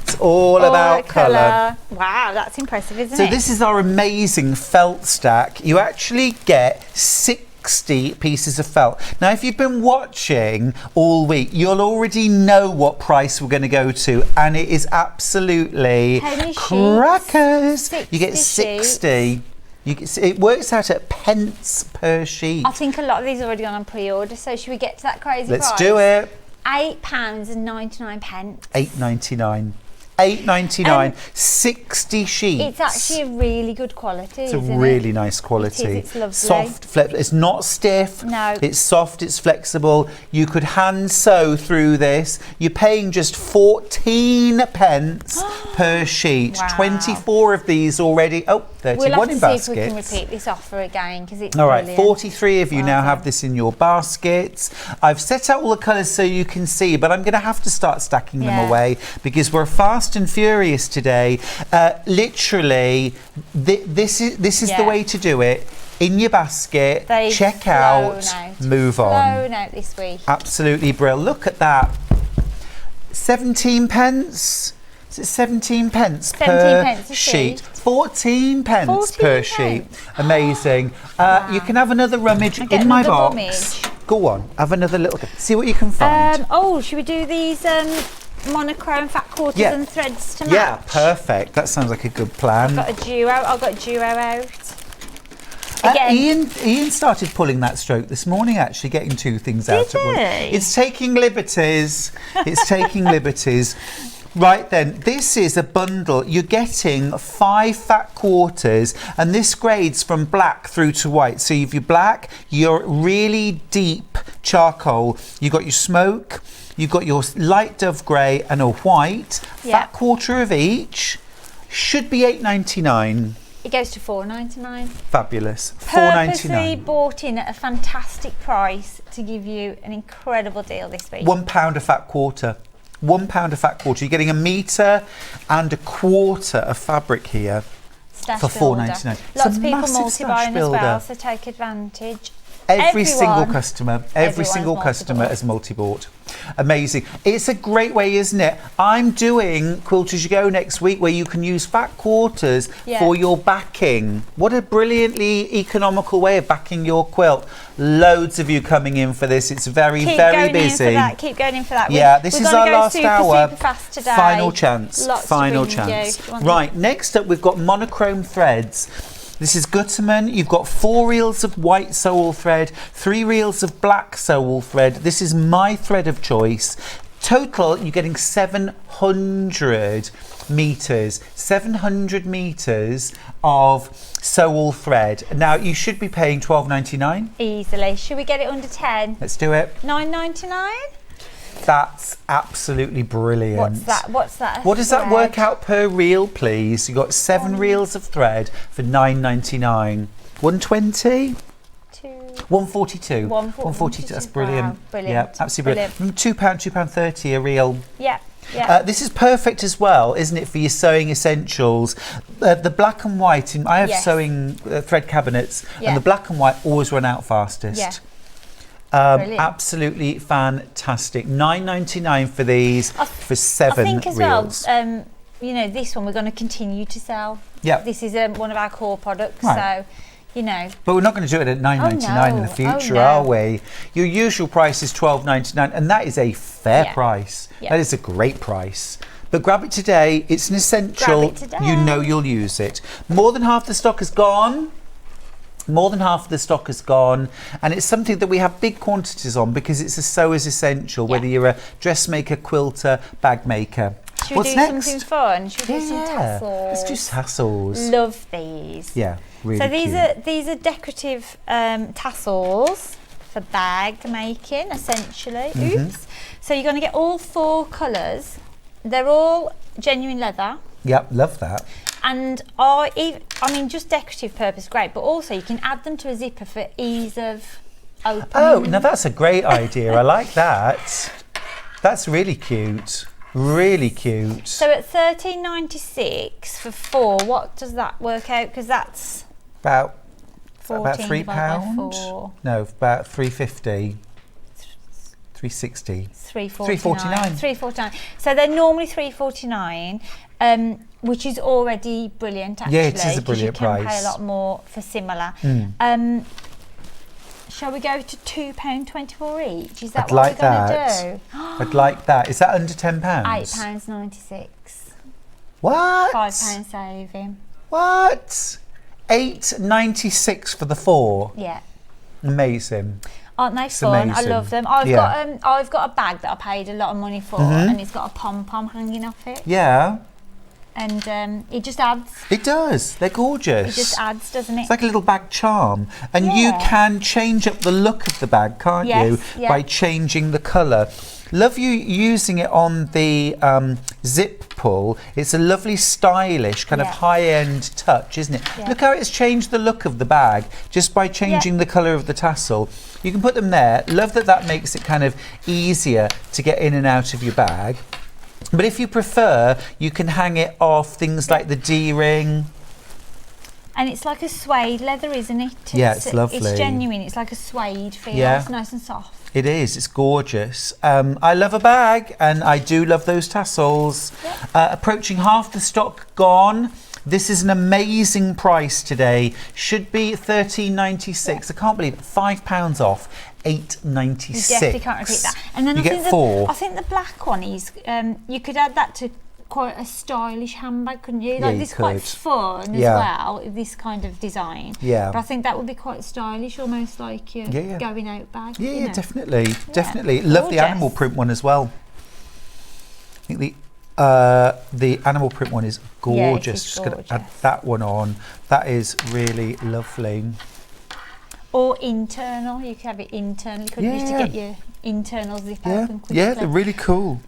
It's all about colour. Wow, that's impressive, isn't So it? this is our amazing felt stack. You actually get 60 pieces of felt. Now, if you've been watching all week, you'll already know what price we're going to go to, and it is absolutely How many sheets? crackers. You get 60 60. It works out at pence per sheet. I think a lot of these are already gone on pre-order. So should we get to that crazy Let's price? do it. £8.99. £8.99. £8.99. 60 sheets. It's actually a really good quality. It's a isn't really it? nice quality. It is, it's lovely. Soft, it's not stiff. No. It's soft, it's flexible. You could hand sew through this. You're paying just 14 pence per sheet. Wow. 24 of these already. Oh, 31 We'll have in to baskets. see if we can repeat this offer again because it's All right, brilliant. 43 of you Well now done. have this in your baskets. I've set out all the colours so you can see, but I'm going to have to start stacking them Yeah. away because we're fast and furious today. Literally, this is the Yeah. way to do it. In your basket, They've check flown out, move on. Flown out this week. Absolutely brilliant. Look at that. 17 pence. Is it 17 pence 17 per pence a sheet. 14 pence 14 per pence. sheet. Amazing. You can have another rummage get in my another box. rummage. Go on, have another little. See what you can find. Should we do these monochrome fat quarters Yeah. and threads to match? Yeah, perfect. That sounds like a good plan. I've got a duo out. Again. Ian started pulling that stroke this morning, actually, getting two things out at once. he? It's taking liberties. It's taking liberties. Right then, this is a bundle. You're getting 5 fat quarters, and this grades from black through to white. So if you're black, you're really deep charcoal. You've got your smoke, you've got your light dove grey, and a white. Yeah. Fat quarter of each. Should be £8.99. It goes to £4.99. Fabulous. Purposely £4.99. bought in at a fantastic price to give you an incredible deal this week. £1 a fat quarter. £1 a fat quarter. You're getting 1 metre and a quarter of fabric here Stash for builder. £4.99. It's Lots a of people massive multi-buying stash as well, builder. so take advantage. Every single Everyone- customer, every everyone's single customer multi-bought. is multi-bought. Amazing. It's a great way, isn't it? I'm doing Quilt As You Go next week where you can use fat quarters Yeah. for your backing. What a brilliantly economical way of backing your quilt. Loads of you coming in for this. It's very, Keep very going busy. in for that. Keep going in for that. Yeah, this We're is gonna our go last super, hour. Super fast today. Final chance. Lots to Final bring chance. you. Right, next up we've got monochrome threads. This is Gutterman. You've got 4 reels of white sewall thread, 3 reels of black sewall thread. This is my thread of choice. Total, you're getting 700 metres. 700 metres of sewall thread. Now, you should be paying £12.99. Easily. Should we get it under 10? Let's do it. £9.99? That's absolutely brilliant. What's that? What's that? What does that thread? work out per reel, please? You've got 7 reels of thread for £9.99. 120? 142. 142. That's brilliant. Wow, brilliant. Yeah, absolutely brilliant. £2, £2.30 a reel. Yeah. Yeah. This is perfect as well, isn't it, for your sewing essentials? The black and white, I have Yes. sewing thread cabinets, Yeah. and the black and white always run out fastest. Yeah. Brilliant. Absolutely fantastic. $9.99 for these for 7 I think as reels. well, you know, this one we're going to continue to sell. Yeah. This is one of our core products, Right. so, you know. But we're not going to do it at $9.99 in the no. future, Oh, no. are we? Your usual price is $12.99, and that is a fair Yeah. price. Yeah. That is a great price. But grab it today. It's an essential. Grab it today. You know you'll use it. More than half the stock is gone. More than half of the stock is gone, and it's something that we have big quantities on because it's a sewer's essential, whether you're a dressmaker, quilter, bag maker. Should What's we do next? something fun? Should we do some tassels? Let's do tassels. Love these. Yeah, really So cute. these are decorative tassels for bag making, essentially. Mm-hmm. Oops. So you're going to get all 4 colours. They're all genuine leather. Yep, love that. And I mean, just decorative purpose, great, but also you can add them to a zipper for ease of opening. Oh, now that's a great idea. I like that. That's really cute. Really cute. So at $13.96 for 4, what does that work out? Because that's About 14 £3. divided by 4. No, about $3.50. $3.60. $3.49. $3.49. So they're normally $3.49, which is already brilliant. Actually, Yeah, it is a 'cause brilliant you can pay price. a lot more for similar. Shall we go to £2.24 each? Is that I'd what like we're going that. to do? I'd like that. Is that under £10? £8.96. What? £5 saving. What? $8.96 for the 4. Yeah. Amazing. Aren't they It's fun? amazing. I love them. I've got a bag that I paid a lot of money for, and it's got a pom-pom hanging off it. Yeah, And it just adds. it does. They're gorgeous. It just adds, doesn't it? It's like a little bag charm. And you Yeah. can change up the look of the bag, can't Yes, you? yeah. By changing the colour. Love you using it on the zip pull. It's a lovely, stylish, kind of Yeah. high-end touch, isn't it? Yeah. Look how it's changed the look of the bag just by changing the colour of the tassel. You can put them there. Love that that makes it kind of easier to get in and out of your bag. But if you prefer, you can hang it off things like the D-ring. And it's like a suede leather, isn't it? Yeah, it's lovely. It's genuine. It's like a suede feel. Yeah. It's nice and soft. It is. It's gorgeous. I love a bag, and I do love those tassels. Approaching half the stock gone. This is an amazing price today. Should be $13.96. I can't believe it. £5 off. $8.96. You definitely can't repeat that. And then You I get think 4. I think the black one is. You could add that to quite a stylish handbag, couldn't you? Yeah, Like you this quite could. fun as Yeah. well. This kind of design. Yeah. But I think that would be quite stylish, almost like your Yeah. going out bag. Yeah, you yeah, know. definitely. Definitely. Love the Gorgeous. animal print one as well. I think the animal print one is gorgeous. Yeah, it is Just going to add gorgeous. that one on. That is really lovely. Or internal. You could have it internally, couldn't you? To Yeah. get your internal zip Yeah, open quickly. yeah, they're really cool.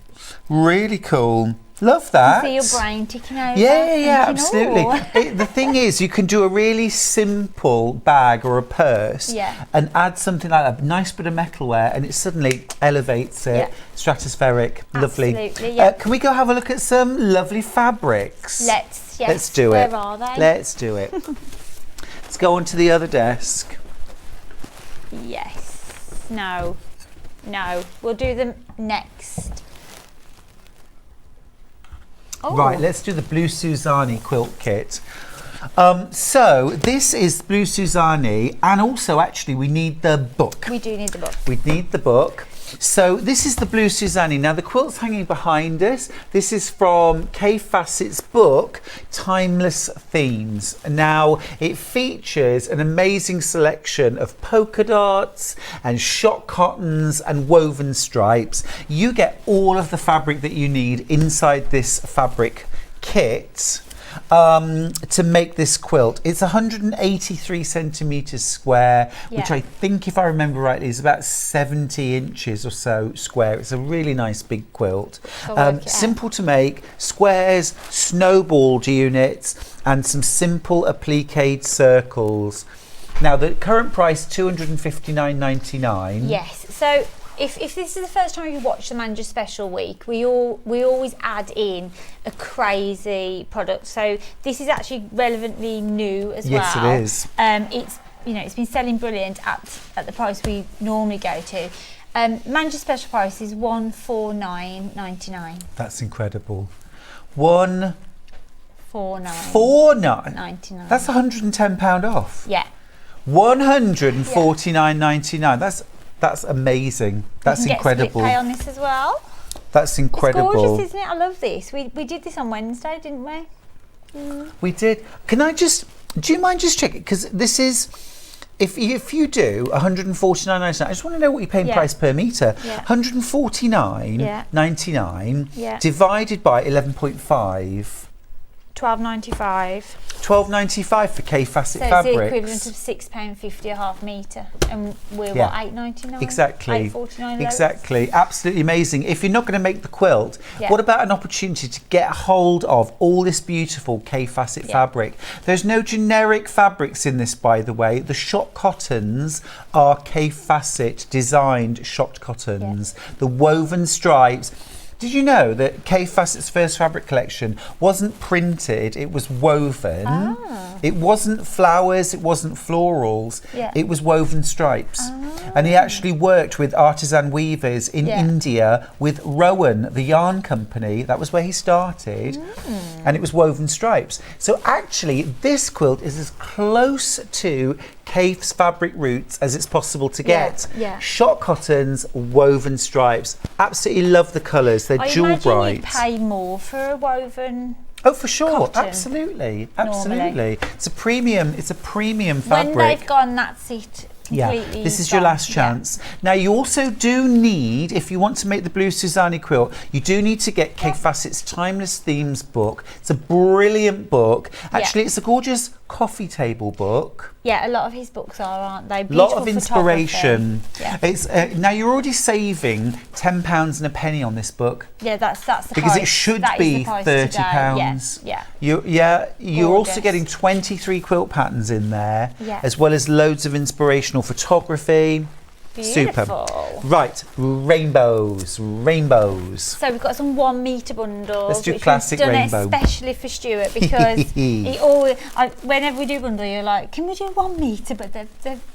Really cool. Love that. See your brain ticking over. Yeah, thinking, absolutely. "Oh." The thing is, you can do a really simple bag or a purse Yeah. and add something like that, a nice bit of metalware, and it suddenly elevates it. Yeah. Stratospheric, lovely. Absolutely, yeah. Can we go have a look at some lovely fabrics? Let's do it. Where are they? Let's do it. Let's go on to the other desk. Yes. No. We'll do them next. Oh. Right, let's do the Blue Suzani quilt kit. So this is Blue Suzani, and also actually we need the book. We do need the book. We need the book. So this is the Blue Suzani. Now the quilt's hanging behind us. This is from Kay Fassett's book, Timeless Themes. Now it features an amazing selection of polka dots and shot cottons and woven stripes. You get all of the fabric that you need inside this fabric kit to make this quilt. It's 183 centimetres square, which Yeah. I think, if I remember rightly, is about 70 inches or so square. It's a really nice big quilt. So work it out. Simple to make, squares, snowballed units, and some simple appliqued circles. Now the current price, $259.99. Yes. So if this is the first time you watch the Manager Special Week, we always add in a crazy product. So this is actually relevantly new as well. Yes, it is. It's been selling brilliant at the price we normally go to. Manager Special price is $149.99. That's incredible. $149.99. $149.99. That's £110 off. Yeah. $149.99. That's amazing. That's incredible. Get split pay on this as well. That's incredible. It's gorgeous, isn't it? I love this. We did this on Wednesday, didn't we? We did. Do you mind just checking? Because this is, if you do $149.99, I just want to know what you're paying price per metre. Yeah. $149.99 divided by 11.5. $12.95. $12.95 for K-Facet so fabrics. So it's the equivalent of £6.50 a half metre, and we're Yeah. what, $8.99? Exactly. $8.49. Exactly. Absolutely amazing. If you're not going to make the quilt, Yeah. what about an opportunity to get hold of all this beautiful K-Facet fabric? There's no generic fabrics in this, by the way. The shot cottons are K-Facet designed shot cottons. The woven stripes. Did you know that K-Facet's first fabric collection wasn't printed, it was woven? It wasn't flowers, it wasn't florals, it was woven stripes. And he actually worked with artisan weavers in India with Rowan, the yarn company. That was where he started. And it was woven stripes. So actually, this quilt is as close to Kaif's fabric roots as it's possible to get. Shot cottons, woven stripes. Absolutely love the colours. They're jewel bright. You pay more for a woven. Oh, for sure. Cotton, absolutely. normally. It's a premium fabric. When they've gone, that's it. Yeah, this is your last chance. Now, you also do need, if you want to make the Blue Suzanne quilt, you do need to get K-Facet's Timeless Themes book. It's a brilliant book. Actually, it's a gorgeous coffee table book. Yeah, a lot of his books are, aren't they? A lot of Beautiful inspiration. photography. It's now you're already saving £10 and a penny on this book. Yeah, that's the because price. it should That is be the price £30. today. You're also Gorgeous. getting 23 quilt patterns in there, Yeah. as well as loads of inspirational photography. Beautiful. Super. Right, rainbows. So we've got some 1 metre bundles. Let's do which classic we've done rainbow. especially for Stuart because whenever we do bundle, you're like, can we do 1 metre? But they're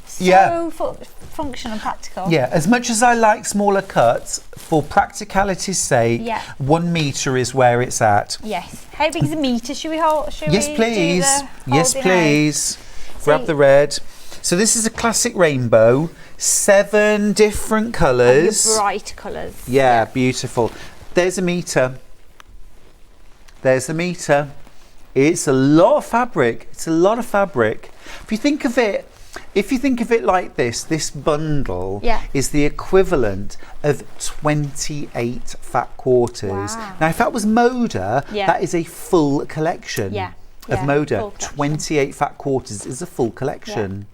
so functional and practical. Yeah, as much as I like smaller cuts, for practicality's sake, 1 metre is where it's at. Yes. How big is a metre? Should we hold? Yes, please. Yes, please. Grab the red. So this is a classic rainbow. 7 different colours. Bright colours. Yeah, beautiful. There's a metre. There's a metre. It's a lot of fabric. It's a lot of fabric. If you think of it like this bundle is the equivalent of 28 fat quarters. Wow. Now, if that was Moda, that is a full collection of Moda. 28 fat quarters is a full collection.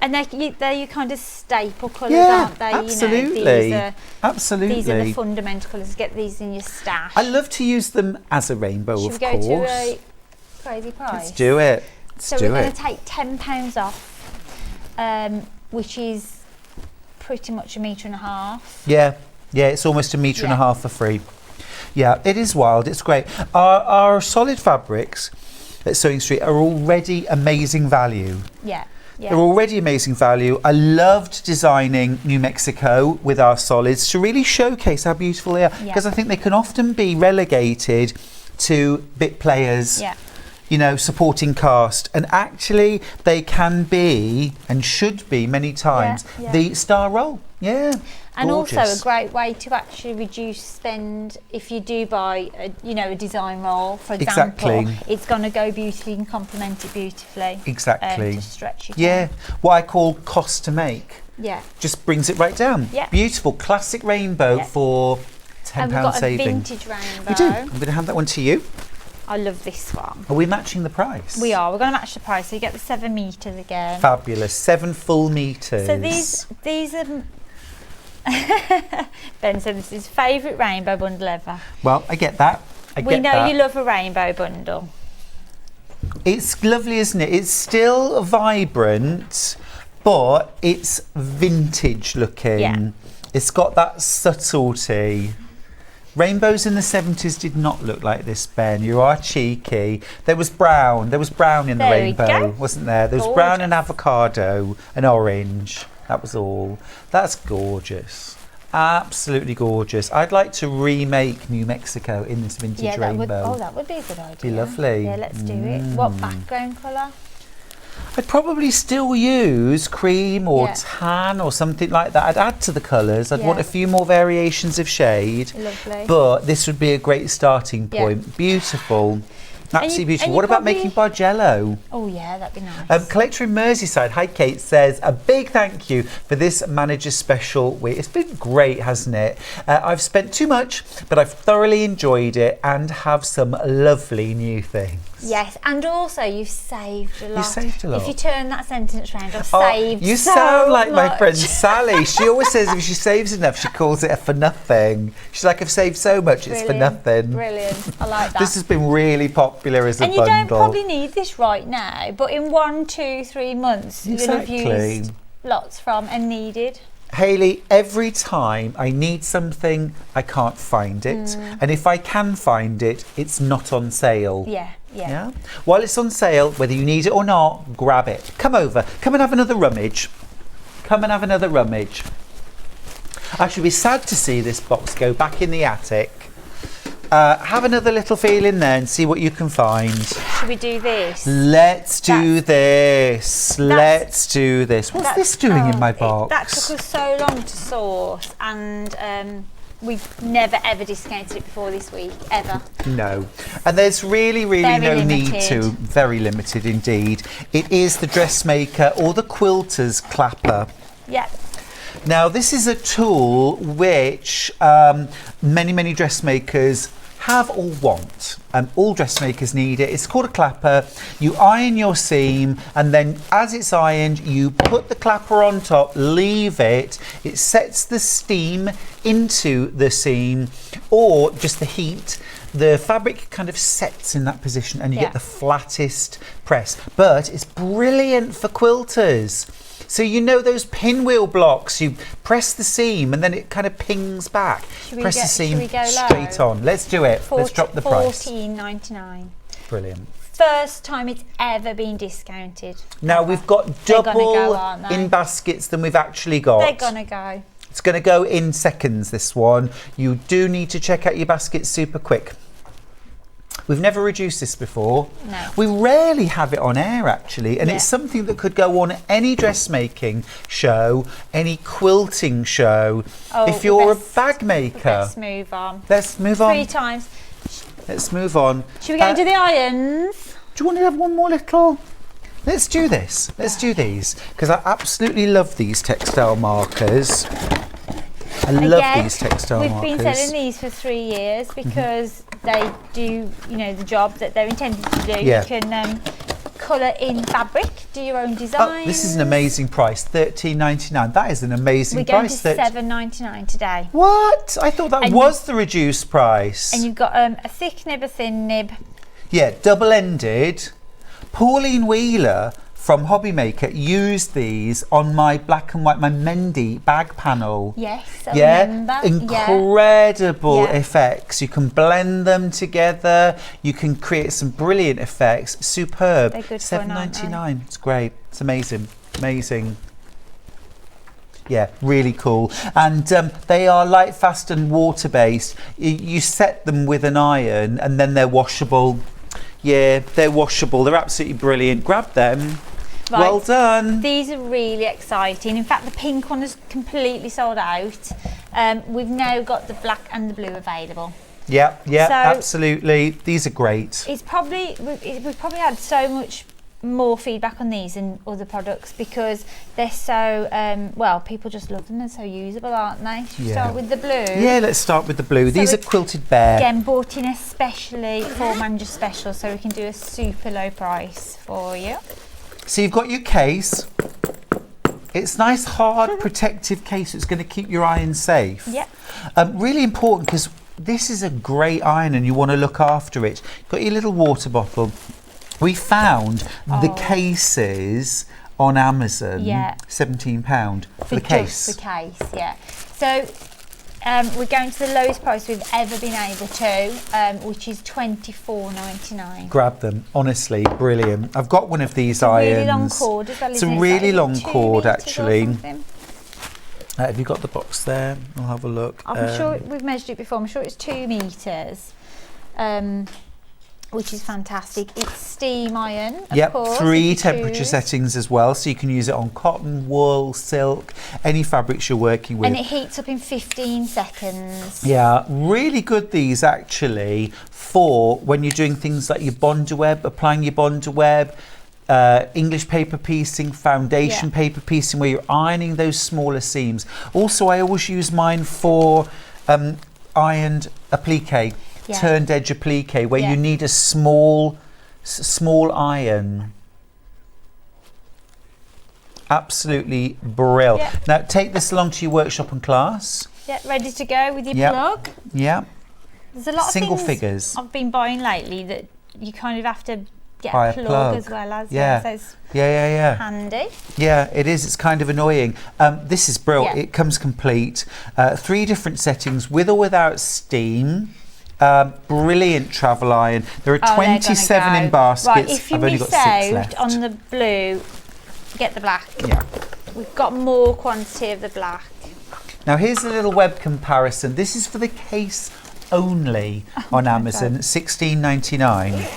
And they're your kind of staple colours, aren't they? Absolutely. Absolutely. These are the fundamental colours. Get these in your stash. I love to use them as a rainbow, Should of we course. go to a crazy price? Let's do it. So we're going to take £10 off, which is pretty much 1.5 metres. Yeah, it's almost 1.5 metres for free. Yeah, it is wild. It's great. Our solid fabrics at Sewing Street are already amazing value. Yeah. They're already amazing value. I loved designing New Mexico with our solids to really showcase how beautiful they are, because I think they can often be relegated to bit players, supporting cast, and actually they can be and should be many times the star role. And gorgeous. also a great way to actually reduce spend if you do buy a design roll, for example. It's going to go beautifully and complement it beautifully. Exactly. To stretch it. What I call cost to make. Just brings it right down. Beautiful classic rainbow for £10 and we've got saving. A vintage rainbow. We do. I'm going to hand that one to you. I love this one. Are we matching the price? We are. We're going to match the price. So you get the 7 metres again. Fabulous. 7 full metres. So these are... Ben said this is his favourite rainbow bundle ever. Well, I get that. We know you love a rainbow bundle. It's lovely, isn't it? It's still vibrant, but it's vintage looking. It's got that subtlety. Rainbows in the 70s did not look like this, Ben. You are cheeky. There was brown. There was brown in the There we rainbow, go. wasn't there? There was brown and avocado and orange. That was all. That's gorgeous. Absolutely gorgeous. I'd like to remake New Mexico in this vintage rainbow. That would be a good idea. Be lovely. Yeah, let's do it. What background colour? I'd probably still use cream or Yeah. tan or something like that. I'd add to the colours. I'd want Yeah. a few more variations of shade. Lovely. But this would be a great starting Yeah. point. Beautiful. Absolutely you- beautiful. and What you about probably- making Bargello? Oh yeah, that'd be nice. Collector in Merseyside, hi Kate, says a big thank you for this manager's special week. It's been great, hasn't it? I've spent too much, but I've thoroughly enjoyed it and have some lovely new things. Yes, and also you've saved a lot. saved a lot. If you turn that sentence round, I've Oh, saved you so sound like my much. friend Sally. She always says if she saves enough, she calls it a for nothing. She's like, I've saved so much, it's for nothing. Brilliant. I like that. This has been really popular as a and you bundle. don't probably need this right now, but in 1, 2, 3 months, you'll have Exactly. used lots from and needed. Hayley, every time I need something, I can't find it. And if I can find it, it's not on sale. Yeah. Yeah? While it's on sale, whether you need it or not, grab it. Come over. Come and have another rummage. Come and have another rummage. I should be sad to see this box go back in the attic. Have another little feel in there and see what you can find. Should we do this? Let's do this. Let's do this. What's this doing in my box? That took us so long to source, and we've never ever discounted it before this week, ever. No. And there's really Very no need limited. to. Very limited indeed. It is the dressmaker or the quilter's clapper. Yeah. Now, this is a tool which many dressmakers have or want. All dressmakers need it. It's called a clapper. You iron your seam, and then as it's ironed, you put the clapper on top, leave it. It sets the steam into the seam, or just the heat. The fabric kind of sets in that position, and you get the flattest press. But it's brilliant for quilters. So you know those pinwheel blocks, you press the seam and then it kind of pings back. Press the seam straight on. Let's do it. Let's drop the price. $14.99. Brilliant. First time it's ever been discounted. Now we've got They're gonna double go, aren't they? in baskets than we've actually got. They're gonna go. It's going to go in seconds, this one. You do need to check out your baskets super quick. We've never reduced this before. No. We rarely have it on air, actually, and it's something that could go on any dressmaking show, any quilting show. If you're a bag maker. Let's move on. Let's move on. 3 times. Let's move on. Should we go into the irons? Do you want to have one more little? Let's do this. Let's do these, because I absolutely love these textile markers. I love these textile markers. We've been selling these for 3 years because they do, the job that they're intended to do. Yeah. You can colour in fabric, do your own design. Oh, this is an amazing price, $13.99. That is an amazing We're going price. to $7.99 today. What? I thought that was the reduced price. And you've got a thick nib, a thin nib. Yeah, double-ended. Pauline Wheeler from Hobbymaker used these on my black and white, my Mendy bag panel. Yes, I remember. Incredible effects. You can blend them together. You can create some brilliant effects. Superb. They're good fun, aren't they? $7.99. It's great. It's amazing. Amazing. Yeah, really cool. And they are light, fast and water-based. You set them with an iron and then they're washable. Yeah, they're washable. They're absolutely brilliant. Grab them. Right. Well done. These are really exciting. In fact, the pink one is completely sold out. We've now got the black and the blue available. Yeah, So- absolutely. These are great. We've probably had so much more feedback on these than other products because they're so people just love them. They're so usable, aren't they? Should we start with the blue? Yeah, let's start with the blue. These are quilted bear. Again, bought in especially for manager special, so we can do a super low price for you. So you've got your case. It's nice, hard, protective case. It's going to keep your iron safe. Yep. Really important because this is a great iron and you want to look after it. You've got your little water bottle. We found the cases on Amazon. Yeah. £17 for the case. Just the case, yeah. So we're going to the lowest price we've ever been able to, which is $24.99. Grab them, honestly, brilliant. I've got one of these It's a irons. really long cord as well, It's a isn't it? really Like long 2 cord, metres or actually. something. Have you got the box there? I'll have a look. I'm sure we've measured it before. I'm sure it's 2 metres, which is fantastic. It's steam iron, of course. 3 if you temperature choose. settings as well, so you can use it on cotton, wool, silk, any fabrics you're working with. And it heats up in 15 seconds. Yeah, really good these actually for when you're doing things like your Bonder web, applying your Bonder web, English paper piecing, foundation paper piecing, where you're ironing those smaller seams. Also, I always use mine for ironed applique, turned edge applique, where you need a small iron. Absolutely brilliant. Yeah. Now take this along to your workshop and class. Yeah, ready to go with your Yep. plug. Yeah. There's a lot Single of things figures. I've been buying lately that you kind of have to get Buy a a plug, plug. as well as. Yeah. So it's Yeah. handy. Yeah, it is. It's kind of annoying. This is brilliant. Yeah. It comes complete. 3 different settings, with or without steam. Brilliant travel iron. There are Oh, they're gonna 27 go. in baskets. Right, if you I've only miss got 6 out left. on the blue, get the black. Yeah. We've got more quantity of the black. Now here's a little web comparison. This is for the case only on Amazon. $16.99.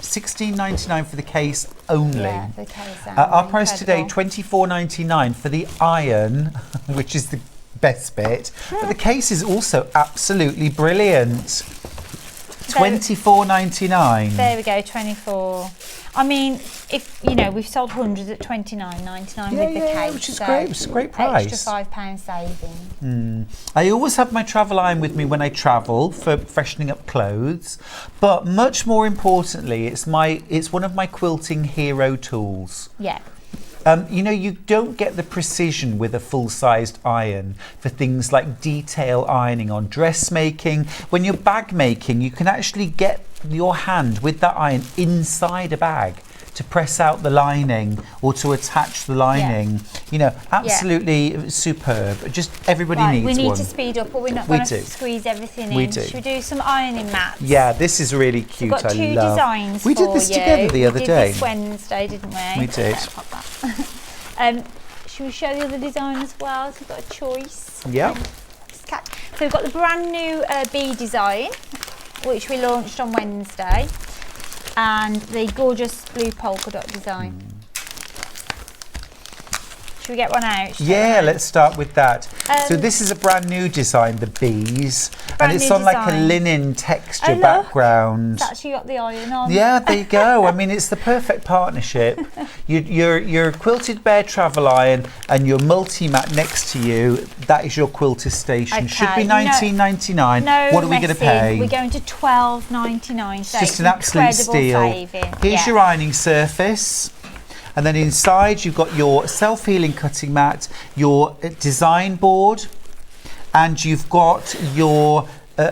$16.99 for the case only. Yeah, the case Our price today, incredible. $24.99 for the iron, which is the best bit. But the case is also absolutely brilliant. $24.99. There we go, 24. I mean, if you know, we've sold hundreds at $29.99 with the case, which is so great. It's a great price. Extra £5 saving. I always have my travel iron with me when I travel for freshening up clothes, but much more importantly, it's one of my quilting hero tools. Yeah. You know, you don't get the precision with a full-sized iron for things like detail ironing on dressmaking. When you're bag making, you can actually get your hand with that iron inside a bag to press out the lining or to attach the lining. You know, absolutely superb. Just everybody Right, needs we need one. to speed up, or we're not We going to do. squeeze everything We in. do. Should we do some ironing mats? Yeah, this is really cute. We've got 2 I love. designs We did for this you. together the other we day. did this Wednesday, didn't we? We did. Okay, pop that. Should we show the other design as well? So we've got a choice. Yeah. So we've got the brand new bee design, which we launched on Wednesday, and the gorgeous blue polka dot design. Should we get one out? Yeah, let's start with that. So this is a brand new design, the bees, and Brand it's new on like a design. linen texture Oh, look. background. It's actually got the iron on. Yeah, there you go. I mean, it's the perfect partnership. Your quilted bear travel iron and your multi-mat next to you, that is your quilter station. Should be Okay, $19.99. No What are we going to messing. pay? We're going to $12.99. So Just it's an absolute incredible steal. saving. Here's your ironing surface. And then inside you've got your self-healing cutting mat, your design board, and you've got your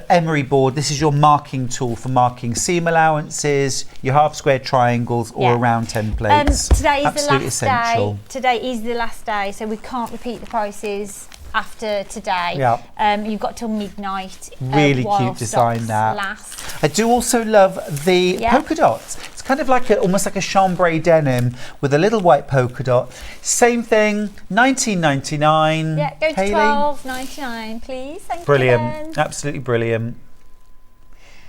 emery board. This is your marking tool for marking seam allowances, your half square triangles or round templates. Today is Absolutely the last essential. day. Today is the last day, so we can't repeat the prices after today. Yeah. You've got till midnight. Really while cute design stocks that. last. I do also love the polka dots. It's kind of like almost like a chambray denim with a little white polka dot. Same thing, $19.99. Yeah, go to Hayley? $12.99, please. Thank Brilliant, you. absolutely brilliant.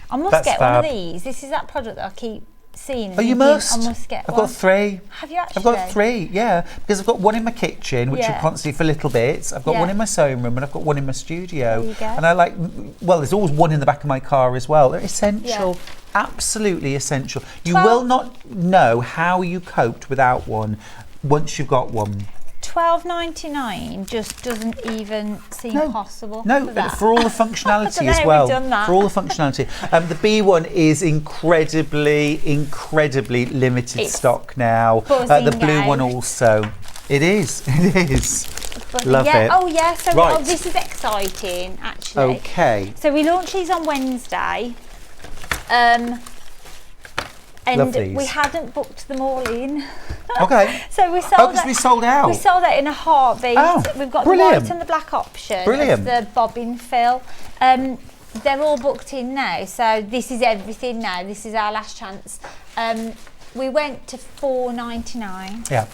I must That's get one of fab. these. This is that product that I keep seeing. and Oh, you thinking, must. I must get I've one. got 3. Have you actually? I've got 3, yeah, because I've got one in my kitchen, which are constantly for little bits. I've got one in my sewing room, and I've got one in my studio. There you go. And I like, well, there's always one in the back of my car as well. They're essential, absolutely essential. You will not know how you coped without one once you've got one. $12.99 just doesn't even seem possible. No, for that. for all the functionality I don't know as how well. we've done that. For all the functionality. The B one is incredibly limited It's stock now. buzzing The blue one out. also. It is. It is. But Love it. Oh yeah, so Right. this is exciting actually. Okay. So we launched these on Wednesday. Love these. we hadn't booked them all in. Okay. So we sold because we sold out. We sold out in a heartbeat. Oh, We've got brilliant. the white and the black option. Brilliant. Of the bobbin fill. They're all booked in now, so this is everything now. This is our last chance. We went to $4.99. Yeah.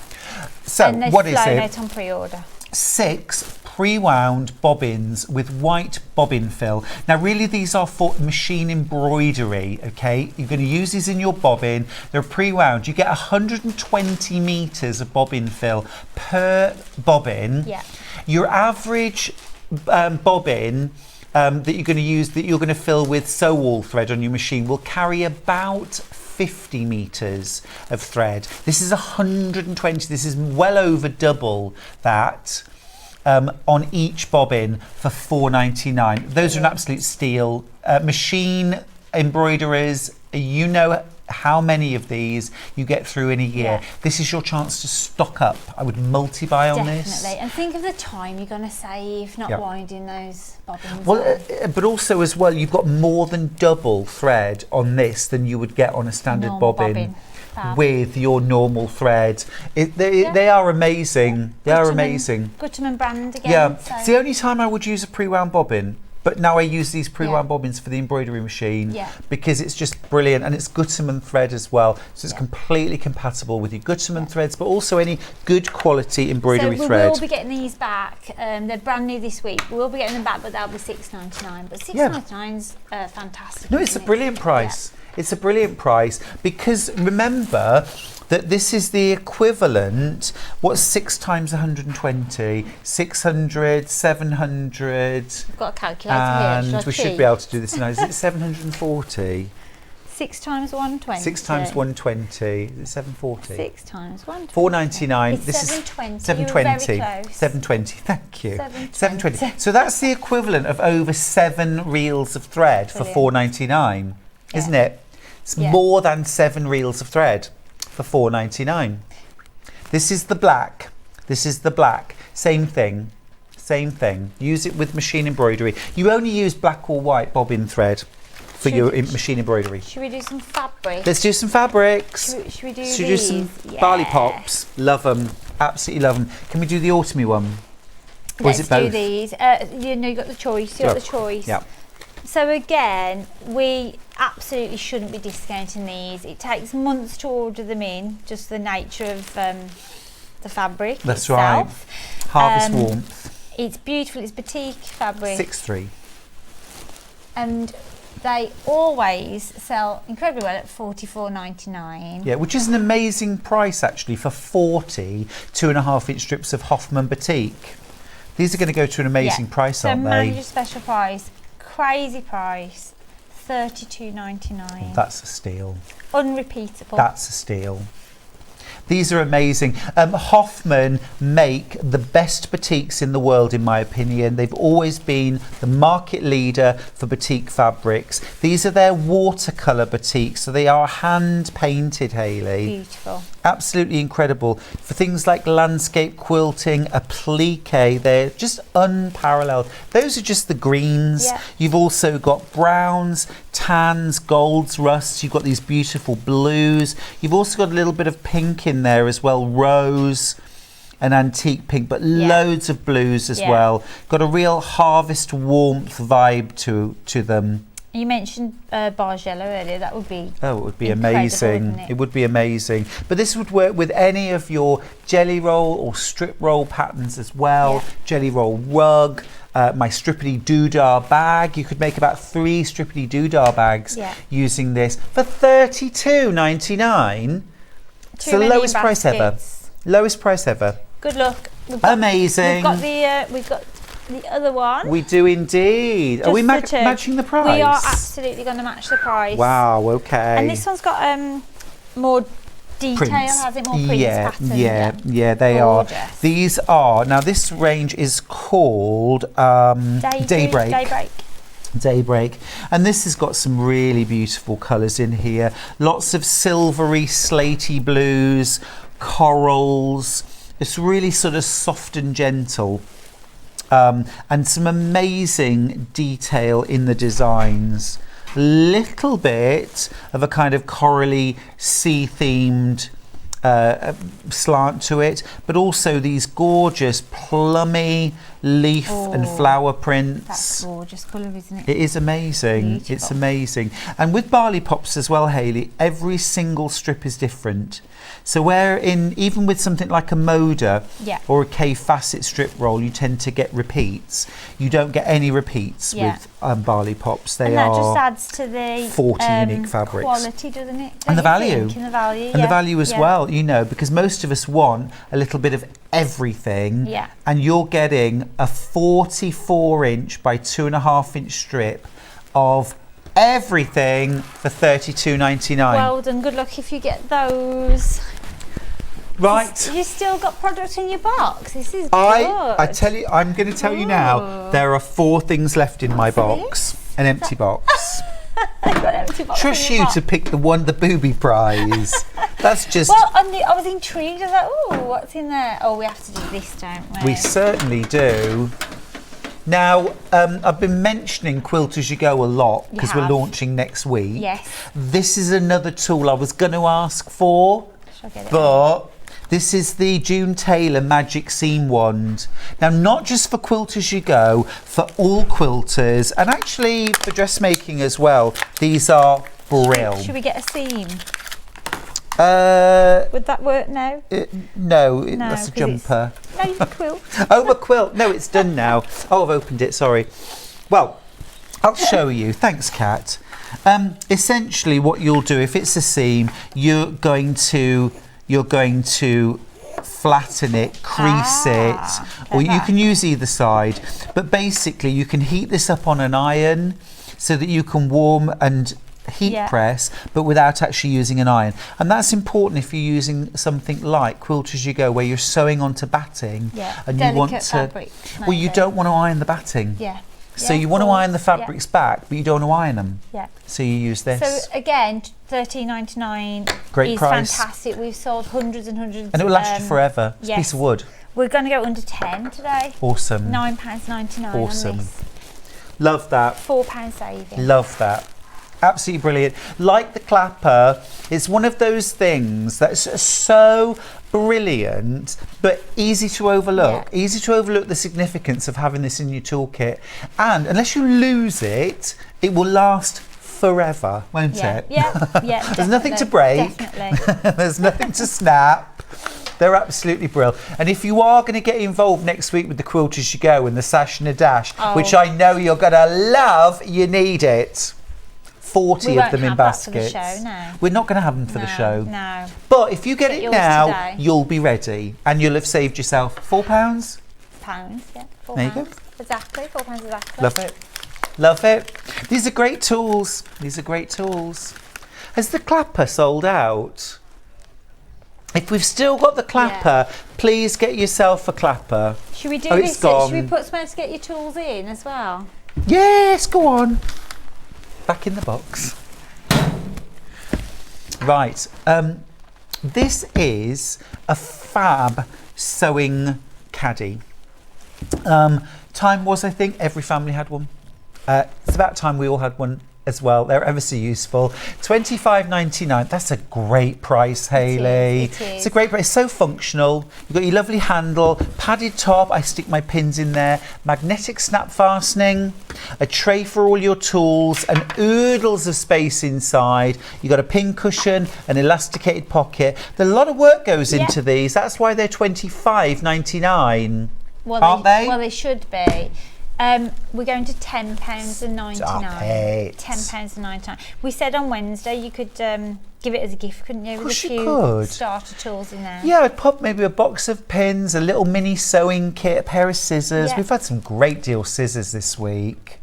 So and they've what is flown it? out on pre-order. 6 pre-wound bobbins with white bobbin fill. Now really these are for machine embroidery, okay? You're going to use these in your bobbin. They're pre-wound. You get 120 metres of bobbin fill per bobbin. Yeah. Your average bobbin that you're going to use, that you're going to fill with sew wool thread on your machine, will carry about 50 metres of thread. This is 120. This is well over double that on each bobbin for $4.99. Those are an absolute steal. Machine embroiderers, you know how many of these you get through in a year. Yeah. This is your chance to stock up. I would multi-buy on this. Definitely. And think of the time you're going to save not Yeah. winding those bobbins. Well, but also as well, you've got more than double thread on this than you would get on a standard Normal bobbin. Fab. With your normal thread. They are amazing. They are amazing. Gutermann brand again. Yeah, So. it's the only time I would use a pre-wound bobbin. But now I use these pre-wound bobbins for the embroidery machine because it's just brilliant, and it's Gutermann thread as well, so it's completely compatible with your Gutermann threads, but also any good quality embroidery so thread. we will be getting these back. They're brand new this week. We will be getting them back, but they'll be $6.99. But $6.99's fantastic. No, it's a brilliant price. Yeah. It's a brilliant price because remember that this is the equivalent. What's 6 times 120? 600, 700. We've got a calculator and here. we should be able to do this now. Is it 740? 6 times 120. 6 times 120. Is it 740? 6 times 120. 4.99. It's This 720. is 720. You were very close. 720. Thank you. 720. So that's the equivalent of over 7 reels of thread for $4.99, isn't it? It's more than 7 reels of thread for $4.99. This is the black. This is the black. Same thing. Same thing. Use it with machine embroidery. You only use black or white bobbin thread for your machine embroidery. Should we do some fabric? Let's do some fabrics. Should we do Should these? do some barley pops. Love them. Absolutely love them. Can we do the autumny one? Or Let's is it both? do these. You know, you got the choice. You got the choice. Yeah. So again, we absolutely shouldn't be discounting these. It takes months to order them in, just the nature of the fabric That's itself. right. Harvest warmth. It's beautiful. It's batik fabric. 6.3. And they always sell incredibly well at $44.99. Yeah, which is an amazing price actually for 40 2.5-inch strips of Hoffman batik. These are going to go to an amazing price, aren't so they? manager special price, crazy price, $32.99. That's a steal. Unrepeatable. That's a steal. These are amazing. Hoffman make the best batiks in the world, in my opinion. They've always been the market leader for batik fabrics. These are their watercolour batiks, so they are hand painted, Hayley. Beautiful. Absolutely incredible. For things like landscape quilting, applique, they're just unparalleled. Those are just the greens. Yeah. You've also got browns, tans, golds, rusts. You've got these beautiful blues. You've also got a little bit of pink in there as well, rose and antique pink, but loads of blues as well. Got a real harvest warmth vibe to them. You mentioned Bargello earlier. That would be it would be amazing. It would be amazing. But this would work with any of your jelly roll or strip roll patterns as well. Jelly roll rug, my strippity doodah bag. You could make about 3 strippity doodah bags using this for $32.99. It's the lowest price ever. Lowest price ever. Good luck. Amazing. We've got the other one. We do indeed. Are we matching the price? We are absolutely going to match the price. Wow, okay. And this one's got more detail, prints. has it? More prints patterns. Yeah, they Gorgeous. are. These are, now this range is called Daybreak. And this has got some really beautiful colours in here. Lots of silvery, slaty blues, corals. It's really sort of soft and gentle. And some amazing detail in the designs. little bit of a kind of corally sea-themed slant to it, but also these gorgeous plummy leaf and flower prints. That's gorgeous colour, isn't it? It is amazing. Beautiful. It's amazing. And with barley pops as well, Hayley, every single strip is different. So where even with something like a Moda or a K Facet strip roll, you tend to get repeats. You don't get any repeats with barley pops. They and that are just adds to the 40 unique fabrics. quality, doesn't it? And the value. And the value. And the value as well, you know, because most of us want a little bit of everything. Yeah. And you're getting a 44-inch by 2.5-inch strip of everything for $32.99. Well done. Good luck if you get those. Right. You still got product in your box. This is good. I tell you, I'm going to tell you now, there are 4 things left in my box. An empty box. Got an empty box Trust in your you to box. pick the booby prize. That's just... Well, I was intrigued. I was like, oh, what's in there? Oh, we have to do this, don't we? We certainly do. Now, I've been mentioning Quilt As You Go a lot because we're launching next week. Yes. This is another tool I was going to ask for, Shall I get it but this is the June Taylor Magic Seam Wand. Now, not just for Quilt As You Go, for all quilters, and actually for dressmaking as well. These are brill. Should we get a seam? No, Would that work now? no, that's a 'cause jumper. No, you can quilt. Oh, my quilt. No, it's done now. Oh, I've opened it. Sorry. Well, I'll show you. Thanks, Kat. Essentially, what you'll do if it's a seam, you're going to flatten it, crease it, or you can use either side. But basically, you can heat this up on an iron so that you can warm and heat press, but without actually using an iron. And that's important if you're using something like Quilt As You Go, where you're sewing onto batting and you want to fabric, well, you don't want to iron the batting, so you want to iron the fabrics back, but you don't want to iron them, so you use this. So again, $13.99 Great is price. Fantastic. We've sold hundreds and hundreds, and it will last you forever. It's a yes. piece of wood. We're going to go under 10 today. Awesome. £9.99 Awesome. on this. Love that. £4 saving. Love that. Absolutely brilliant. Like the clapper, it's one of those things that's so brilliant but easy to overlook. Easy to overlook the significance of having this in your toolkit. And unless you lose it, it will last forever, won't it? Yeah, There's nothing to break. Definitely. There's nothing to snap. They're absolutely brilliant. And if you are going to get involved next week with the Quilt As You Go and the Sash and a Dash, which I know you're going to love, you need it. 40 of them in baskets. For the show, no. We're not going to have them for the show. No. But if you get it yours now, today. you'll be ready and you'll have saved yourself £4. £4, yeah. £4. There you go. Exactly, £4 exactly. Love it. Love it. These are great tools. These are great tools. Has the clapper sold out? If we've still got the clapper, please get yourself a clapper. Should we do it's this? gone. Should we put somewhere to get your tools in as well? Yes, go on. Back in the box. Right. This is a fab sewing caddy. Time was, I think, every family had one. It's about time we all had one as well. They're ever so useful. $25.99. That's a great price, Hayley. It is. It's a great price. So functional. You've got your lovely handle, padded top. I stick my pins in there. Magnetic snap fastening. A tray for all your tools and oodles of space inside. You've got a pin cushion, an elasticated pocket. A lot of work goes into these. That's why they're $25.99. Well, aren't they? Well, they should be. We're going to £10.99. Stop it. £10.99. We said on Wednesday you could give it as a gift, couldn't you? With course a you few could. starter tools in there. Yeah, I'd pop maybe a box of pins, a little mini sewing kit, a pair of scissors. Yeah. We've had some great deal scissors this week.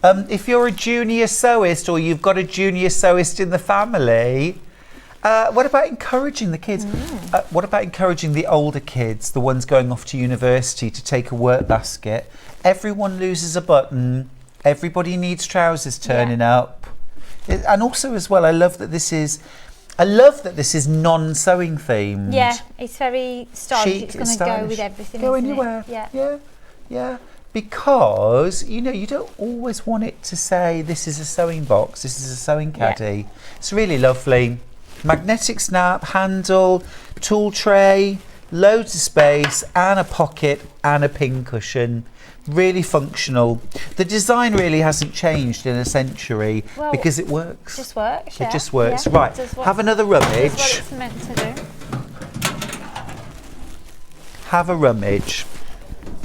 If you're a junior sewist or you've got a junior sewist in the family, what about encouraging the kids? What about encouraging the older kids, the ones going off to university, to take a work basket? Everyone loses a button. Everybody needs trousers turning up. And also as well, I love that this is non-sewing themed. Yeah, it's very stylish. Chic, It's going to go with everything. Go isn't anywhere. It? Yeah. Yeah. because, you know, you don't always want it to say this is a sewing box, this is a sewing caddy. It's really lovely. Magnetic snap, handle, tool tray, loads of space and a pocket and a pin cushion. Really functional. The design really hasn't changed in a century because it works. Just works, It just works. Right, have another rummage. That's what it's meant to do. Have a rummage.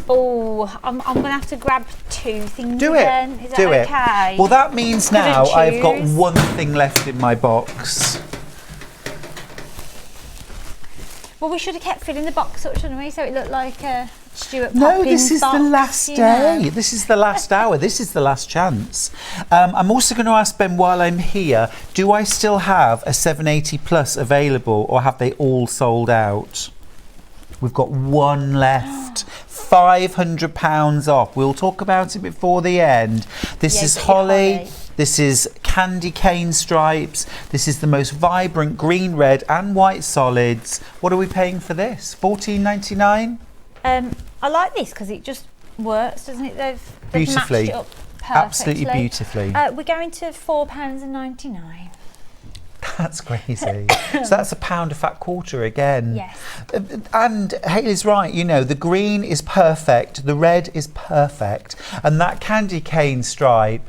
Oh, I'm going to have to grab 2 things Do it. again. Is that Do it. okay? Well, that means now Couldn't I've got choose. one thing left in my box. Well, we should have kept filling the box up, shouldn't we? So it looked like a Stuart No, Poppins this is box, the last you day. know. This is the last hour. This is the last chance. I'm also going to ask Ben while I'm here, do I still have a 780 Plus available or have they all sold out? We've got one left. £500 off. We'll talk about it before the end. This is holly. This is candy cane stripes. This is the most vibrant green, red and white solids. What are we paying for this? $14.99? I like this because it just works, doesn't it? They've Beautifully. matched it up perfectly. Absolutely beautifully. We're going to £4.99. That's crazy. So that's £1 a fat quarter again. Yes. And Hayley's right, you know, the green is perfect, the red is perfect, and that candy cane stripe,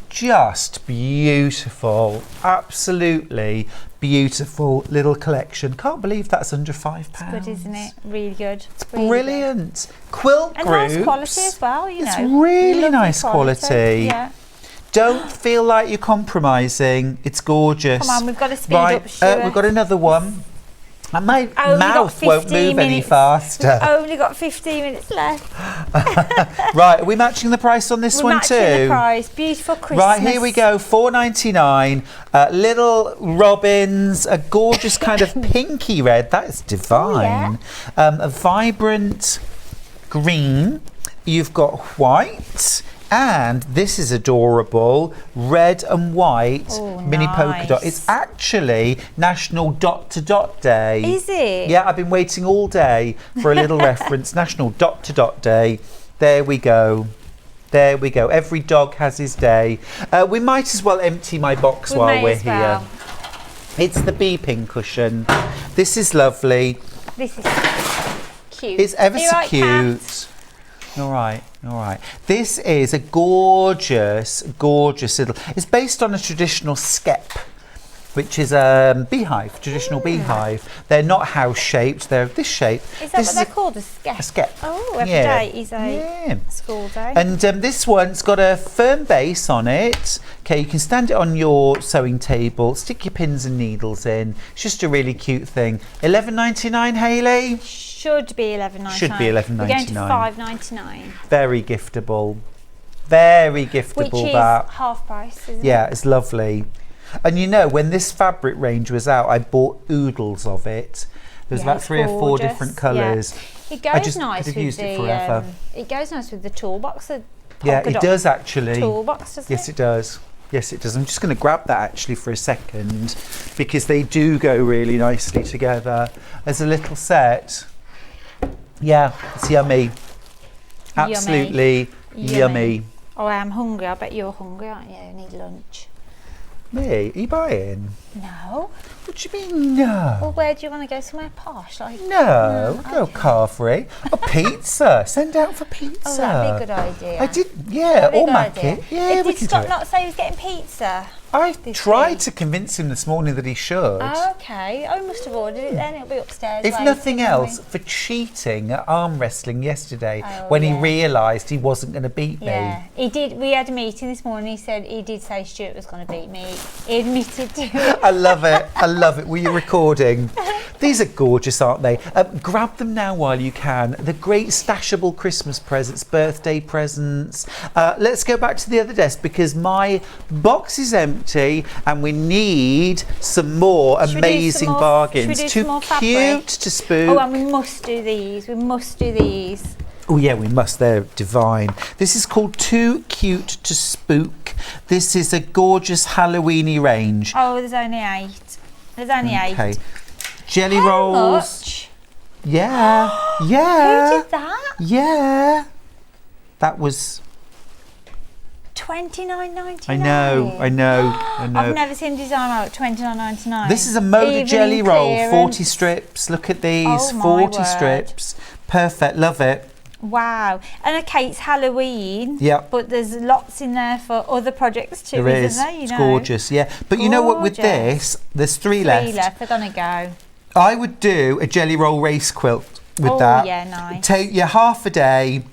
just beautiful. Absolutely beautiful little collection. Can't believe that's under £5. It's good, isn't it? Really good. It's really brilliant. Quilt and groups. nice quality as well, you know. It's really Lovely nice quality. Yeah. Don't feel like you're compromising. It's gorgeous. Come on, we've got to speed up, Stuart. We've got another one. And my Only mouth got won't 15 move any minutes. faster. We've only got 15 minutes left. Right, are we matching the price on this We're one matching too? the price. Beautiful Christmas. Right, here we go, $4.99. Little robins, a gorgeous kind of pinky red. That is divine. A vibrant green. You've got white. And this is adorable, red and white mini polka dot. It's actually National Dot to Dot Day. Is it? Yeah, I've been waiting all day for a little reference. National Dot to Dot Day. There we go. There we go. Every dog has his day. We might as well empty my box while we're here. It's the bee pin cushion. This is lovely. This is cute. It's ever so right, cute. Kat? All right, all right. This is a gorgeous, gorgeous little... It's based on a traditional skep, which is a beehive, traditional beehive. They're not house-shaped, they're this shape. Is that what they're called, a skep? A skep. Oh, every day is a school day. And this one's got a firm base on it. Okay, you can stand it on your sewing table, stick your pins and needles in. It's just a really cute thing. $11.99, Hayley? Should be $11.99. Should be $11.99. We're going to $5.99. Very giftable. Very giftable. Which is that. half price, isn't it? Yeah, it's lovely. And you know, when this fabric range was out, I bought oodles of it. There's about 3 or 4 different colours. Yeah. It goes nice with it forever. It goes nice with the toolbox. The Yeah, it does actually. Toolbox, doesn't yes, it does. Yes, it does. I'm just going to grab that actually for a second because they do go really nicely together as a little set. Yeah, it's yummy. Absolutely yummy. Oh, I am hungry. I bet you're hungry, aren't you? You need lunch. Me? Are you buying? No. What do you mean, no? Well, where do you want to go? Somewhere posh? Like, No, go car-free. Or pizza. Send out for pizza. Oh, that'd be a good idea. I did, yeah, or Mackie. Yeah, we Did can Scott do it. not say he was getting pizza? I tried to convince him this morning that he should. Oh, okay. I must have ordered it then. It'll be upstairs. If later, nothing won't else, we? for cheating at arm wrestling yesterday Oh, when he yeah. realised he wasn't going to beat Yeah, he did. We had a meeting this morning. He did say Stuart was going to beat me. He admitted to it. I love it. I love it. Were you recording? These are gorgeous, aren't they? Grab them now while you can. The great stashable Christmas presents, birthday presents. Let's go back to the other desk because my box is empty and we need some more amazing bargains. Too cute to spook. Oh, and we must do these. We must do these. Oh yeah, we must. They're divine. This is called Too Cute to Spook. This is a gorgeous Halloweeny range. Oh, there's only 8. There's only 8. Okay. Jelly How rolls. much? Yeah. Yeah. Who did that? Yeah. That was... $29.99. I know. I've never seen design at $29.99. This is a Moda Even jelly in roll, clearance. 40 strips. Look at these, Oh, my 40 word. strips. Perfect, love it. Wow. And okay, it's Halloween. Yep. But there's lots in there for other projects too, There isn't is. there? It's gorgeous, yeah. But you know what, with Gorgeous. this, there's three Three left. left. They're gonna go. I would do a jelly roll race quilt with Oh, that. yeah, nice. Take your half a day,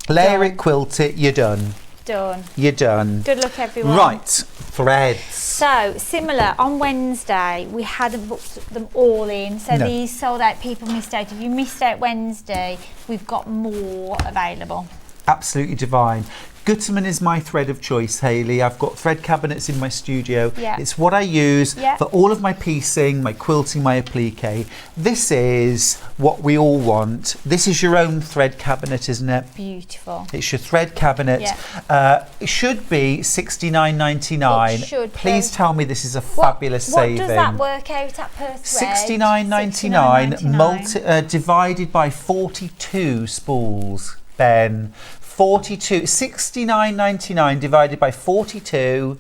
layer Done. it, quilt it, you're done. Done. You're done. Good luck, everyone. Right, threads. So, similar, on Wednesday, we hadn't booked them all in. So No. these sold out, people missed out. If you missed out Wednesday, we've got more available. Absolutely divine. Gutermann is my thread of choice, Hayley. I've got thread cabinets in my studio. Yeah. It's what I use Yeah. for all of my piecing, my quilting, my applique. This is what we all want. This is your own thread cabinet, isn't it? Beautiful. It's your thread cabinet. Yeah. It should be $69.99. It should Please be. tell me this is a fabulous saving. What does that work out at per thread? $69.99 divided by 42 spools, Ben. 42, $69.99 divided by 42.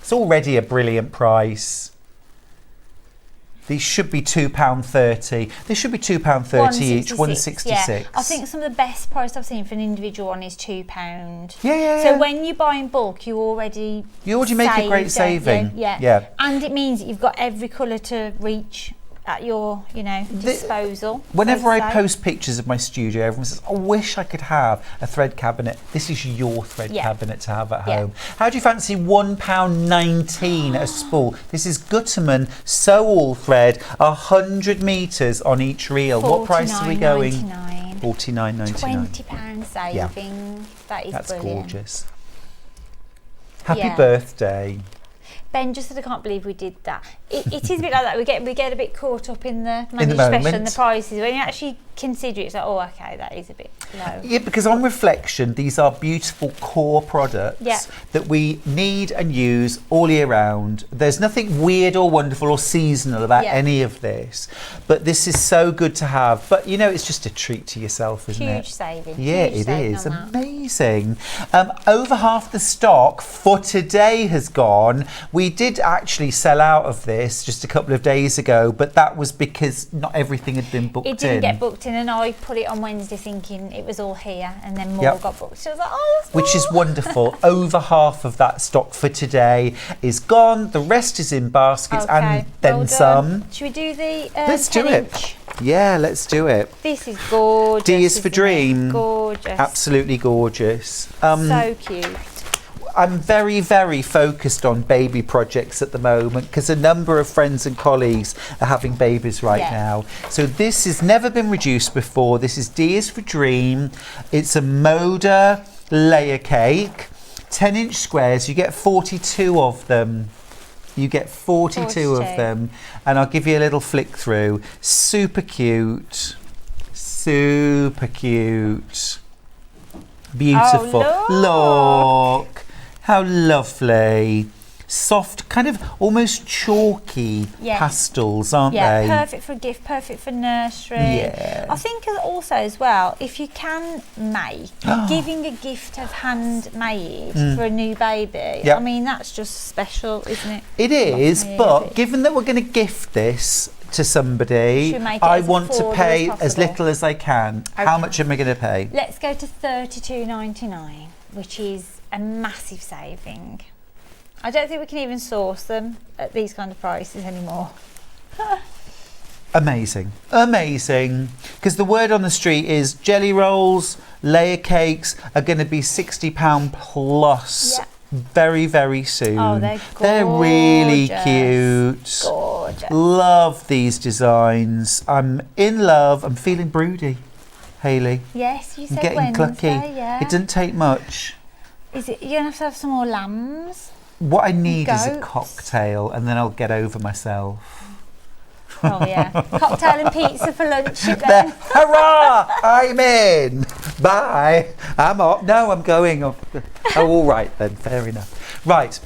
It's already a brilliant price. These should be £2.30. They should be £2.30 each, $1.66. Yeah. I think some of the best price I've seen for an individual one is £2. Yeah. So when you buy in bulk, you already make a great save, don't saving. you? Yeah. And it means that you've got every colour to reach at your, disposal. Whenever I so to say. post pictures of my studio, everyone says, I wish I could have a thread cabinet. This is your thread cabinet to have at home. How do you fancy £1.19 a spool? This is Gutermann Sew All Thread, 100 metres on each reel. What price are we going? $49.99. £20 saving. Yeah. That's brilliant. Gorgeous. Happy Yeah. birthday. Ben just said, I can't believe we did that. It is a bit like that. We get a bit caught up in the the managed special moment. and the prices. When you actually consider it, it's like, oh, okay, that is a bit low. Yeah, because on reflection, these are beautiful core products that we need and use all year round. There's nothing weird or wonderful or seasonal about any of this, but this is so good to have. But it's just a treat to yourself, isn't it? Huge saving. Yeah, Huge it saving is. on that. Amazing. Over half the stock for today has gone. We did actually sell out of this just a couple of days ago, but that was because not everything had been booked in. It didn't get booked in, and I put it on Wednesday thinking it was all here, and then more got booked. So I was like, oh, that's Which is more. wonderful. Over half of that stock for today is gone. The rest is in baskets and then well some. done. Should we do the Let's do 10 it. inch? Yeah, let's do it. This is gorgeous. D is for isn't it? dream. Gorgeous. Absolutely gorgeous. So cute. I'm very, very focused on baby projects at the moment because a number of friends and colleagues are having babies right now. So this has never been reduced before. This is D is for Dream. It's a Moda layer cake, 10-inch squares. You get 42 of them. You get 42 of them. And I'll give you a little flick through. Super cute. Super cute. Beautiful. Oh, look. How lovely. Soft, kind of almost chalky pastels, aren't they? Perfect for a gift, perfect for nursery. Yeah. I think also as well, if you can make, giving a gift of handmade for a new baby, I mean, that's just special, isn't it? It is, but given that we're going to gift this to somebody, Should make it I as want to affordable pay as as possible. little as I can. How much am I going to pay? Let's go to $32.99, which is a massive saving. I don't think we can even source them at these kind of prices anymore. Amazing. Amazing. Because the word on the street is jelly rolls, layer cakes are going to be £60 plus very, very soon. Oh, they're gorgeous. They're really cute. Gorgeous. Love these designs. I'm in love. I'm feeling broody, Hayley. Yes, you I'm said getting Wednesday, clucky. yeah. It doesn't take much. Is it? You're going to have some more lambs? What I need is a Goats. cocktail and then I'll get over myself. Oh, yeah. Cocktail and pizza for lunch. There. Hurrah! I'm in. Bye. I'm off. No, I'm going. Oh, all right then. Fair enough. Right.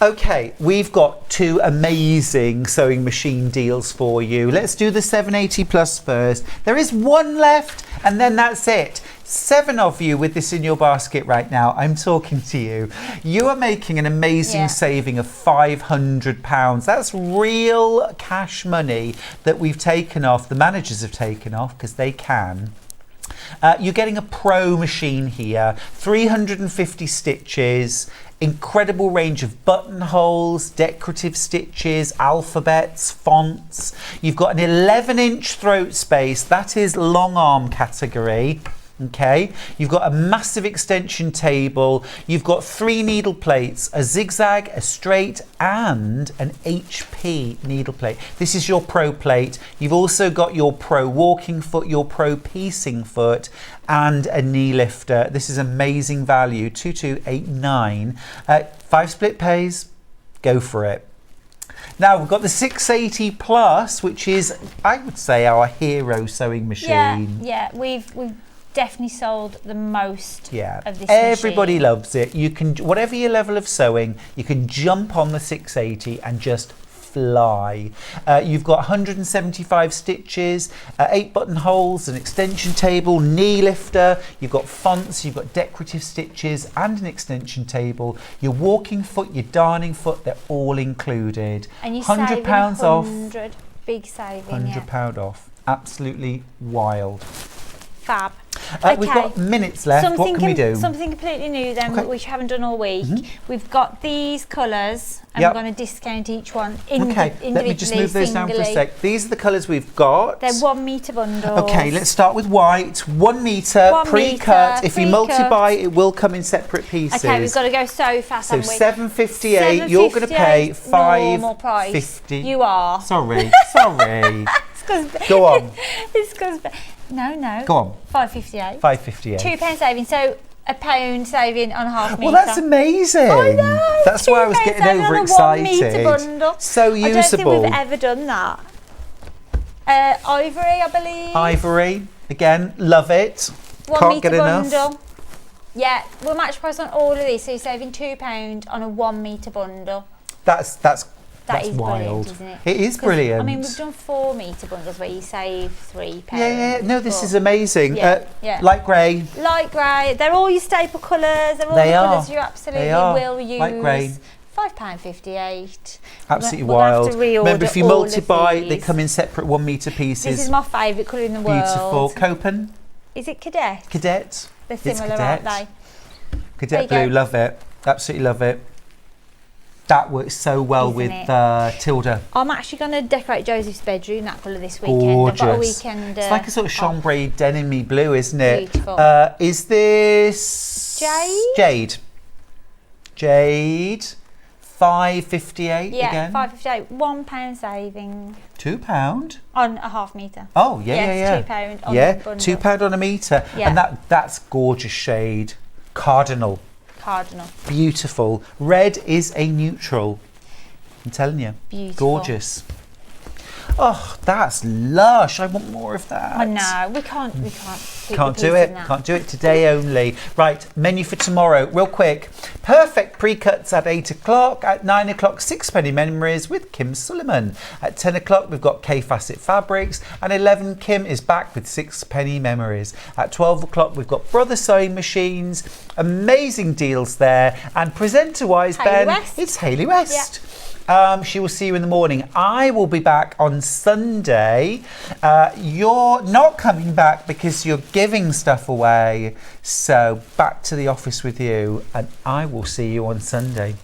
Okay, we've got two amazing sewing machine deals for you. Let's do the 780 plus first. There is one left and then that's it. 7 of you with this in your basket right now. I'm talking to you. You are making an amazing saving of £500. That's real cash money that we've taken off, the managers have taken off because they can. You're getting a pro machine here, 350 stitches, incredible range of buttonholes, decorative stitches, alphabets, fonts. You've got an 11-inch throat space, that is long arm category. Okay, you've got a massive extension table, you've got 3 needle plates, a zigzag, a straight and an HP needle plate. This is your pro plate. You've also got your pro walking foot, your pro piecing foot and a knee lifter. This is amazing value, 2289. 5 split pays, go for it. Now we've got the 680 Plus, which is, I would say, our hero sewing machine. Yeah, we've definitely sold the most of this Everybody machine. loves it. You can, whatever your level of sewing, you can jump on the 680 and just fly. You've got 175 stitches, 8 buttonholes, an extension table, knee lifter, you've got fonts, you've got decorative stitches and an extension table. Your walking foot, your darning foot, they're all included. And you're £100 off. Big saving. £100 off. Absolutely wild. Fab. We've got minutes left. What can we do? Something completely new then, which we haven't done all week. We've got these colours and we're going to discount each one individually, let me just move those down for a sec. These are the colours we've got. They're 1 metre bundles. Okay, let's start with white. 1 metre, pre-cut. If you multi-buy, it will come in separate pieces. Okay, we've got to go so fast. So £7.58. You're going to pay £5.50. You are. Sorry. Go on. It's because. No. Go on. £5.58. £5.58. £2 saving. So £1 saving on a half metre. Well, that's amazing. I know. That's why I was getting overexcited. 1 metre bundle. So usable. I don't think we've ever done that. Ivory, I believe. Ivory. Again, love it. 1 Can't get metre enough. bundle. Yeah, we're match price on all of these, so you're saving £2 on a 1 metre bundle. That's That is wild. brilliant, isn't it? It is brilliant. I mean, we've done 4 metre bundles where you save £3. Yeah. No, this is amazing. Yeah. Light grey. Light grey. They're all your staple colours. They're all the colours you absolutely will use. Light grey. £5.58. Absolutely we'll wild. have to reorder Remember, if you all multiply, of they these. come in separate 1 metre pieces. This is my favourite colour in the world. Beautiful. Copen. Is it Cadet? Cadet. They're It's similar, Cadet. aren't they? Cadet There you blue. go. Love it. Absolutely love it. That works so well Isn't with it? Tilda. I'm actually going to decorate Joseph's bedroom that colour this weekend. Gorgeous. I've got a weekend. It's like a sort of chambray denim-y blue, isn't it? Beautiful. Is this Jade? Jade. £5.58 Yeah, again. £5.58. £1 saving £2. on a half metre. Oh yeah, Yes, yeah. £2 on the bundle. £2 on a metre, Yeah. and that's gorgeous shade. Cardinal. Beautiful. Red is a neutral. I'm telling you. Beautiful. Gorgeous. Oh, that's lush. I want more of that. I know. We can't Can't do it. Can't do it today only. Right, menu for tomorrow. Real quick. Perfect pre-cuts at 8 o'clock. At 9 o'clock, 6penny memories with Kim Sullivan. At 10 o'clock, we've got K-Facet Fabrics. And 11, Kim is back with 6penny memories. At 12 o'clock, we've got Brother Sewing Machines. Amazing deals there. And presenter-wise, Hayley Ben, West. it's Hayley West. Yeah. She will see you in the morning. I will be back on Sunday. You're not coming back because you're giving stuff away. So back to the office with you, and I will see you on Sunday.